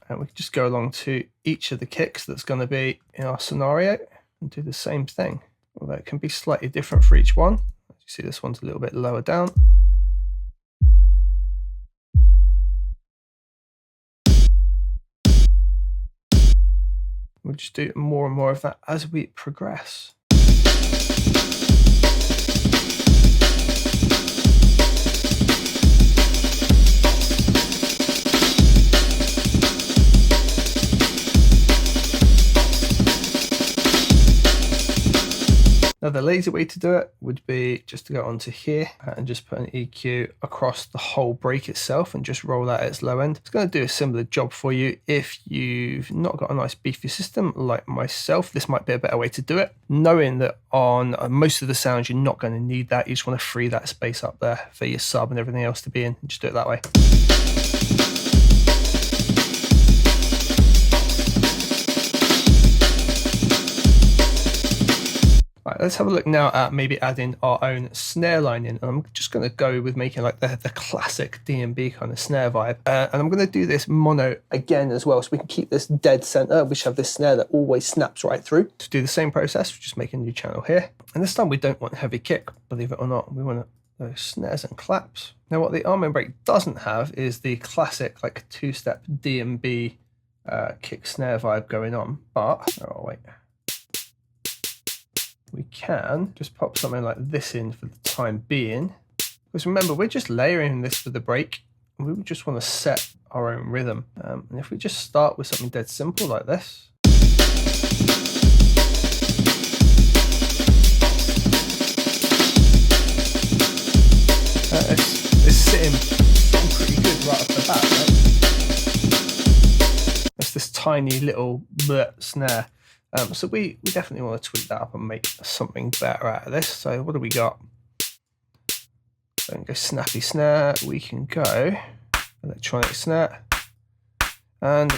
And we can just go along to each of the kicks that's going to be in our scenario and do the same thing, although it can be slightly different for each one. As you see, this one's a little bit lower down. We'll just do more and more of that as we progress. Now the lazy way to do it would be just to go onto here and just put an EQ across the whole break itself and just roll that at its low end. It's going to do a similar job for you. If you've not got a nice beefy system like myself, this might be a better way to do it. Knowing that on most of the sounds you're not going to need that, you just want to free that space up there for your sub and everything else to be in, and just do it that way. Right, let's have a look now at maybe adding our own snare line in. I'm just going to go with making like the classic DnB kind of snare vibe. And I'm going to do this mono again as well, so we can keep this dead center. We should have this snare that always snaps right through. To do the same process, we just make a new channel here. And this time we don't want heavy kick, believe it or not. We want those snares and claps. Now what the arm and break doesn't have is the classic like two-step DnB kick snare vibe going on. But, oh wait. We can just pop something like this in for the time being. Because remember, we're just layering this for the break. And we would just want to set our own rhythm. And if we just start with something dead simple like this. It's sitting pretty good right off the bat, right? It's this tiny little snare. So we definitely want to tweak that up and make something better out of this. So what do we got? Don't go snappy snare. We can go electronic snare. And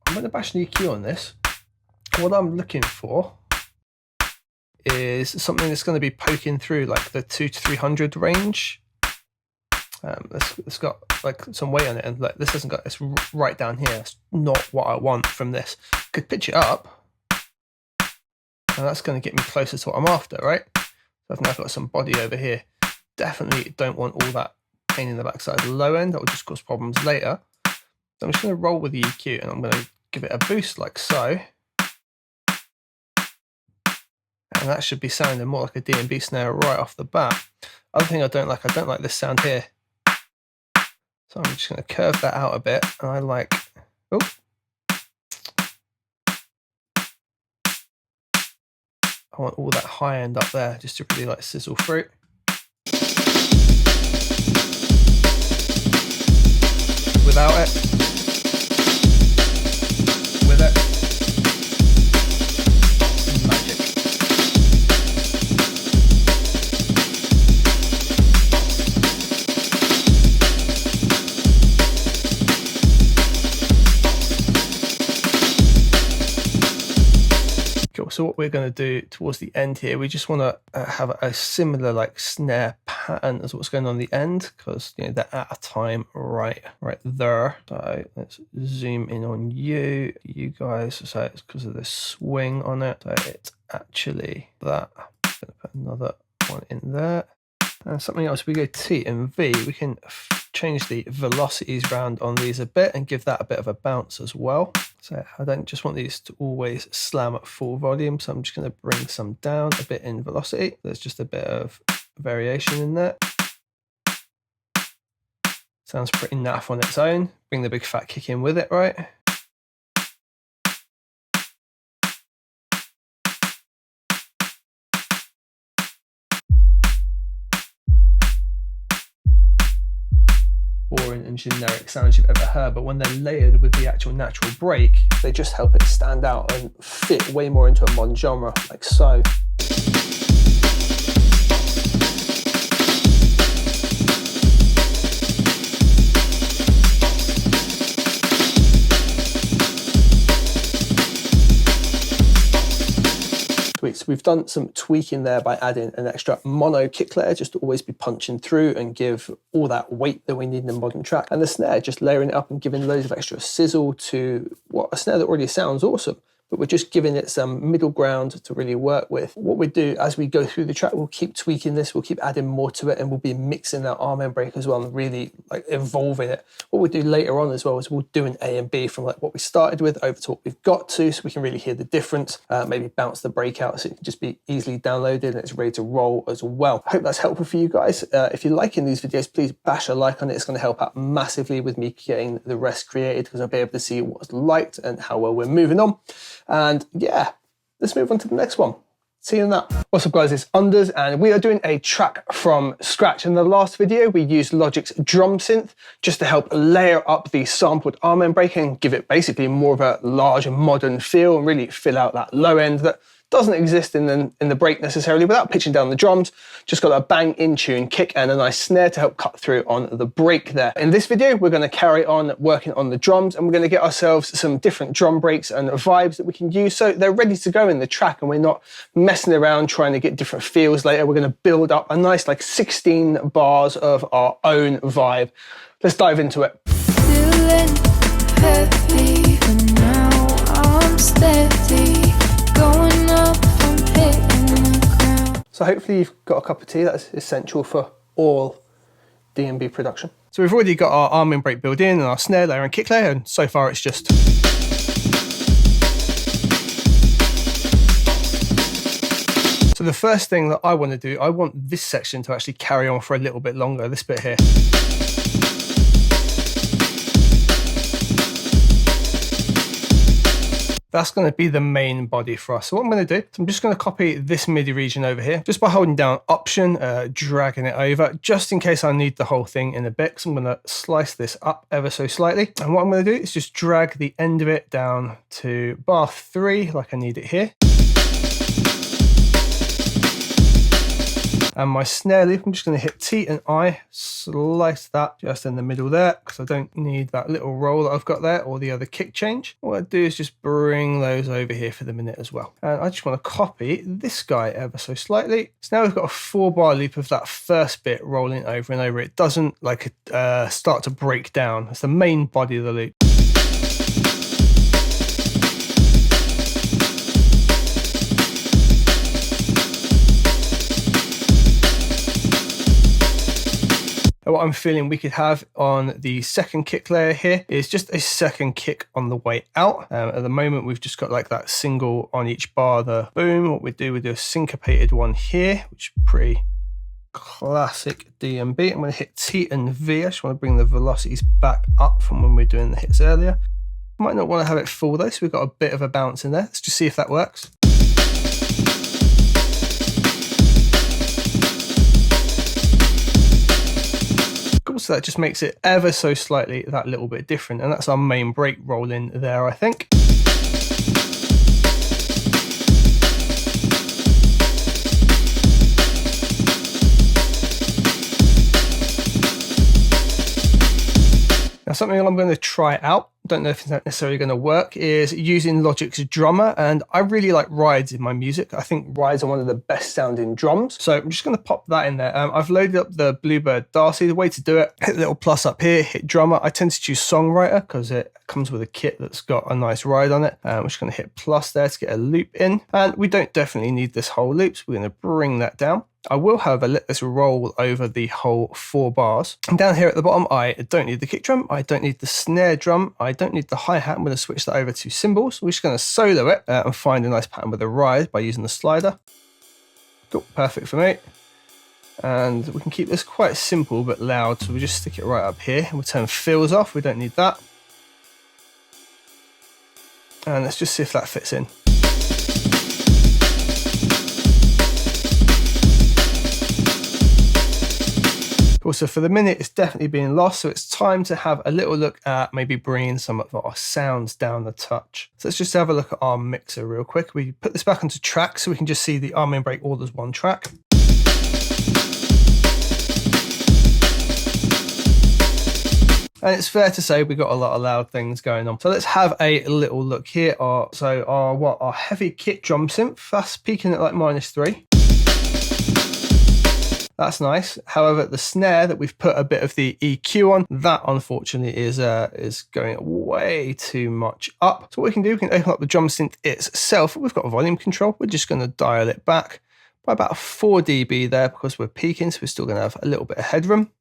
I'm going to bash an EQ on this. What I'm looking for is something that's going to be poking through like the 200 to 300 range. It's got like some weight on it, and like this hasn't got, it's right down here. It's not what I want from this. Could pitch it up. And that's going to get me closer to what I'm after, right? So I've now got some body over here. Definitely don't want all that pain in the backside of the low end. That will just cause problems later. So I'm just going to roll with the EQ and I'm going to give it a boost like so. And that should be sounding more like a DnB snare right off the bat. Other thing I don't like this sound here. So I'm just going to curve that out a bit. And I like, oh. I want all that high end up there just to really like sizzle through. Without it. With it. Magic. Cool. So what we're going to do towards the end here, we just want to have a similar like snare pattern as what's going on the end, because you know they're at a time right there. So let's zoom in on you guys. So it's because of this swing on it. So it's actually that. I'm going to put another one in there. And something else, we go T and V, we can change the velocities around on these a bit and give that a bit of a bounce as well. So I don't just want these to always slam at full volume, so I'm just going to bring some down a bit in velocity. There's just a bit of variation in there. Sounds pretty naff on its own. Bring the big fat kick in with it, right? Boring and generic sounds you've ever heard, but when they're layered with the actual natural break, they just help it stand out and fit way more into a modern genre, like so. Sweet. So we've done some tweaking there by adding an extra mono kick layer just to always be punching through and give all that weight that we need in a modern track. And the snare, just layering it up and giving loads of extra sizzle to what a snare that already sounds awesome. But we're just giving it some middle ground to really work with. What we do as we go through the track, we'll keep tweaking this, we'll keep adding more to it, and we'll be mixing that arm end break as well and really like evolving it. What we'll do later on as well is we'll do an A and B from like what we started with over to what we've got to, so we can really hear the difference, maybe bounce the break out so it can just be easily downloaded and it's ready to roll as well. I hope that's helpful for you guys. If you're liking these videos, please bash a like on it. It's going to help out massively with me getting the rest created, because I'll be able to see what's liked and how well we're moving on. And yeah, let's move on to the next one. See you in that. What's up guys, it's Unders and we are doing a track from scratch. In the last video, we used Logic's drum synth just to help layer up the sampled arm end break and give it basically more of a large and modern feel and really fill out that low end that doesn't exist in the break necessarily without pitching down the drums. Just got a bang in tune kick and a nice snare to help cut through on the break there. In this video, we're going to carry on working on the drums and we're going to get ourselves some different drum breaks and vibes that we can use so they're ready to go in the track and we're not messing around trying to get different feels later. We're going to build up a nice like 16 bars of our own vibe. Let's dive into it. Feeling heavy, but now I'm steady. Going up, I'm hitting the ground. So hopefully you've got a cup of tea. That's essential for all DnB production. So we've already got our arm end break built in and our snare layer and kick layer, and so far it's just so the first thing that I want to do, I want this section to actually carry on for a little bit longer, this bit here. That's going to be the main body for us. So what I'm going to do is I'm just going to copy this MIDI region over here, just by holding down Option, dragging it over, just in case I need the whole thing in a bit. So I'm going to slice this up ever so slightly. And what I'm going to do is just drag the end of it down to bar 3, like I need it here. And my snare loop, I'm just going to hit T and I, slice that just in the middle there, because I don't need that little roll that I've got there or the other kick change. What I do is just bring those over here for the minute as well. And I just want to copy this guy ever so slightly. So now we've got a 4-bar loop of that first bit rolling over and over. It doesn't like start to break down. It's the main body of the loop. What I'm feeling we could have on the second kick layer here is just a second kick on the way out. At the moment, we've just got like that single on each bar, the boom. What we do a syncopated one here, which is pretty classic DnB. I'm going to hit T and V. I just want to bring the velocities back up from when we were doing the hits earlier. Might not want to have it full though, so we've got a bit of a bounce in there. Let's just see if that works. So that just makes it ever so slightly that little bit different, and that's our main break roll in there, I think. Now something I'm going to try out, don't know if it's necessarily going to work, is using Logic's drummer, and I really like rides in my music. I think rides are one of the best sounding drums, so I'm just going to pop that in there. I've loaded up the Bluebird Darcy. The way to do it, hit the little plus up here, hit drummer. I tend to choose songwriter because it comes with a kit that's got a nice ride on it. We're just going to hit plus there to get a loop in, and we don't definitely need this whole loop, so we're going to bring that down. I will, however, let this roll over the whole 4 bars. And down here at the bottom, I don't need the kick drum, I don't need the snare drum, I don't need the hi-hat. I'm going to switch that over to cymbals. We're just going to solo it and find a nice pattern with a ride by using the slider. Cool, perfect for me. And we can keep this quite simple but loud, so we just stick it right up here. We'll turn fills off, we don't need that. And let's just see if that fits in. Cool, so for the minute it's definitely being lost, so it's time to have a little look at maybe bringing some of our sounds down a touch. So let's just have a look at our mixer real quick. We put this back onto track so we can just see the arm and break all as one track. And it's fair to say we got a lot of loud things going on. So let's have a little look here. Our heavy kick drum synth, that's peaking at like -3. That's nice. However, the snare that we've put a bit of the EQ on, that unfortunately is going way too much up. So what we can do, we can open up the drum synth itself. We've got volume control. We're just going to dial it back by about 4 dB there because we're peaking, so we're still going to have a little bit of headroom.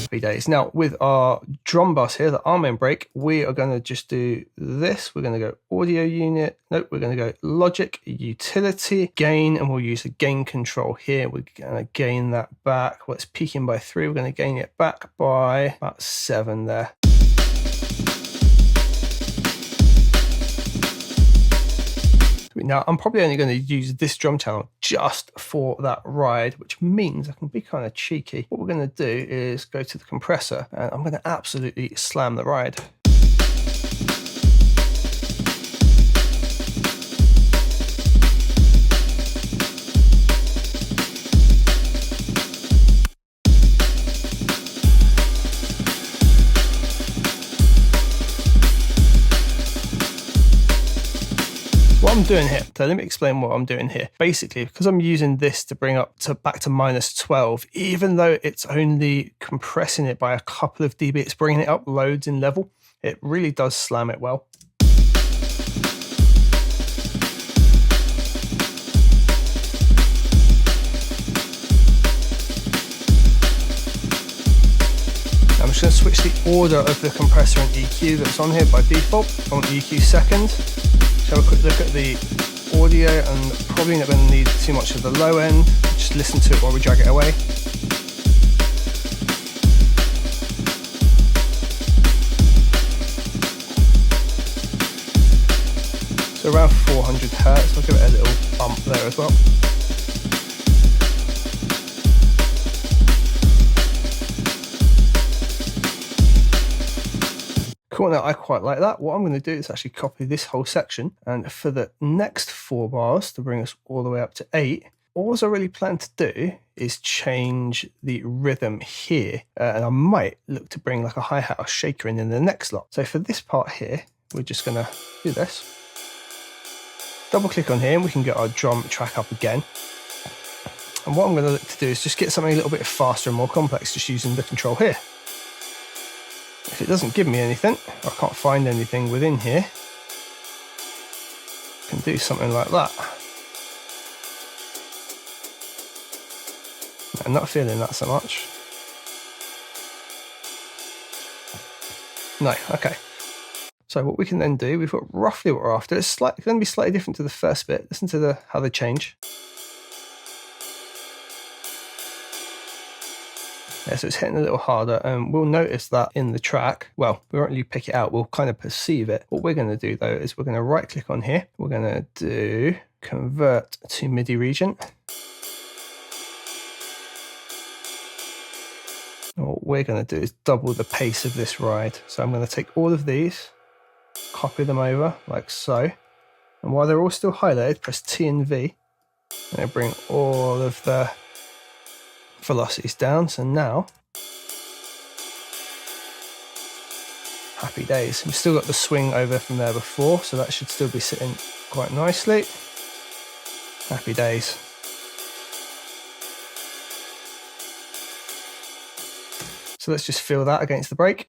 Happy days. Now with our drum bus here, the arm and break, we are going to just do this. We're going to go audio unit. Nope, we're going to go logic, utility, gain, and we'll use the gain control here. We're going to gain that back. Well, it's peaking by 3. We're going to gain it back by about 7 there. Now, I'm probably only going to use this drum channel just for that ride, which means I can be kind of cheeky. What we're going to do is go to the compressor and I'm going to absolutely slam the ride. What I'm doing here, so let me explain what I'm doing here. Basically, because I'm using this to bring up to back to -12, even though it's only compressing it by a couple of dB, it's bringing it up loads in level. It really does slam it well. I'm just going to switch the order of the compressor and EQ that's on here by default. I want the EQ second. Have a quick look at the audio, and probably not going to need too much of the low end. Just listen to it while we drag it away. So around 400 hertz, I'll give it a little bump there as well. Cool, now I quite like that. What I'm going to do is actually copy this whole section, and for the next 4 bars to bring us all the way up to 8, all I really plan to do is change the rhythm here, and I might look to bring like a hi-hat or shaker in the next lot. So for this part here, we're just going to do this. Double click on here and we can get our drum track up again. And what I'm going to look to do is just get something a little bit faster and more complex, just using the control here. If it doesn't give me anything, or I can't find anything within here, I can do something like that. I'm not feeling that so much. No, okay. So what we can then do, we've got roughly what we're after. It's going to be slightly different to the first bit. Listen to how they change. Yeah, so it's hitting a little harder, and we'll notice that in the track. Well, we won't really pick it out, we'll kind of perceive it. What we're going to do though is we're going to right click on here, we're going to do convert to MIDI region. And what we're going to do is double the pace of this ride. So I'm going to take all of these, copy them over like so, and while they're all still highlighted, press T and V, and it'll bring all of the velocities down. So now, happy days. We've still got the swing over from there before, so that should still be sitting quite nicely. Happy days. So let's just feel that against the break.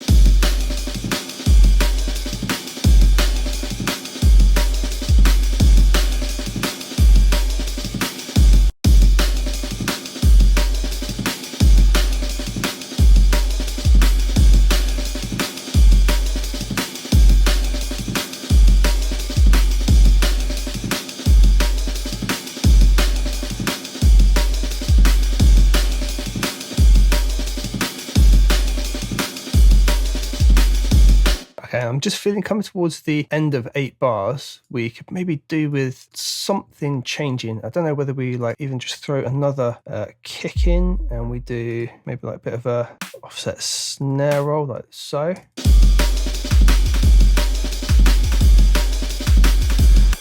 I'm just feeling coming towards the end of 8 bars, we could maybe do with something changing. I don't know whether we like even just throw another kick in and we do maybe like a bit of a offset snare roll like so.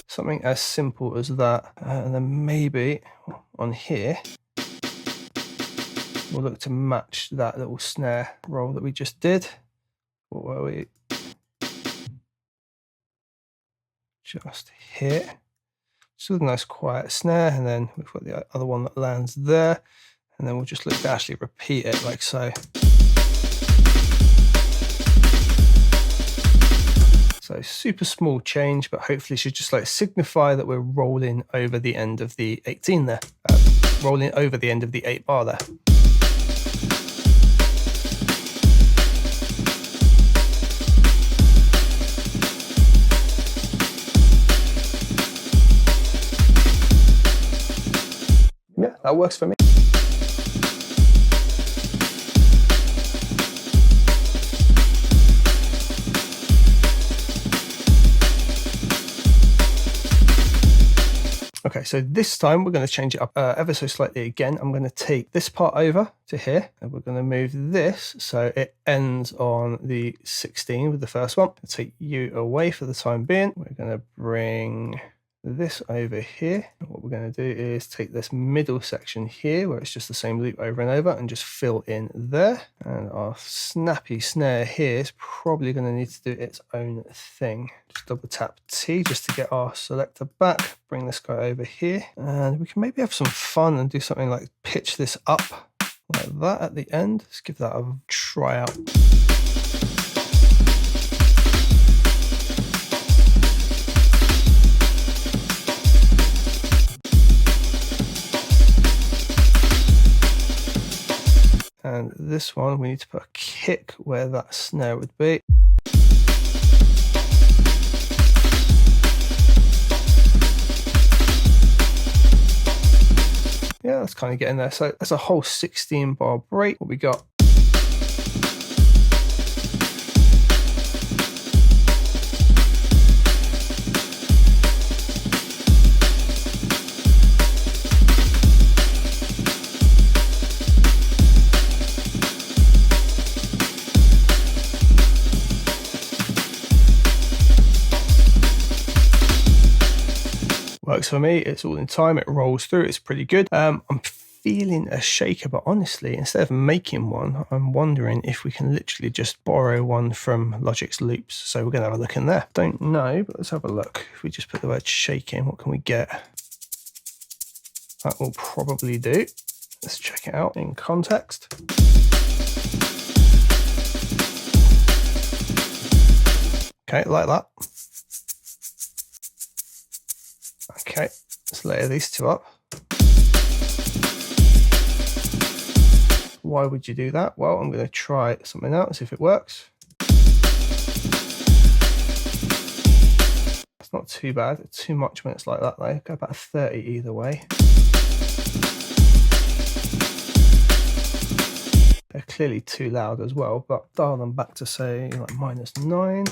Something as simple as that. And then maybe on here, we'll look to match that little snare roll that we just did. What were we? Just here. Just with a nice quiet snare, and then we've got the other one that lands there. And then we'll just look to actually repeat it like so. So super small change, but hopefully should just like signify that we're rolling over the end of the 18 there. Rolling over the end of the 8 bar there. Yeah, that works for me. Okay, so this time we're going to change it up ever so slightly again. I'm going to take this part over to here, and we're going to move this so it ends on the 16 with the first one. I'll take you away for the time being. We're going to bring this over here. And what we're going to do is take this middle section here where it's just the same loop over and over and just fill in there. And our snappy snare here is probably going to need to do its own thing. Just double tap T just to get our selector back. Bring this guy over here, and we can maybe have some fun and do something like pitch this up like that at the end. Let's give that a try out. And this one, we need to put a kick where that snare would be. Yeah, that's kind of getting there. So that's a whole 16 bar break. What we got? Works for me. It's all in time. It rolls through. It's pretty good. I'm feeling a shaker, but honestly, instead of making one, I'm wondering if we can literally just borrow one from Logic's loops. So we're going to have a look in there. Don't know, but let's have a look. If we just put the word shake in, what can we get? That will probably do. Let's check it out in context. Okay, like that. Okay, let's layer these two up. Why would you do that? Well, I'm going to try something out and see if it works. It's not too bad. It's too much when it's like that though. Go about 30 either way. They're clearly too loud as well, but dial them back to say like -9.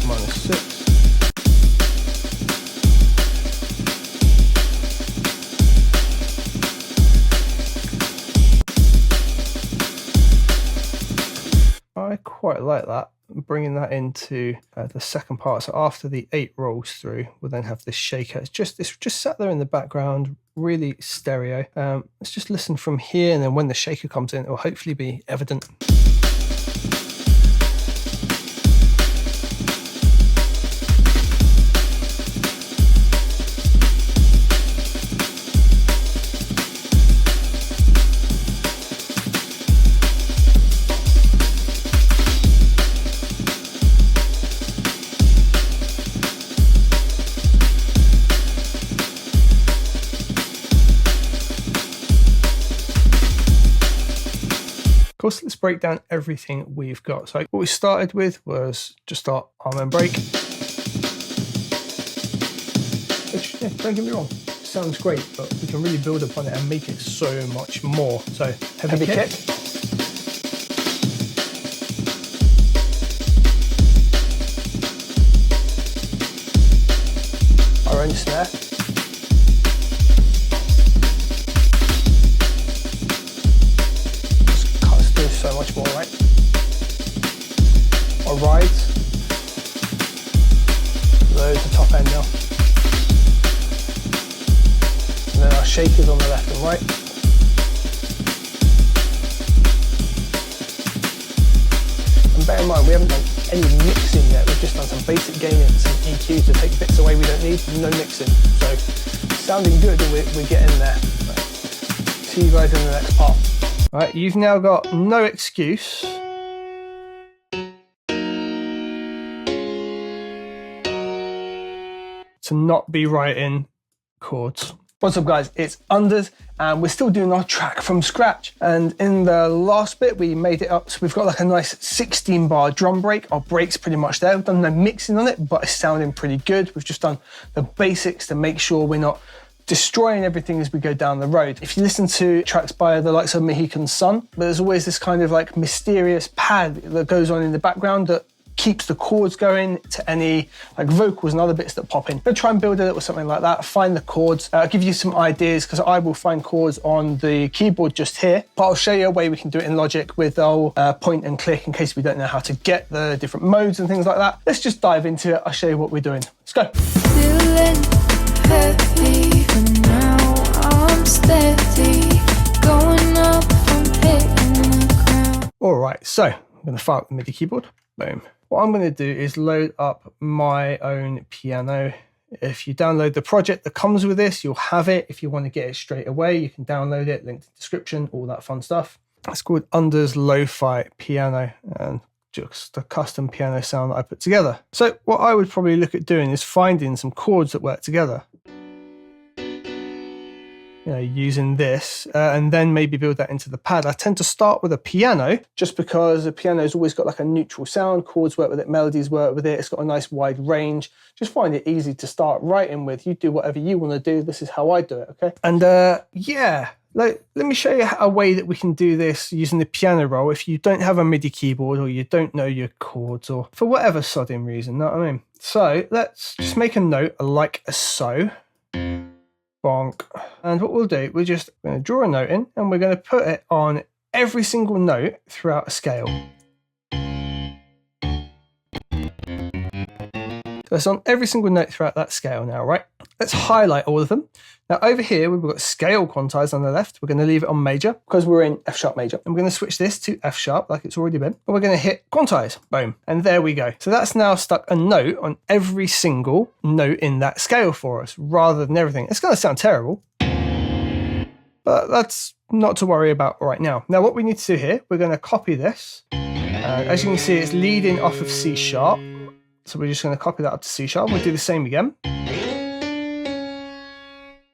-6. I quite like that. Bringing that into the second part. So after the 8 rolls through, we'll then have this shaker. It's just sat there in the background, really stereo. Let's just listen from here, and then when the shaker comes in, it will hopefully be evident. Of course, let's break down everything we've got. So what we started with was just our arm and break. Which, yeah, don't get me wrong, sounds great, but we can really build upon it and make it so much more. So heavy kick. our own snare. Just cuts through so much more, right? Our rides. Loads of top end now. And then our shakers on the left and right. And bear in mind, we haven't done any mixing yet. We've just done some basic gain and some EQ to take bits away we don't need. No mixing. So sounding good, and we're getting there. Right. See you guys in the next part. Right, you've now got no excuse to not be writing chords. What's up guys, it's Unders and we're still doing our track from scratch. And in the last bit we made it up, so we've got like a nice 16 bar drum break. Our break's pretty much there. We've done no mixing on it, but it's sounding pretty good. We've just done the basics to make sure we're not destroying everything as we go down the road. If you listen to tracks by the likes of Mohican Sun, there's always this kind of like mysterious pad that goes on in the background that keeps the chords going to any like vocals and other bits that pop in. I'm gonna try and build it with something like that, find the chords, give you some ideas, because I will find chords on the keyboard just here, but I'll show you a way we can do it in Logic with our point and click in case we don't know how to get the different modes and things like that. Let's just dive into it. I'll show you what we're doing. Let's go. Feeling heavy, but now I'm steady. Going up, I'm hitting the ground. All right, so I'm gonna fire up the MIDI keyboard. Boom. What I'm going to do is load up my own piano. If you download the project that comes with this, you'll have it. If you want to get it straight away, you can download it, link in the description, all that fun stuff. It's called Unders Lo-Fi Piano, and just a custom piano sound that I put together. So what I would probably look at doing is finding some chords that work together. You know, using this and then maybe build that into the pad. I tend to start with a piano just because the piano's always got like a neutral sound. Chords work with it, melodies work with it. It's got a nice wide range. Just find it easy to start writing with. You do whatever you want to do. This is how I do it, okay? And yeah, let me show you a way that we can do this using the piano roll if you don't have a MIDI keyboard or you don't know your chords or for whatever sodding reason, know what I mean? So let's just make a note like so. Bonk. And what we'll do, we're just going to draw a note in and we're going to put it on every single note throughout a scale. So it's on every single note throughout that scale now, right? Let's highlight all of them. Now over here, we've got scale quantized on the left. We're going to leave it on major because we're in F sharp major. And we're going to switch this to F sharp like it's already been. And we're going to hit quantize, boom. And there we go. So that's now stuck a note on every single note in that scale for us rather than everything. It's going to sound terrible, but that's not to worry about right now. Now what we need to do here, we're going to copy this. As you can see, it's leading off of C sharp. So we're just going to copy that up to C sharp. We'll do the same again.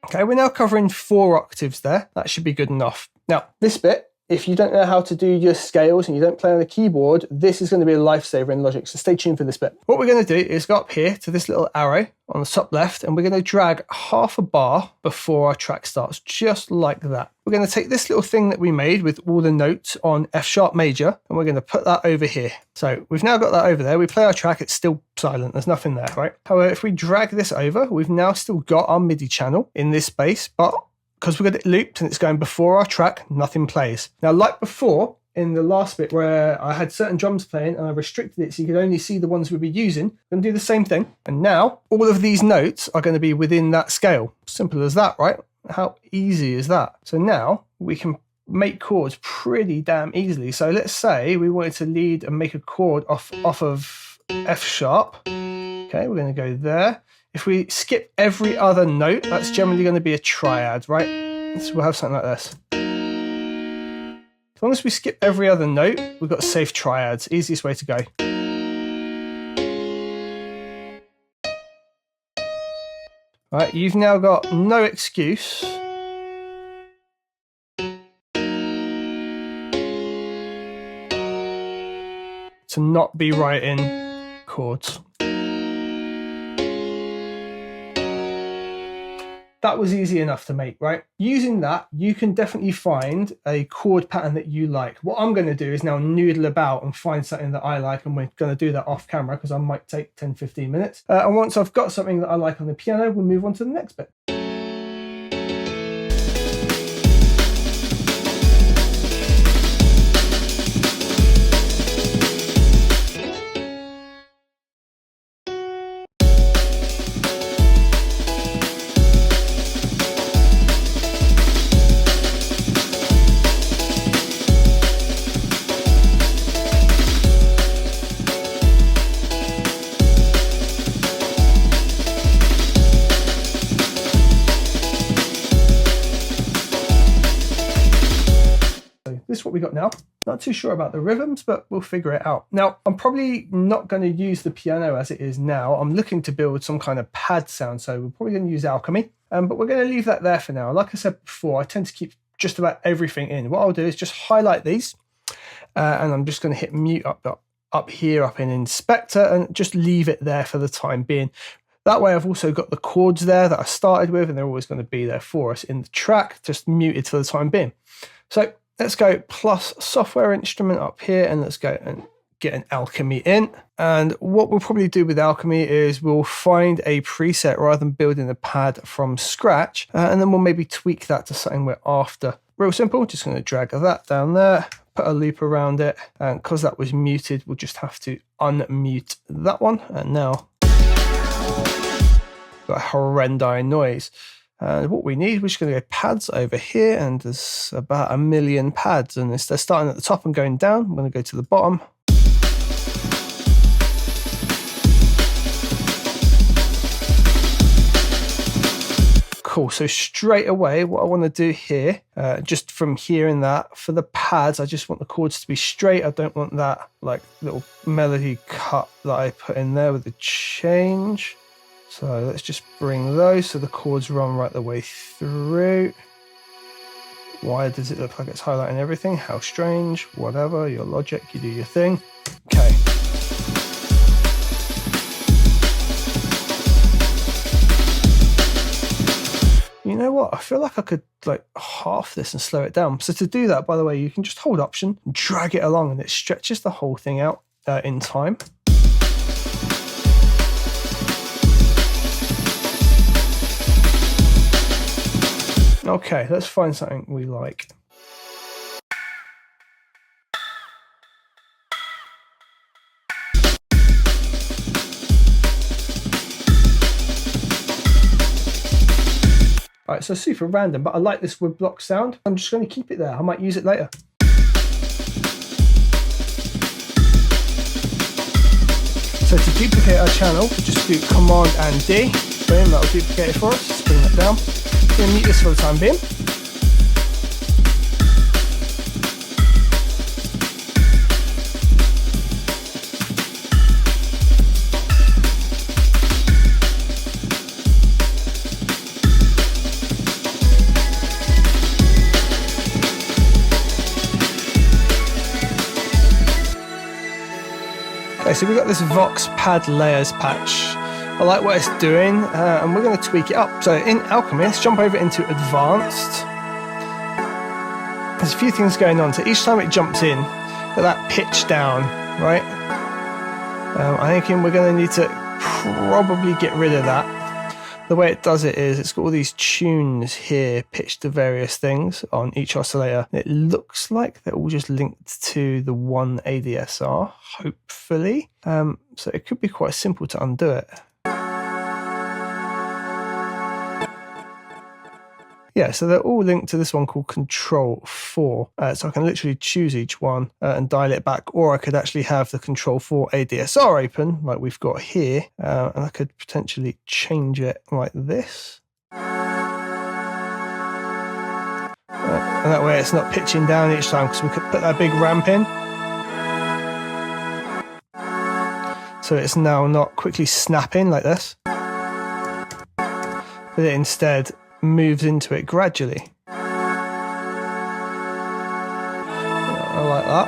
Okay, we're now covering 4 octaves there. That should be good enough. Now, this bit, if you don't know how to do your scales and you don't play on the keyboard, this is going to be a lifesaver in Logic, so stay tuned for this bit. What we're going to do is go up here to this little arrow on the top left, and we're going to drag half a bar before our track starts, just like that. We're going to take this little thing that we made with all the notes on F sharp major, and we're going to put that over here. So we've now got that over there. We play our track, it's still silent, there's nothing there, right? However, if we drag this over, we've now still got our MIDI channel in this space, but because we've got it looped and it's going before our track, nothing plays. Now, like before, in the last bit where I had certain drums playing and I restricted it so you could only see the ones we'd be using, I'm going to do the same thing. And now, all of these notes are going to be within that scale. Simple as that, right? How easy is that? So now, we can make chords pretty damn easily. So let's say we wanted to lead and make a chord off of F sharp. Okay, we're going to go there. If we skip every other note, that's generally going to be a triad, right? So we'll have something like this. As long as we skip every other note, we've got safe triads. Easiest way to go. All right, you've now got no excuse to not be writing chords. that was easy enough to make, right? Using that, you can definitely find a chord pattern that you like. What I'm going to do is now noodle about and find something that I like, and we're going to do that off camera because I might take 10-15 minutes. And once I've got something that I like on the piano, we'll move on to the next bit. This is what we got now. Not too sure about the rhythms, but we'll figure it out. Now, I'm probably not going to use the piano as it is now. I'm looking to build some kind of pad sound, so we're probably going to use alchemy, but we're going to leave that there for now. Like I said before, I tend to keep just about everything in. What I'll do is just highlight these, and I'm just going to hit mute up here, up in Inspector, and just leave it there for the time being. That way I've also got the chords there that I started with, and they're always going to be there for us in the track, just muted for the time being. So let's go plus software instrument up here, and let's go and get an alchemy in. And what we'll probably do with alchemy is we'll find a preset rather than building the pad from scratch, and then we'll maybe tweak that to something we're after. Real simple, just going to drag that down there, put a loop around it, and because that was muted, we'll just have to unmute that one. And now got a horrendous noise. And what we need, we're just going to go pads over here, and there's about 1 million pads, and they're starting at the top and going down. I'm going to go to the bottom. Cool, so straight away, what I want to do here, just from here in that, for the pads, I just want the chords to be straight. I don't want that like little melody cut that I put in there with the change. So let's just bring those so the chords run right the way through. Why does it look like it's highlighting everything? How strange. Whatever, your logic, you do your thing. Okay. You know what? I feel like I could like half this and slow it down. So to do that, by the way, you can just hold Option, drag it along, and it stretches the whole thing out in time. Okay, let's find something we like. All right, so super random, but I like this wood block sound. I'm just going to keep it there. I might use it later. So to duplicate our channel, we'll just do Command and D. Boom, that'll duplicate it for us. Let's bring that down. I'm going to mute this for the time being. Okay, so we've got this Vox Pad Layers patch. I like what it's doing, and we're going to tweak it up. So in Alchemy, let's jump over into Advanced. There's a few things going on. So each time it jumps in, get that pitch down, right? I think we're going to need to probably get rid of that. The way it does it is it's got all these tunes here pitched to various things on each oscillator. It looks like they're all just linked to the one ADSR, hopefully. So it could be quite simple to undo it. Yeah, so they're all linked to this one called Control 4. So I can literally choose each one and dial it back, or I could actually have the Control 4 ADSR open, like we've got here, and I could potentially change it like this. And that way it's not pitching down each time, because we could put that big ramp in. So it's now not quickly snapping like this, but it instead moves into it gradually. I like that.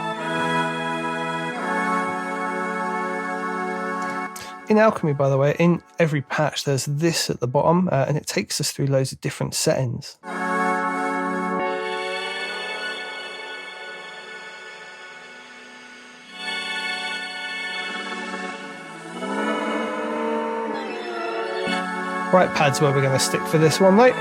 In Alchemy, by the way, in every patch there's this at the bottom, and it takes us through loads of different settings. Right pad's where we're going to stick for this one, though.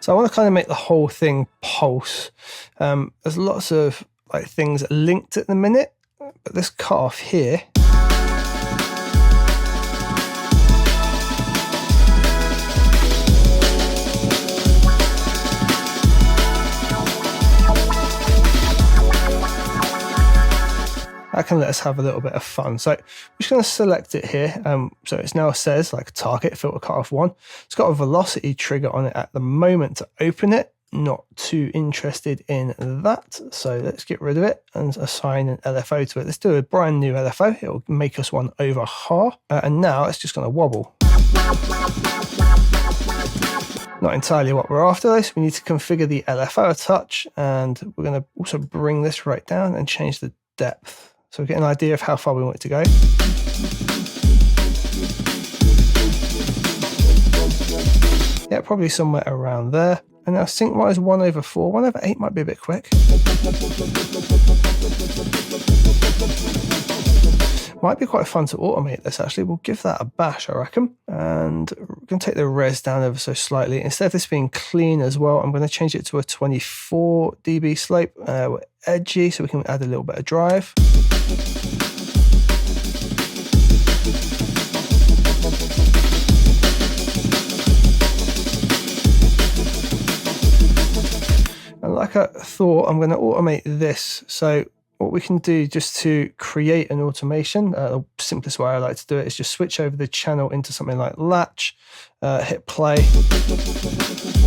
So I want to kind of make the whole thing pulse. There's lots of like things linked at the minute, but this cut off here. That can let us have a little bit of fun. So I'm just going to select it here. So it now says like target filter cutoff 1. It's got a velocity trigger on it at the moment to open it. Not too interested in that. So let's get rid of it and assign an LFO to it. Let's do a brand new LFO. It'll make us one over Ha. And now it's just going to wobble. Not entirely what we're after though, so we need to configure the LFO a touch, and we're going to also bring this right down and change the depth. So we get an idea of how far we want it to go. Yeah, probably somewhere around there. And now sync-wise 1/4. 1/8 might be a bit quick. Might be quite fun to automate this actually. We'll give that a bash, I reckon. And we're going to take the res down ever so slightly. Instead of this being clean as well, I'm going to change it to a 24 dB slope. We're edgy, so we can add a little bit of drive. And like I thought, I'm going to automate this. So what we can do just to create an automation, the simplest way I like to do it is just switch over the channel into something like latch, hit play,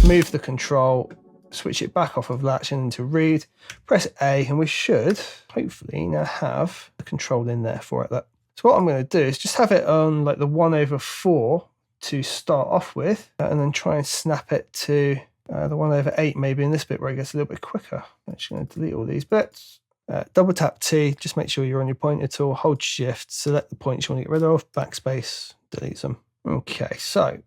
move the control, switch it back off of latch and into read, press A, and we should hopefully now have the control in there for it. So what I'm going to do is just have it on like the 1/4 to start off with, and then try and snap it to the 1/8 maybe in this bit where it gets a little bit quicker. I'm actually going to delete all these bits. Double tap T, just make sure you're on your pointer tool, hold shift, select the points you want to get rid of, backspace, delete them. Okay, so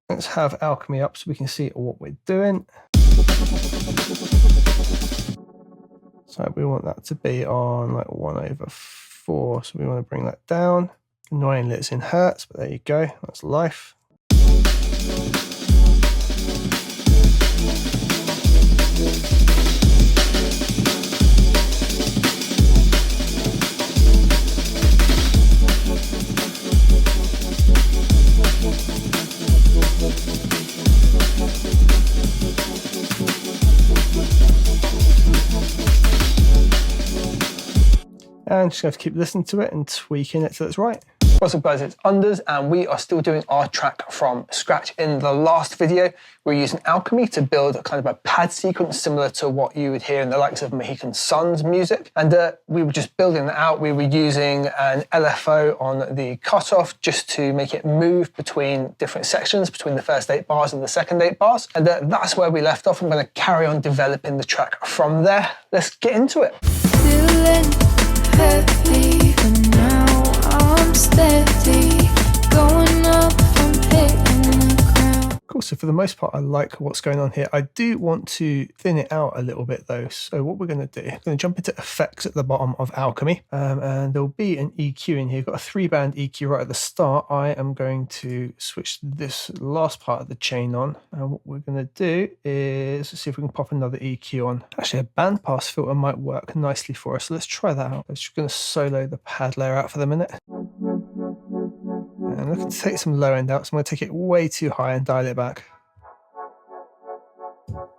let's have Alchemy up so we can see what we're doing. So we want that to be on like 1/4, so we want to bring that down. Annoyingly it's in hertz, but there you go, that's life. And just going to keep listening to it and tweaking it till it's right. What's up guys, it's Unders, and we are still doing our track from scratch. In the last video, we were using Alchemy to build a kind of a pad sequence similar to what you would hear in the likes of Mohican Sun's music. And we were just building that out. We were using an LFO on the cutoff just to make it move between different sections, between the first 8 bars and the second 8 bars. And that's where we left off. I'm going to carry on developing the track from there. Let's get into it. Feeling heavy, but now I'm steady, going up from hitting the ground. Cool, so for the most part I like what's going on here. I do want to thin it out a little bit though, so what we're going to do, I'm going to jump into effects at the bottom of Alchemy, and there'll be an EQ in here. You've got a 3-band EQ right at the start. I am going to switch this last part of the chain on, and what we're going to do is see if we can pop another EQ on. Actually a bandpass filter might work nicely for us, so let's try that out. I'm just going to solo the pad layer out for the minute. And looking to take some low end out, so I'm going to take it way too high and dial it back.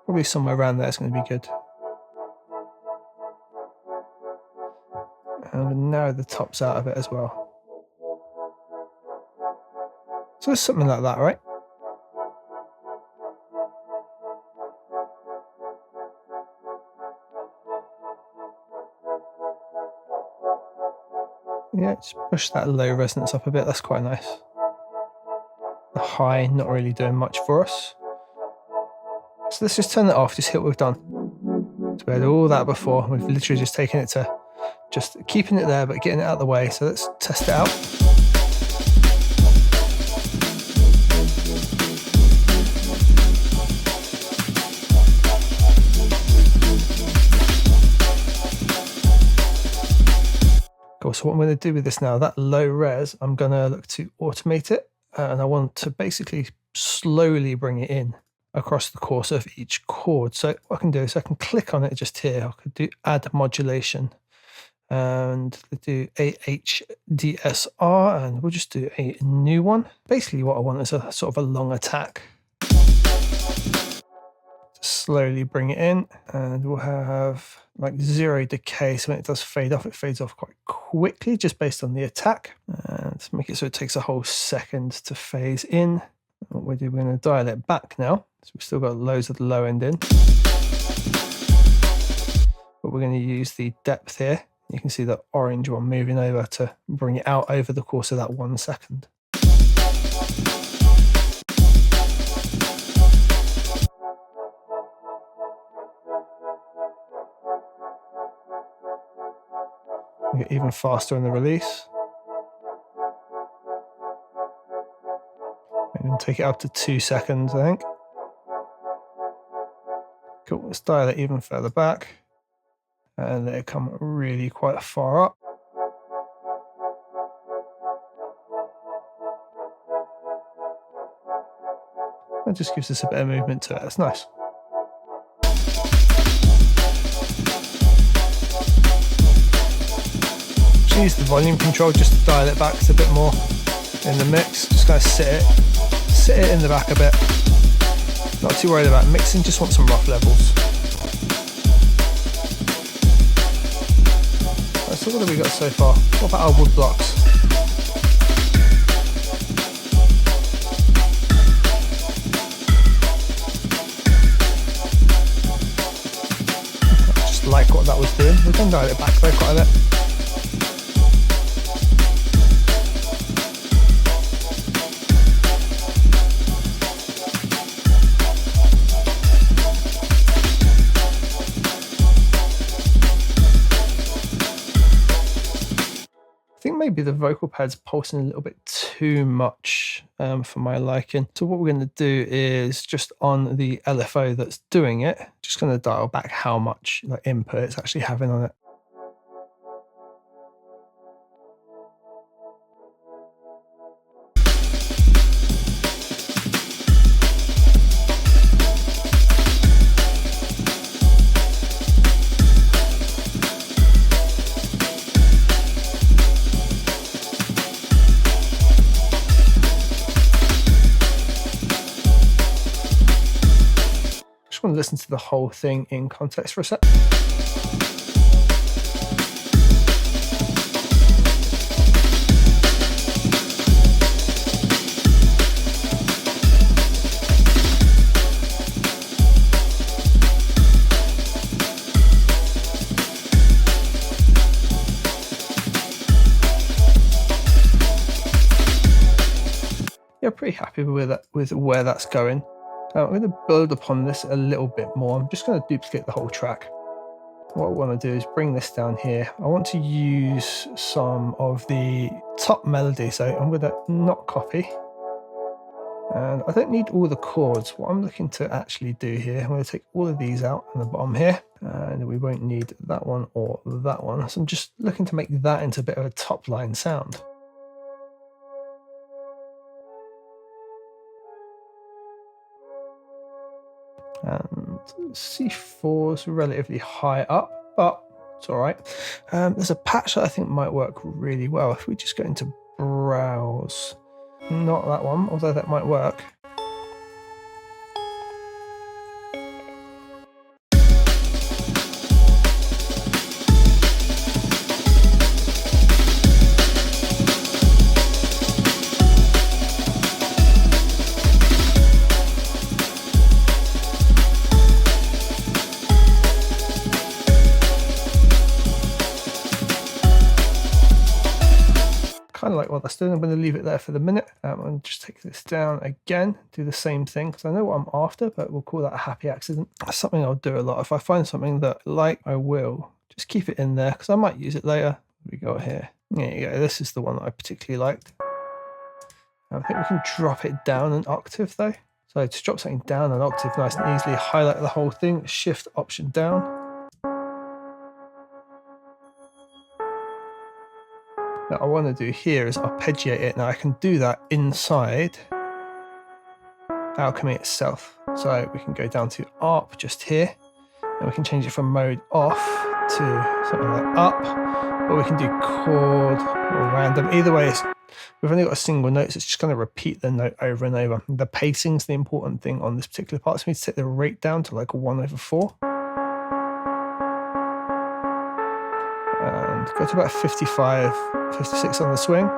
Probably somewhere around there is going to be good. And I'm going to narrow the tops out of it as well. So it's something like that, right? Yeah, just push that low resonance up a bit, that's quite nice. The high, not really doing much for us. So let's just turn that off, just hit what we've done. So we had all that before, we've literally just taken it to just keeping it there but getting it out of the way. So let's test it out. Cool, so what I'm going to do with this now, that low res, I'm going to look to automate it, and I want to basically slowly bring it in across the course of each chord. So what I can do is I can click on it just here. I could do add modulation and do AHDSR, and we'll just do a new one. Basically what I want is a sort of a long attack. Slowly bring it in, and we'll have like 0 decay, so when it does fade off, it fades off quite quickly just based on the attack. And make it so it takes a whole second to phase in. What we're going to dial it back now, so we've still got loads of the low end in. But we're going to use the depth here. You can see the orange one moving over to bring it out over the course of that 1 second. Get even faster in the release. I'm going to take it up to 2 seconds, I think. Cool, let's dial it even further back and let it come really quite far up. That just gives us a bit of movement to it, that's nice. Use the volume control just to dial it back a bit more in the mix. Just going to sit it in the back a bit. Not too worried about mixing, just want some rough levels. Right, so what have we got so far? What about our wood blocks? I just like what that was doing. We can dial it back though quite a bit. Maybe the vocal pad's pulsing a little bit too much for my liking. So what we're going to do is just on the LFO that's doing it, just going to dial back how much input it's actually having on it. I want to listen to the whole thing in context for a sec. Yeah, pretty happy with that, with where that's going. I'm going to build upon this a little bit more. I'm just going to duplicate the whole track. What I want to do is bring this down here. I want to use some of the top melody, so I'm going to not copy. And I don't need all the chords. What I'm looking to actually do here, I'm going to take all of these out on the bottom here, and we won't need that one or that one. So I'm just looking to make that into a bit of a top line sound. And C4's relatively high up, but it's all right. There's a patch that I think might work really well. If we just go into browse, not that one, although that might work. of like what that's doing. I'm going to leave it there for the minute. And just take this down again, do the same thing, because I know what I'm after, but we'll call that a happy accident. That's something I'll do a lot. If I find something that I like, I will just keep it in there, because I might use it later. We got here. There you go. This is the one that I particularly liked. I think we can drop it down an octave though. So to drop something down an octave nice and easily, highlight the whole thing, shift option down. What I want to do here is arpeggiate it. Now I can do that inside alchemy itself. So we can go down to ARP just here, and we can change it from mode off to something like up, or we can do chord or random. Either way, we've only got a single note, so it's just going to repeat the note over and over. The pacing's the important thing on this particular part, so we need to set the rate down to like 1/4. And go to about 55, 56 on the swing.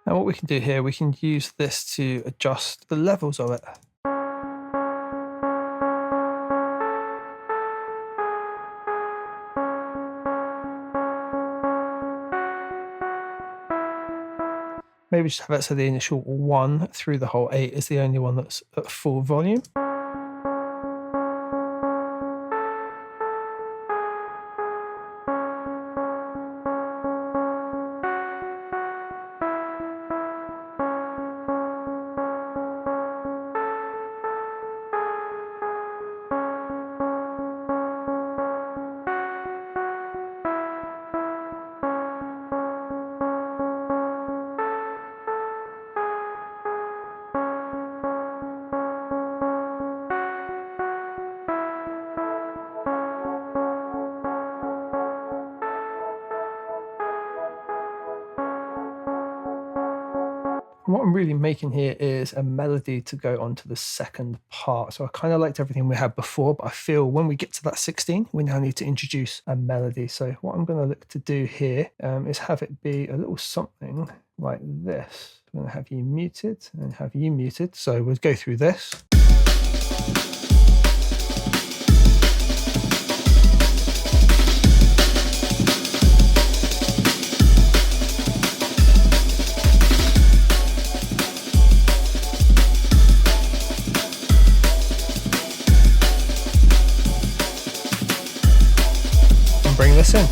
Now what we can do here, we can use this to adjust the levels of it. Maybe just have it so the initial 1 through the whole 8 is the only one that's at full volume. And what I'm really making here is a melody to go onto the second part. So I kind of liked everything we had before, but I feel when we get to that 16, we now need to introduce a melody. So what I'm going to look to do here is have it be a little something like this. I'm going to have you muted and have you muted. So we'll go through this. Bring this in.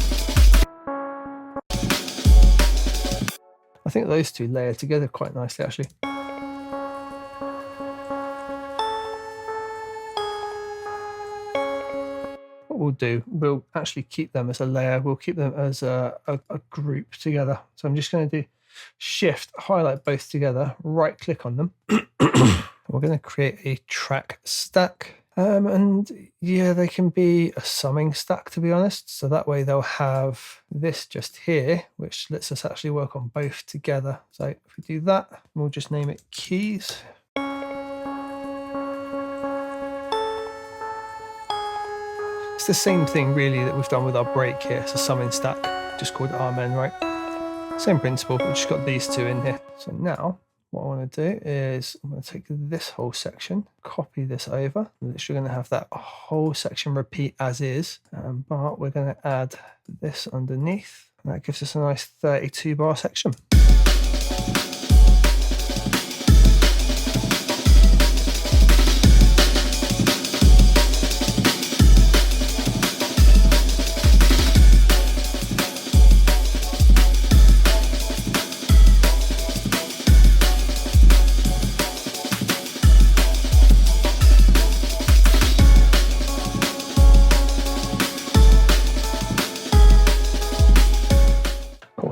I think those two layer together quite nicely actually. What we'll do, we'll actually keep them as a layer, we'll keep them as a group together. So I'm just going to do shift, highlight both together, right click on them. We're going to create a track stack. And yeah, they can be a summing stack to be honest. So that way they'll have this just here, which lets us actually work on both together. So if we do that, we'll just name it keys. It's the same thing really that we've done with our break here. It's a summing stack, just called Amen, right? Same principle, we've just got these two in here. So now what I want to do is I'm going to take this whole section, copy this over. I'm literally going to have that whole section repeat as is, but we're going to add this underneath, and that gives us a nice 32 bar section.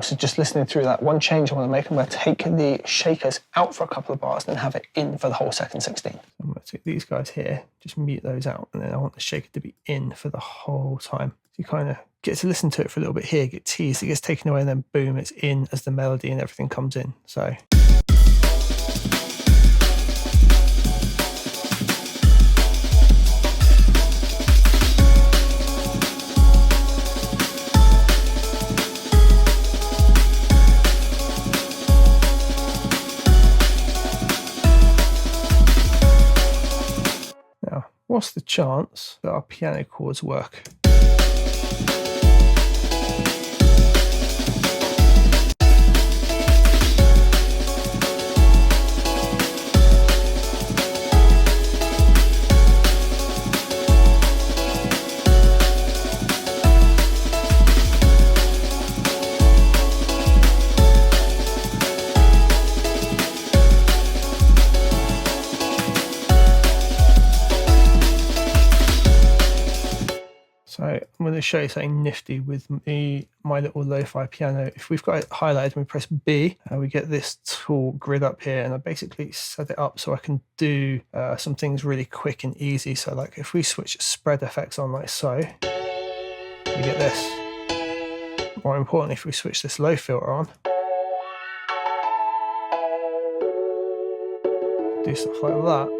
So just listening through that, one change I want to make, I'm going to take the shakers out for a couple of bars and then have it in for the whole second 16. I'm going to take these guys here, just mute those out, and then I want the shaker to be in for the whole time. So you kind of get to listen to it for a little bit here, get teased, it gets taken away, and then boom, it's in as the melody and everything comes in. So what's the chance that our piano chords work? So I'm going to show you something nifty with my little lo-fi piano. If we've got it highlighted and we press B, we get this tool grid up here, and I basically set it up so I can do some things really quick and easy. So like if we switch spread effects on like so, we get this. More importantly, if we switch this low filter on, do stuff like that.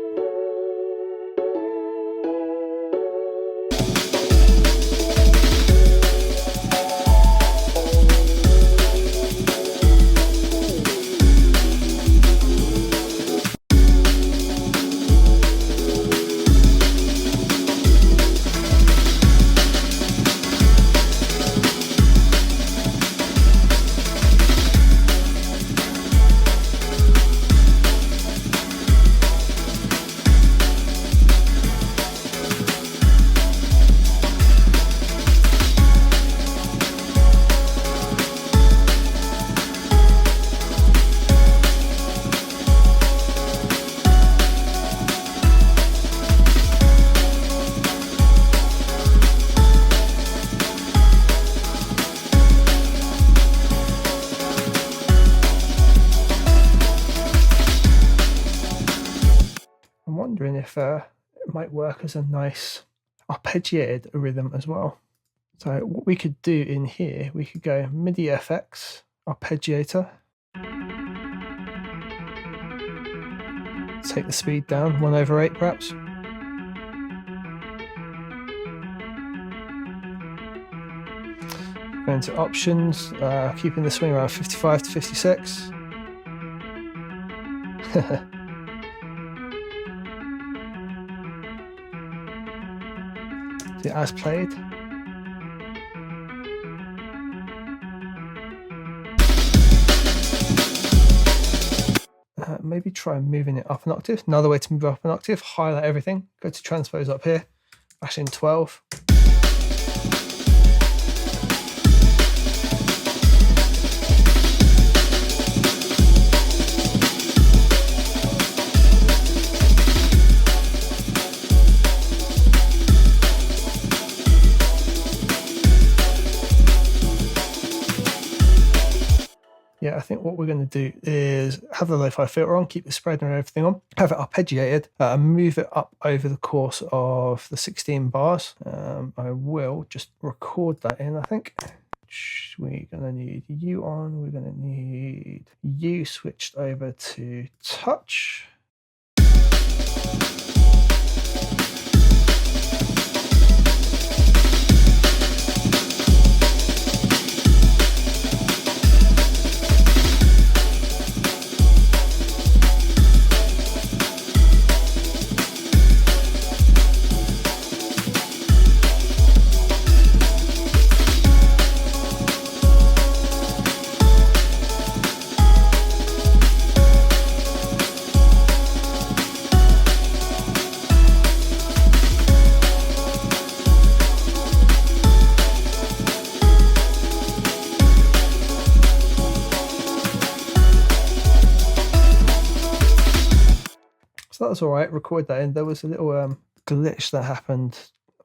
I'm wondering if it might work as a nice arpeggiated rhythm as well. So what we could do in here, we could go MIDI FX, arpeggiator. Take the speed down, 1/8 perhaps. Go into options, keeping the swing around 55 to 56. Do it as played. Maybe try moving it up an octave. Another way to move up an octave, highlight everything, go to transpose up here, bash in 12. Yeah, I think what we're going to do is have the lo-fi filter on, keep the spread and everything on, have it arpeggiated, and move it up over the course of the 16 bars. I will just record that in, I think. We're going to need U on, we're going to need U switched over to touch. So that was all right, record that in. There was a little glitch that happened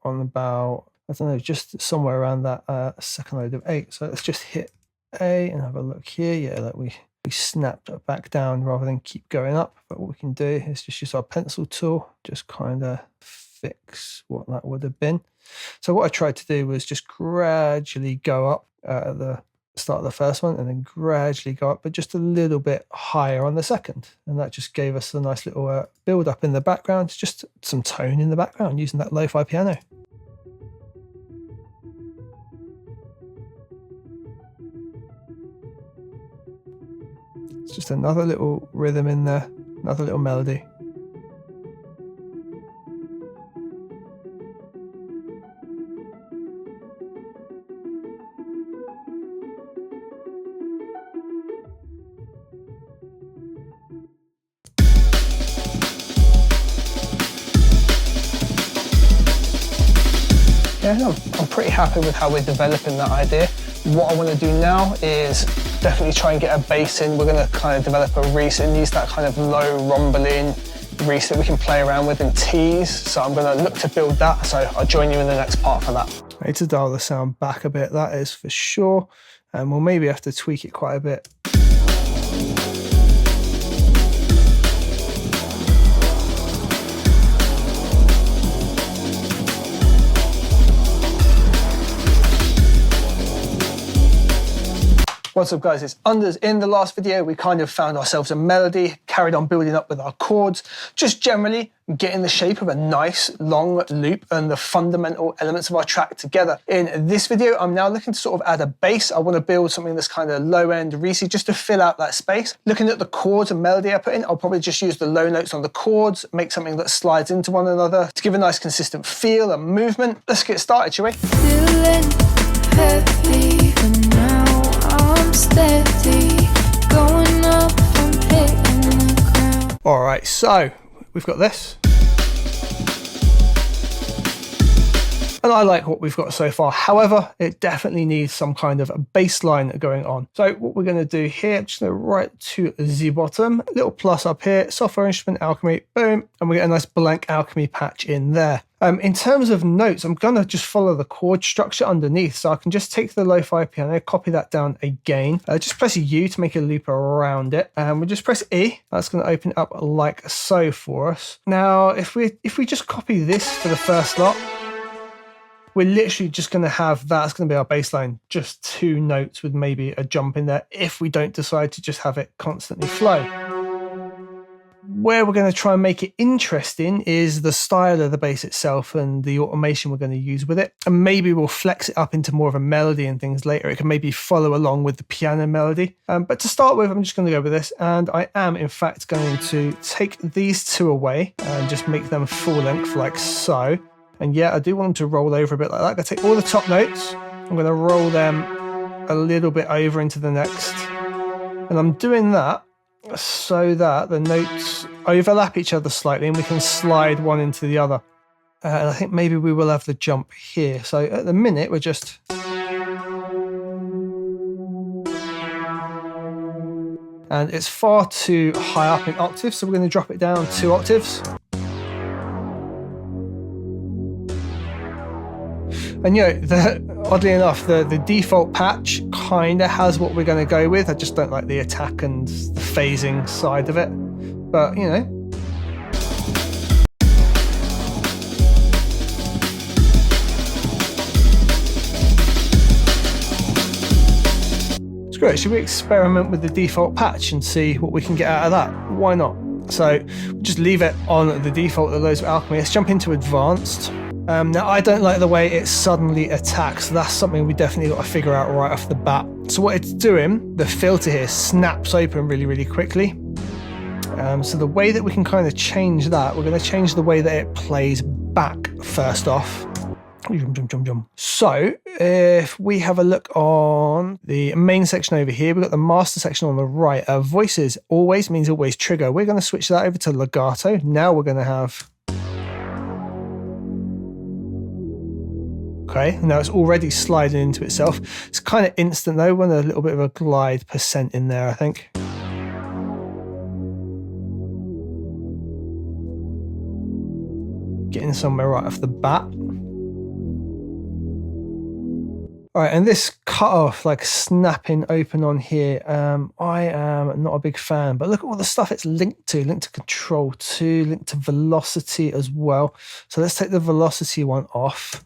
on about, I don't know, just somewhere around that second load of 8. So let's just hit A and have a look here. Yeah, like we snapped it back down rather than keep going up. But what we can do is just use our pencil tool, just kind of fix what that would have been. So what I tried to do was just gradually go up at the start of the first one and then gradually go up, but just a little bit higher on the second. And that just gave us a nice little build up in the background, just some tone in the background using that lo-fi piano. It's just another little rhythm in there, another little melody. yeah, no, I'm pretty happy with how we're developing that idea. What I want to do now is definitely try and get a bass in. We're going to kind of develop a reese. It needs that kind of low rumbling reese that we can play around with and tease. So I'm going to look to build that. So I'll join you in the next part for that. I need to dial the sound back a bit, that is for sure. And we'll maybe have to tweak it quite a bit. What's up guys, it's Unders. In the last video, we kind of found ourselves a melody, carried on building up with our chords, just generally getting the shape of a nice long loop and the fundamental elements of our track together. In this video, I'm now looking to sort of add a bass. I want to build something that's kind of low end, reesy, just to fill out that space. Looking at the chords and melody I put in, I'll probably just use the low notes on the chords, make something that slides into one another to give a nice consistent feel and movement. Let's get started, shall we? Feeling heavy, but now I'm steady, going up and hitting the ground. All right, so we've got this. And I like what we've got so far. However, it definitely needs some kind of a bass line going on. So what we're going to do here, I'm just going to write to the bottom, little plus up here, software instrument alchemy, boom, and we get a nice blank alchemy patch in there. In terms of notes, I'm going to just follow the chord structure underneath. So I can just take the lo-fi piano, copy that down again. Just press U to make a loop around it. And we'll just press E. That's going to open it up like so for us. Now, if we just copy this for the first lot, we're literally just going to have, that's going to be our bass line, just 2 notes with maybe a jump in there if we don't decide to just have it constantly flow. Where we're going to try and make it interesting is the style of the bass itself and the automation we're going to use with it. And maybe we'll flex it up into more of a melody and things later. It can maybe follow along with the piano melody. But to start with, I'm just going to go with this. And I am, in fact, going to take these 2 away and just make them full length like so. And yeah, I do want them to roll over a bit like that. I'm going to take all the top notes. I'm going to roll them a little bit over into the next. And I'm doing that so that the notes overlap each other slightly and we can slide one into the other. And I think maybe we will have the jump here. So at the minute, we're just... And it's far too high up in octaves, so we're going to drop it down 2 octaves. And you know, oddly enough, the default patch kind of has what we're going to go with. I just don't like the attack and the phasing side of it. But, you know. Screw it, should we experiment with the default patch and see what we can get out of that? Why not? So just leave it on the default that loads of alchemy. Let's jump into advanced. Now, I don't like the way it suddenly attacks. That's something we definitely got to figure out right off the bat. So what it's doing, the filter here snaps open really, really quickly. So the way that we can kind of change that, we're going to change the way that it plays back first off. So if we have a look on the main section over here, we've got the master section on the right. Voices always means always trigger. We're going to switch that over to legato. Now we're going to have... Okay, now it's already sliding into itself. It's kind of instant though, with a little bit of a glide percent in there, I think. Getting somewhere right off the bat. All right, and this cut off, like snapping open on here, I am not a big fan, but look at all the stuff it's linked to control 2, linked to velocity as well. So let's take the velocity one off.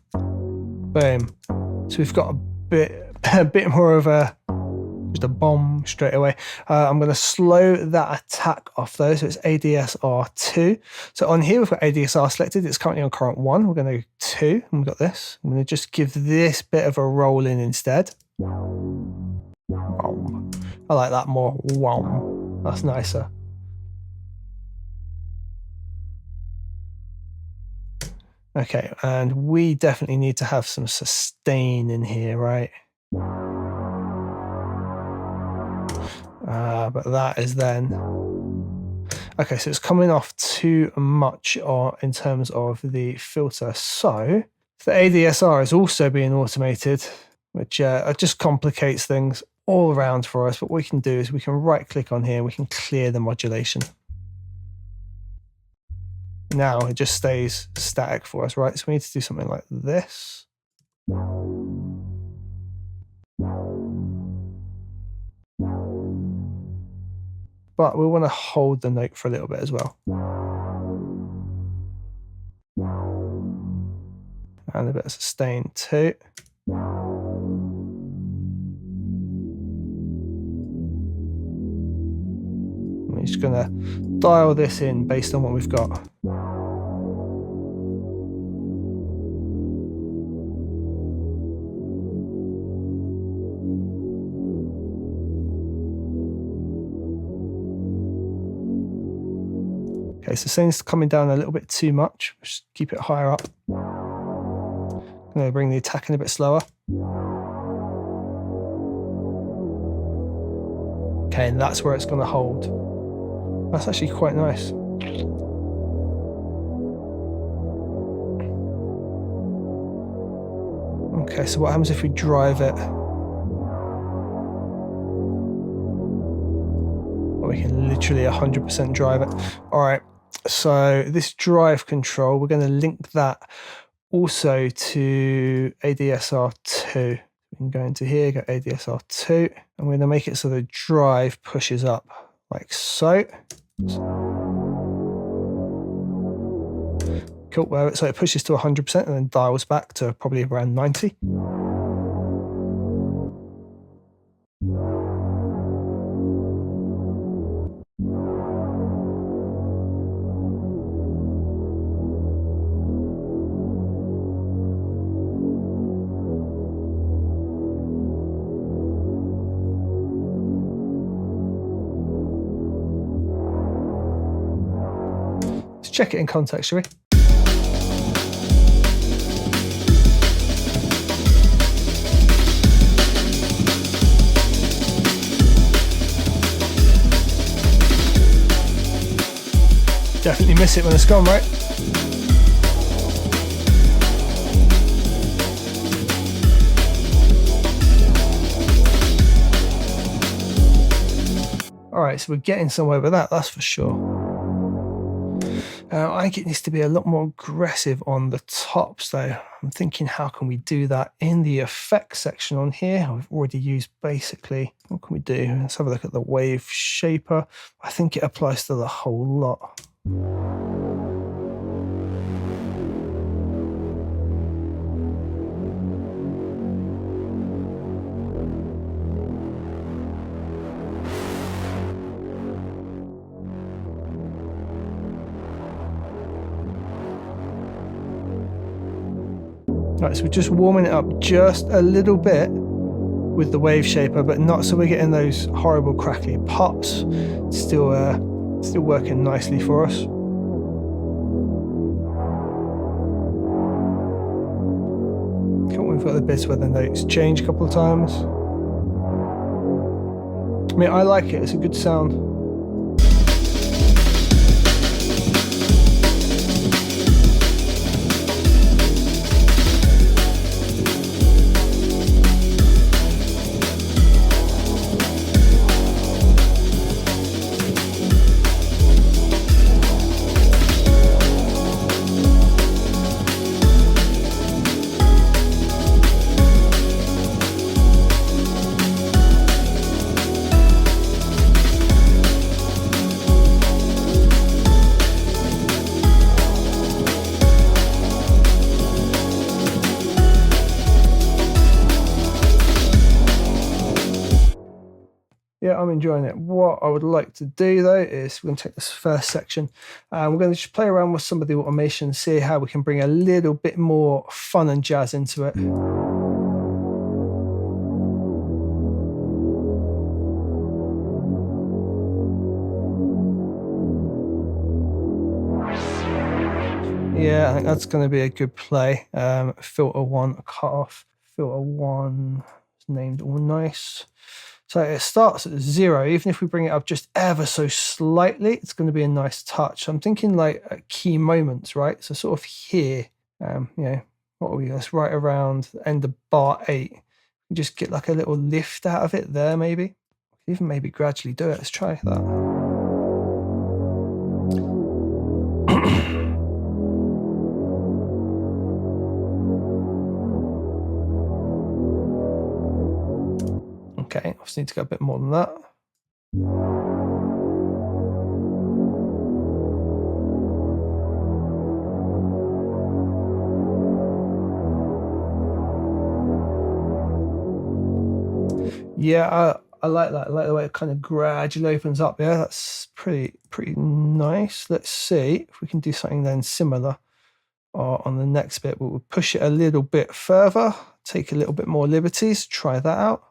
Boom. So we've got a bit more of just a bomb straight away. I'm going to slow that attack off though. So it's ADSR2. So on here, we've got ADSR selected. It's currently on current 1. We're going to go 2. And we've got this. I'm going to just give this bit of a roll in instead. I like that more. Wow. That's nicer. Okay, and we definitely need to have some sustain in here, right? But that is then... Okay, so it's coming off too much in terms of the filter. So The ADSR is also being automated, which just complicates things all around for us. But what we can do is we can right click on here and we can clear the modulation. Now it just stays static for us, right? So we need to do something like this. But we want to hold the note for a little bit as well. And a bit of sustain too. We're just going to dial this in based on what we've got. Okay, so things coming down a little bit too much. Just keep it higher up. I'm going to bring the attack in a bit slower. Okay, and that's where it's going to hold. That's actually quite nice. Okay, so what happens if we drive it? Well, we can literally 100% drive it. All right, so this drive control, we're going to link that also to ADSR2. We can go into here, go ADSR2, and we're going to make it so the drive pushes up like so. Cool, so it pushes to 100% and then dials back to probably around 90. Let's check it in context, shall we? Definitely miss it when it's gone, right? All right, so we're getting somewhere with that, that's for sure. I think it needs to be a lot more aggressive on the tops though. I'm thinking, how can we do that in the effects section on here? We've already used basically, what can we do? Let's have a look at the wave shaper. I think it applies to the whole lot. Right, so we're just warming it up just a little bit with the wave shaper, but not so we're getting those horrible crackly pops. Still working nicely for us. Cool, we've got the bits where the notes change a couple of times. I mean, I like it, it's a good sound. Yeah, I'm enjoying it. What I would like to do though is we're going to take this first section and we're going to just play around with some of the automation, see how we can bring a little bit more fun and jazz into it. Yeah, I think that's going to be a good play. Filter 1, cut off. Filter 1 is named all nice. So it starts at 0. Even if we bring it up just ever so slightly, it's going to be a nice touch. So I'm thinking like at key moments, right? So sort of here, you know, what are we? That's right around the end of bar 8. You just get like a little lift out of it there, maybe. Even maybe gradually do it. Let's try that. Okay, I just need to go a bit more than that. Yeah, I like that. I like the way it kind of gradually opens up. Yeah, that's pretty nice. Let's see if we can do something then similar on the next bit. We'll push it a little bit further, take a little bit more liberties, try that out.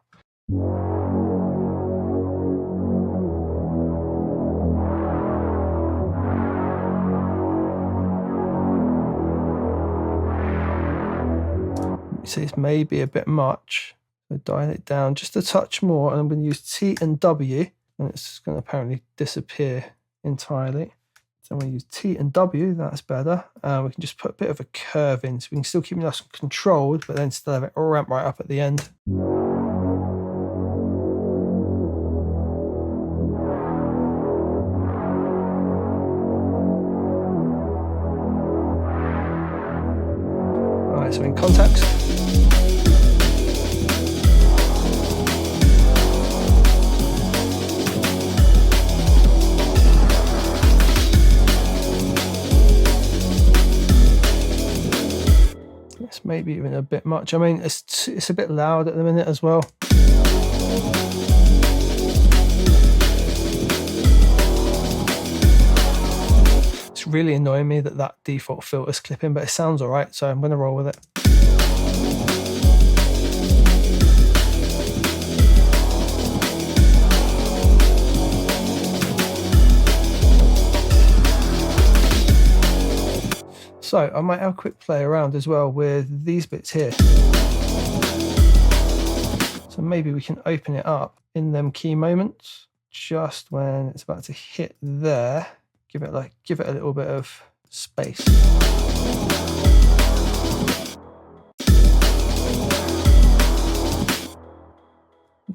See, this may be a bit much. So dial it down just a touch more, and I'm going to use T and W, and it's going to apparently disappear entirely. So I'm going to use T and W, that's better. We can just put a bit of a curve in, so we can still keep it nice and controlled, but then still have it ramp right up at the end. All right, so in context. Maybe even a bit much. I mean, it's a bit loud at the minute as well. It's really annoying me that default filter's clipping, but it sounds all right, so I'm going to roll with it. So I might have a quick play around as well with these bits here. So maybe we can open it up in them key moments, just when it's about to hit there. Give it a little bit of space.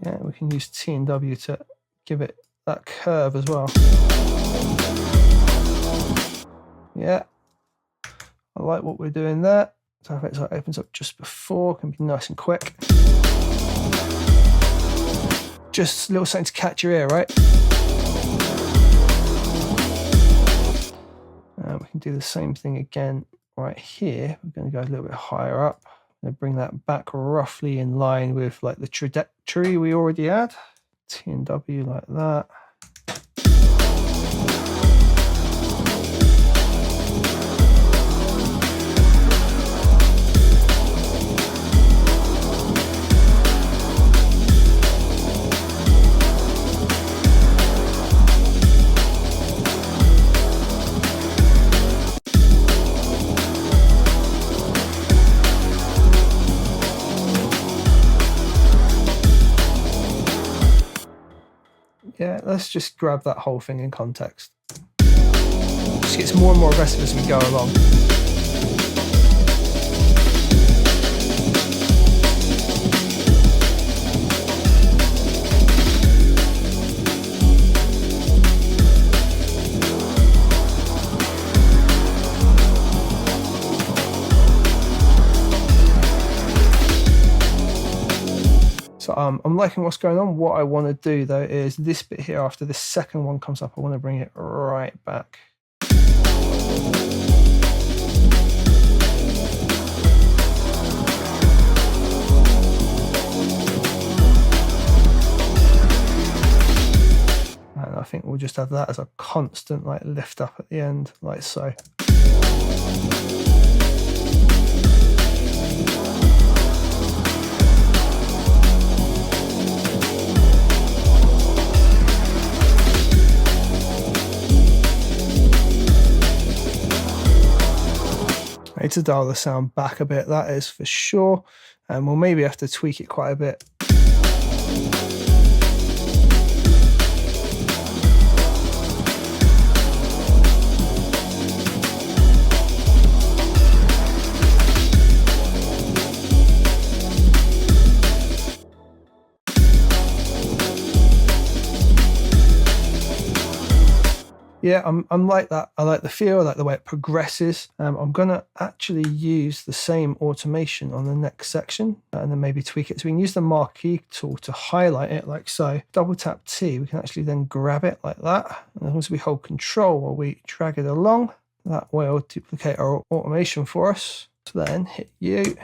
Yeah, we can use T and W to give it that curve as well. Yeah. I like what we're doing there. So if it opens up just before, it can be nice and quick. Just a little something to catch your ear, right? We can do the same thing again right here. We're going to go a little bit higher up. I'm going to bring that back roughly in line with like the trajectory we already had. T and W like that. Yeah, let's just grab that whole thing in context. It just gets more and more aggressive as we go along. So I'm liking what's going on. What I want to do though is this bit here, after this second one comes up, I want to bring it right back. And I think we'll just have that as a constant like lift up at the end, like so. I need to dial the sound back a bit, that is for sure, and we'll maybe have to tweak it quite a bit. Yeah, I'm like that. I like the feel, I like the way it progresses. I'm gonna actually use the same automation on the next section and then maybe tweak it. So we can use the marquee tool to highlight it like so. Double tap T, we can actually then grab it like that. And as we hold control while we drag it along, that will duplicate our automation for us. So then hit U.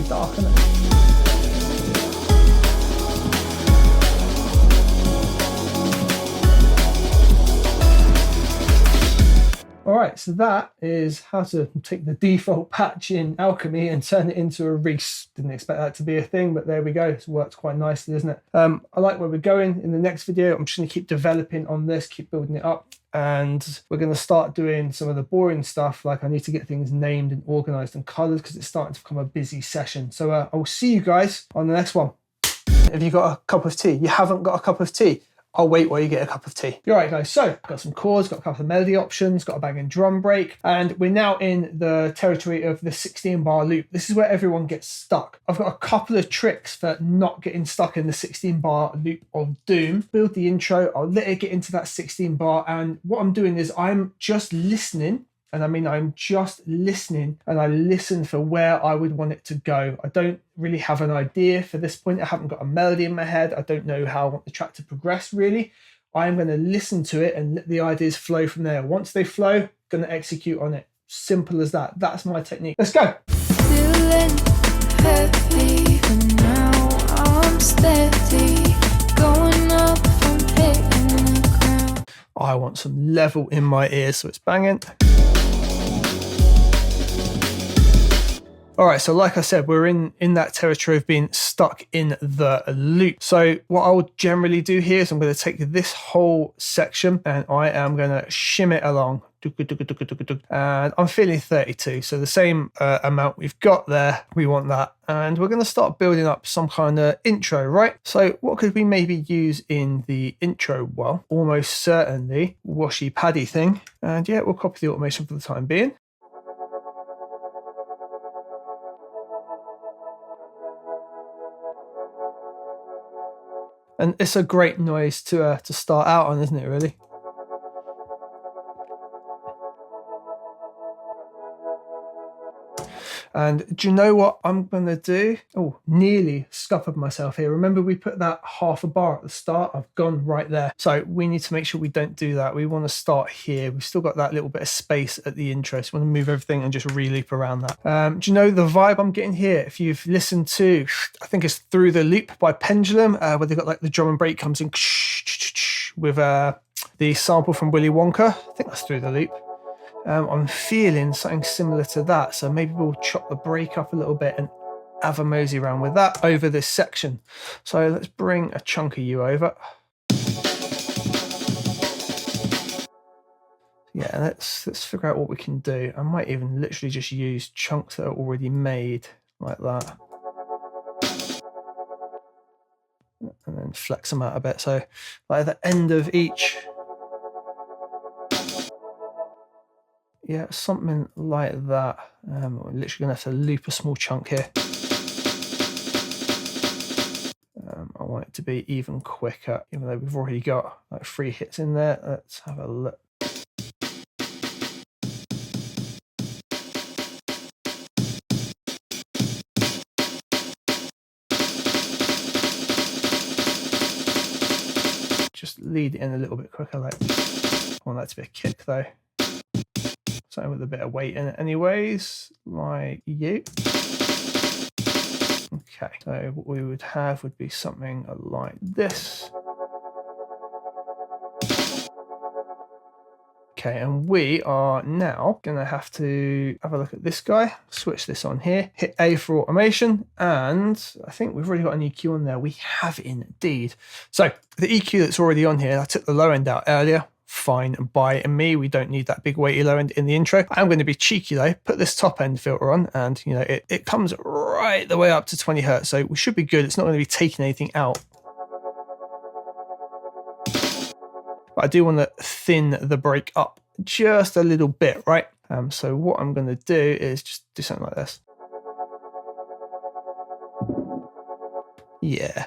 Dark, isn't it? Alright, so that is how to take the default patch in Alchemy and turn it into a Reese. Didn't expect that to be a thing, but there we go. It's worked quite nicely, isn't it? I like where we're going. In the next video, I'm just going to keep developing on this, keep building it up. And we're going to start doing some of the boring stuff, like I need to get things named and organized and colored because it's starting to become a busy session. So I will see you guys on the next one. Have you got a cup of tea? You haven't got a cup of tea? I'll wait while you get a cup of tea. All right, guys, so got some chords, got a couple of melody options, got a banging drum break, and we're now in the territory of the 16-bar loop. This is where everyone gets stuck. I've got a couple of tricks for not getting stuck in the 16-bar loop of doom. Build the intro, I'll let it get into that 16-bar, and what I'm doing is I'm just listening. And I mean, I'm just listening and I listen for where I would want it to go. I don't really have an idea for this point. I haven't got a melody in my head. I don't know how I want the track to progress really. I'm going to listen to it and let the ideas flow from there. Once they flow, I'm going to execute on it. Simple as that. That's my technique. Let's go. Feeling heavy, but now I'm steady. Going up from hitting the ground. I want some level in my ears, so it's banging. All right, so like I said, we're in that territory of being stuck in the loop. So what I will generally do here is I'm going to take this whole section and I am going to shim it along. And I'm feeling 32, so the same amount we've got there, we want that. And we're going to start building up some kind of intro, right? So what could we maybe use in the intro? Well, almost certainly washy paddy thing. And yeah, we'll copy the automation for the time being. And it's a great noise to start out on, isn't it, really? And do you know what I'm going to do? Oh, nearly scuppered myself here. Remember we put that half a bar at the start? I've gone right there. So we need to make sure we don't do that. We want to start here. We've still got that little bit of space at the intro. So we want to move everything and just re-loop around that. Do you know the vibe I'm getting here? If you've listened to, I think it's Through the Loop by Pendulum, where they've got like the drum and break comes in with the sample from Willy Wonka. I think that's Through the Loop. I'm feeling something similar to that. So maybe we'll chop the break up a little bit and have a mosey around with that over this section. So let's bring a chunk of you over. Yeah, let's figure out what we can do. I might even literally just use chunks that are already made like that. And then flex them out a bit. So like at the end of each, yeah, something like that. We're literally going to have to loop a small chunk here. I want it to be even quicker, even though we've already got like 3 hits in there. Let's have a look. Just lead it in a little bit quicker. Like, I want that to be a kick though. Something with a bit of weight in it anyways, like you. Okay, so what we would have would be something like this. Okay, Okay, and we are now going to have a look at this guy, switch this on here, hit A for automation, and I think we've already got an EQ on there. We have indeed. So the EQ that's already on here, I took the low end out earlier. Fine by me. We don't need that big weighty low end in the intro. I'm going to be cheeky though, put this top end filter on, and you know, it comes right the way up to 20 hertz. So we should be good. It's not going to be taking anything out. But I do want to thin the break up just a little bit, right? So what I'm going to do is just do something like this. Yeah.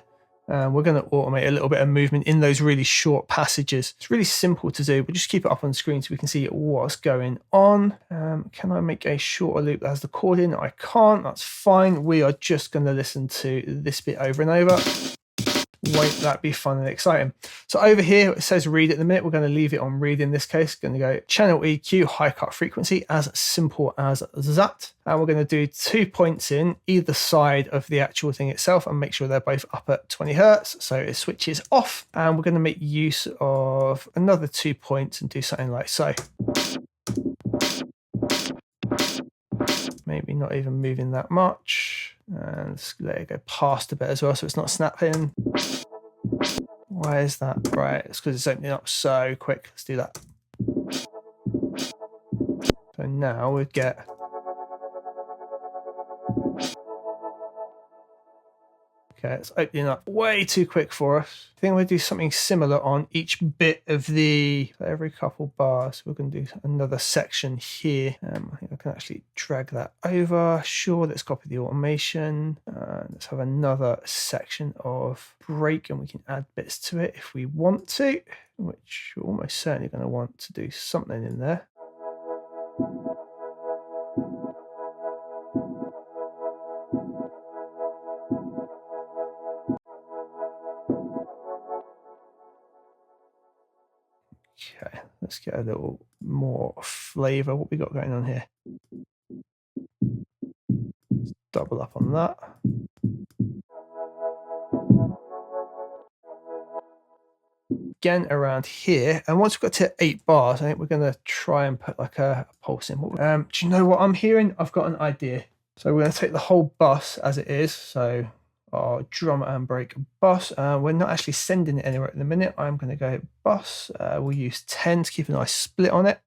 We're going to automate a little bit of movement in those really short passages. It's really simple to do, but just keep it up on the screen so we can see what's going on. Can I make a shorter loop that has the chord in? I can't. That's fine. We are just going to listen to this bit over and over. Won't that be fun and exciting? So over here, it says read at the minute. We're going to leave it on read in this case. Going to go channel EQ, high cut frequency, as simple as that. And we're going to do 2 points in either side of the actual thing itself and make sure they're both up at 20 hertz. So it switches off. And we're going to make use of another 2 points and do something like so. Maybe not even moving that much. And just let it go past a bit as well so it's not snapping. Why is that? Right, it's because it's opening up so quick. Let's do that. So now we get... Okay, it's opening up way too quick for us. I think we'll do something similar on each bit of the... For every couple bars, we're going to do another section here. I think I can actually drag that over. Sure, let's copy the automation. Let's have another section of break, and we can add bits to it if we want to, which we're almost certainly going to want to do something in there. Okay, let's get a little more flavor. What we got going on here? Let's double up on that. Again around here, and once we've got to 8 bars, I think we're going to try and put like a pulse in. Do you know what I'm hearing? I've got an idea. So we're going to take the whole bus as it is. So our drum and break bus. We're not actually sending it anywhere at the minute. I'm going to go bus. We'll use 10 to keep a nice split on it.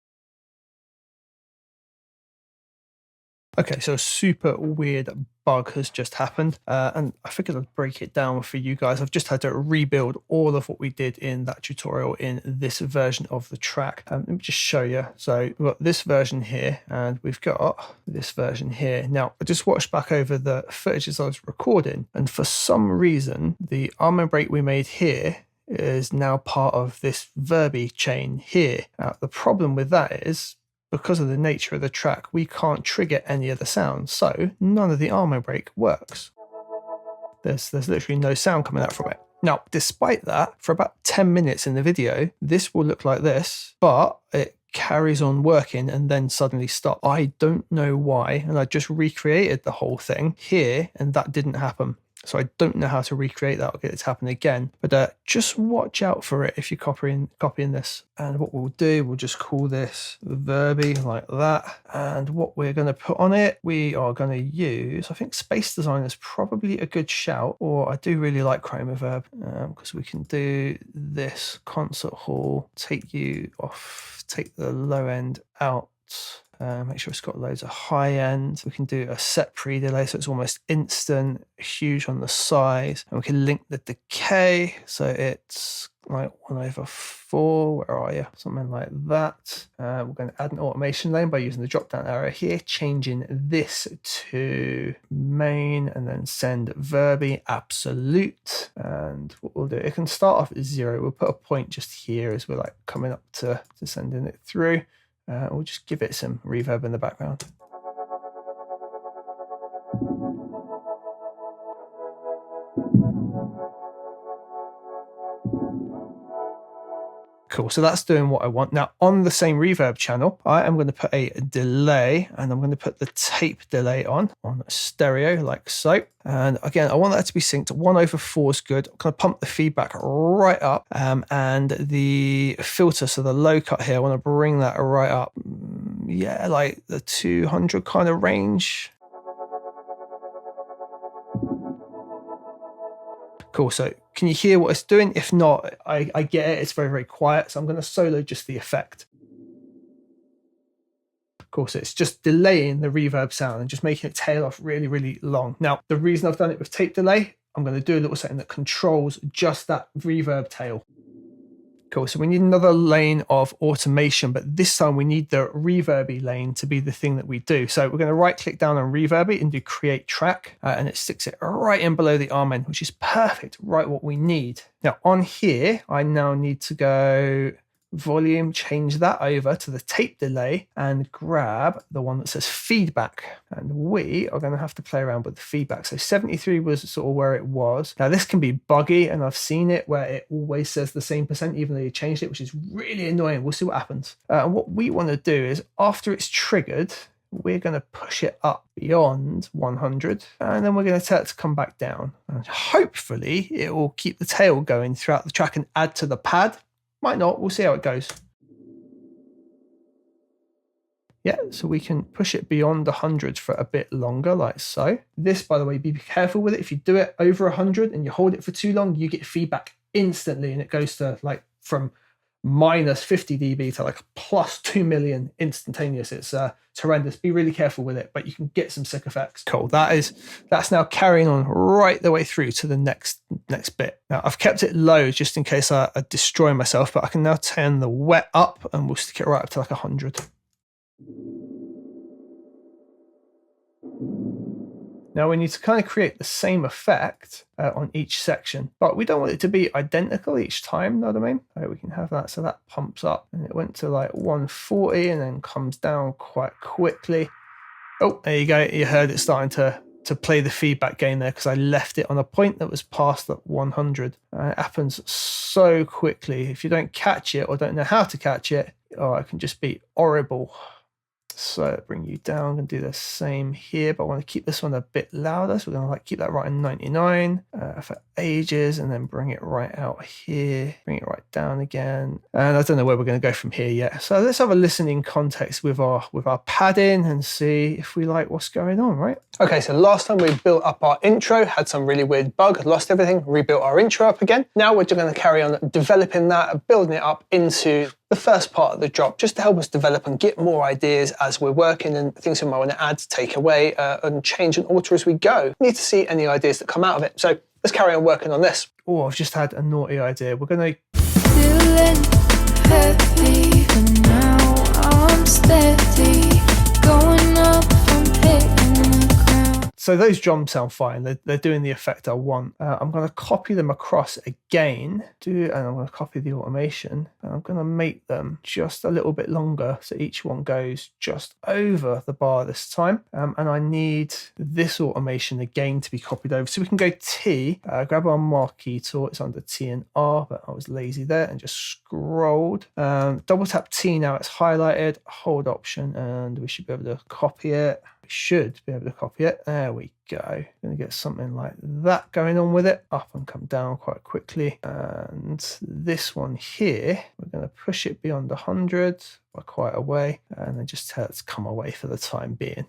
Okay, so a super weird bug has just happened, and I figured I'd break it down for you guys. I've just had to rebuild all of what we did in that tutorial in this version of the track. Let me just show you. So we've got this version here, and we've got this version here. Now, I just watched back over the footage as I was recording, and for some reason, the arm and break we made here is now part of this verby chain here. Now, the problem with that is, because of the nature of the track, we can't trigger any of the sounds, so none of the arm and break works. There's literally no sound coming out from it. Now, despite that, for about 10 minutes in the video, this will look like this, but it carries on working and then suddenly stop. I don't know why, and I just recreated the whole thing here, and that didn't happen. So I don't know how to recreate that or get it to happen again. But just watch out for it if you're copying this. And what we'll do, we'll just call this verby like that. And what we're going to put on it, we are going to use, I think Space Design is probably a good shout. Or I do really like Chroma Verb because we can do this concert hall, take you off, take the low end out. Make sure it's got loads of high end. We can do a set pre-delay so it's almost instant, huge on the size, and we can link the decay so it's like 1/4. Where are you? Something like that. We're going to add an automation lane by using the drop down arrow here, changing this to main and then send verby absolute. And what we'll do, it can start off at 0. We'll put a point just here as we're like coming up to sending it through. We'll just give it some reverb in the background. Cool, so that's doing what I want. Now on the same reverb channel, I am going to put a delay, and I'm going to put the tape delay on stereo like so. And again, I want that to be synced. 1/4 is good. I'm going to pump the feedback right up, and the filter, so the low cut here, I want to bring that right up. Yeah, like the 200 kind of range. Cool, so can you hear what it's doing? If not, I get it, it's very, very quiet. So I'm going to solo just the effect. Cool, so it's just delaying the reverb sound and just making it tail off really, really long. Now, the reason I've done it with tape delay, I'm going to do a little setting that controls just that reverb tail. Cool, so we need another lane of automation, but this time we need the reverby lane to be the thing that we do. So we're going to right click down on reverby and do create track, and it sticks it right in below the arm end, which is perfect, right what we need. Now on here, I now need to go volume, change that over to the tape delay and grab the one that says feedback. And we are going to have to play around with the feedback. So 73 was sort of where it was. Now this can be buggy, and I've seen it where it always says the same percent even though you changed it, which is really annoying. We'll see what happens. And what we want to do is after it's triggered, we're going to push it up beyond 100, and then we're going to tell it to come back down. And hopefully it will keep the tail going throughout the track and add to the pad. Might not, we'll see how it goes. Yeah, so we can push it beyond 100 for a bit longer, like so. This, by the way, be careful with it. If you do it over 100 and you hold it for too long, you get feedback instantly, and it goes to like from minus 50 dB to like plus 2 million instantaneous. It's horrendous. Be really careful with it, but you can get some sick effects. Cool. That's now carrying on right the way through to the next bit. Now I've kept it low just in case I destroy myself, but I can now turn the wet up and we'll stick it right up to like 100. Now we need to kind of create the same effect on each section, but we don't want it to be identical each time, know what I mean? We can have that, so that pumps up, and it went to like 140 and then comes down quite quickly. Oh, there you go, you heard it starting to play the feedback gain there because I left it on a point that was past that 100. It happens so quickly. If you don't catch it or don't know how to catch it, oh, it can just be horrible. So bring you down. I'm going to do the same here, but I want to keep this one a bit louder. So we're going to like keep that right in 99 for ages, and then bring it right out here, bring it right down again. And I don't know where we're going to go from here yet. So let's have a listening context with our padding and see if we like what's going on, right? Okay, so last time we built up our intro, had some really weird bug, lost everything, rebuilt our intro up again. Now we're just going to carry on developing that, building it up into the first part of the drop, just to help us develop and get more ideas as we're working and things we might want to add, take away, and change and alter as we go. We need to see any ideas that come out of it. So let's carry on working on this. Oh, I've just had a naughty idea. We're going to... Feeling heavy, but now I'm steady. Going up from hitting the ground. So those drums sound fine. They're doing the effect I want. I'm going to copy them across again, and I'm going to copy the automation. And I'm going to make them just a little bit longer, so each one goes just over the bar this time. And I need this automation again to be copied over. So we can go T, grab our marquee tool. It's under T and R, but I was lazy there and just scrolled. Double tap T now. It's highlighted. Hold Option, and we should be able to copy it. We should be able to copy it. There we go. Going to get something like that going on with it. Up and come down quite quickly. And this one here, we're going to push it beyond 100 by quite a way, and then just tell it to come away for the time being.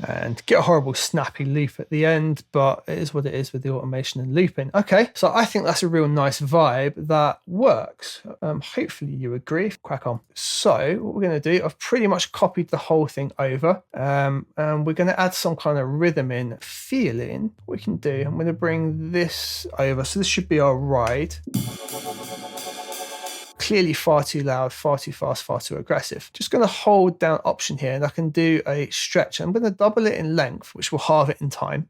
And get a horrible snappy loop at the end, but it is what it is with the automation and looping. Okay, so I think that's a real nice vibe that works. Hopefully you agree. Crack on. So what we're going to do, I've pretty much copied the whole thing over, and we're going to add some kind of rhythm in, feeling. What we can do, I'm going to bring this over. So this should be our ride. clearly far too loud, far too fast, far too aggressive. Just going to hold down Option here and I can do a stretch. I'm going to double it in length, which will halve it in time.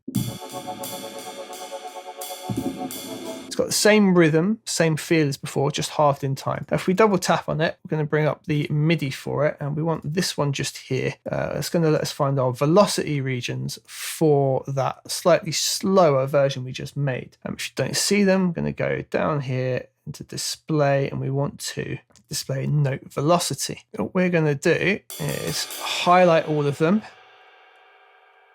It's got the same rhythm, same feel as before, just halved in time. Now, if we double tap on it, we're going to bring up the MIDI for it, and we want this one just here. It's going to let us find our velocity regions for that slightly slower version we just made. If you don't see them, I'm going to go down here into display, and we want to display note velocity. What we're going to do is highlight all of them.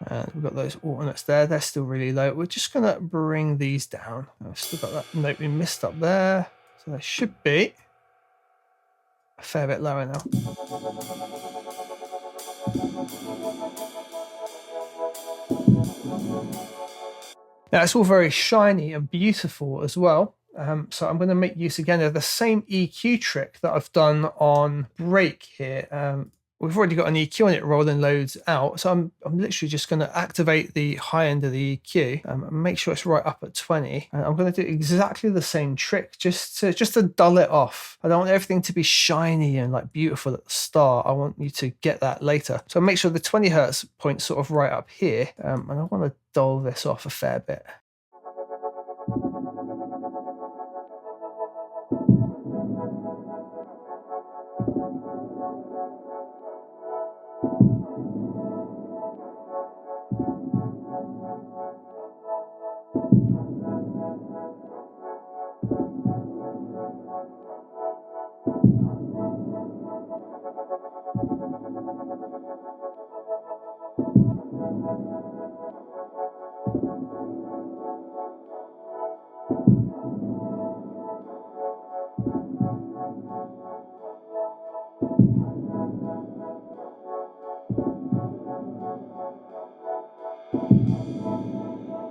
And we've got those alternates there. They're still really low. We're just going to bring these down. I've still got that note we missed up there. So they should be a fair bit lower now. Now it's all very shiny and beautiful as well. So I'm going to make use again of the same EQ trick that I've done on break here. We've already got an EQ on it rolling loads out, so I'm literally just going to activate the high end of the EQ and make sure it's right up at 20. And I'm going to do exactly the same trick just to dull it off. I don't want everything to be shiny and like beautiful at the start. I want you to get that later. So make sure the 20 hertz point's sort of right up here, and I want to dull this off a fair bit.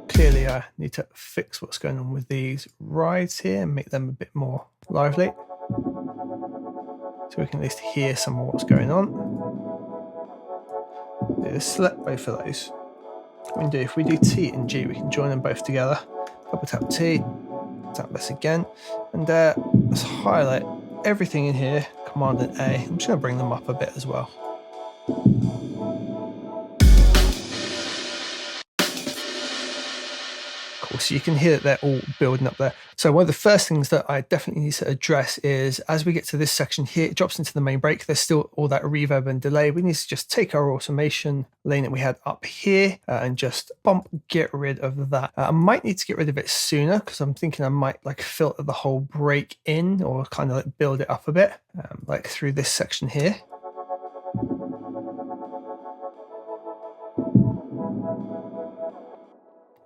Clearly I need to fix what's going on with these rides here and make them a bit more lively, so we can at least hear some of what's going on. Select both of those. We can do, if we do T and G, we can join them both together. Double tap T, tap this again, and let's highlight everything in here, Command and A. I'm just going to bring them up a bit as well. So you can hear that they're all building up there. So one of the first things that I definitely need to address is, as we get to this section here, it drops into the main break. There's still all that reverb and delay. We need to just take our automation lane that we had up here and just get rid of that. I might need to get rid of it sooner because I'm thinking I might like filter the whole break in, or kind of like build it up a bit, like through this section here.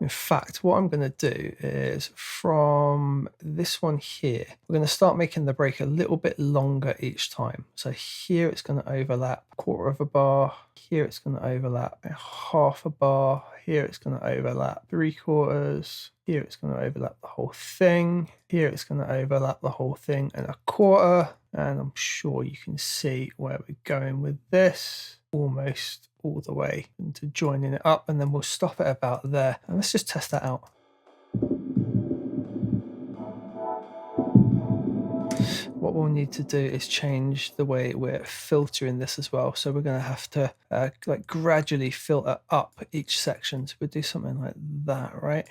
In fact, what I'm going to do is from this one here, we're going to start making the break a little bit longer each time. So here it's going to overlap a quarter of a bar. Here it's going to overlap a half a bar. Here it's going to overlap 3/4. Here it's going to overlap the whole thing. Here it's going to overlap the whole thing and a quarter. And I'm sure you can see where we're going with this. Almost all the way into joining it up, and then we'll stop it about there. And let's just test that out. What we'll need to do is change the way we're filtering this as well. So we're going to have to like gradually filter up each section. So we'll do something like that, right?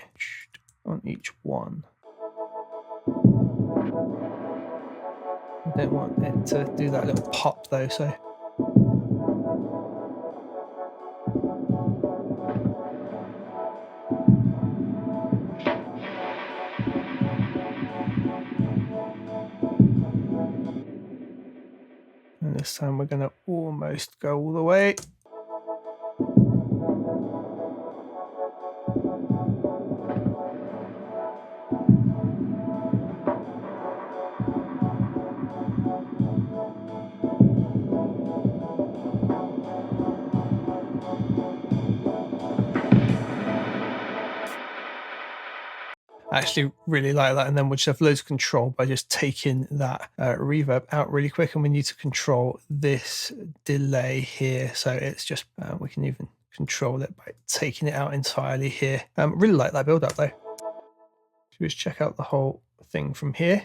On each one. I don't want it to do that little pop though, so and this time we're going to almost go all the way. I actually really like that, and then we'll just have loads of control by just taking that reverb out really quick, and we need to control this delay here, so it's just we can even control it by taking it out entirely here. Really like that build up though. So just check out the whole thing from here.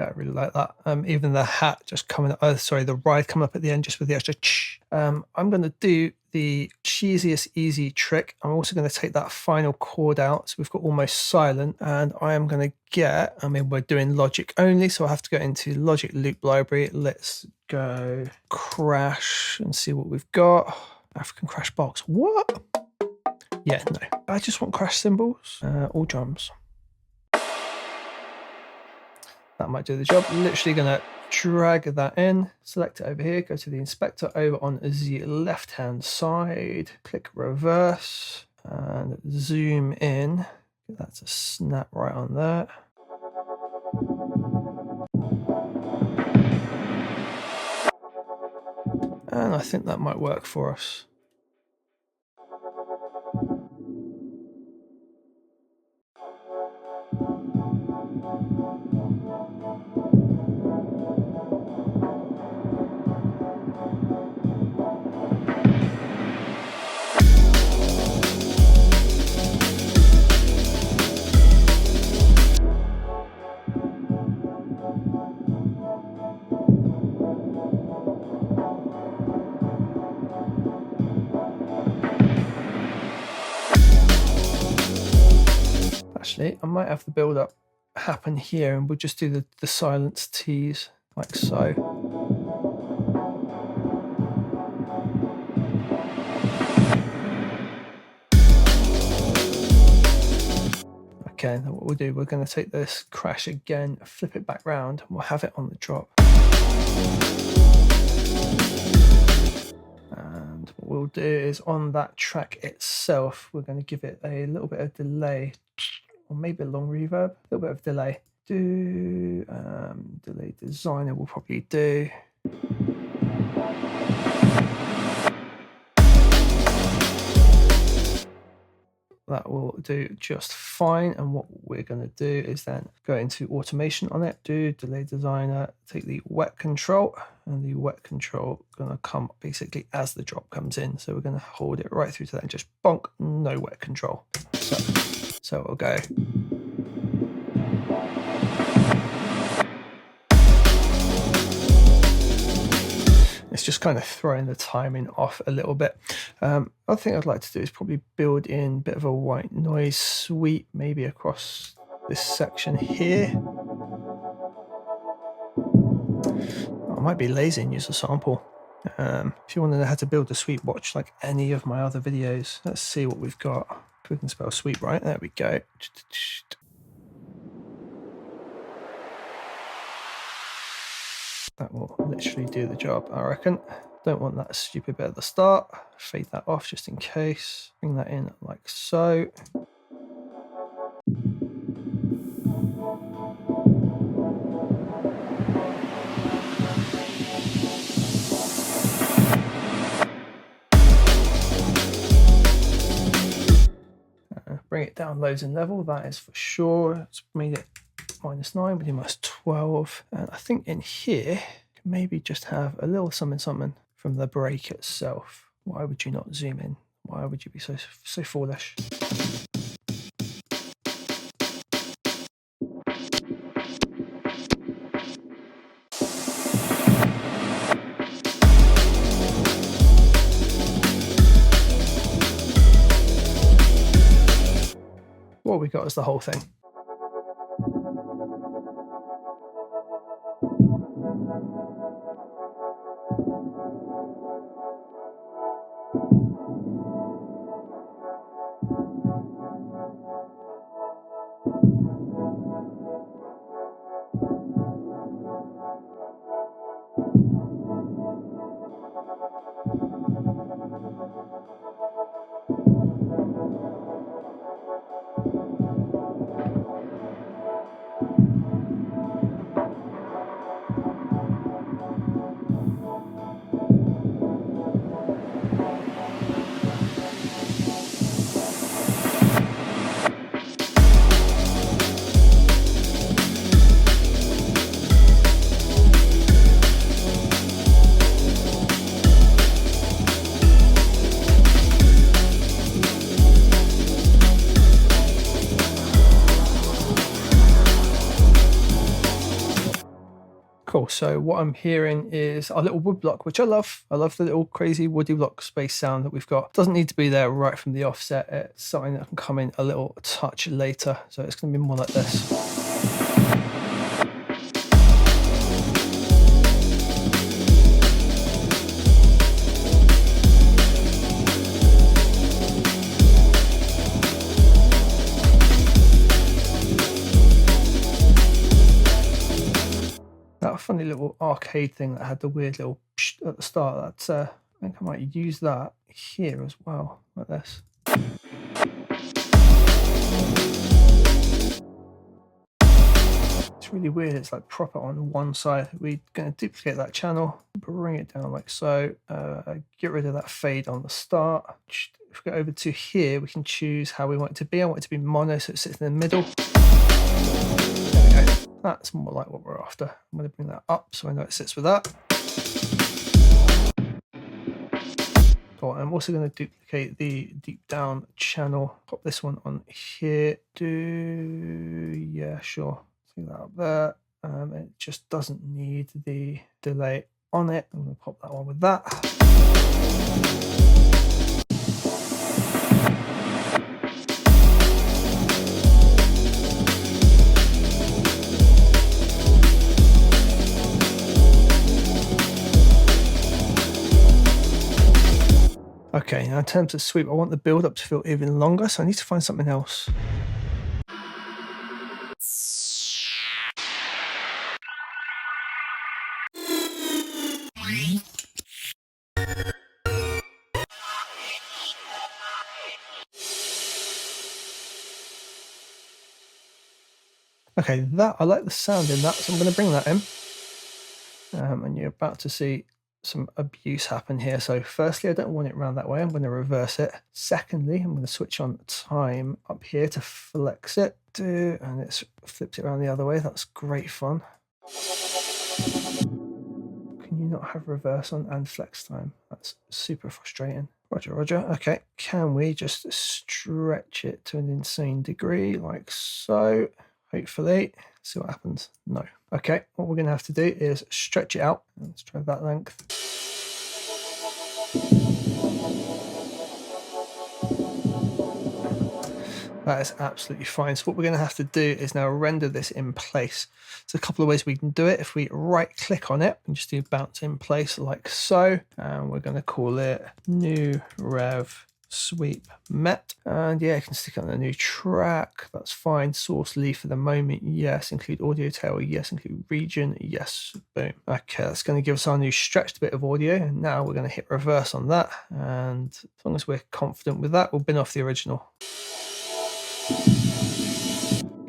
Yeah, I really like that. Even the hat just coming up, sorry, the ride coming up at the end just with the extra I'm going to do the cheesiest easy trick. I'm also going to take that final chord out. So we've got almost silent, and I am going to get, I mean, we're doing Logic only, so I have to go into Logic Loop Library. Let's go crash and see what we've got. African crash box. What? Yeah, no. I just want crash cymbals. All drums. That might do the job. Literally going to drag that in, select it over here, go to the inspector over on the left hand side, click reverse and zoom in. That's a snap right on there. And I think that might work for us. Actually, I might have the build up happen here and we'll just do the silence tease like so. Okay, then what we'll do, we're going to take this crash again, flip it back round, and we'll have it on the drop. And what we'll do is on that track itself, we're going to give it a little bit of delay, or maybe a long reverb, a little bit of delay. Delay designer will probably do. That will do just fine. And what we're going to do is then go into automation on it, do delay designer, take the wet control, and the wet control going to come basically as the drop comes in. So we're going to hold it right through to that and just bonk, no wet control. So it'll go. It's just kind of throwing the timing off a little bit. Other thing I'd like to do is probably build in a bit of a white noise sweep, maybe across this section here. I might be lazy and use a sample. If you want to know how to build a sweep, watch like any of my other videos. Let's see what we've got. If we can spell sweep right, there we go. That will literally do the job, I reckon. Don't want that stupid bit at the start. Fade that off just in case. Bring that in like so. Bring it down loads in level, that is for sure. It's made it -9, but you -12. And I think in here, maybe just have a little something from the break itself. Why would you not zoom in? Why would you be so foolish? What we got is the whole thing. So what I'm hearing is our little wood block, which I love. I love the little crazy woody block space sound that we've got. Doesn't need to be there right from the offset. It's something that can come in a little touch later. So it's going to be more like this. That funny little arcade thing that had the weird little psh at the start, that's I think I might use that here as well, like this. It's really weird, it's like proper on one side. We're going to duplicate that channel, bring it down like so, get rid of that fade on the start. If we go over to here, we can choose how we want it to be. I want it to be mono, so it sits in the middle. There we go. That's more like what we're after. I'm going to bring that up so I know it sits with that. Cool. I'm also going to duplicate the deep down channel. Pop this one on here. Yeah, sure. See that up there. It just doesn't need the delay on it. I'm going to pop that one with that. Okay, now in terms of sweep, I want the build up to feel even longer, so I need to find something else. Okay, that I like the sound in that, so I'm going to bring that in. And you're about to see some abuse happen here. So firstly, I don't want it around that way. I'm going to reverse it. Secondly, I'm going to switch on time up here to flex it. And it flips it around the other way. That's great fun. Can you not have reverse on and flex time? That's super frustrating. Roger, roger. Okay, can we just stretch it to an insane degree like so? Hopefully. See what happens. No. Okay, what we're going to have to do is stretch it out. Let's try that length. That is absolutely fine. So what we're going to have to do is now render this in place. There's a couple of ways we can do it. If we right click on it and just do bounce in place like so, and we're going to call it new rev sweep met, and yeah, you can stick it on a new track. That's fine. Source leaf for the moment, yes. Include audio tail, yes. Include region, yes. Boom. Okay, that's going to give us our new stretched bit of audio, and now we're going to hit reverse on that, and as long as we're confident with that, we'll bin off the original.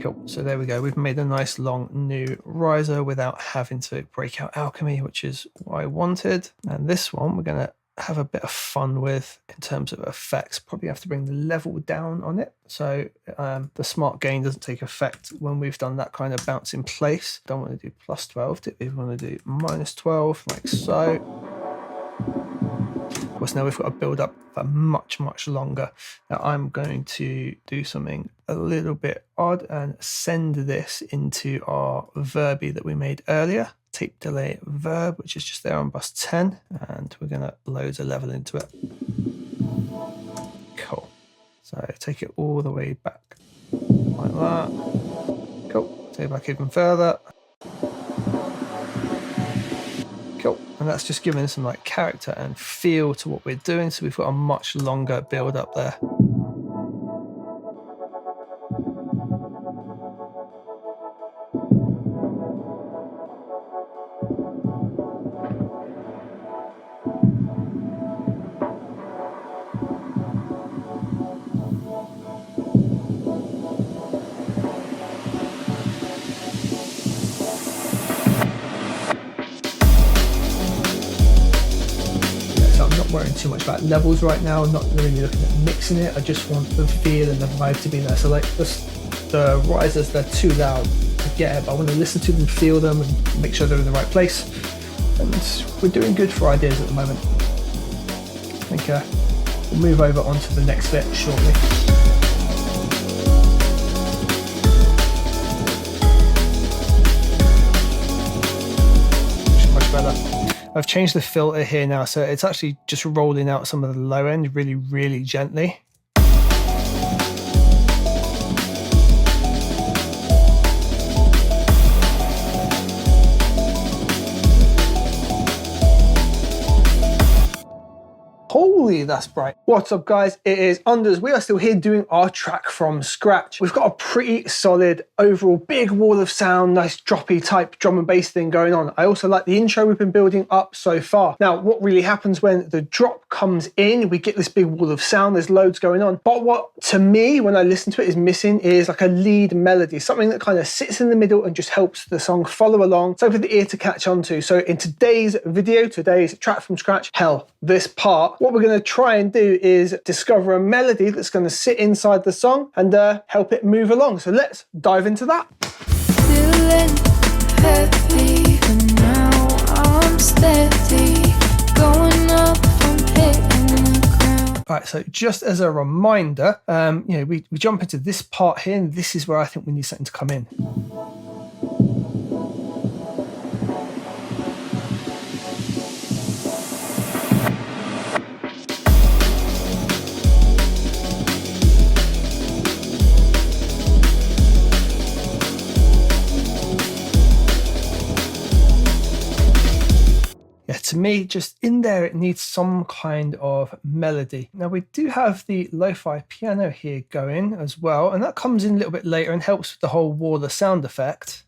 Cool, so there we go. We've made a nice long new riser without having to break out alchemy, which is what I wanted. And this one we're going to have a bit of fun with in terms of effects. Probably have to bring the level down on it, so the smart gain doesn't take effect when we've done that kind of bounce in place. Don't want to do plus 12, we want to do minus 12 like so. Of course, now we've got to build up for much longer. Now I'm going to do something a little bit odd and send this into our verby that we made earlier. Tape delay verb, which is just there on bus 10, and we're going to load a level into it. Cool. So take it all the way back like that. Cool. Take it back even further. Cool. And that's just giving some like character and feel to what we're doing, so we've got a much longer build up there. Worrying too much about levels right now. I'm not really looking at mixing it. I just want the feel and the vibe to be there. So like the risers, they're too loud to get it, but I want to listen to them, feel them, and make sure they're in the right place. And we're doing good for ideas at the moment. I think we'll move over onto the next bit shortly. I've changed the filter here now, so it's actually just rolling out some of the low end really, really gently. Holy, that's bright. What's up, guys? It is Unders. We are still here doing our track from scratch. We've got a pretty solid overall big wall of sound, nice droppy type drum and bass thing going on. I also like the intro we've been building up so far. Now, what really happens when the drop comes in, we get this big wall of sound, there's loads going on. But what, to me, when I listen to it, is missing is like a lead melody, something that kind of sits in the middle and just helps the song follow along, so for the ear to catch on to. So in today's video, today's track from scratch, this part, what we're going to try and do is discover a melody that's going to sit inside the song and help it move along. So let's dive into that. Feeling heavy, but now I'm steady. Going up, I'm hitting the ground. All right, so just as a reminder, we jump into this part here, and this is where I think we need something to come in. To me, just in there, it needs some kind of melody. Now, we do have the lo-fi piano here going as well, and that comes in a little bit later and helps with the whole wall of sound effect.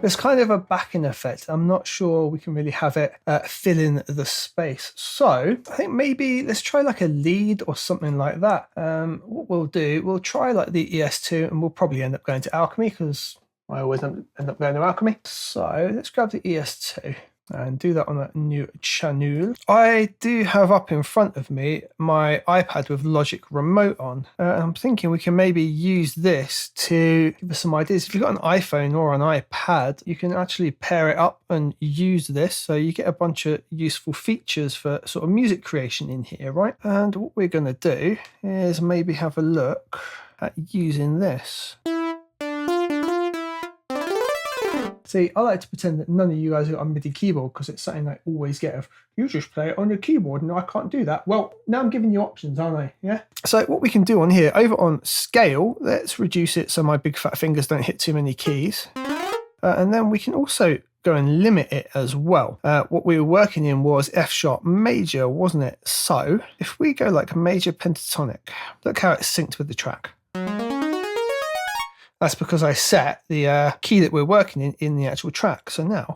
There's kind of a backing effect. I'm not sure we can really have it fill in the space. So I think maybe let's try like a lead or something like that. What we'll do, we'll try like the ES2, and we'll probably end up going to alchemy because I always end up going to alchemy. So let's grab the ES2 and do that on a new channel. I do have up in front of me my iPad with Logic Remote on. I'm thinking we can maybe use this to give us some ideas. If you've got an iPhone or an iPad, you can actually pair it up and use this. So you get a bunch of useful features for sort of music creation in here, right? And what we're going to do is maybe have a look at using this. See, I like to pretend that none of you guys have got a MIDI keyboard because it's something I always get of, you just play it on your keyboard and I can't do that. Well, now I'm giving you options, aren't I? Yeah. So what we can do on here, over on scale, let's reduce it so my big fat fingers don't hit too many keys. And then we can also go and limit it as well. What we were working in was F sharp major, wasn't it? So if we go like major pentatonic, look how it's synced with the track. That's because I set the key that we're working in the actual track. So now,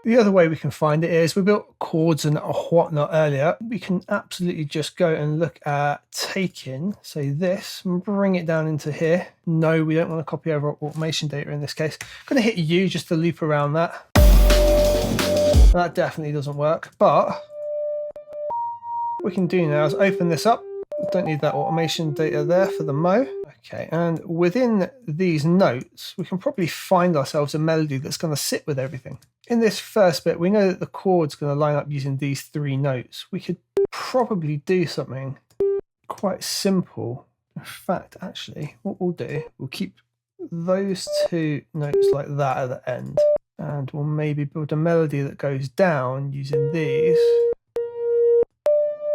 the other way we can find it is we built chords and whatnot earlier. We can absolutely just go and look at taking, say this, and bring it down into here. No, we don't want to copy over automation data in this case. I'm going to hit U just to loop around that. That definitely doesn't work, but what we can do now is open this up. Don't need that automation data there for the Mo. Okay, and within these notes, we can probably find ourselves a melody that's going to sit with everything. In this first bit, we know that the chord's going to line up using these three notes. We could probably do something quite simple. In fact, actually, what we'll do, we'll keep those two notes like that at the end, and we'll maybe build a melody that goes down using these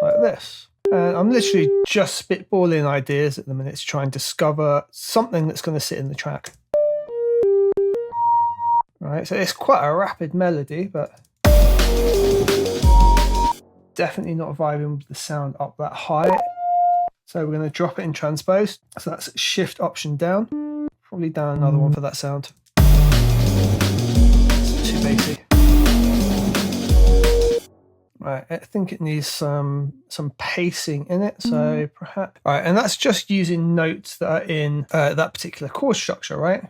like this. And I'm literally just spitballing ideas at the minute to try and discover something that's going to sit in the track. Right, so it's quite a rapid melody, but definitely not vibing with the sound up that high. So we're going to drop it in transpose. So that's shift option down. Probably down another one for that sound. It's too bassy. Right, I think it needs some pacing in it, so perhaps. All right, and that's just using notes that are in that particular chord structure, right?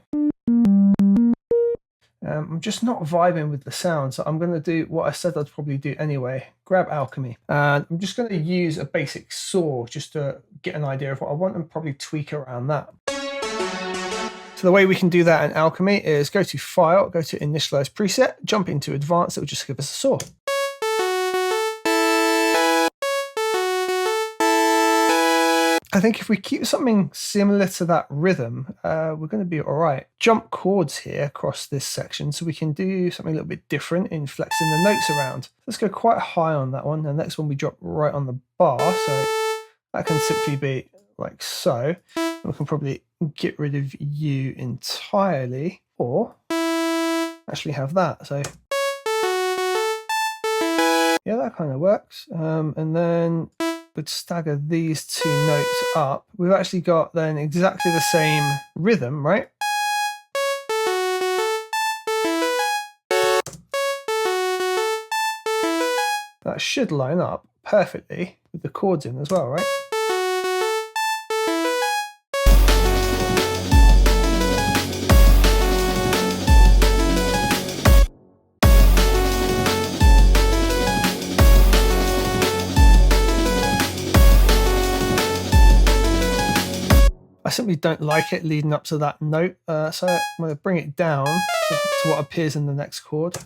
I'm just not vibing with the sound, so I'm going to do what I said I'd probably do anyway. Grab alchemy, and I'm just going to use a basic saw just to get an idea of what I want and probably tweak around that. So the way we can do that in alchemy is go to File, go to Initialize Preset, jump into Advanced. It will just give us a saw. I think if we keep something similar to that rhythm, we're going to be all right. Jump chords here across this section, so we can do something a little bit different in flexing the notes around. Let's go quite high on that one. The next one we drop right on the bar, so that can simply be like so. We can probably get rid of U entirely, or actually have that. So yeah, that kind of works. And then we'd stagger these two notes up. We've actually got then exactly the same rhythm, right? That should line up perfectly with the chords in as well, right? I simply don't like it leading up to that note, so I'm going to bring it down to what appears in the next chord.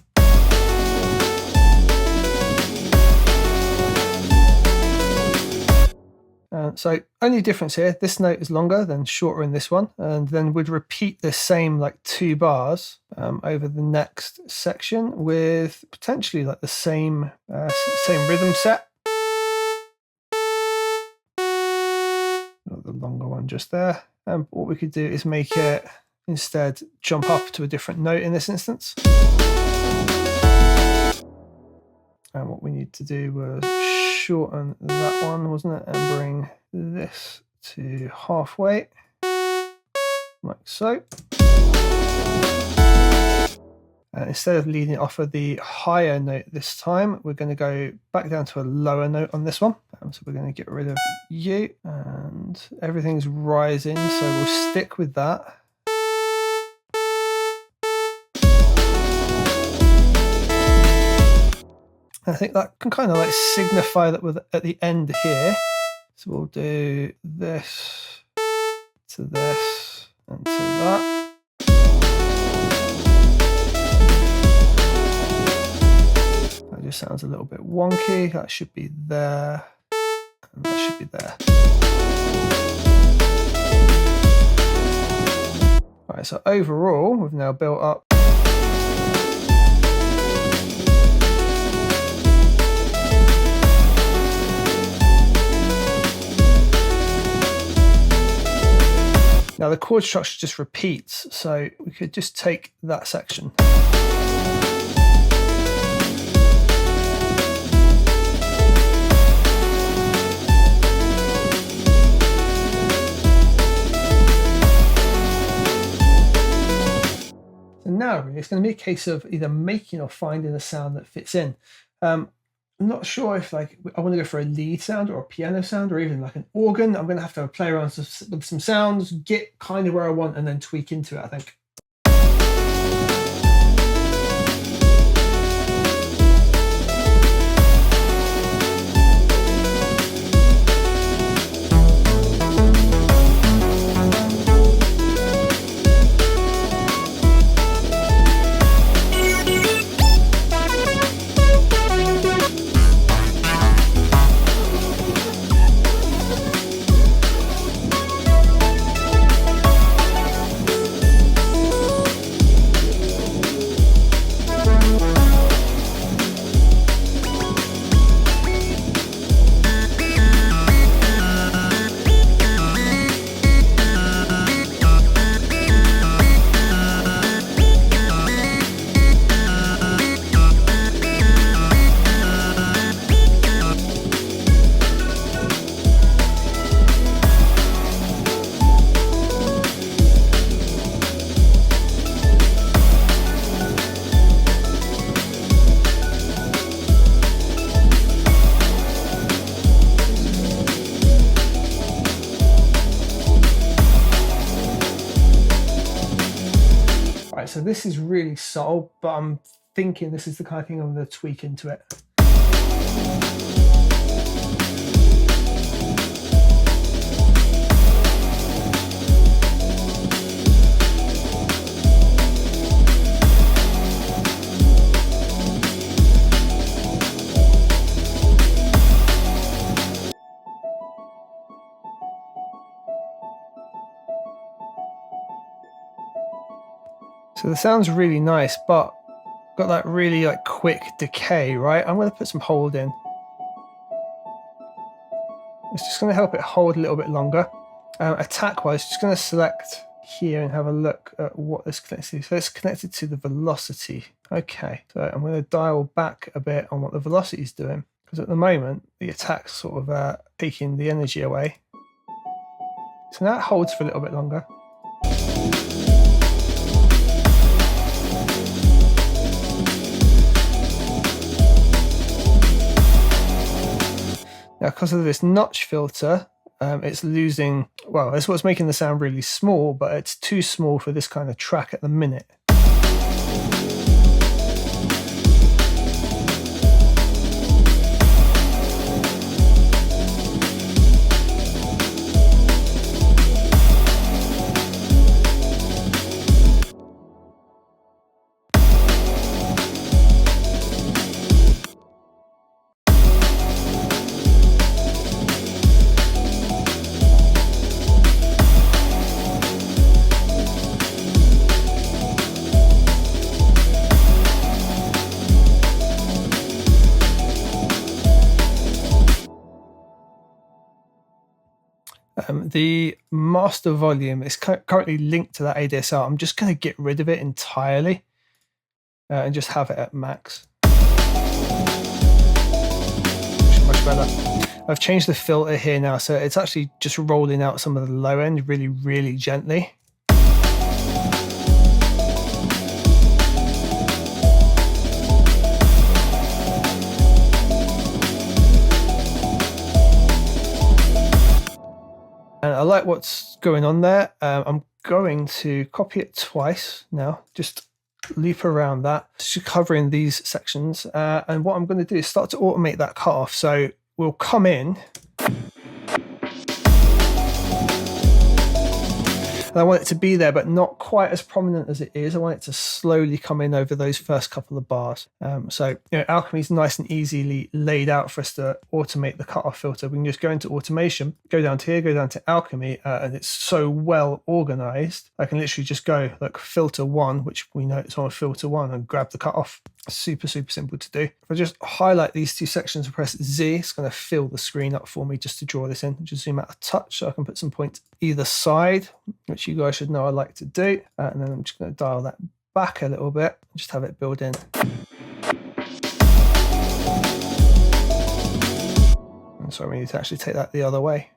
So only difference here, this note is longer than shorter in this one, and then we'd repeat the same like 2 bars over the next section with potentially like the same rhythm set. The longer one just there. And what we could do is make it instead jump up to a different note in this instance. And what we need to do was shorten that one, wasn't it? And bring this to halfway, like so. And instead of leading it off of the higher note this time, we're going to go back down to a lower note on this one. So we're going to get rid of U, and everything's rising, so we'll stick with that. I think that can kind of like signify that we're at the end here. So we'll do this to this and to that. That just sounds a little bit wonky. That should be there, and that should be there. All right, so overall, we've now built up now the chord structure just repeats, so we could just take that section. So now really it's going to be a case of either making or finding a sound that fits in. I'm not sure if like I want to go for a lead sound or a piano sound or even like an organ. I'm going to have to play around with some sounds, get kind of where I want, and then tweak into it, I think. So this is really subtle, but I'm thinking this is the kind of thing I'm going to tweak into it. So the sound's really nice, but got that really like quick decay, right? I'm going to put some hold in. It's just going to help it hold a little bit longer. Attack wise, just going to select here and have a look at what this connects to. So it's connected to the velocity. Okay, so I'm going to dial back a bit on what the velocity is doing, because at the moment the attack's sort of taking the energy away. So now it holds for a little bit longer. Now, because of this notch filter, it's losing, well, that's what's making the sound really small, but it's too small for this kind of track at the minute. The master volume is currently linked to that ADSL. I'm just going to get rid of it entirely and just have it at max. Much better. I've changed the filter here now, so it's actually just rolling out some of the low end really, really gently. And I like what's going on there. I'm going to copy it twice now, just loop around that, just covering these sections. And what I'm going to do is start to automate that cutoff. So we'll come in. And I want it to be there, but not quite as prominent as it is. I want it to slowly come in over those first couple of bars. So, alchemy is nice and easily laid out for us to automate the cutoff filter. We can just go into automation, go down to here, go down to alchemy, and it's so well organized. I can literally just go like filter one, which we know it's on filter one, and grab the cutoff. Super, super simple to do. If I just highlight these two sections and press Z, it's going to fill the screen up for me just to draw this in. Just zoom out a touch so I can put some points either side, which you guys should know I like to do. And then I'm just going to dial that back a little bit and just have it build in. And so we need to actually take that the other way.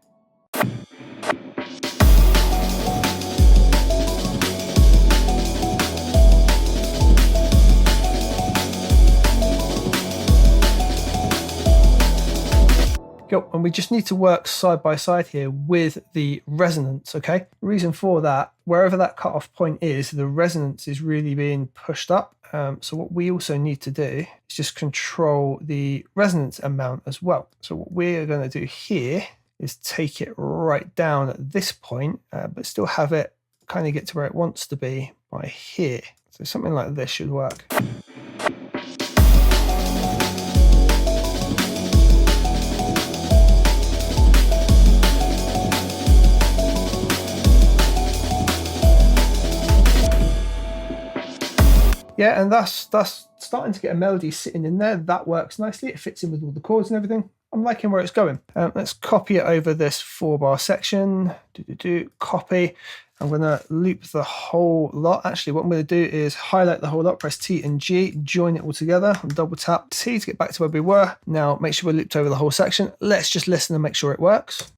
Cool. And we just need to work side by side here with the resonance, okay? Reason for that, wherever that cutoff point is, the resonance is really being pushed up. So what we also need to do is just control the resonance amount as well. So what we're going to do here is take it right down at this point, but still have it kind of get to where it wants to be by here. So something like this should work. Yeah, and that's starting to get a melody sitting in there. That works nicely. It fits in with all the chords and everything. I'm liking where it's going. Let's copy it over this 4-bar section. Copy. I'm going to loop the whole lot. Actually, what I'm going to do is highlight the whole lot, press T and G, join it all together, and double tap T to get back to where we were. Now, make sure we're looped over the whole section. Let's just listen and make sure it works.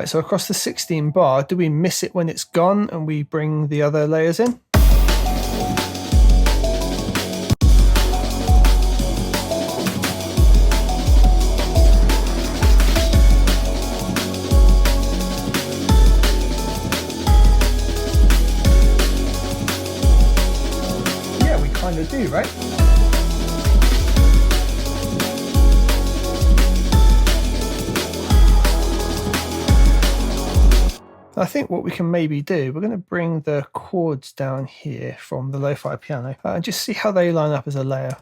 So across the 16 bar, do we miss it when it's gone and we bring the other layers in? kind of do, right? I think what we can maybe do, we're going to bring the chords down here from the lo-fi piano and just see how they line up as a layer.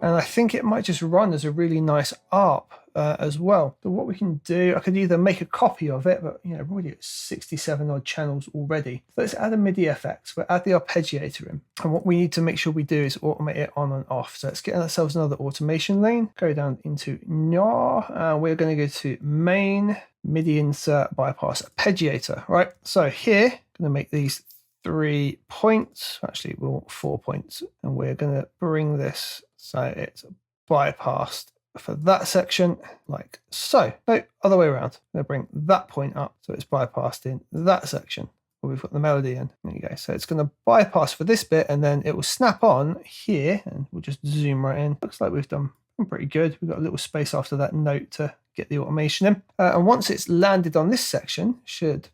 And I think it might just run as a really nice ARP as well. So what we can do, I could either make a copy of it, but we're already at 67 odd channels already. So let's add a MIDI effect. We'll add the arpeggiator in. And what we need to make sure we do is automate it on and off. So let's get ourselves another automation lane, go down into NAR. We're going to go to main, MIDI insert, bypass arpeggiator, right? So here, I'm going to make these 3 points, actually we want 4 points, and we're going to bring this so it's bypassed for that section, like so. No, other way around. I'm going to bring that point up so it's bypassed in that section where we've got the melody in. There you go. So it's going to bypass for this bit and then it will snap on here and we'll just zoom right in. Looks like we've done pretty good. We've got a little space after that note to get the automation in. And once it's landed on this section, should...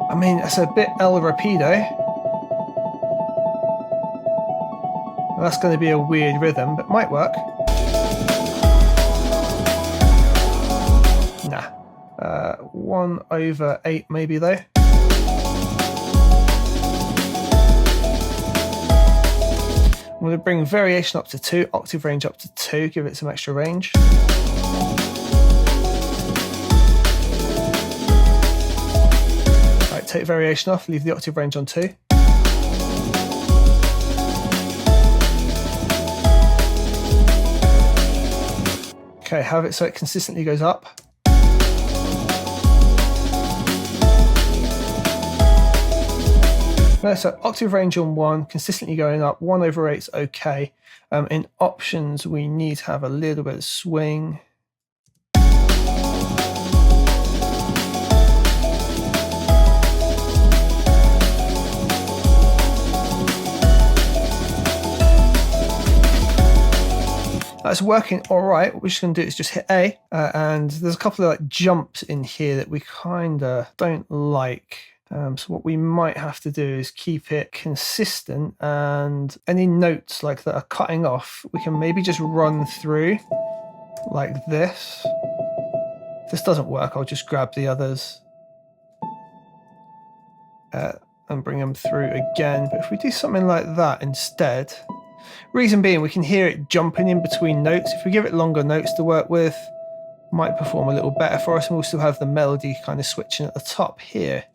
I mean, it's a bit El Rapido. That's going to be a weird rhythm, but might work. Nah. 1/8 maybe though. I'm going to bring variation up to 2, octave range up to 2, give it some extra range. Right, take variation off, leave the octave range on 2. Okay, have it so it consistently goes up. No, so octave range on 1, consistently going up, 1/8 is okay. In options, we need to have a little bit of swing. That's working all right. What we're just going to do is just hit A, and there's a couple of like jumps in here that we kind of don't like. So what we might have to do is keep it consistent, and any notes like that are cutting off, we can maybe just run through like this. If this doesn't work, I'll just grab the others and bring them through again. But if we do something like that instead, reason being we can hear it jumping in between notes. If we give it longer notes to work with, might perform a little better for us, and we'll still have the melody kind of switching at the top here.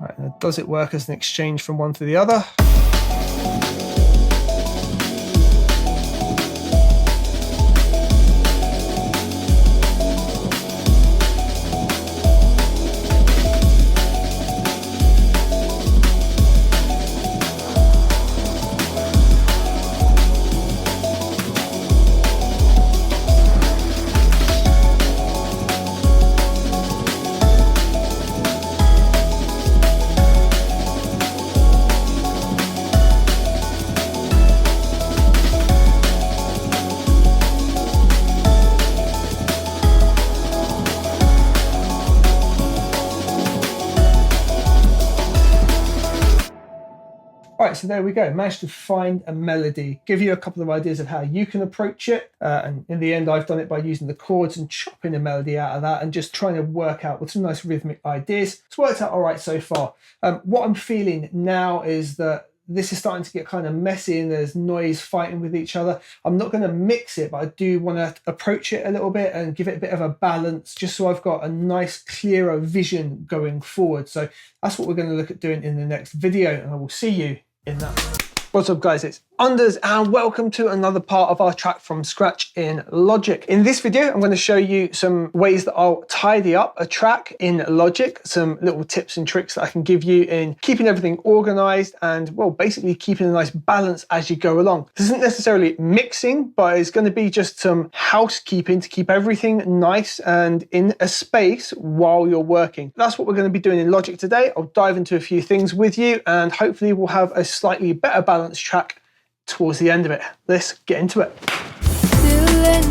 Right, now does it work as an exchange from one to the other? Right, so there we go. Managed to find a melody, give you a couple of ideas of how you can approach it. And in the end, I've done it by using the chords and chopping a melody out of that and just trying to work out with some nice rhythmic ideas. It's worked out all right so far. What I'm feeling now is that this is starting to get kind of messy and there's noise fighting with each other. I'm not going to mix it, but I do want to approach it a little bit and give it a bit of a balance, just so I've got a nice, clearer vision going forward. So that's what we're going to look at doing in the next video, and I will see you in that. What's up guys, it's unders, and welcome to another part of our track from scratch in Logic. In this video, I'm going to show you some ways that I'll tidy up a track in Logic, some little tips and tricks that I can give you in keeping everything organized and, well, basically keeping a nice balance as you go along. This isn't necessarily mixing, but it's going to be just some housekeeping to keep everything nice and in a space while you're working. That's what we're going to be doing in Logic today. I'll dive into a few things with you and hopefully we'll have a slightly better balanced track towards the end of it. Let's get into it. Feeling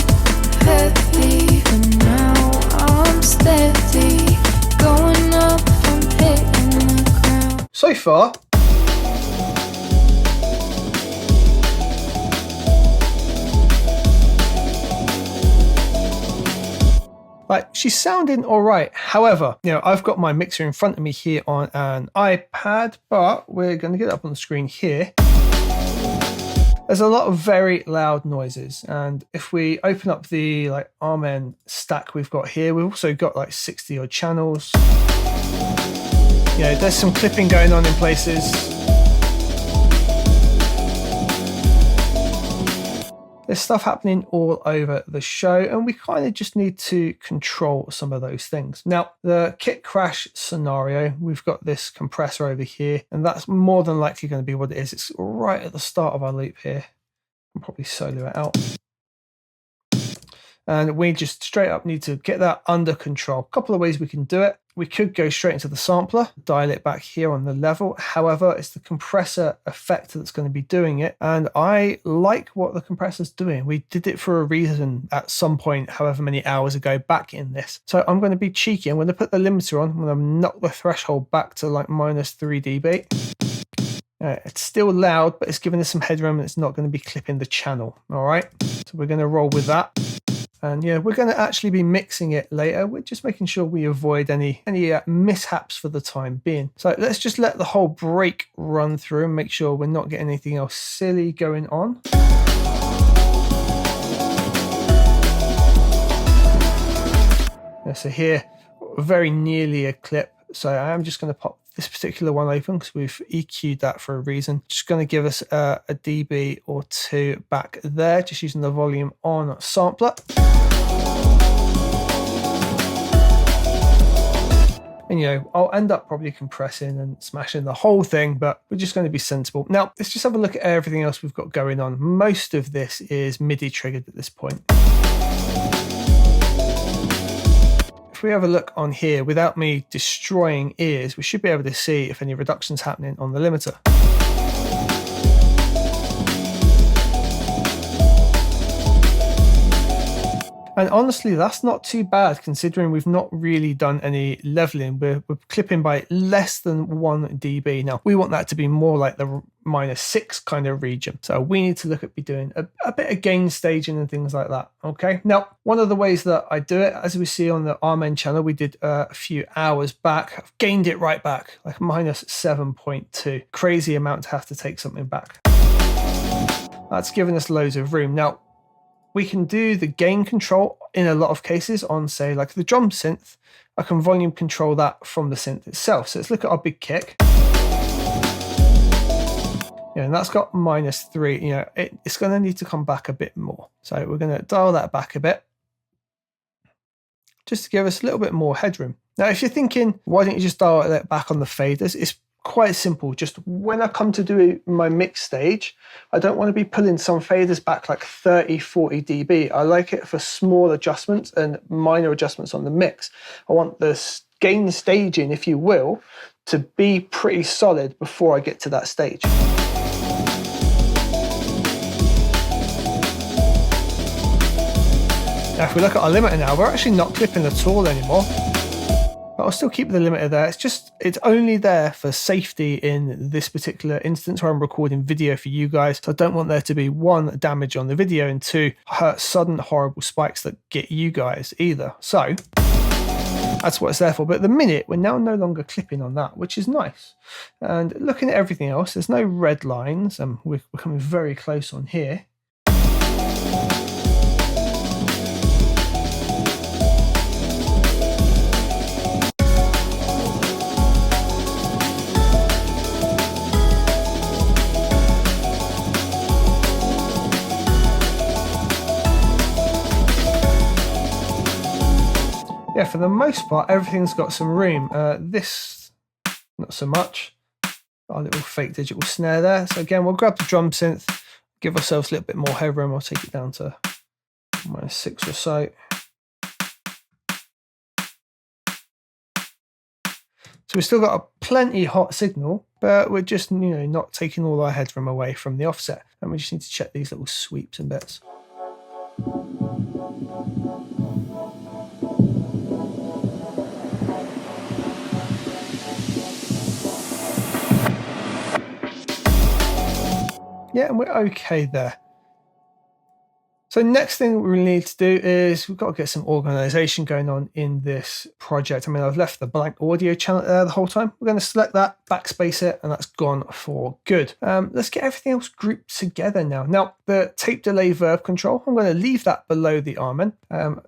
heavy, but now I'm steady. Going up, I'm hitting the ground. So far, like, she's sounding all right. However, you know, I've got my mixer in front of me here on an iPad, but we're going to get it up on the screen here. There's a lot of very loud noises, and if we open up the like Amen stack we've got here, we've also got like 60 odd channels. You know, there's some clipping going on in places. There's stuff happening all over the show, and we kind of just need to control some of those things. Now, the kit crash scenario, we've got this compressor over here, and that's more than likely going to be what it is. It's right at the start of our loop here. I'll probably solo it out. And we just straight up need to get that under control. A couple of ways we can do it. We could go straight into the sampler, dial it back here on the level. However, it's the compressor effect that's going to be doing it. And I like what the compressor's doing. We did it for a reason at some point, however many hours ago back in this. So I'm going to be cheeky. I'm going to put the limiter on. I'm going to knock the threshold back to like -3 dB. It's still loud, but it's giving us some headroom and it's not going to be clipping the channel. All right. So we're going to roll with that. And yeah, we're going to actually be mixing it later. We're just making sure we avoid any mishaps for the time being. So let's just let the whole break run through and make sure we're not getting anything else silly going on. Yeah, so here, very nearly a clip. So I am just going to pop this particular one open because we've EQ'd that for a reason. Just going to give us a dB or two back there, just using the volume on sampler. And, you know, I'll end up probably compressing and smashing the whole thing, but we're just going to be sensible. Now, let's just have a look at everything else we've got going on. Most of this is MIDI triggered at this point. If we have a look on here, without me destroying ears, we should be able to see if any reduction's happening on the limiter. And honestly, that's not too bad considering we've not really done any leveling. We're clipping by less than 1 dB. Now, we want that to be more like the -6 kind of region. So we need to look at doing a bit of gain staging and things like that. Okay. Now, one of the ways that I do it, as we see on the Amen channel, we did a few hours back. I've gained it right back, like -7.2. Crazy amount to have to take something back. That's given us loads of room. Now, we can do the gain control in a lot of cases on, say, like the drum synth. I can volume control that from the synth itself. So let's look at our big kick. Yeah, and that's got -3. You know, it's going to need to come back a bit more. So we're going to dial that back a bit, just to give us a little bit more headroom. Now, if you're thinking, why don't you just dial it back on the faders? It's quite simple. Just when I come to do my mix stage, I don't want to be pulling some faders back like 30-40 dB. I like it for small adjustments and minor adjustments on the mix. I want the gain staging, if you will, to be pretty solid before I get to that stage. Now, if we look at our limiter now, we're actually not clipping at all anymore. But I'll still keep the limiter there. It's only there for safety in this particular instance where I'm recording video for you guys. So I don't want there to be 1, damage on the video, and 2, sudden horrible spikes that get you guys either. So that's what it's there for. But at the minute, we're now no longer clipping on that, which is nice. And looking at everything else, there's no red lines, and we're coming very close on here. yeah, for the most part, everything's got some room. This, not so much. Our little fake digital snare there. So again, we'll grab the drum synth, give ourselves a little bit more headroom. I'll take it down to -6 or so. So we've still got a plenty hot signal, but we're just, not taking all our headroom away from the offset. And we just need to check these little sweeps and bits. Yeah, and we're okay there. So next thing we need to do is we've got to get some organization going on in this project. I mean, I've left the blank audio channel there the whole time. We're going to select that, backspace it, and that's gone for good. Let's get everything else grouped together now. Now, the tape delay verb control, I'm going to leave that below the Amen.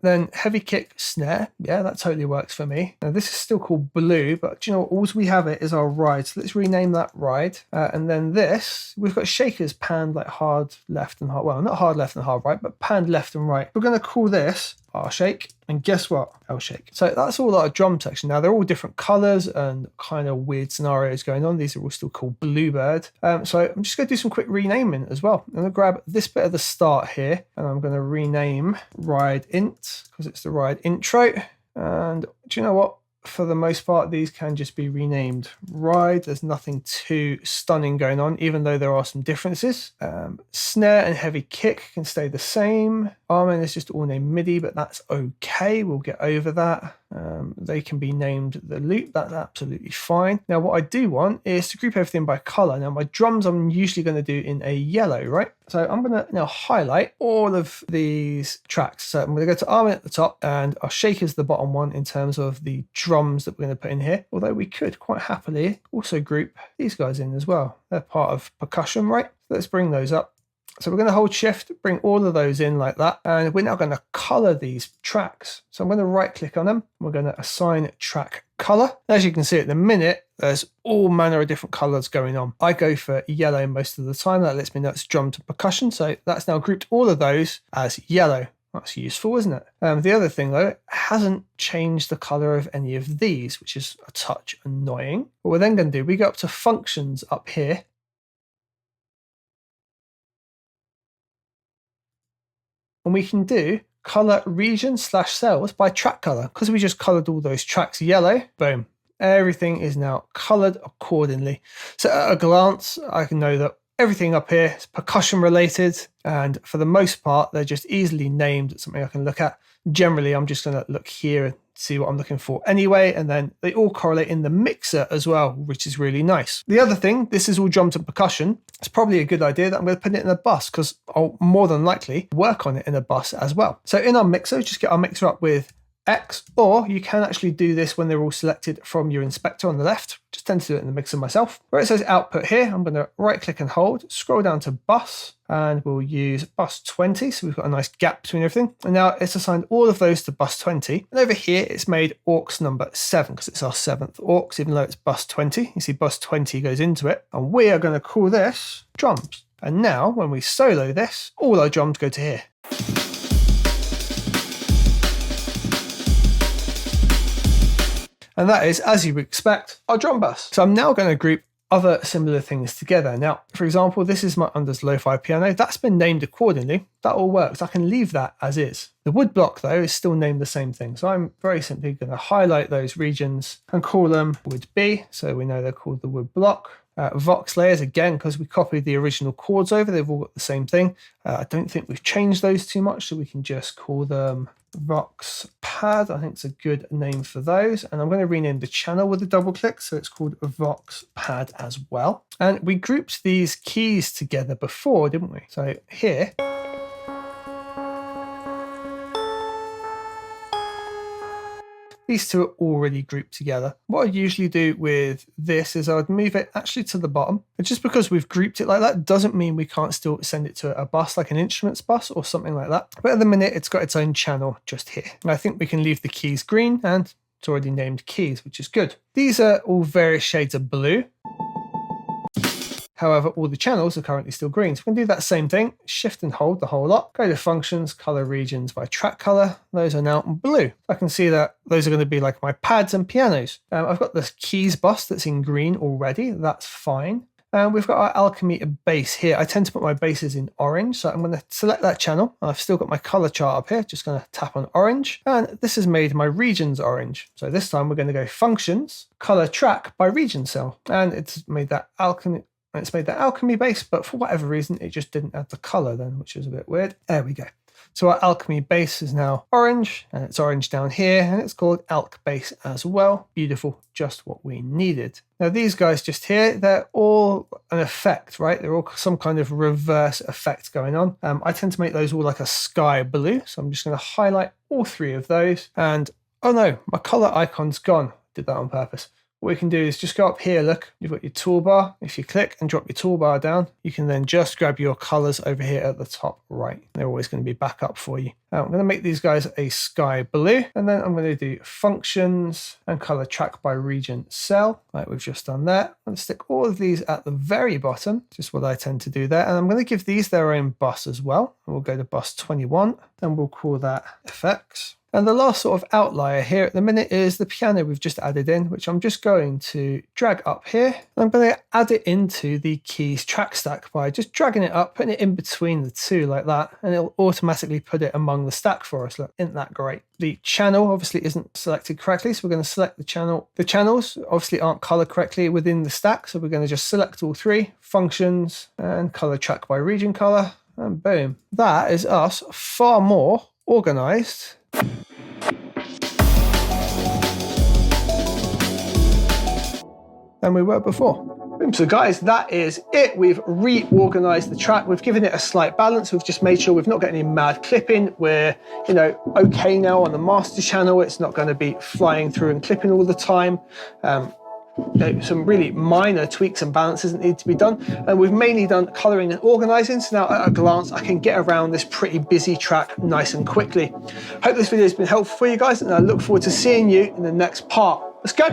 Then heavy kick snare. Yeah, that totally works for me. Now, this is still called blue, but do you know what? All we have it is our ride. So let's rename that ride. And then this, we've got shakers panned like hard left and hard, well, not hard left and hard right, but panned left and right. We're going to call this R shake, and guess what? L shake. So that's all our drum section. Now they're all different colors and kind of weird scenarios going on. These are all still called Bluebird. So I'm just going to do some quick renaming as well. I'm going to grab this bit at the start here, and I'm going to rename ride int because it's the ride intro. And do you know what? For the most part, these can just be renamed ride. There's nothing too stunning going on, even though there are some differences. Snare and heavy kick can stay the same. Amen is just all named MIDI, but that's okay. We'll get over that. They can be named the loop. That's absolutely fine. Now, what I do want is to group everything by color. Now, my drums I'm usually going to do in a yellow, right? So I'm going to now highlight all of these tracks. So I'm going to go to Amen at the top, and our shaker's the bottom one in terms of the drums that we're going to put in here. Although we could quite happily also group these guys in as well. They're part of percussion, right? So let's bring those up. So we're going to hold shift, bring all of those in like that. And we're now going to color these tracks. So I'm going to right click on them. We're going to assign track color. As you can see at the minute, there's all manner of different colors going on. I go for yellow most of the time. That lets me know it's drum to percussion. So that's now grouped all of those as yellow. That's useful, isn't it? The other thing though, it hasn't changed the color of any of these, which is a touch annoying. What we're then going to do, we go up to functions up here. And we can do color region / cells by track color. Because we just colored all those tracks yellow, boom. Everything is now colored accordingly. So at a glance, I can know that everything up here is percussion related. And for the most part, they're just easily named. It's something I can look at. Generally, I'm just going to look here and see what I'm looking for anyway. And then they all correlate in the mixer as well, which is really nice. The other thing, this is all drums and percussion. It's probably a good idea that I'm going to put it in a bus because I'll more than likely work on it in a bus as well. So in our mixer, just get our mixer up with X, or you can actually do this when they're all selected from your inspector on the left. Just tend to do it in the mixer myself. Where it says output here, I'm going to right click and hold, scroll down to bus, and we'll use bus 20. So we've got a nice gap between everything. And now it's assigned all of those to bus 20. And over here, it's made aux number 7 because it's our 7th aux, even though it's bus 20. You see bus 20 goes into it. And we are going to call this drums. And now when we solo this, all our drums go to here. And that is, as you would expect, our drum bus. So I'm now going to group other similar things together. Now, for example, this is my Unders Lo-Fi piano. That's been named accordingly. That all works. I can leave that as is. The wood block, though, is still named the same thing. So I'm very simply going to highlight those regions and call them wood B. So we know they're called the wood block. Vox layers, again, because we copied the original chords over, they've all got the same thing. I don't think we've changed those too much, so we can just call them Vox Pad. I think it's a good name for those. And I'm going to rename the channel with a double click, so it's called Vox Pad as well. And we grouped these keys together before, didn't we? So here, these two are already grouped together. What I usually do with this is I would move it actually to the bottom. And just because we've grouped it like that doesn't mean we can't still send it to a bus, like an instruments bus or something like that. But at the minute, it's got its own channel just here. And I think we can leave the keys green, and it's already named keys, which is good. These are all various shades of blue. However, all the channels are currently still green. So we can do that same thing, shift and hold the whole lot, go to functions, color regions by track color. Those are now blue. I can see that those are going to be like my pads and pianos. I've got this keys bus that's in green already. That's fine. And we've got our alchemy bass here. I tend to put my basses in orange, so I'm going to select that channel. I've still got my color chart up here, just going to tap on orange, and this has made my regions orange. So this time we're going to go functions, color track by region cell, and it's made that alchemy. It's made that alchemy bass, but for whatever reason, it just didn't add the color then, which is a bit weird. There we go. So our alchemy bass is now orange, and it's orange down here, and it's called alch bass as well. Beautiful, just what we needed. Now these guys just here, they're all an effect, right? They're all some kind of reverse effect going on. I tend to make those all like a sky blue, so I'm just going to highlight all three of those. And oh no, my color icon's gone. Did that on purpose. What we can do is just go up here, look, you've got your toolbar. If you click and drop your toolbar down, you can then just grab your colors over here at the top right. They're always going to be back up for you. Now I'm going to make these guys a sky blue, and then I'm going to do functions and color track by region cell, like we've just done that. I'm going to stick all of these at the very bottom, just what I tend to do there. And I'm going to give these their own bus as well. And we'll go to bus 21, and we'll call that effects. And the last sort of outlier here at the minute is the piano we've just added in, which I'm just going to drag up here. And I'm going to add it into the keys track stack by just dragging it up, putting it in between the two like that, and it'll automatically put it among the stack for us. Look, isn't that great? The channel obviously isn't selected correctly, so we're going to select the channel. The channels obviously aren't colored correctly within the stack, so we're going to just select all three, functions and color track by region color, and boom. That is us far more organized than we were before. Boom. So guys, that is it. We've reorganized the track. We've given it a slight balance. We've just made sure we've not got any mad clipping. We're, okay now on the master channel. It's not going to be flying through and clipping all the time. Some really minor tweaks and balances that need to be done, and we've mainly done coloring and organizing, so now at a glance I can get around this pretty busy track nice and quickly. Hope this video has been helpful for you guys, and I look forward to seeing you in the next part. Let's go.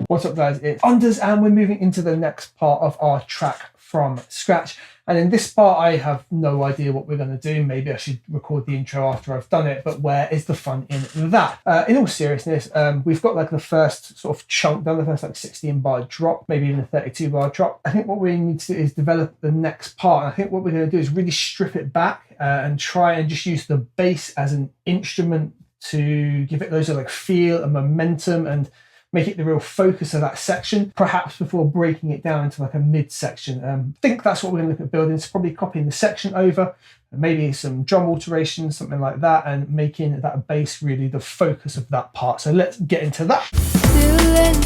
What's up guys, it's Unders, and we're moving into the next part of our track from scratch. And in this part, I have no idea what we're going to do. Maybe I should record the intro after I've done it, but where is the fun in that? In all seriousness, we've got like the first sort of chunk done, the first like 16 bar drop, maybe even a 32 bar drop. I think what we need to do is develop the next part. And I think what we're going to do is really strip it back and try and just use the bass as an instrument to give it those like feel and momentum and make it the real focus of that section, perhaps before breaking it down into like a mid section. I think that's what we're going to look at building. It's probably copying the section over, maybe some drum alterations, something like that, and making that bass really the focus of that part. So let's get into that. Feeling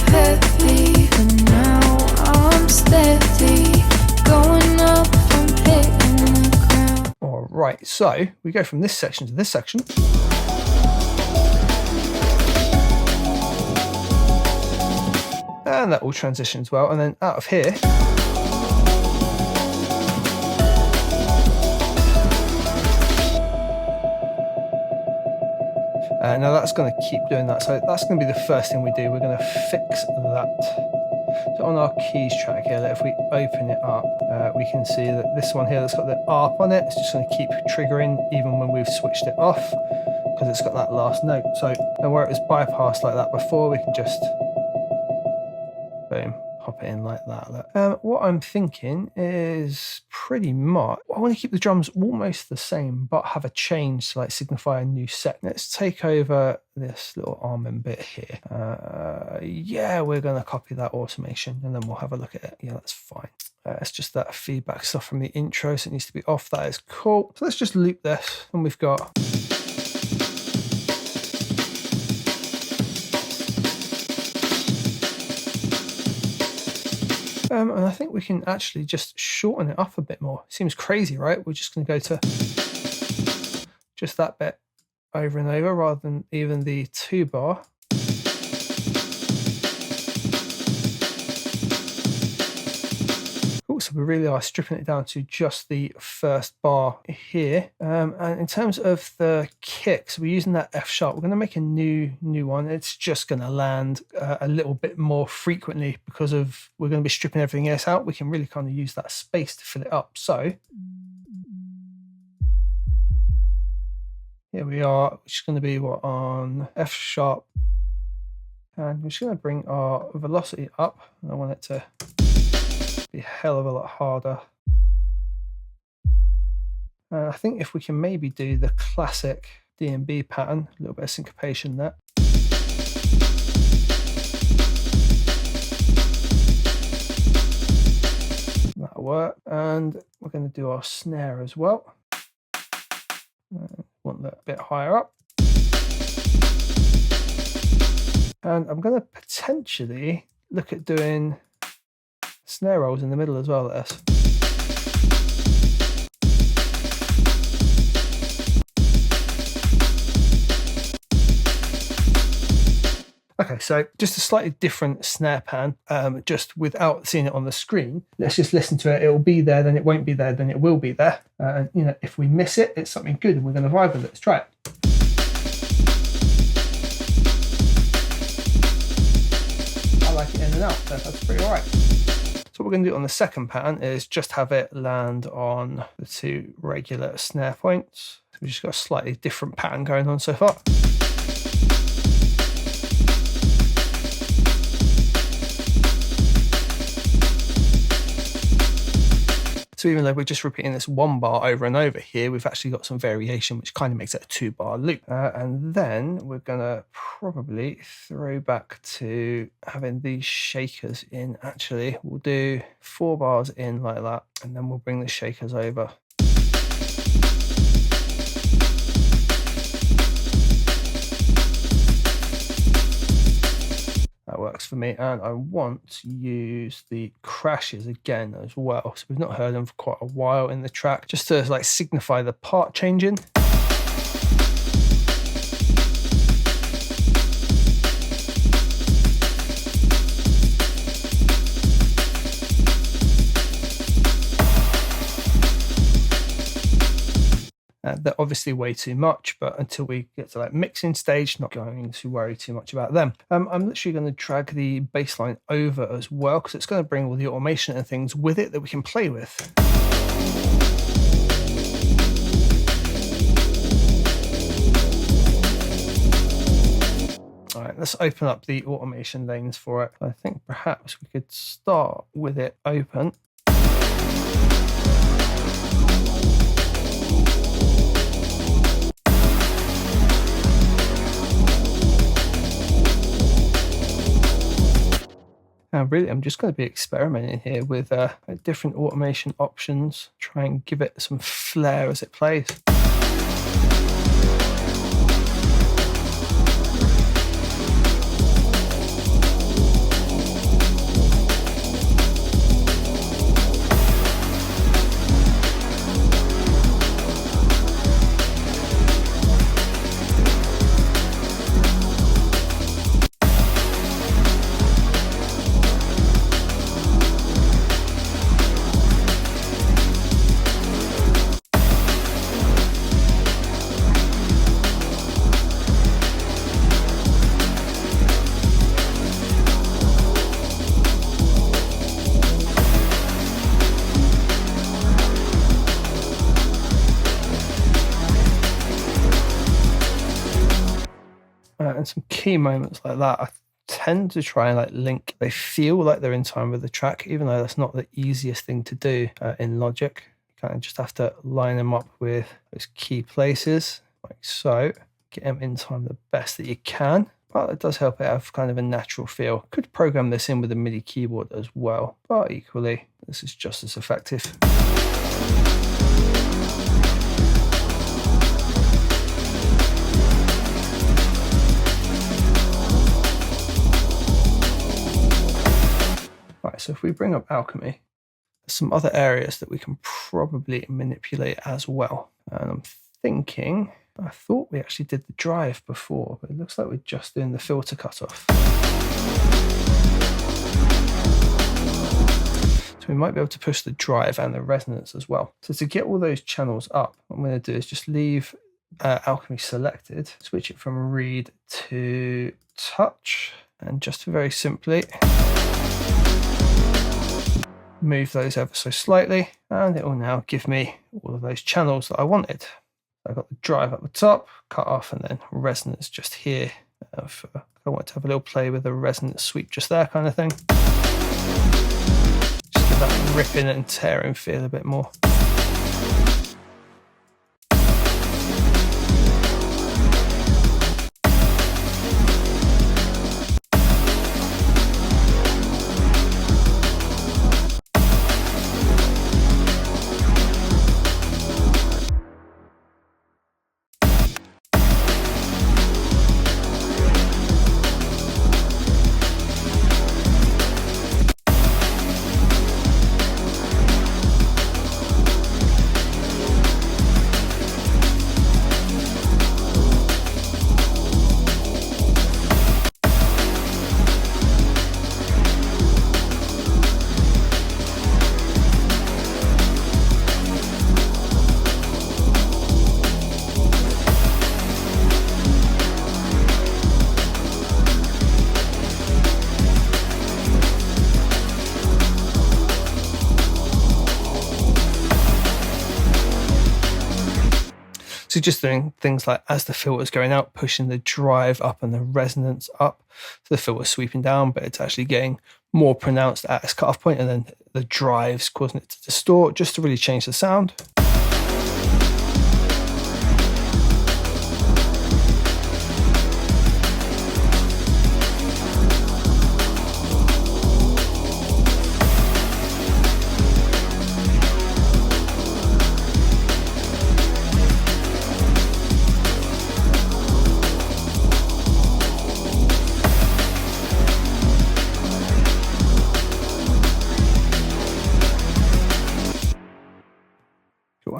heavy, but now I'm steady. Going up, I'm hitting the ground. All right, so we go from this section to this section. And that all transitions well, and then out of here. Now that's going to keep doing that, so that's going to be the first thing we do. We're going to fix that. So on our keys track here, if we open it up, we can see that this one here that's got the ARP on it, it's just going to keep triggering even when we've switched it off, because it's got that last note. So and where it was bypassed like that before, we can just boom, pop it in like that. What I'm thinking is pretty much, I want to keep the drums almost the same, but have a change to like signify a new set. Let's take over this little arming bit here. Yeah, we're going to copy that automation and then we'll have a look at it. Yeah, that's fine. It's just that feedback stuff from the intro, so it needs to be off. That is cool. So let's just loop this, and we've got and I think we can actually just shorten it up a bit more. Seems crazy, right? We're just going to go to just that bit over and over rather than even the 2 bar. Oh, some So we really are stripping it down to just the first bar here. And in terms of the kicks, we're using that F sharp. We're going to make a new one. It's just going to land a little bit more frequently because of we're going to be stripping everything else out. We can really kind of use that space to fill it up. So here we are, which is going to be on F sharp. And we're just going to bring our velocity up. I want it to be a hell of a lot harder. I think if we can maybe do the classic DnB pattern, a little bit of syncopation there. That'll work. And we're going to do our snare as well. Want that a bit higher up. And I'm going to potentially look at doing snare rolls in the middle as well as this. Okay, so just a slightly different snare pan, just without seeing it on the screen. Let's just listen to it. It will be there, then it won't be there, then it will be there. And you know, if we miss it, it's something good and we're going to vibe with it. Let's try it. I like it in and out, so that's pretty all right. So what we're going to do on the second pattern is just have it land on the two regular snare points. So we've just got a slightly different pattern going on so far. So even though we're just repeating this one bar over and over here, we've actually got some variation, which kind of makes it a 2-bar loop. And then we're going to probably throw back to having these shakers in. Actually, we'll do 4 bars in like that, and then we'll bring the shakers over. That works for me, and I want to use the crashes again as well. So we've not heard them for quite a while in the track, just to like signify the part changing. They're obviously way too much, but until we get to like mixing stage, not going to worry too much about them. I'm literally going to drag the bass line over as well, because it's going to bring all the automation and things with it that we can play with. All right, let's open up the automation lanes for it. I think perhaps we could start with it open. Now really, I'm just going to be experimenting here with different automation options, try and give it some flair as it plays. And some key moments like that, I tend to try and like link. They feel like they're in time with the track, even though that's not the easiest thing to do in Logic. You kind of just have to line them up with those key places, like so. Get them in time the best that you can. But it does help it have kind of a natural feel. Could program this in with a MIDI keyboard as well, but equally, this is just as effective. Right, so if we bring up alchemy, there's some other areas that we can probably manipulate as well. And I'm thinking, I thought we actually did the drive before, but it looks like we're just doing the filter cutoff. So So we might be able to push the drive and the resonance as well. So to get all those channels up, what I'm going to do is just leave alchemy selected, switch it from read to touch, and just very simply move those ever so slightly, and it will now give me all of those channels that I wanted. I've got the drive at the top, cut off, and then resonance just here. I want to have a little play with the resonance sweep just there kind of thing. Just give that ripping and tearing feel a bit more. So just doing things like, as the filter's going out, pushing the drive up and the resonance up. So the filter's sweeping down, but it's actually getting more pronounced at its cutoff point, and then the drive's causing it to distort, just to really change the sound.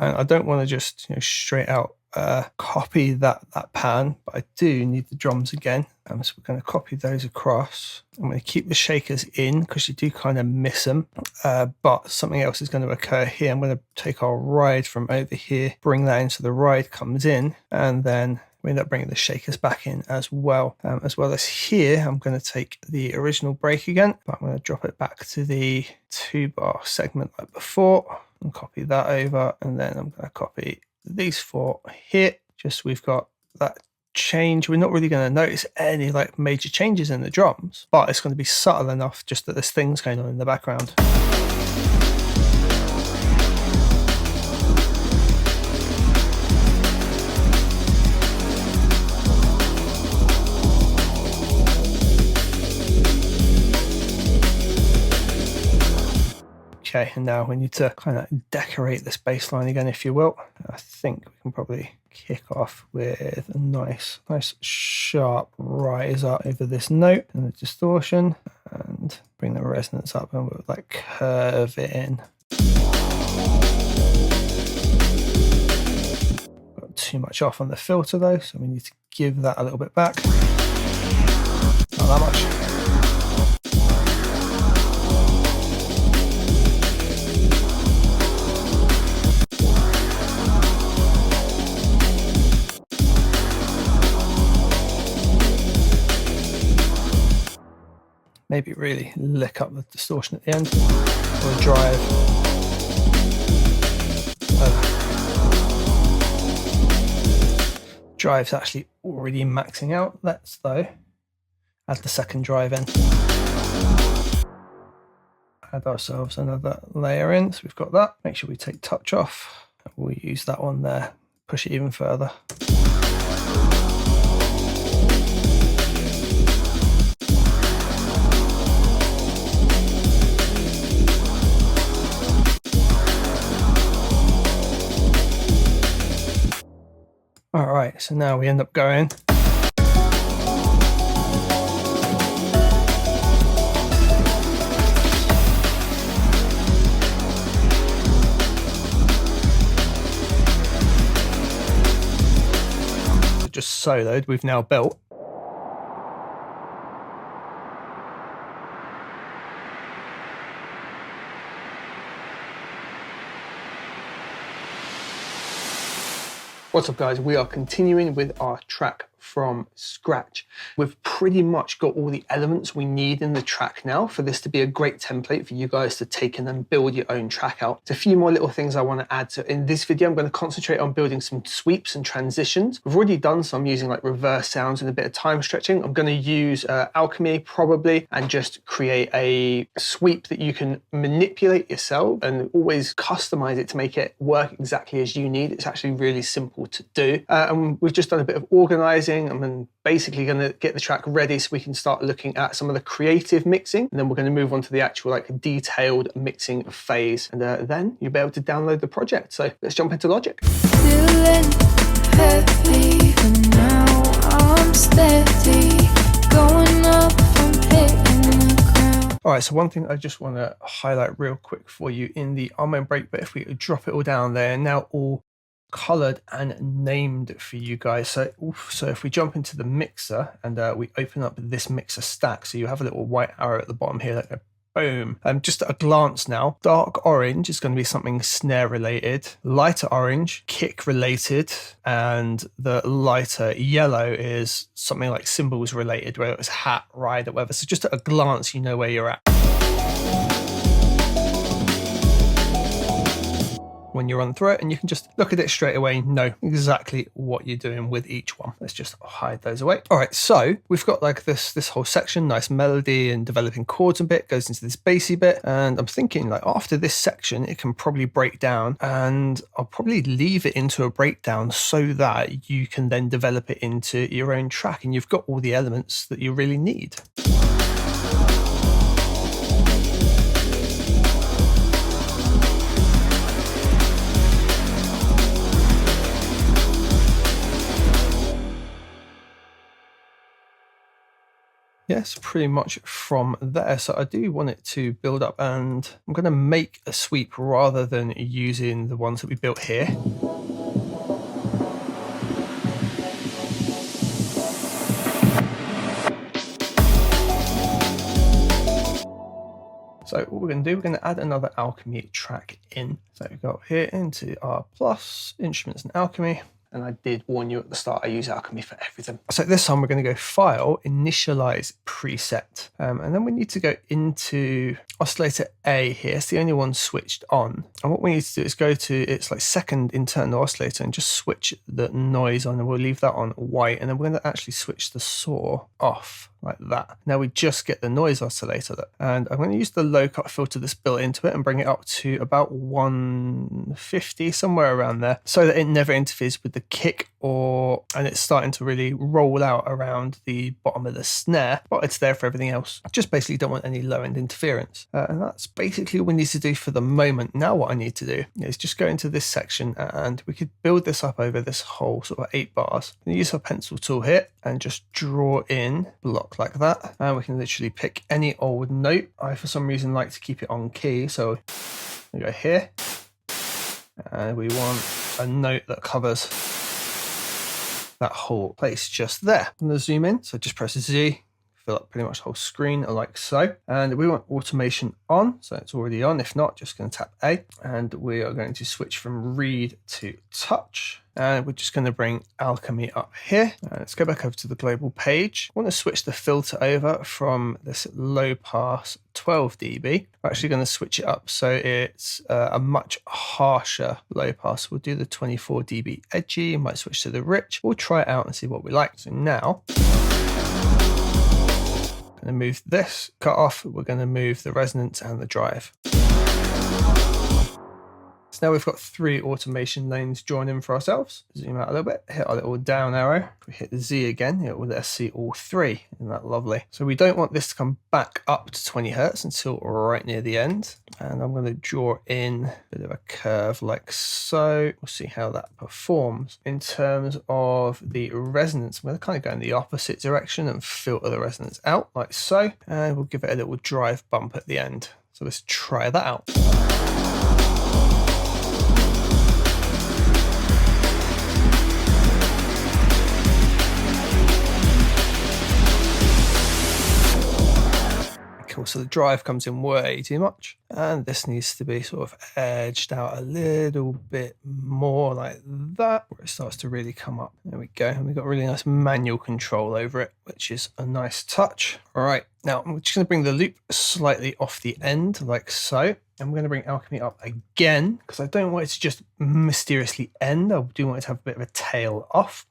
And I don't want to just straight out copy that pan, but I do need the drums again. So we're going to copy those across. I'm going to keep the shakers in because you do kind of miss them, but something else is going to occur here. I'm going to take our ride from over here, bring that in so the ride comes in, and then we end up bringing the shakers back in as well. As well as here, I'm going to take the original break again, but I'm going to drop it back to the 2-bar segment like before and copy that over. And then I'm going to copy these 4 here. Just we've got that change. We're not really going to notice any like major changes in the drums, but it's going to be subtle enough just that there's things going on in the background. Okay, and now we need to kind of decorate this bass line again, if you will. I think we can probably kick off with a nice sharp riser over this note and the distortion, and bring the resonance up, and we'll like curve it in. Got too much off on the filter though, so we need to give that a little bit back. Not that much. Maybe really lick up the distortion at the end, or the drive. Drive's actually already maxing out. Let's though add the second drive in. Add ourselves another layer in, so we've got that. Make sure we take touch off. We'll use that one there, push it even further. All right, so now we end up going. Just soloed, we've now built. What's up guys, we are continuing with our track from scratch. We've pretty much got all the elements we need in the track now for this to be a great template for you guys to take and then build your own track out. There's a few more little things I want to add. So in this video, I'm going to concentrate on building some sweeps and transitions. We've already done some using like reverse sounds and a bit of time stretching. I'm going to use alchemy probably and just create a sweep that you can manipulate yourself and always customize it to make it work exactly as you need. It's actually really simple to do. And we've just done a bit of organizing. I'm then basically going to get the track ready so we can start looking at some of the creative mixing, and then we're going to move on to the actual like detailed mixing phase, and then you'll be able to download the project. So let's jump into Logic. Feeling heavy, but now I'm steady. Going up, I'm hitting the ground. All right, so one thing I just want to highlight real quick for you in the almond break, but if we drop it all down, they're now all colored and named for you guys. So if we jump into the mixer and we open up this mixer stack, so you have a little white arrow at the bottom here, like boom. Just at a glance now, dark orange is going to be something snare related, lighter orange kick related, and the lighter yellow is something like cymbals related, whether it's hat, ride, or whatever. So just at a glance, you know where you're at. When you run through it, and you can just look at it straight away, know exactly what you're doing with each one. Let's just hide those away. All right, so we've got like this whole section, nice melody and developing chords and bit, goes into this bassy bit. And I'm thinking like after this section, it can probably break down, and I'll probably leave it into a breakdown so that you can then develop it into your own track, and you've got all the elements that you really need. Yes, pretty much from there. So I do want it to build up, and I'm going to make a sweep rather than using the ones that we built here. So what we're going to do, we're going to add another alchemy track in. So we go here into our plus, instruments and alchemy. And I did warn you at the start, I use alchemy for everything. So this time we're going to go File, Initialize Preset. And then we need to go into oscillator A here. It's the only one switched on. And what we need to do is go to its like second internal oscillator and just switch the noise on, and we'll leave that on white. And then we're going to actually switch the saw off like that. Now we just get the noise oscillator. And I'm going to use the low cut filter that's built into it and bring it up to about 150, somewhere around there, so that it never interferes with the kick and it's starting to really roll out around the bottom of the snare, but it's there for everything else. I just basically don't want any low end interference. And that's basically what we need to do for the moment. Now what I need to do is just go into this section, and we could build this up over this whole sort of 8 bars. We use our pencil tool here and just draw in block like that. And we can literally pick any old note. I, for some reason, like to keep it on key. So we go here, and we want a note that covers that whole place just there. I'm going to zoom in, so just press Z, fill up pretty much the whole screen like so. And we want automation on, so it's already on. If not, just going to tap A, and we are going to switch from read to touch. And we're just going to bring alchemy up here. Let's go back over to the global page. I want to switch the filter over from this low pass 12 dB. We're actually going to switch it up so it's a much harsher low pass. We'll do the 24 dB edgy, might switch to the rich. We'll try it out and see what we like. So now, I'm going to move this cut off. We're going to move the resonance and the drive. So now we've got 3 automation lanes drawn in for ourselves. Zoom out a little bit, hit our little down arrow. If we hit the Z again, it will let us see all 3. Isn't that lovely? So we don't want this to come back up to 20 Hertz until right near the end. And I'm going to draw in a bit of a curve like so. We'll see how that performs. In terms of the resonance, I'm going to kind of go in the opposite direction and filter the resonance out like so. And we'll give it a little drive bump at the end. So let's try that out. Cool, so the drive comes in way too much. And this needs to be sort of edged out a little bit more like that, where it starts to really come up. There we go. And we've got really nice manual control over it, which is a nice touch. All right, now I'm just going to bring the loop slightly off the end like so. And we're going to bring alchemy up again because I don't want it to just mysteriously end. I do want it to have a bit of a tail off.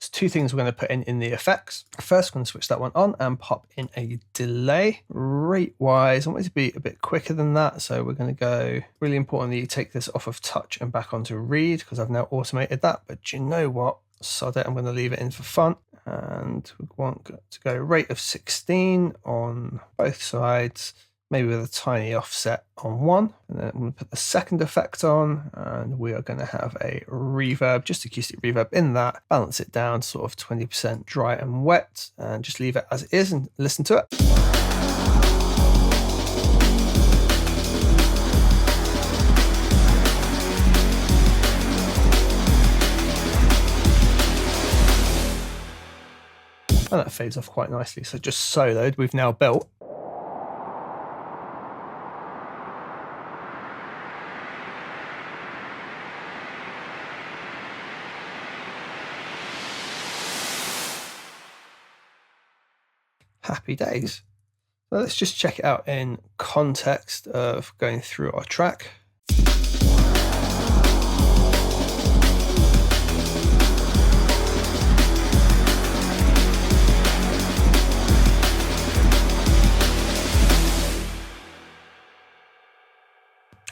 So two things we're going to put in the effects. First, we're going to switch that one on and pop in a delay. Rate wise, I want it to be a bit quicker than that. So we're going to go, really important that you take this off of touch and back onto read because I've now automated that. But you know what? Sod it, I'm going to leave it in for fun. And we want to go rate of 16 on both sides, maybe with a tiny offset on one. And then I'm going to put the second effect on, and we are going to have a reverb, just acoustic reverb in that, balance it down sort of 20% dry and wet, and just leave it as it is and listen to it. And that fades off quite nicely. So just soloed, we've now built happy days. So let's just check it out in context of going through our track.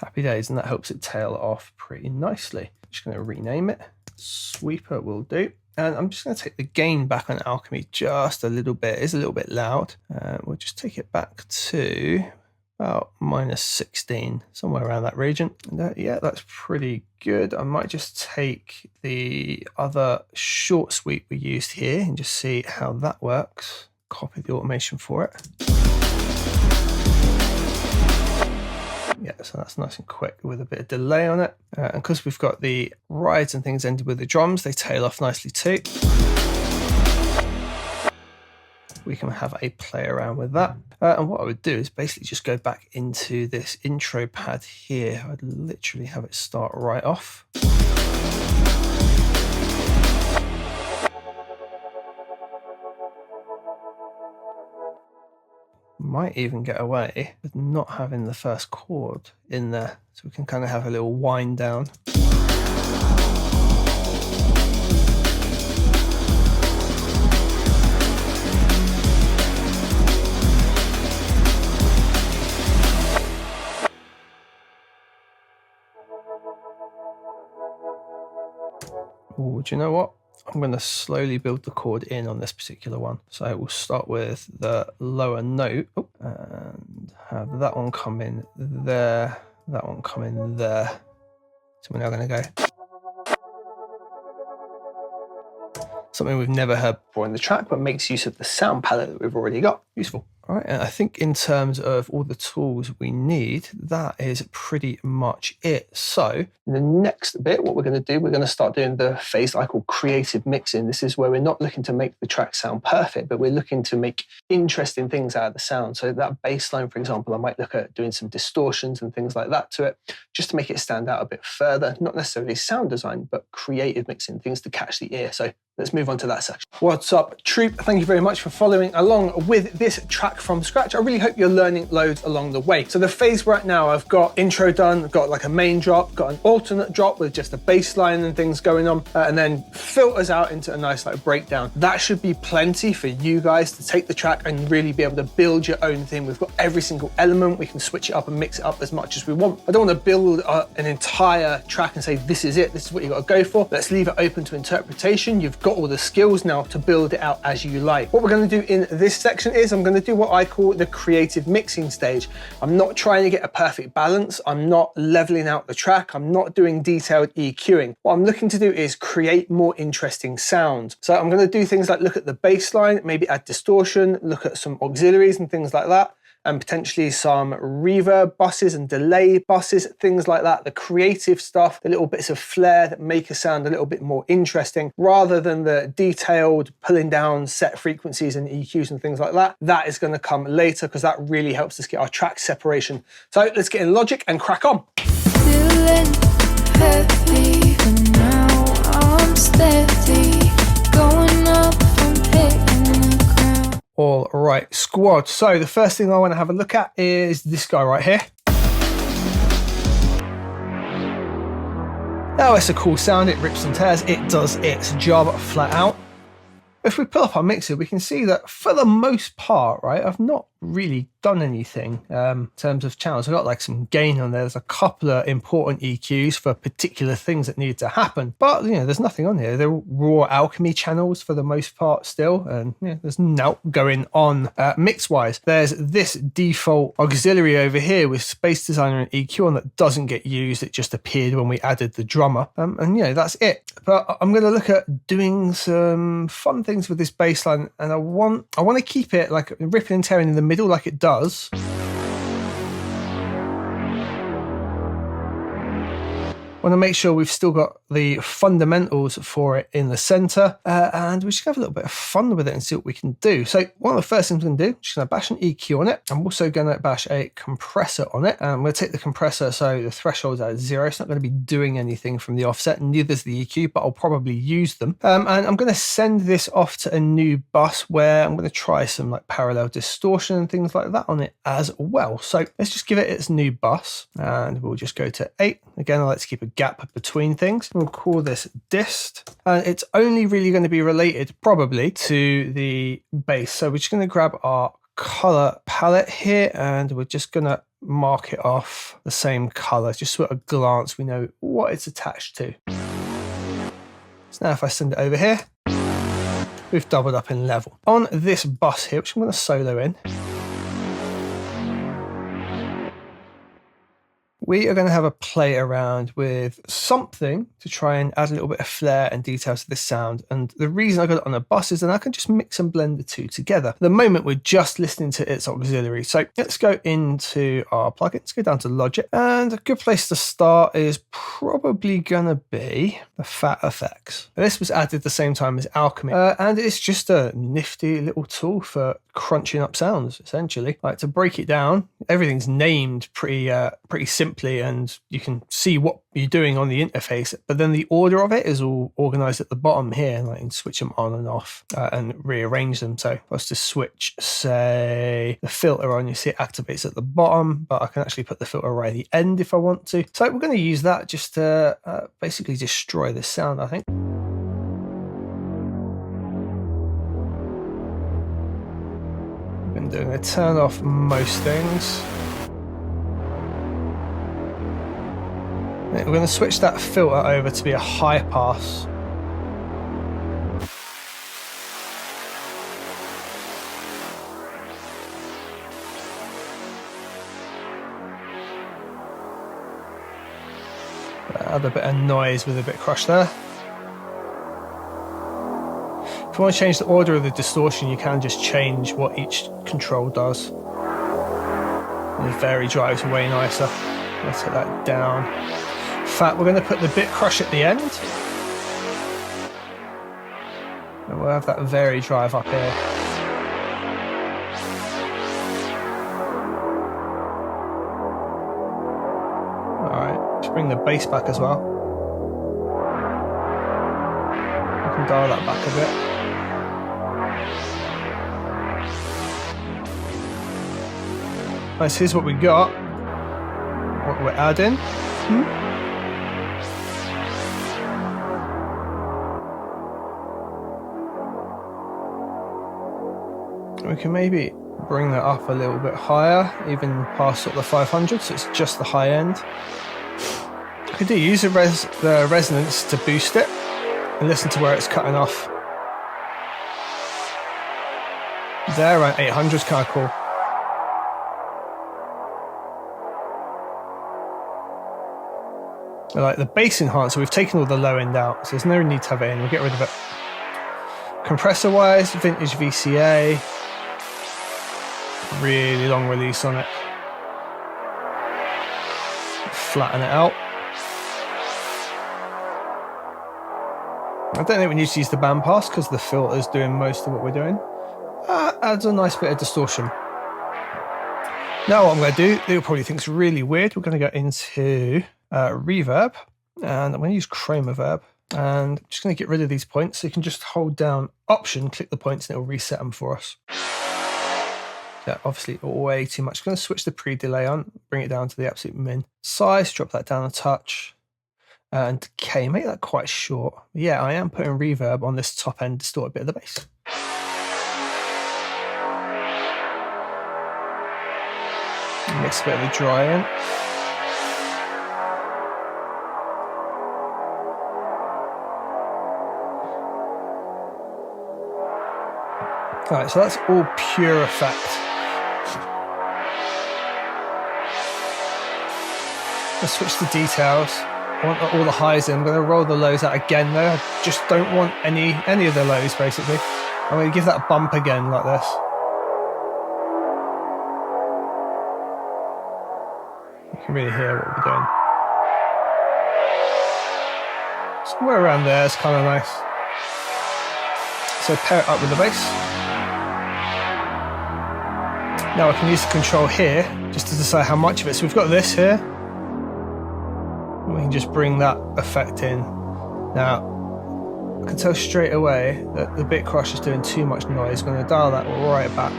Happy days, and that helps it tail off pretty nicely. I'm just going to rename it. Sweeper will do. And I'm just going to take the gain back on alchemy just a little bit. It's a little bit loud. We'll just take it back to about -16, somewhere around that region. And yeah, that's pretty good. I might just take the other short sweep we used here and just see how that works. Copy the automation for it. Yeah, so that's nice and quick with a bit of delay on it. And because we've got the rides and things ended with the drums, they tail off nicely too. We can have a play around with that. And what I would do is basically just go back into this intro pad here. I'd literally have it start right off. Might even get away with not having the first chord in there, so we can kind of have a little wind down. Oh, do you know what? I'm going to slowly build the chord in on this particular one. So we'll start with the lower note and have that one come in there, that one come in there. So we're now going to go. Something we've never heard before in the track, but makes use of the sound palette that we've already got. Useful. All right, and I think in terms of all the tools we need, that is pretty much it. So in the next bit, what we're going to do, we're going to start doing the phase I call creative mixing. This is where we're not looking to make the track sound perfect, but we're looking to make interesting things out of the sound. So that bass line, for example, I might look at doing some distortions and things like that to it, just to make it stand out a bit further. Not necessarily sound design, but creative mixing, things to catch the ear. So let's move on to that section. What's up, troop? Thank you very much for following along with this track from scratch. I really hope you're learning loads along the way. So the phase right now, I've got intro done, I've got like a main drop, got an alternate drop with just a bass line and things going on, and then filters out into a nice like breakdown. That should be plenty for you guys to take the track and really be able to build your own thing. We've got every single element. We can switch it up and mix it up as much as we want. I don't want to build an entire track and say, this is it, this is what you got to go for. Let's leave it open to interpretation. You've got all the skills now to build it out as you like. What we're going to do in this section is I'm going to do what I call the creative mixing stage. I'm not trying to get a perfect balance. I'm not leveling out the track. I'm not doing detailed EQing. What I'm looking to do is create more interesting sounds. So I'm going to do things like look at the bass line, maybe add distortion, look at some auxiliaries and things like that. and potentially some reverb buses and delay buses, things like that, the creative stuff, the little bits of flair that make a sound a little bit more interesting, rather than the detailed pulling down set frequencies and EQs and things like that. That is going to come later because that really helps us get our track separation. So let's get in Logic and crack on. Feeling heavy, but now I'm steady. Going up from hitting the ground. All right, squad. So the first thing I want to have a look at is this guy right here. Now it's a cool sound, it rips and tears, it does its job flat out. If we pull up our mixer, we can see that for the most part, right, I've not really done anything in terms of channels. I've got like some gain on there. There's a couple of important EQs for particular things that need to happen. But, you know, there's nothing on here. They're raw alchemy channels for the most part still. And yeah, there's no going on mix-wise. There's this default auxiliary over here with Space Designer and EQ on that doesn't get used. It just appeared when we added the drummer. And, you know, that's it. But I'm going to look at doing some fun things with this bass line. And I want to keep it like ripping and tearing in the middle like it does. Want to make sure we've still got the fundamentals for it in the center, and we're just gonna have a little bit of fun with it and see what we can do. So one of the first things I'm gonna do, just gonna bash an EQ on it. I'm also gonna bash a compressor on it. I'm gonna take the compressor so the threshold's at 0. It's not gonna be doing anything from the offset, and neither is the EQ, but I'll probably use them. And I'm gonna send this off to a new bus where I'm gonna try some like parallel distortion and things like that on it as well. So let's just give it its new bus, and we'll just go to 8. Again, I like to keep a gap between things. We'll call this dist, and it's only really going to be related probably to the bass. So we're just going to grab our color palette here, and we're just going to mark it off the same color, just so at a glance we know what it's attached to. So now if I send it over here, we've doubled up in level. On this bus here, which I'm going to solo in, we are going to have a play around with something to try and add a little bit of flair and detail to this sound. And the reason I got it on a bus is that I can just mix and blend the two together. At the moment, we're just listening to its auxiliary. So let's go into our plugin. Let's go down to Logic. And a good place to start is probably going to be the Fat Effects. Now, this was added at the same time as Alchemy. And it's just a nifty little tool for crunching up sounds, essentially. Like, to break it down, everything's named pretty simply, and you can see what you're doing on the interface, but then the order of it is all organized at the bottom here, and I can switch them on and off and rearrange them. So if I was to switch, say, the filter on, you see it activates at the bottom, but I can actually put the filter right at the end if I want to. So we're going to use that just to basically destroy this sound, I think. I'm going to turn off most things. We're going to switch that filter over to be a high pass. Add a bit of noise with a bit of crush there. If you want to change the order of the distortion, you can just change what each control does. And the vary drive's way nicer. Let's take that down. In fact, we're going to put the bit crush at the end, and we'll have that vary drive up here. Alright, let's bring the bass back as well. We can dial that back a bit. Nice, here's what we got. What we're adding. We can maybe bring that up a little bit higher, even past sort of the 500, so it's just the high end. I could use the resonance to boost it and listen to where it's cutting off. There, around 800 is kind of cool. I like the bass enhancer, we've taken all the low end out, so there's no need to have it in, we'll get rid of it. Compressor wise, vintage VCA. really long release on it. Flatten it out. I don't think we need to use the bandpass because the filter's doing most of what we're doing. Adds a nice bit of distortion. Now what I'm going to do, you'll probably think it's really weird, we're going to go into reverb, and I'm going to use chroma verb, and I'm just going to get rid of these points. So you can just hold down Option, click the points, and it'll reset them for us. Yeah, obviously way too much. I'm going to switch the pre-delay on, bring it down to the absolute min. Size, drop that down a touch. And decay, make that quite short. Yeah, I am putting reverb on this top end, distort a bit of the bass. Mix a bit of the dry in. Alright, so that's all pure effect. Let's switch the details. I want all the highs in. I'm going to roll the lows out again though. I just don't want any of the lows basically. I'm going to give that a bump again like this. You can really hear what we're doing. Somewhere around there is kind of nice. So pair it up with the bass. Now I can use the control here just to decide how much of it. So we've got this here. We can just bring that effect in. Now, I can tell straight away that the bit crush is doing too much noise. I'm going to dial that right back.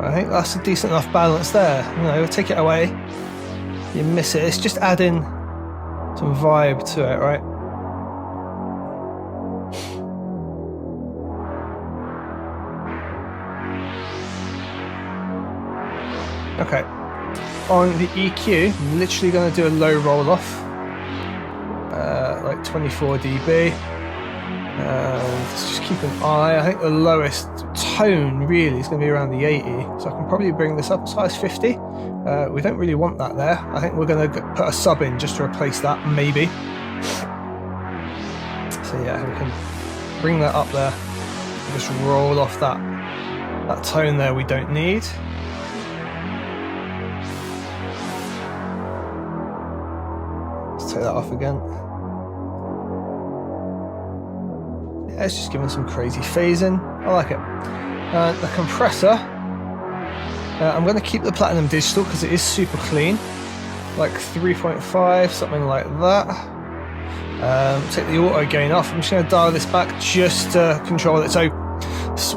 I think that's a decent enough balance there. You know, take it away, you miss it. It's just adding some vibe to it, right? Okay, on the EQ, I'm literally going to do a low roll off, like 24 dB, and let's just keep an eye. I think the lowest tone really is going to be around the 80, so I can probably bring this up as high as 50. We don't really want that there. I think we're going to put a sub in just to replace that, maybe. So yeah, we can bring that up there, and just roll off that tone there we don't need. Take that off again. Yeah, it's just giving some crazy phasing. I like it. The compressor, I'm going to keep the platinum digital because it is super clean, like 3.5, something like that. Take the auto gain off. I'm just going to dial this back just to control it. So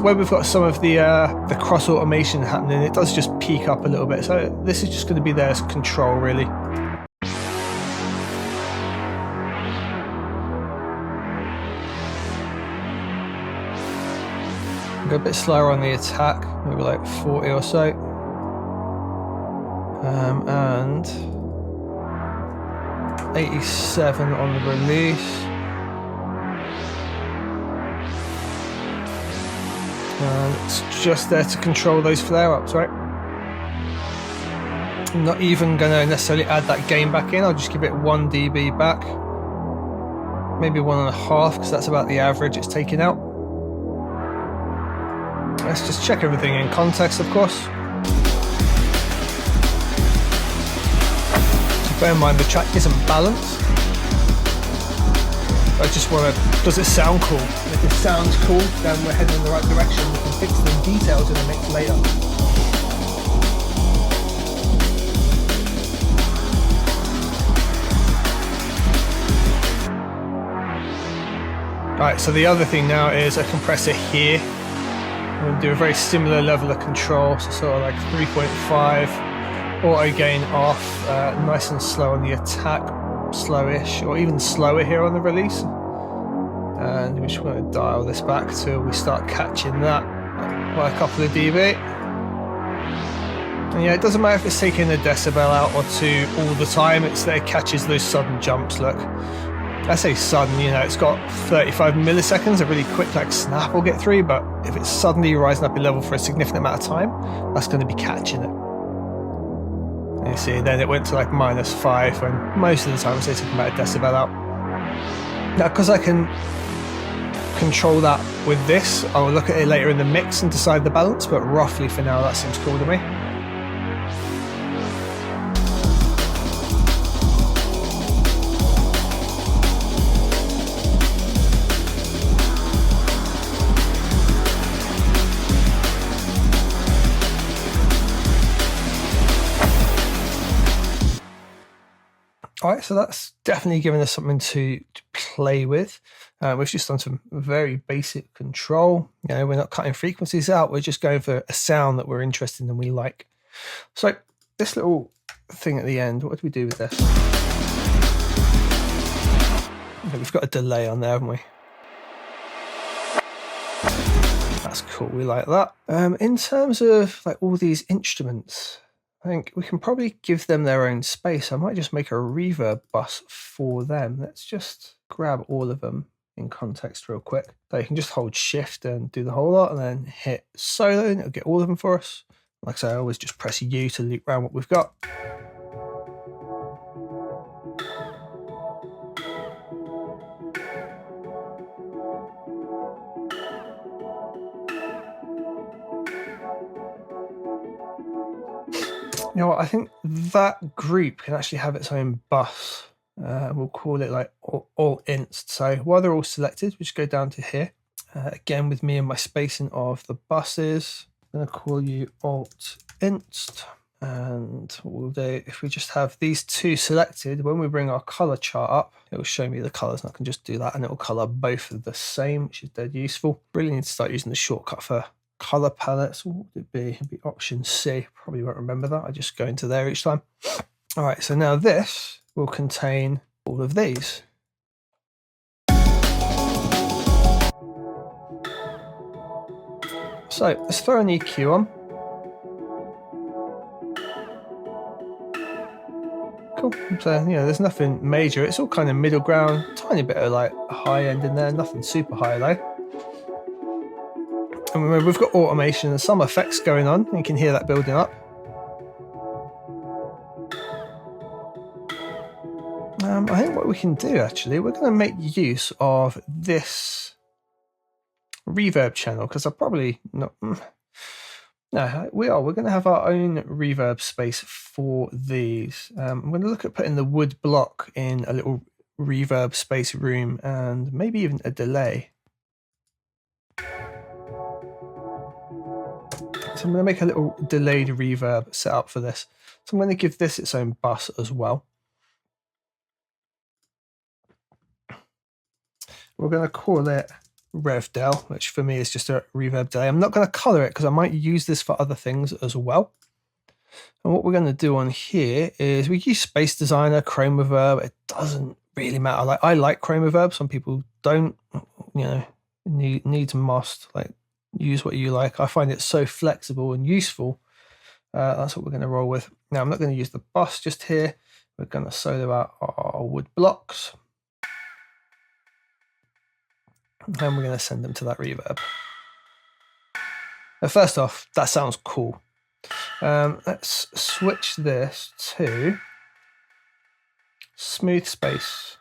where we've got some of the cross automation happening, it does just peak up a little bit. So this is just going to be there as control, really. Go a bit slower on the attack, maybe like 40 or so, and 87 on the release, and it's just there to control those flare-ups, right? I'm not even going to necessarily add that gain back in. I'll just give it 1 dB back, maybe 1.5, because that's about the average it's taking out. Let's just check everything in context, of course. So bear in mind the track isn't balanced. I just want to, does it sound cool? If it sounds cool, then we're heading in the right direction. We can fix the details in the mix later. Alright, so the other thing now is a compressor here. I'm going to do a very similar level of control, so sort of like 3.5, auto gain off, nice and slow on the attack, slowish, or even slower here on the release. And we're just going to dial this back till we start catching that by a couple of dB. And yeah, it doesn't matter if it's taking a decibel out or two all the time, it's that it catches those sudden jumps. Look, I say sudden, you know, it's got 35 milliseconds, a really quick like snap will get through, but if it's suddenly rising up in level for a significant amount of time, that's going to be catching it. And you see, then it went to like -5 when most of the time it's taking about a decibel out. Now, because I can control that with this, I will look at it later in the mix and decide the balance, but roughly for now that seems cool to me. All right, so that's definitely given us something to play with. We've just done some very basic control. You know, we're not cutting frequencies out. We're just going for a sound that we're interested in and we like. So this little thing at the end, what do we do with this? Okay, we've got a delay on there, haven't we? That's cool. We like that. In terms of like all these instruments, I think we can probably give them their own space. I might just make a reverb bus for them. Let's just grab all of them in context real quick. So you can just hold shift and do the whole lot and then hit solo and it'll get all of them for us. Like I say, I always just press U to loop around what we've got. You know what, I think that group can actually have its own bus. We'll call it like all inst. So while they're all selected, we just go down to here. Again, with me and my spacing of the buses, I'm going to call you alt inst. And what we'll do, if we just have these two selected, when we bring our color chart up, it will show me the colors. And I can just do that and it will color both of the same, which is dead useful. Really need to start using the shortcut for color palettes. What would it be? It'd be option C. Probably won't remember that. I just go into there each time. All right, so now this will contain all of these. So let's throw an EQ on. Cool. So, you know, there's nothing major. It's all kind of middle ground, tiny bit of like high end in there, nothing super high though. And remember, we've got automation and some effects going on. You can hear that building up. I think what we can do actually, we're going to make use of this reverb channel because I probably not. No, we are. We're going to have our own reverb space for these. I'm going to look at putting the wood block in a little reverb space room and maybe even a delay. So I'm going to make a little delayed reverb setup for this. So I'm going to give this its own bus as well. We're going to call it RevDel, which for me is just a reverb delay. I'm not going to color it because I might use this for other things as well. And what we're going to do on here is we use Space Designer, Chrome Reverb. It doesn't really matter. Like I like Chrome Reverb. Some people don't. You know, needs must. Like use what you like. I find it so flexible and useful. That's what we're going to roll with. Now I'm not going to use the bus just here. We're going to solo out our wood blocks. And we're going to send them to that reverb. Now, first off, that sounds cool. Let's switch this to smooth space.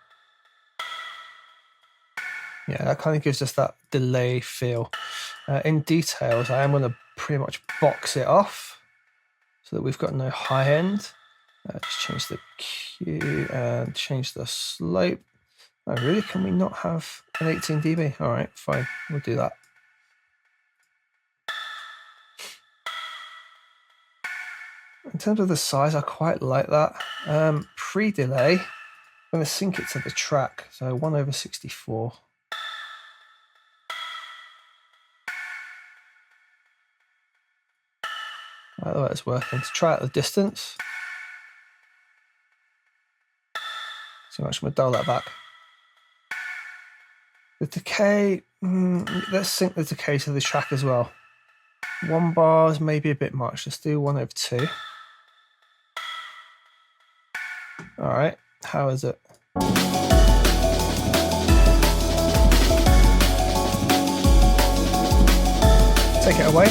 Yeah, that kind of gives us that delay feel. In details, I am going to pretty much box it off so that we've got no high end. Just change the Q and change the slope. Oh, really? Can we not have an 18 dB? All right, fine. We'll do that. In terms of the size, I quite like that. Pre-delay, I'm going to sync it to the track. So 1/64. I like the way it's working. Let's try out the distance. So much I'm going to dial that back. The decay, let's sync the decay to the track as well. 1 bar is maybe a bit much. Let's do 1/2. All right, how is it? Take it away.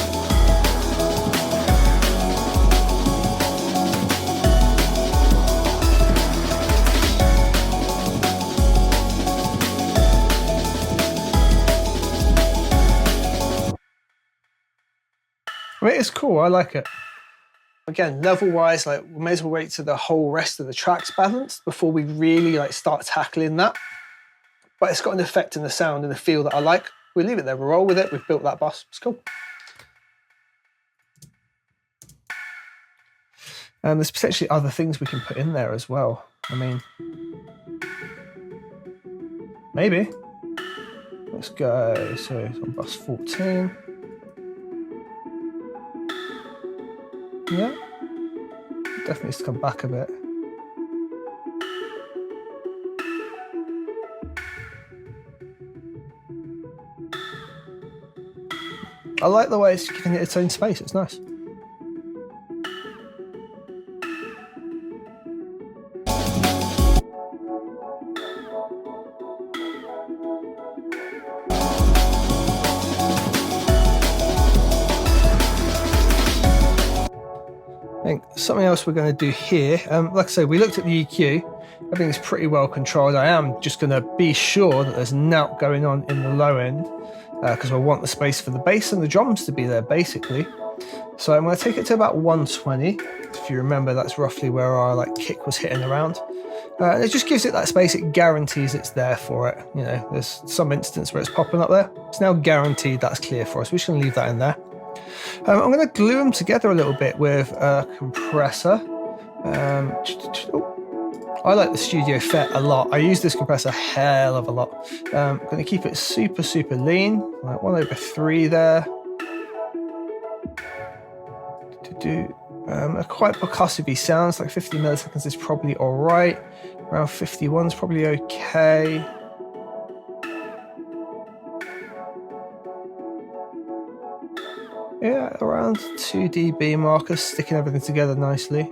I mean, it's cool, I like it. Again, level-wise, like we may as well wait till the whole rest of the track's balanced before we really like start tackling that. But it's got an effect in the sound and the feel that I like. We leave it there, we'll roll with it, we've built that bus, it's cool. And there's potentially other things we can put in there as well. I mean, maybe. Let's go, so it's on bus 14. Yeah, definitely needs to come back a bit. I like the way it's giving it its own space, it's nice. I think something else we're going to do here, like I say, we looked at the EQ, everything's pretty well controlled. I am just going to be sure that there's nout going on in the low end, because I want the space for the bass and the drums to be there basically. So I'm going to take it to about 120. If you remember, that's roughly where our like kick was hitting around. And it just gives it that space, it guarantees it's there for it. You know, there's some instance where it's popping up there. It's now guaranteed that's clear for us. We're just going to leave that in there. I'm going to glue them together a little bit with a compressor. I like the Studio FET a lot. I use this compressor a hell of a lot. I'm going to keep it super, super lean, like 1/3 there. Quite percussive sounds, like 50 milliseconds is probably all right. Around 51 is probably okay. Yeah, around 2 dB markers, sticking everything together nicely.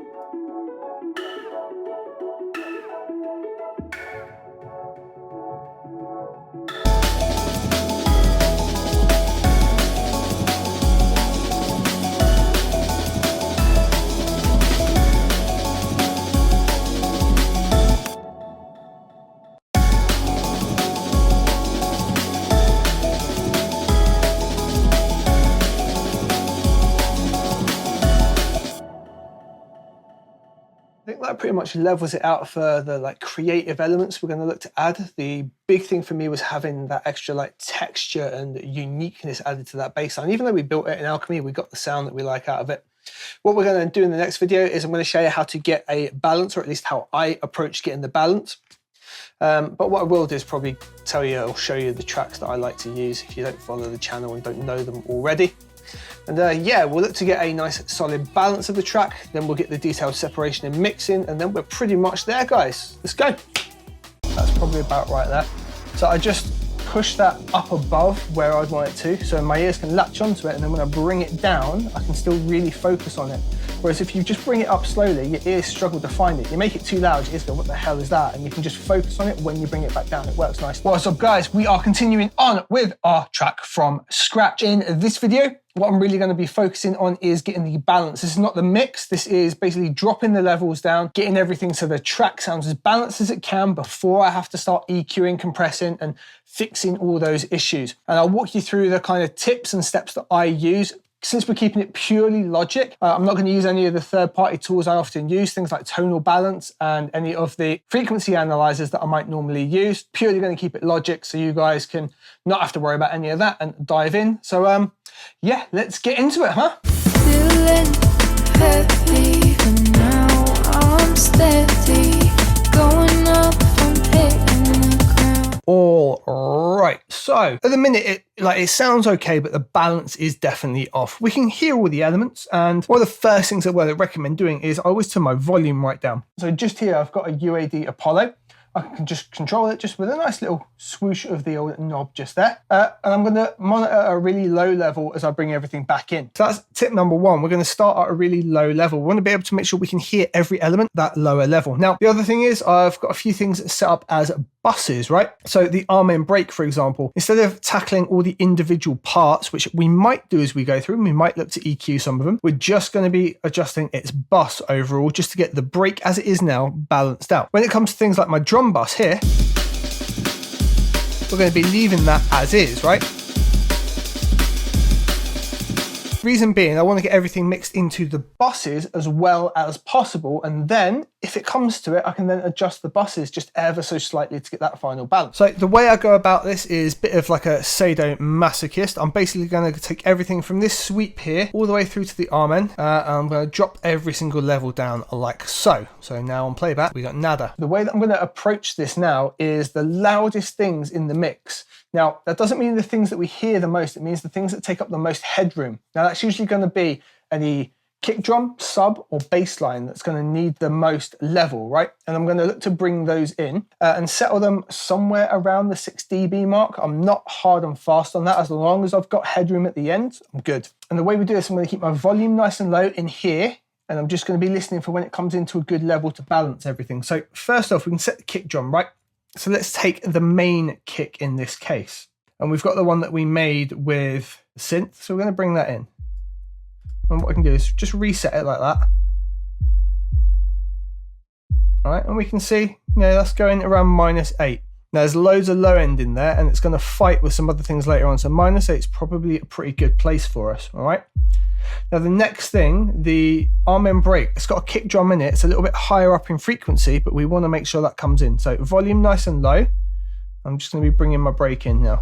I think that pretty much levels it out for the like creative elements we're going to look to add. The big thing for me was having that extra like texture and uniqueness added to that bass line. Even though we built it in Alchemy, we got the sound that we like out of it. What we're going to do in the next video is I'm going to show you how to get a balance, or at least how I approach getting the balance. But what I will do is probably tell you or show you the tracks that I like to use if you don't follow the channel and don't know them already. And yeah, we'll look to get a nice solid balance of the track, then we'll get the detailed separation and mixing, and then we're pretty much there, guys. Let's go. That's probably about right there. So I just push that up above where I'd want it to, so my ears can latch onto it, and then when I bring it down, I can still really focus on it. Whereas if you just bring it up slowly, your ears struggle to find it. You make it too loud, your ears go, what the hell is that? And you can just focus on it when you bring it back down. It works nice. What's up, guys? We are continuing on with our track from scratch. In this video, what I'm really going to be focusing on is getting the balance. This is not the mix. This is basically dropping the levels down, getting everything so the track sounds as balanced as it can before I have to start EQing, compressing, and fixing all those issues. And I'll walk you through the kind of tips and steps that I use. Since we're keeping it purely Logic, I'm not going to use any of the third-party tools I often use, things like tonal balance and any of the frequency analyzers that I might normally use. Purely going to keep it Logic so you guys can not have to worry about any of that and dive in. So yeah, let's get into it, huh? Feeling heavy, but now I'm steady. Going up, I'm hitting the ground. All right, so at the minute it sounds okay, but the balance is definitely off. We can hear all the elements, and one of the first things I would recommend doing is I always turn my volume right down. So just here I've got a UAD Apollo. I can just control it just with a nice little swoosh of the old knob just there. And I'm going to monitor at a really low level as I bring everything back in. So that's tip number one. We're going to start at a really low level. We want to be able to make sure we can hear every element at that lower level. Now, the other thing is I've got a few things set up as buses, right? So the arm and brake, for example, instead of tackling all the individual parts, which we might do as we go through, and we might look to EQ some of them, we're just going to be adjusting its bus overall just to get the brake as it is now balanced out. When it comes to things like my drum bus here, we're going to be leaving that as is, right? Reason being, I want to get everything mixed into the buses as well as possible, and then if it comes to it, I can then adjust the buses just ever so slightly to get that final balance. So the way I go about this is a bit of like a sadomasochist. I'm basically going to take everything from this sweep here all the way through to the arm end, and I'm going to drop every single level down like so. So now on playback, we got nada. The way that I'm going to approach this now is the loudest things in the mix. Now, that doesn't mean the things that we hear the most, it means the things that take up the most headroom. Now, that's usually going to be any kick drum, sub, or bass line that's going to need the most level, right? And I'm going to look to bring those in and settle them somewhere around the 6 dB mark. I'm not hard and fast on that. As long as I've got headroom at the end, I'm good. And the way we do this, I'm going to keep my volume nice and low in here, and I'm just going to be listening for when it comes into a good level to balance everything. So first off, we can set the kick drum, right? So let's take the main kick in this case. And we've got the one that we made with synth. So we're going to bring that in. And what I can do is just reset it like that. All right, and we can see, that's going around -8. Now there's loads of low end in there, and it's going to fight with some other things later on. So -8 is probably a pretty good place for us, all right? Now the next thing, the arm end break, it's got a kick drum in it. It's a little bit higher up in frequency, but we want to make sure that comes in. So volume nice and low. I'm just going to be bringing my break in now.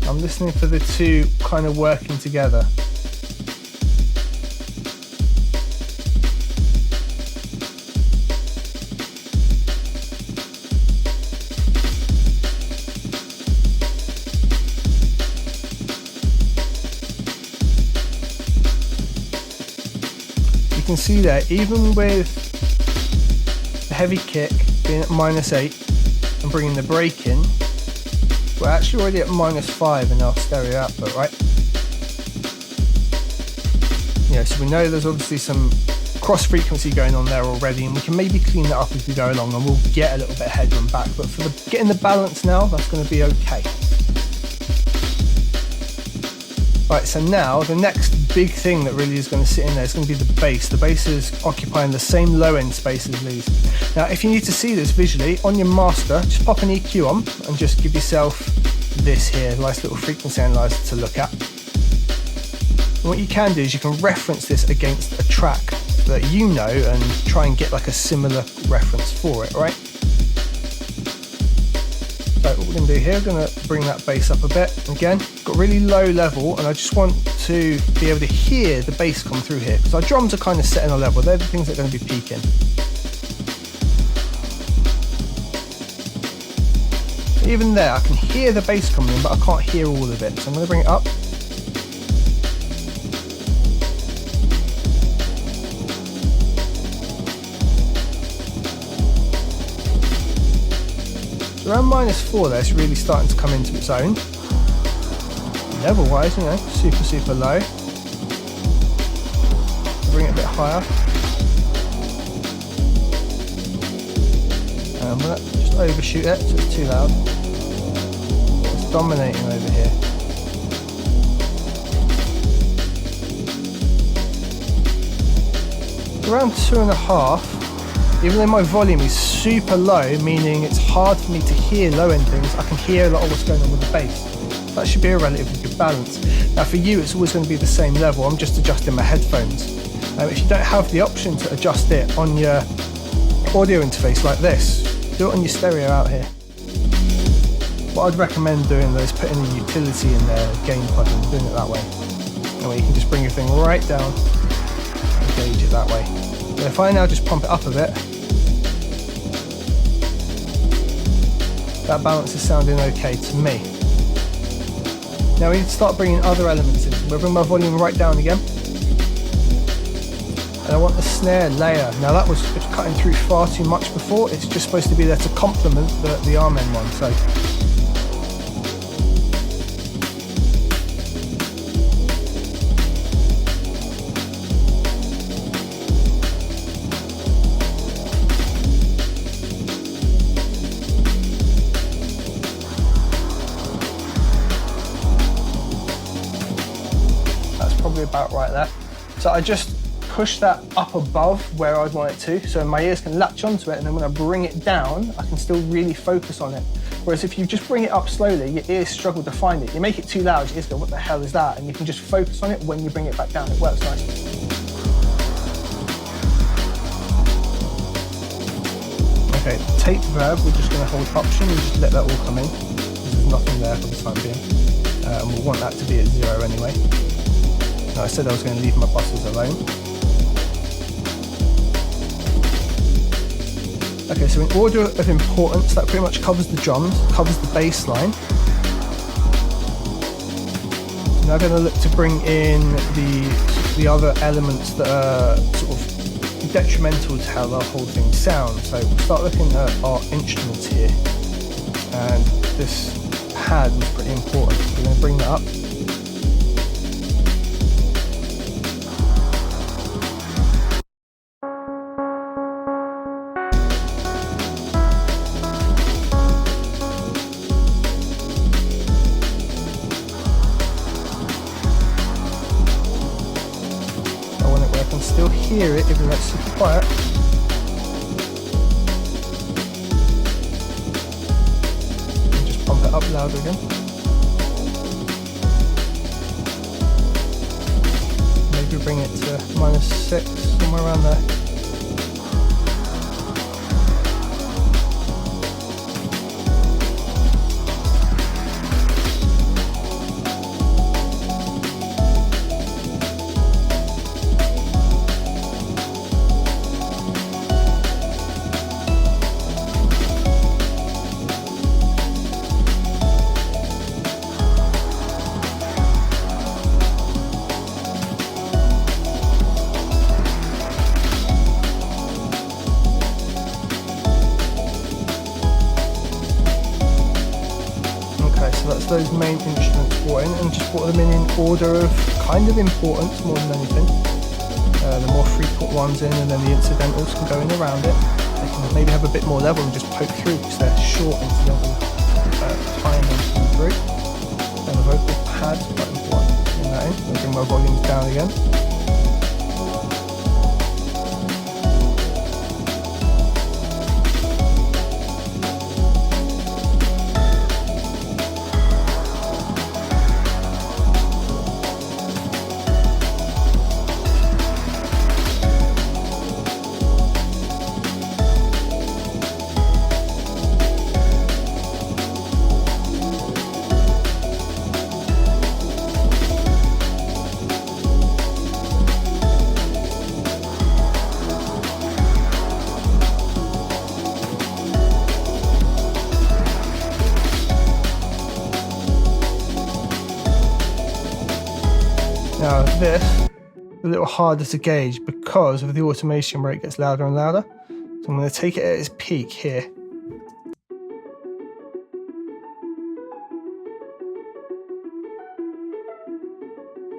I'm listening for the two kind of working together. You can see there, even with the heavy kick being at -8 and bringing the break in, we're actually already at -5 in our stereo output, right? Yeah, so we know there's obviously some cross frequency going on there already, and we can maybe clean that up as we go along, and we'll get a little bit of headroom back. But for getting the balance now, that's going to be okay. Right, so now the next big thing that really is going to sit in there is going to be the bass. The bass is occupying the same low end space as these. Now, if you need to see this visually, on your master, just pop an EQ on and just give yourself this here, nice little frequency analyzer to look at. And what you can do is you can reference this against a track that you know and try and get like a similar reference for it, right? So what we're going to do here, we're going to bring that bass up a bit. Again, got really low level, and I just want to be able to hear the bass come through here, because our drums are kind of set in a level. They're the things that are going to be peaking. Even there, I can hear the bass coming in, but I can't hear all of it. So I'm going to bring it up. Around -4 there, it's really starting to come into its own. Level wise, super low. Bring it a bit higher. And I'm going to just overshoot it so it's too loud. It's dominating over here. Around 2.5. Even though my volume is super low, meaning it's hard for me to hear low end things, I can hear a lot of what's going on with the bass. That should be a relatively good balance. Now for you, it's always going to be the same level. I'm just adjusting my headphones. If you don't have the option to adjust it on your audio interface like this, do it on your stereo out here. What I'd recommend doing though is putting a utility in there, gain plugin, doing it that way. That way you can just bring your thing right down and gauge it that way. But if I now just pump it up a bit, that balance is sounding okay to me. Now we need to start bringing other elements in. We'll bring my volume right down again. And I want the snare layer. Now that was cutting through far too much before. It's just supposed to be there to complement the arm end one. So about right there. So I just push that up above where I'd want it to, so my ears can latch onto it, and then when I bring it down, I can still really focus on it. Whereas if you just bring it up slowly, your ears struggle to find it. You make it too loud, your ears go, what the hell is that? And you can just focus on it when you bring it back down. It works nicely. Okay, tape verb, we're just going to hold option and just let that all come in. There's nothing there for the time being. And we'll want that to be at 0 anyway. Now, I said I was going to leave my buses alone. Okay, so in order of importance, that pretty much covers the drums, covers the bass line. Now I'm going to look to bring in the other elements that are sort of detrimental to how the whole thing sounds. So we'll start looking at our instruments here. And this pad was pretty important. So we're going to bring that up. Hear it even though it's super quiet. And just pump it up louder again. Maybe bring it to -6, somewhere around there. That's those main instruments brought in, and just brought them in order of kind of importance more than anything. The more frequent ones in, and then the incidentals can go in around it. They can maybe have a bit more level and just poke through because they're short incidental time and through. And the vocal pad's quite important. Bring that in. I'll bring my volumes down again. Now this is a little harder to gauge because of the automation where it gets louder and louder. So I'm going to take it at its peak here.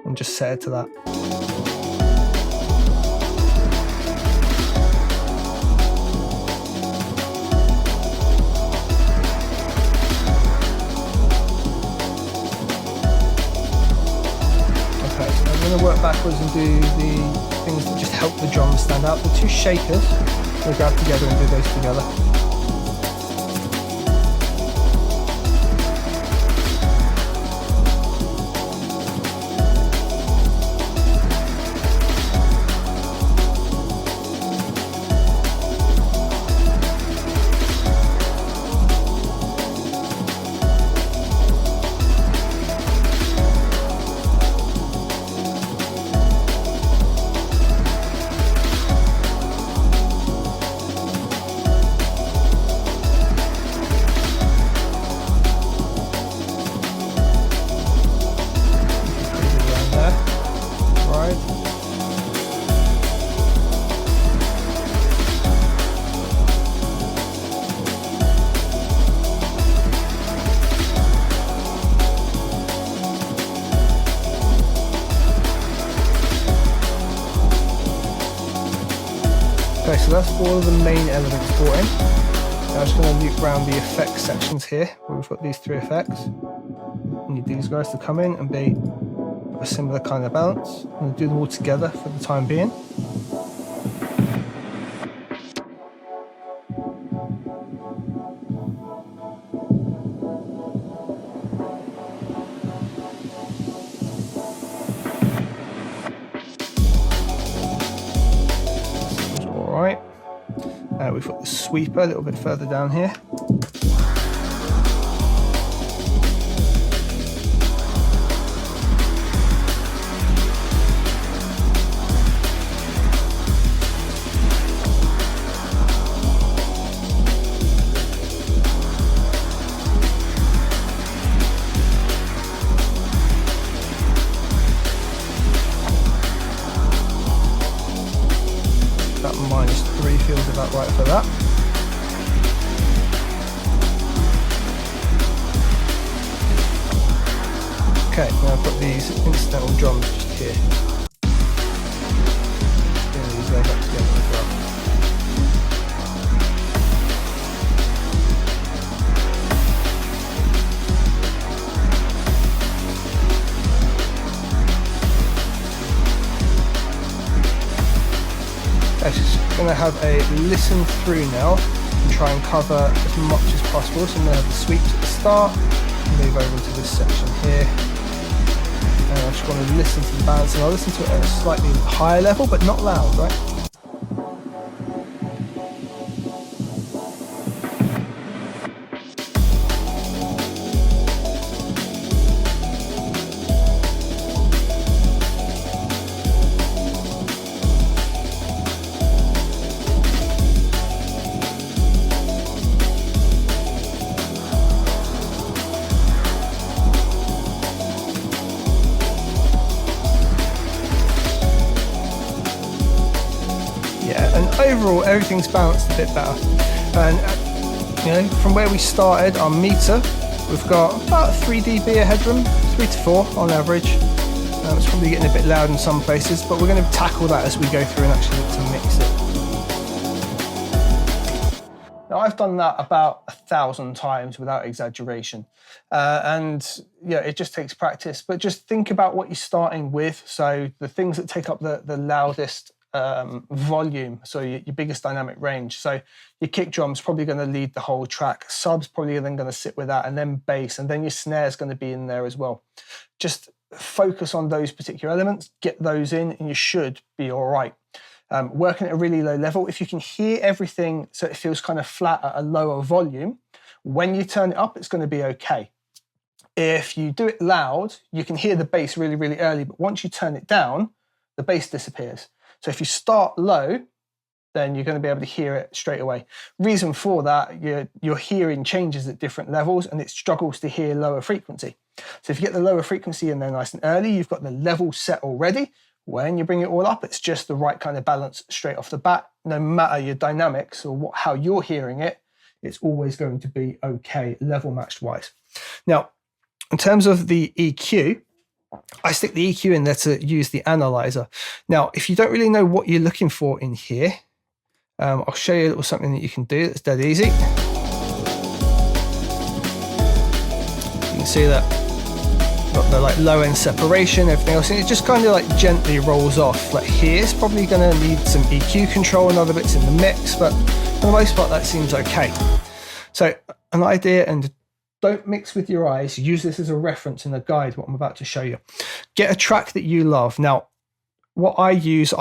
And just set it to that. I'm going to work backwards and do the things that just help the drums stand out. The two shakers, we'll grab together and do those together. Okay, so that's all of the main elements brought in. Now I'm just going to loop around the effects sections here, where we've got these 3 effects. I need these guys to come in and be a similar kind of balance. I'm going to do them all together for the time being. Alright, we've got the sweeper a little bit further down here. That -3 feels about right for that. Okay, now I've got these incidental drums just here. Bring these right up together as well. I'm just going to have a listen through now and try and cover as much as possible. So I'm going to have the sweeps at the start, move over into this section here. And I just want to listen to the balance, and I'll listen to it at a slightly higher level, but not loud, right? Overall, everything's balanced a bit better, and you know, from where we started our meter, we've got about 3 dB of headroom, 3 to 4 on average. It's probably getting a bit loud in some places, but we're going to tackle that as we go through and actually look to mix it. Now, I've done that about 1,000 times without exaggeration, and yeah, it just takes practice. But just think about what you're starting with. So the things that take up the loudest volume, so your biggest dynamic range. So your kick drum's probably going to lead the whole track, sub's probably then going to sit with that, and then bass, and then your snare's going to be in there as well. Just focus on those particular elements, get those in, and you should be all right. Working at a really low level, if you can hear everything so it feels kind of flat at a lower volume, when you turn it up, it's going to be okay. If you do it loud, you can hear the bass really, really early, but once you turn it down, the bass disappears. So if you start low, then you're going to be able to hear it straight away. Reason for that, your hearing changes at different levels, and it struggles to hear lower frequency. So if you get the lower frequency in there nice and early, you've got the level set already. When you bring it all up, it's just the right kind of balance straight off the bat. No matter your dynamics or how you're hearing it, it's always going to be okay, level matched wise. Now, in terms of the EQ, I stick the EQ in there to use the analyzer. Now, if you don't really know what you're looking for in here, I'll show you a little something that you can do that's dead easy. You can see that got the like low end separation, everything else, and it just kind of like gently rolls off. Like here's probably going to need some EQ control and other bits in the mix, but for the most part that seems okay. So an idea, and don't mix with your eyes, use this as a reference in a guide, what I'm about to show you. Get a track that you love. Now, what I use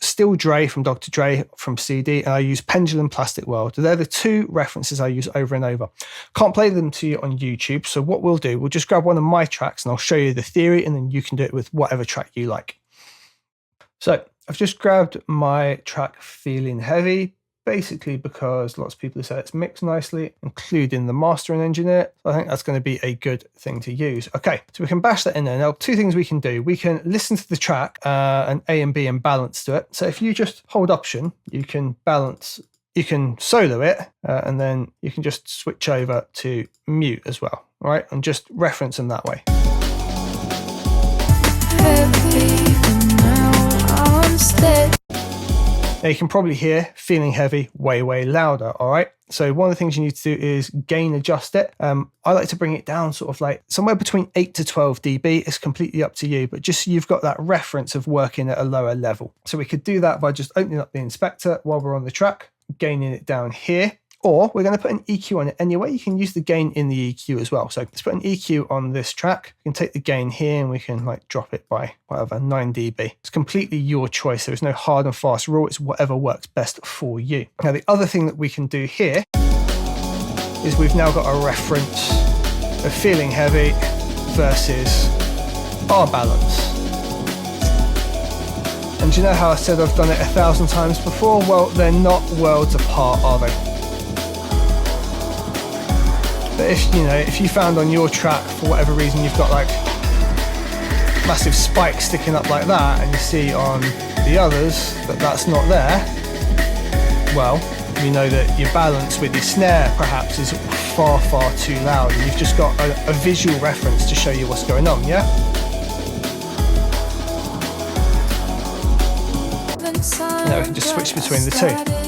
Still Dre from Dr. Dre from CD, and I use Pendulum Plastic World. They're the two references I use over and over. Can't play them to you on YouTube, so what we'll do, we'll just grab one of my tracks and I'll show you the theory, and then you can do it with whatever track you like. So I've just grabbed my track Feeling Heavy, basically because lots of people say it's mixed nicely, including the mastering engineer. So I think that's going to be a good thing to use. Okay, so we can bash that in there. Now, two things we can do. We can listen to the track and A and B and balance to it. So if you just hold Option, you can balance, you can solo it, and then you can just switch over to mute as well, all right? And just reference them that way. Now you can probably hear feeling heavy way louder. All right. So one of the things you need to do is gain adjust it. I like to bring it down sort of like somewhere between 8 to 12 dB. It's completely up to you, but just so you've got that reference of working at a lower level. So we could do that by just opening up the inspector while we're on the track, gaining it down here, or we're going to put an EQ on it anyway. You can use the gain in the EQ as well. So let's put an EQ on this track. You can take the gain here and we can like drop it by whatever, 9 dB. It's completely your choice. There's no hard and fast rule. It's whatever works best for you. Now, the other thing that we can do here is we've now got a reference of feeling heavy versus our balance. And do you know how I said I've done it 1,000 times before? Well, they're not worlds apart, are they? But if you found on your track, for whatever reason, you've got like massive spikes sticking up like that, and you see on the others that that's not there, well, you know that your balance with your snare perhaps is far too loud, and you've just got a visual reference to show you what's going on, yeah? Now we can just switch between the two.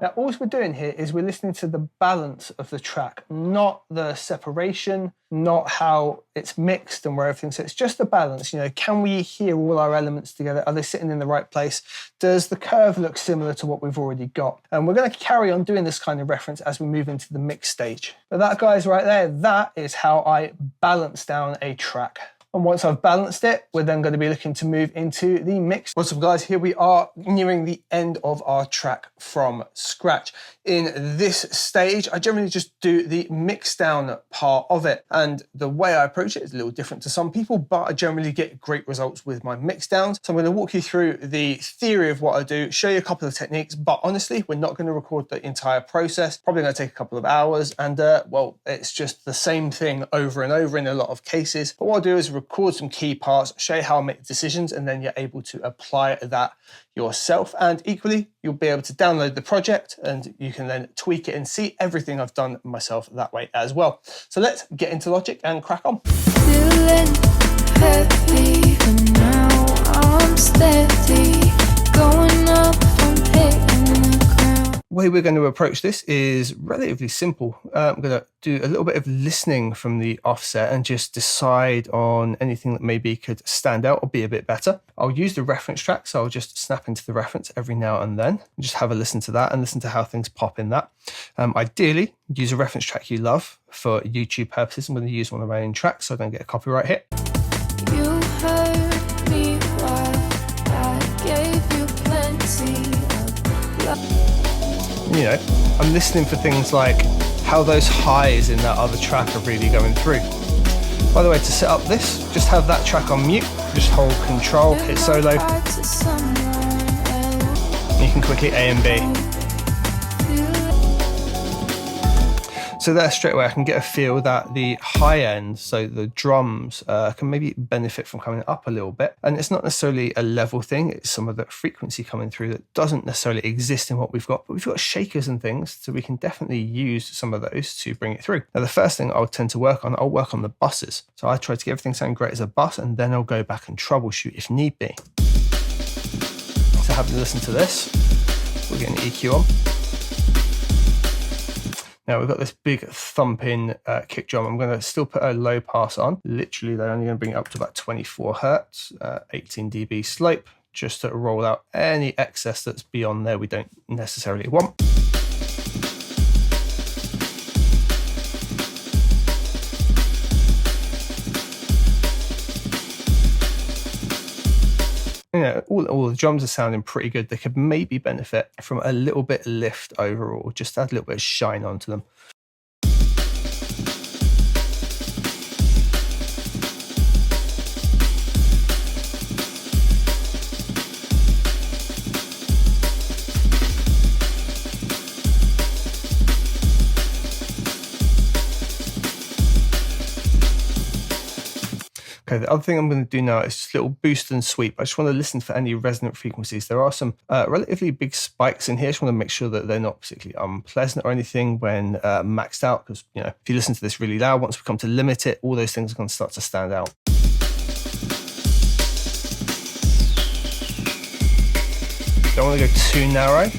Now, all we're doing here is we're listening to the balance of the track, not the separation, not how it's mixed and where everything sits, just the balance. You know, can we hear all our elements together? Are they sitting in the right place? Does the curve look similar to what we've already got? And we're going to carry on doing this kind of reference as we move into the mix stage. But that, guys, right there, that is how I balance down a track. And once I've balanced it, we're then going to be looking to move into the mix. What's up, guys? Here we are nearing the end of our track from scratch. In this stage, I generally just do the mix down part of it. And the way I approach it is a little different to some people, but I generally get great results with my mix downs. So I'm going to walk you through the theory of what I do, show you a couple of techniques, but honestly, we're not going to record the entire process. Probably going to take a couple of hours. And well, it's just the same thing over and over in a lot of cases. But what I'll do is record some key parts, show you how I make decisions, and then you're able to apply that yourself. And equally, you'll be able to download the project and you can then tweak it and see everything I've done myself that way as well. So let's get into Logic and crack on. Feeling heavy, but now I'm steady, going up from hitting the ground. The way we're going to approach this is relatively simple. I'm going to do a little bit of listening from the offset and just decide on anything that maybe could stand out or be a bit better. I'll use the reference track, so I'll just snap into the reference every now and then and just have a listen to that and listen to how things pop in that. Ideally, use a reference track you love. For YouTube purposes, I'm going to use one of my own tracks so I don't get a copyright hit. You heard me while I gave you plenty of love. You know, I'm listening for things like how those highs in that other track are really going through. By the way, to set up this, just have that track on mute, just hold control, hit solo, and you can quickly A and B. So there straight away I can get a feel that the high end, so the drums, can maybe benefit from coming up a little bit. And it's not necessarily a level thing, it's some of the frequency coming through that doesn't necessarily exist in what we've got, but we've got shakers and things, so we can definitely use some of those to bring it through. Now the first thing I'll tend to work on, I'll work on the buses. So I try to get everything sound great as a bus, and then I'll go back and troubleshoot if need be. So having listened to this, we'll get an EQ on. Now we've got this big thumping kick drum. I'm going to still put a low pass on. Literally, they're only going to bring it up to about 24 hertz, 18 dB slope, just to roll out any excess that's beyond there we don't necessarily want. You know, all the drums are sounding pretty good. They could maybe benefit from a little bit lift overall, just add a little bit of shine onto them. Okay, the other thing I'm going to do now is just a little boost and sweep. I just want to listen for any resonant frequencies. There are some relatively big spikes in here. I just want to make sure that they're not particularly unpleasant or anything when maxed out, because if you listen to this really loud, once we come to limit it, all those things are going to start to stand out. Don't want to go too narrow.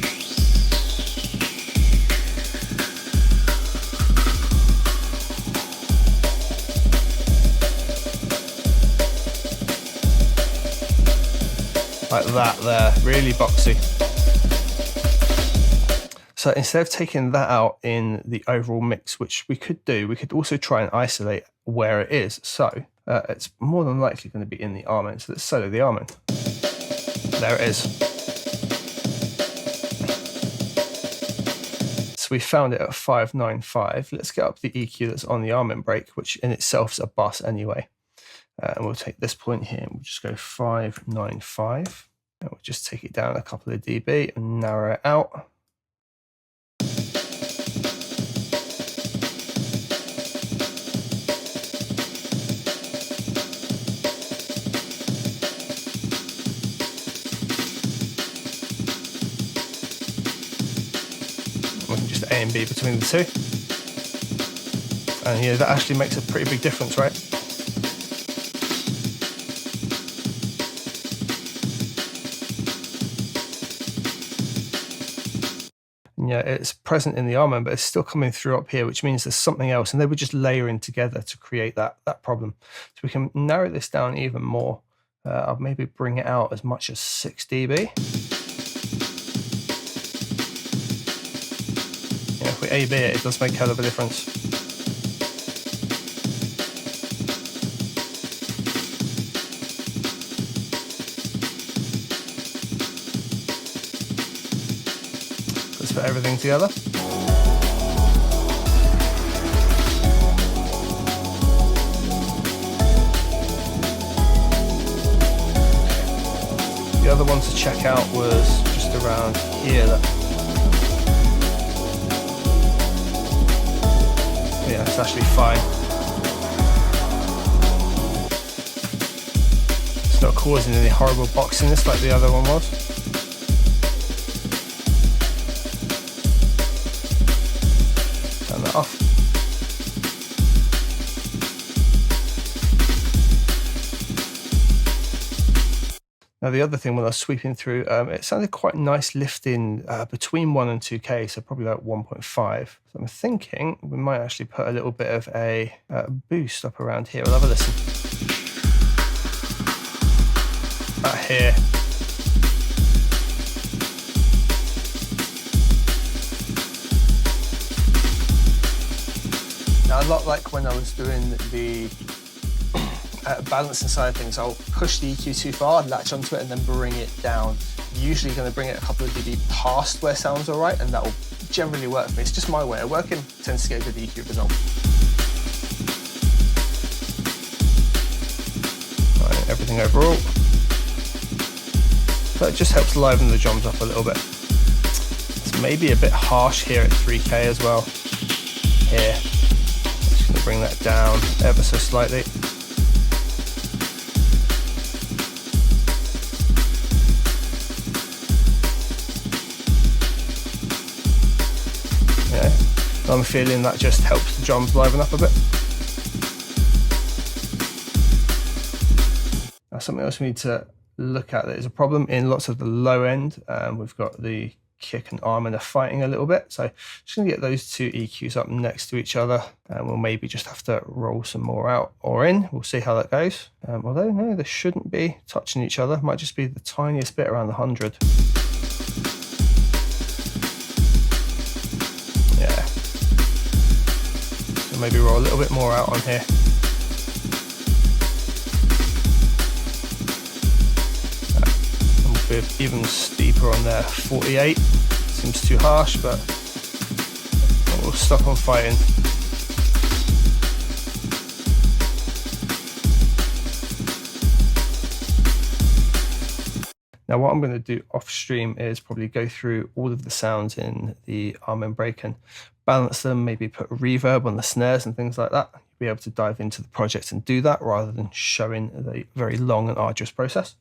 Like that there, really boxy. So instead of taking that out in the overall mix, which we could do, we could also try and isolate where it is. So it's more than likely going to be in the arm end. So let's solo the arm end. There it is. So we found it at 595. Let's get up the EQ that's on the arm end break, which in itself is a bus anyway. And we'll take this point here and we'll just go 595. And we'll just take it down a couple of dB and narrow it out. We can just A and B between the two. And that actually makes a pretty big difference, right? Yeah, it's present in the arm end, but it's still coming through up here, which means there's something else, and they were just layering together to create that problem. So we can narrow this down even more. I'll maybe bring it out as much as 6 dB. If we A-B it, it does make a hell of a difference. Put everything together. The other one to check out was just around here. Yeah, it's actually fine. It's not causing any horrible boxiness like the other one was. Off. Now the other thing when I was sweeping through, it sounded quite nice lifting between 1 and 2K, so probably like 1.5. So I'm thinking we might actually put a little bit of a boost up around here. We'll have a listen. About here. A lot like when I was doing the balancing side of things, I'll push the EQ too far, latch onto it, and then bring it down. Usually going to bring it a couple of dB past where sounds all right, and that will generally work for me. It's just my way of working, tends to get a good EQ result. Right, everything overall. So it just helps liven the drums up a little bit. It's maybe a bit harsh here at 3K as well. Here. Bring that down ever so slightly. Yeah, I'm feeling that just helps the drums liven up a bit. Now something else we need to look at that is a problem in lots of the low end. We've got the kick and arm and are fighting a little bit, so just gonna get those two EQs up next to each other, and we'll maybe just have to roll some more out or in. We'll see how that goes. Although no, they shouldn't be touching each other, might just be the tiniest bit around the 100. Yeah, so maybe roll a little bit more out on here. With even steeper on there, 48. Seems too harsh, but we'll stop on fighting. Now what I'm going to do off stream is probably go through all of the sounds in the arm and break and balance them, maybe put reverb on the snares and things like that. You'll be able to dive into the project and do that rather than showing the very long and arduous process.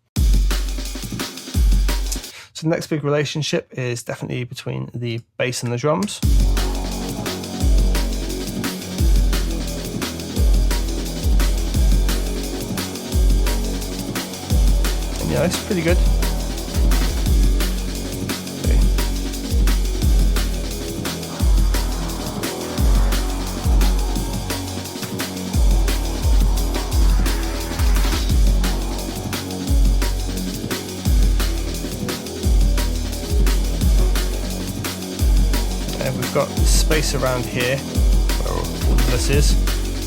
So the next big relationship is definitely between the bass and the drums. And yeah, it's pretty good. We've got space around here where all of this is,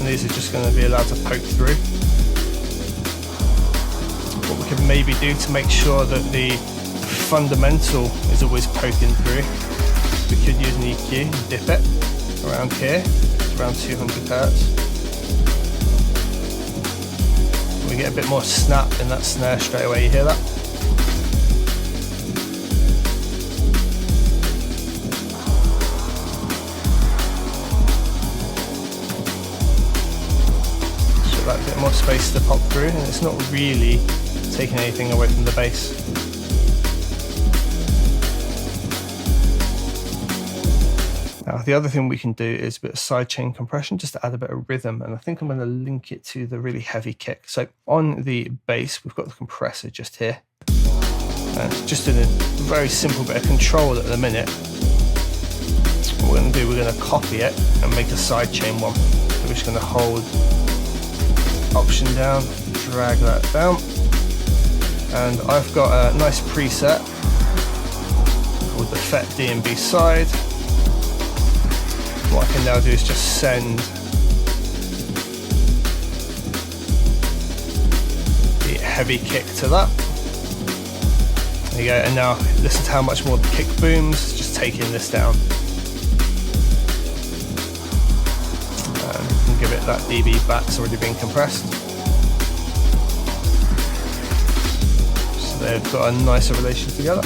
and these are just going to be allowed to poke through. What we can maybe do to make sure that the fundamental is always poking through, we could use an EQ and dip it around here, it's around 200 hertz. We get a bit more snap in that snare straight away, you hear that? That bit more space to pop through, and it's not really taking anything away from the bass. Now the other thing we can do is a bit of sidechain compression just to add a bit of rhythm, and I think I'm going to link it to the really heavy kick. So on the bass we've got the compressor just here, and just in a very simple bit of control at the minute. What we're going to do, we're going to copy it and make a sidechain one. So we're just going to hold Option down, drag that down, and I've got a nice preset called the FET DnB side. What I can now do is just send the heavy kick to that. There you go, and now listen to how much more the kick booms, just taking this down. Give it that dB back, it's already been compressed. So they've got a nicer relation together.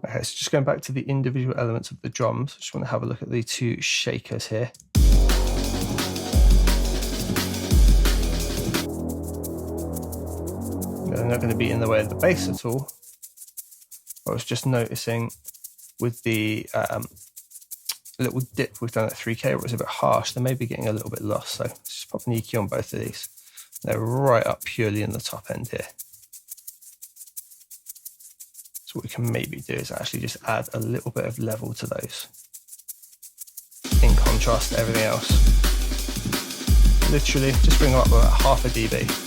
Okay, so just going back to the individual elements of the drums, I just want to have a look at the two shakers here. They're not going to be in the way of the bass at all. I was just noticing with the little dip we've done at 3K where it's a bit harsh, they may be getting a little bit lost. So let's just pop an EQ on both of these. They're right up purely in the top end here. So what we can maybe do is actually just add a little bit of level to those in contrast to everything else. Literally just bring them up about half a dB.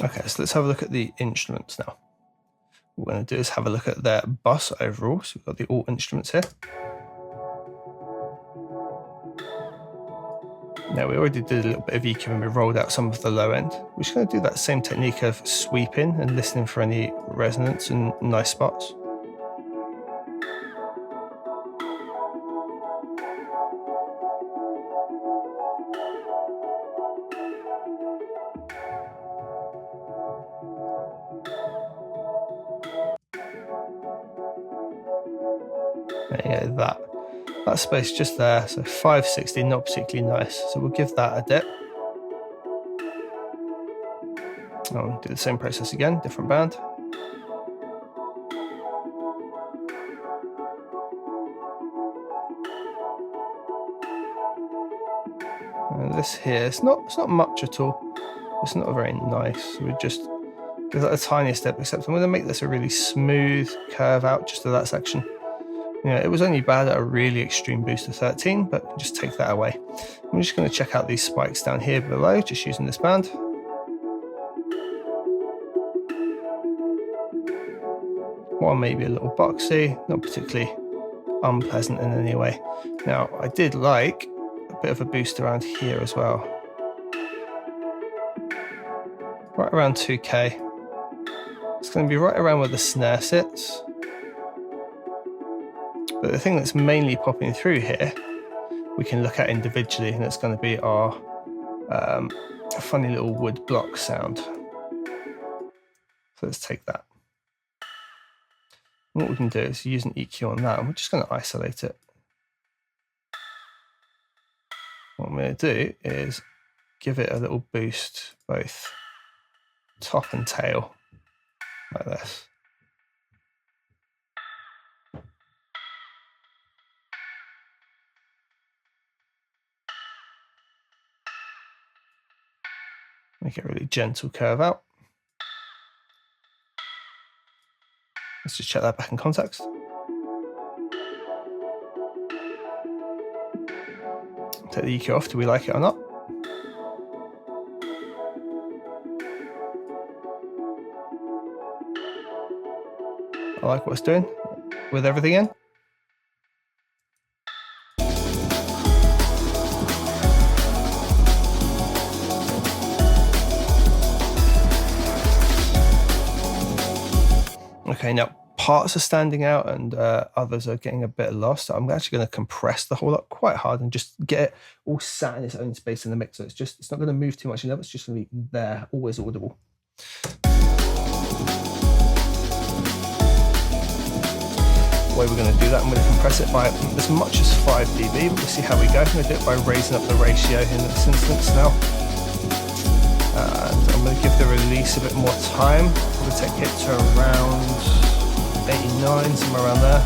Okay, so let's have a look at the instruments now. What we're going to do is have a look at their bus overall. So we've got the alt instruments here. Now we already did a little bit of EQ and we rolled out some of the low end. We're just going to do that same technique of sweeping and listening for any resonance and nice spots. There you go, that space just there, so 560, not particularly nice, so we'll give that a dip. I'll do the same process again, different band. And this here, it's not much at all. It's not very nice, so we just give that a tiny step, except I'm going to make this a really smooth curve out just to that section. Yeah, it was only bad at a really extreme boost of 13, but just take that away. I'm just going to check out these spikes down here below, just using this band. One maybe a little boxy, not particularly unpleasant in any way. Now, I did like a bit of a boost around here as well. Right around 2K. It's going to be right around where the snare sits. But the thing that's mainly popping through here, we can look at individually, and it's going to be our funny little wood block sound. So let's take that. And what we can do is use an EQ on that, and we're just going to isolate it. What I'm going to do is give it a little boost, both top and tail, like this. Make it a really gentle curve out. Let's just check that back in context. Take the EQ off. Do we like it or not? I like what it's doing with everything in. Okay, now parts are standing out and others are getting a bit lost. So I'm actually going to compress the whole up quite hard and just get it all sat in its own space in the mix. So it's not going to move too much enough. It's just going to be there, always audible. The way we're going to do that, I'm going to compress it by as much as 5 dB, but we'll see how we go. I'm going to do it by raising up the ratio in this instance now. And I'm going to give the release a bit more time. I'm going to take it to around 89, somewhere around there.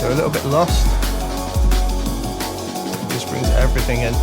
They're a little bit lost. Just brings everything in.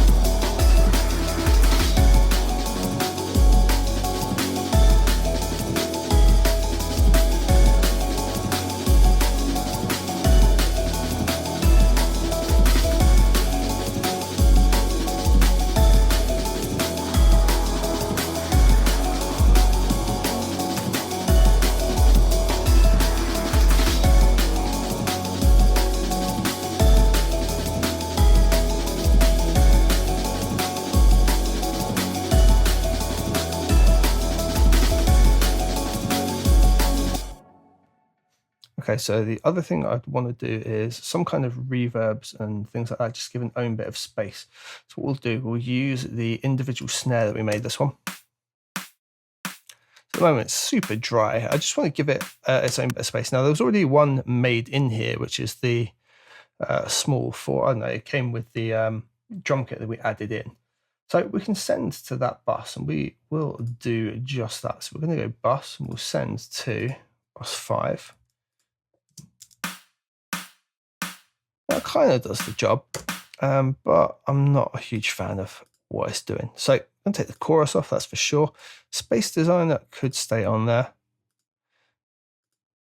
Okay, so the other thing I'd want to do is some kind of reverbs and things like that, just give an own bit of space. So what we'll do, we'll use the individual snare that we made this one. So at the moment it's super dry. I just want to give it its own bit of space. Now there was already one made in here, which is the small 4, I don't know, it came with the drum kit that we added in. So we can send to that bus and we will do just that. So we're going to go bus and we'll send to bus 5. That kind of does the job, but I'm not a huge fan of what it's doing. So I'm going to take the chorus off, that's for sure. Space designer could stay on there.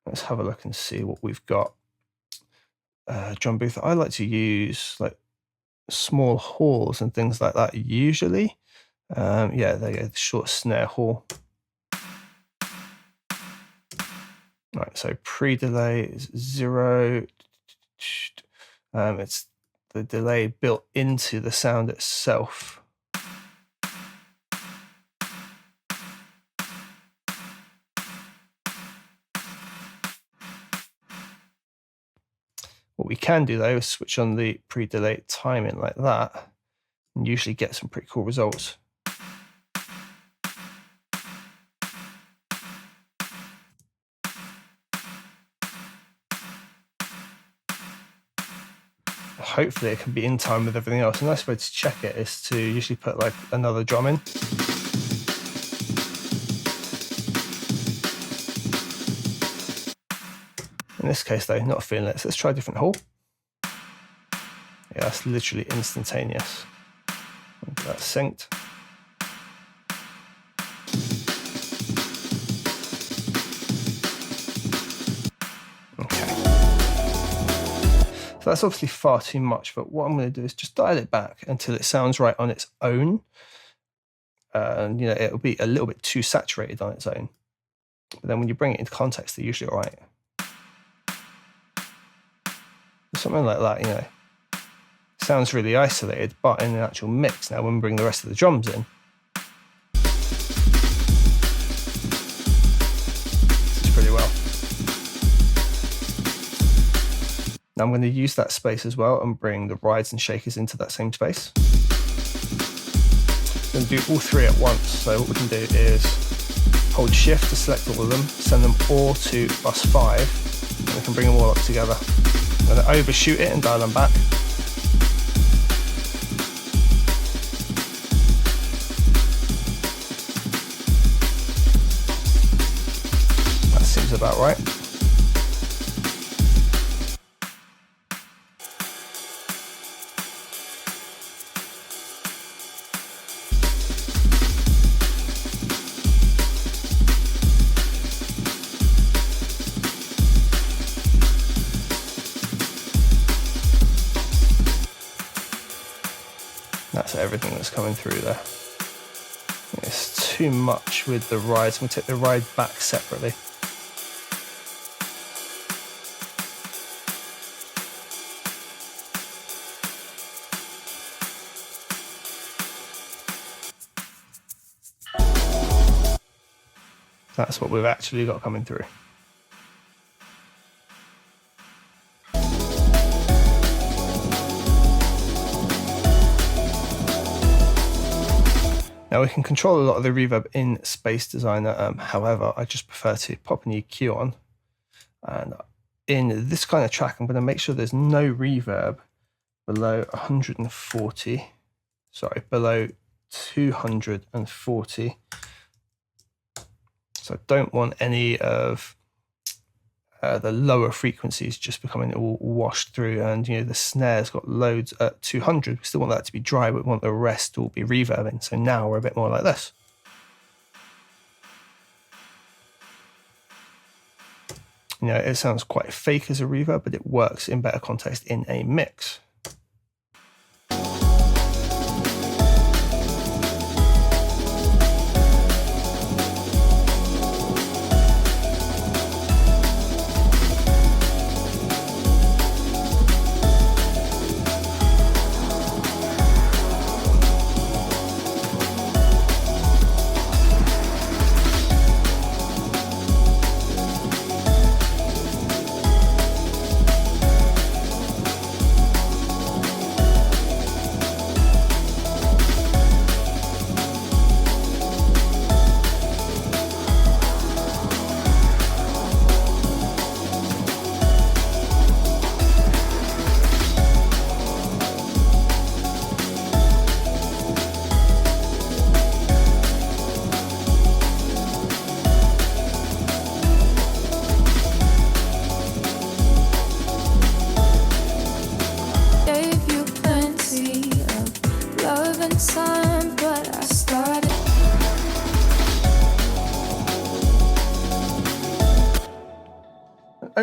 Let's have a look and see what we've got. Drum booth, I like to use like small halls and things like that usually. Yeah, there you go, the short snare hall. Right, so pre-delay is 0. It's the delay built into the sound itself. What we can do though is switch on the pre-delay timing like that and usually get some pretty cool results. Hopefully it can be in time with everything else. A nice way to check it is to usually put like another drum in. this case though, not feeling it. So let's try a different hall. Yeah, that's literally instantaneous. That's synced. Okay. So that's obviously far too much, but what I'm going to do is just dial it back until it sounds right on its own. And, you know, it'll be a little bit too saturated on its own. But then when you bring it into context, they're usually all right. Something like that, you know, sounds really isolated, but in an actual mix now, when we bring the rest of the drums in, it's pretty well. Now I'm going to use that space as well and bring the rides and shakers into that same space. I'm going to do all three at once. So what we can do is hold shift to select all of them, send them all to bus 5, and we can bring them all up together. I'm going to overshoot it and dial them back. That seems about right. That's everything that's coming through there. It's too much with the rides. We'll take the ride back separately. That's what we've actually got coming through. Now we can control a lot of the reverb in Space Designer, however, I just prefer to pop an EQ on. And in this kind of track, I'm going to make sure there's no reverb below 140, sorry, below 240. So I don't want any of the lower frequencies just becoming all washed through, and you know the snare's got loads at 200. We still want that to be dry, but we want the rest to all be reverbing. So now we're a bit more like this. You know, it sounds quite fake as a reverb, but it works in better context in a mix.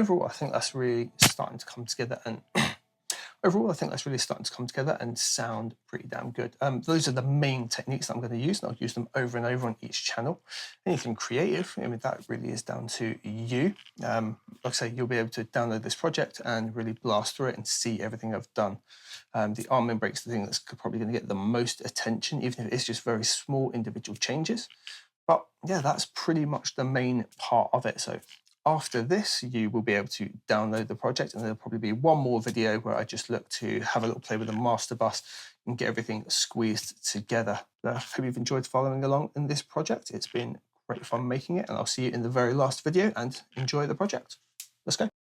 Overall, I think that's really starting to come together, and sound pretty damn good. Those are the main techniques that I'm going to use, and I'll use them over and over on each channel. Anything creative, I mean, that really is down to you. Like I say, you'll be able to download this project and really blast through it and see everything I've done. The arm and break's the thing that's probably going to get the most attention, even if it's just very small individual changes. But yeah, that's pretty much the main part of it. So after this, you will be able to download the project, and there'll probably be one more video where I just look to have a little play with the master bus and get everything squeezed together. I hope you've enjoyed following along in this project. It's been great fun making it, and I'll see you in the very last video, and enjoy the project. Let's go.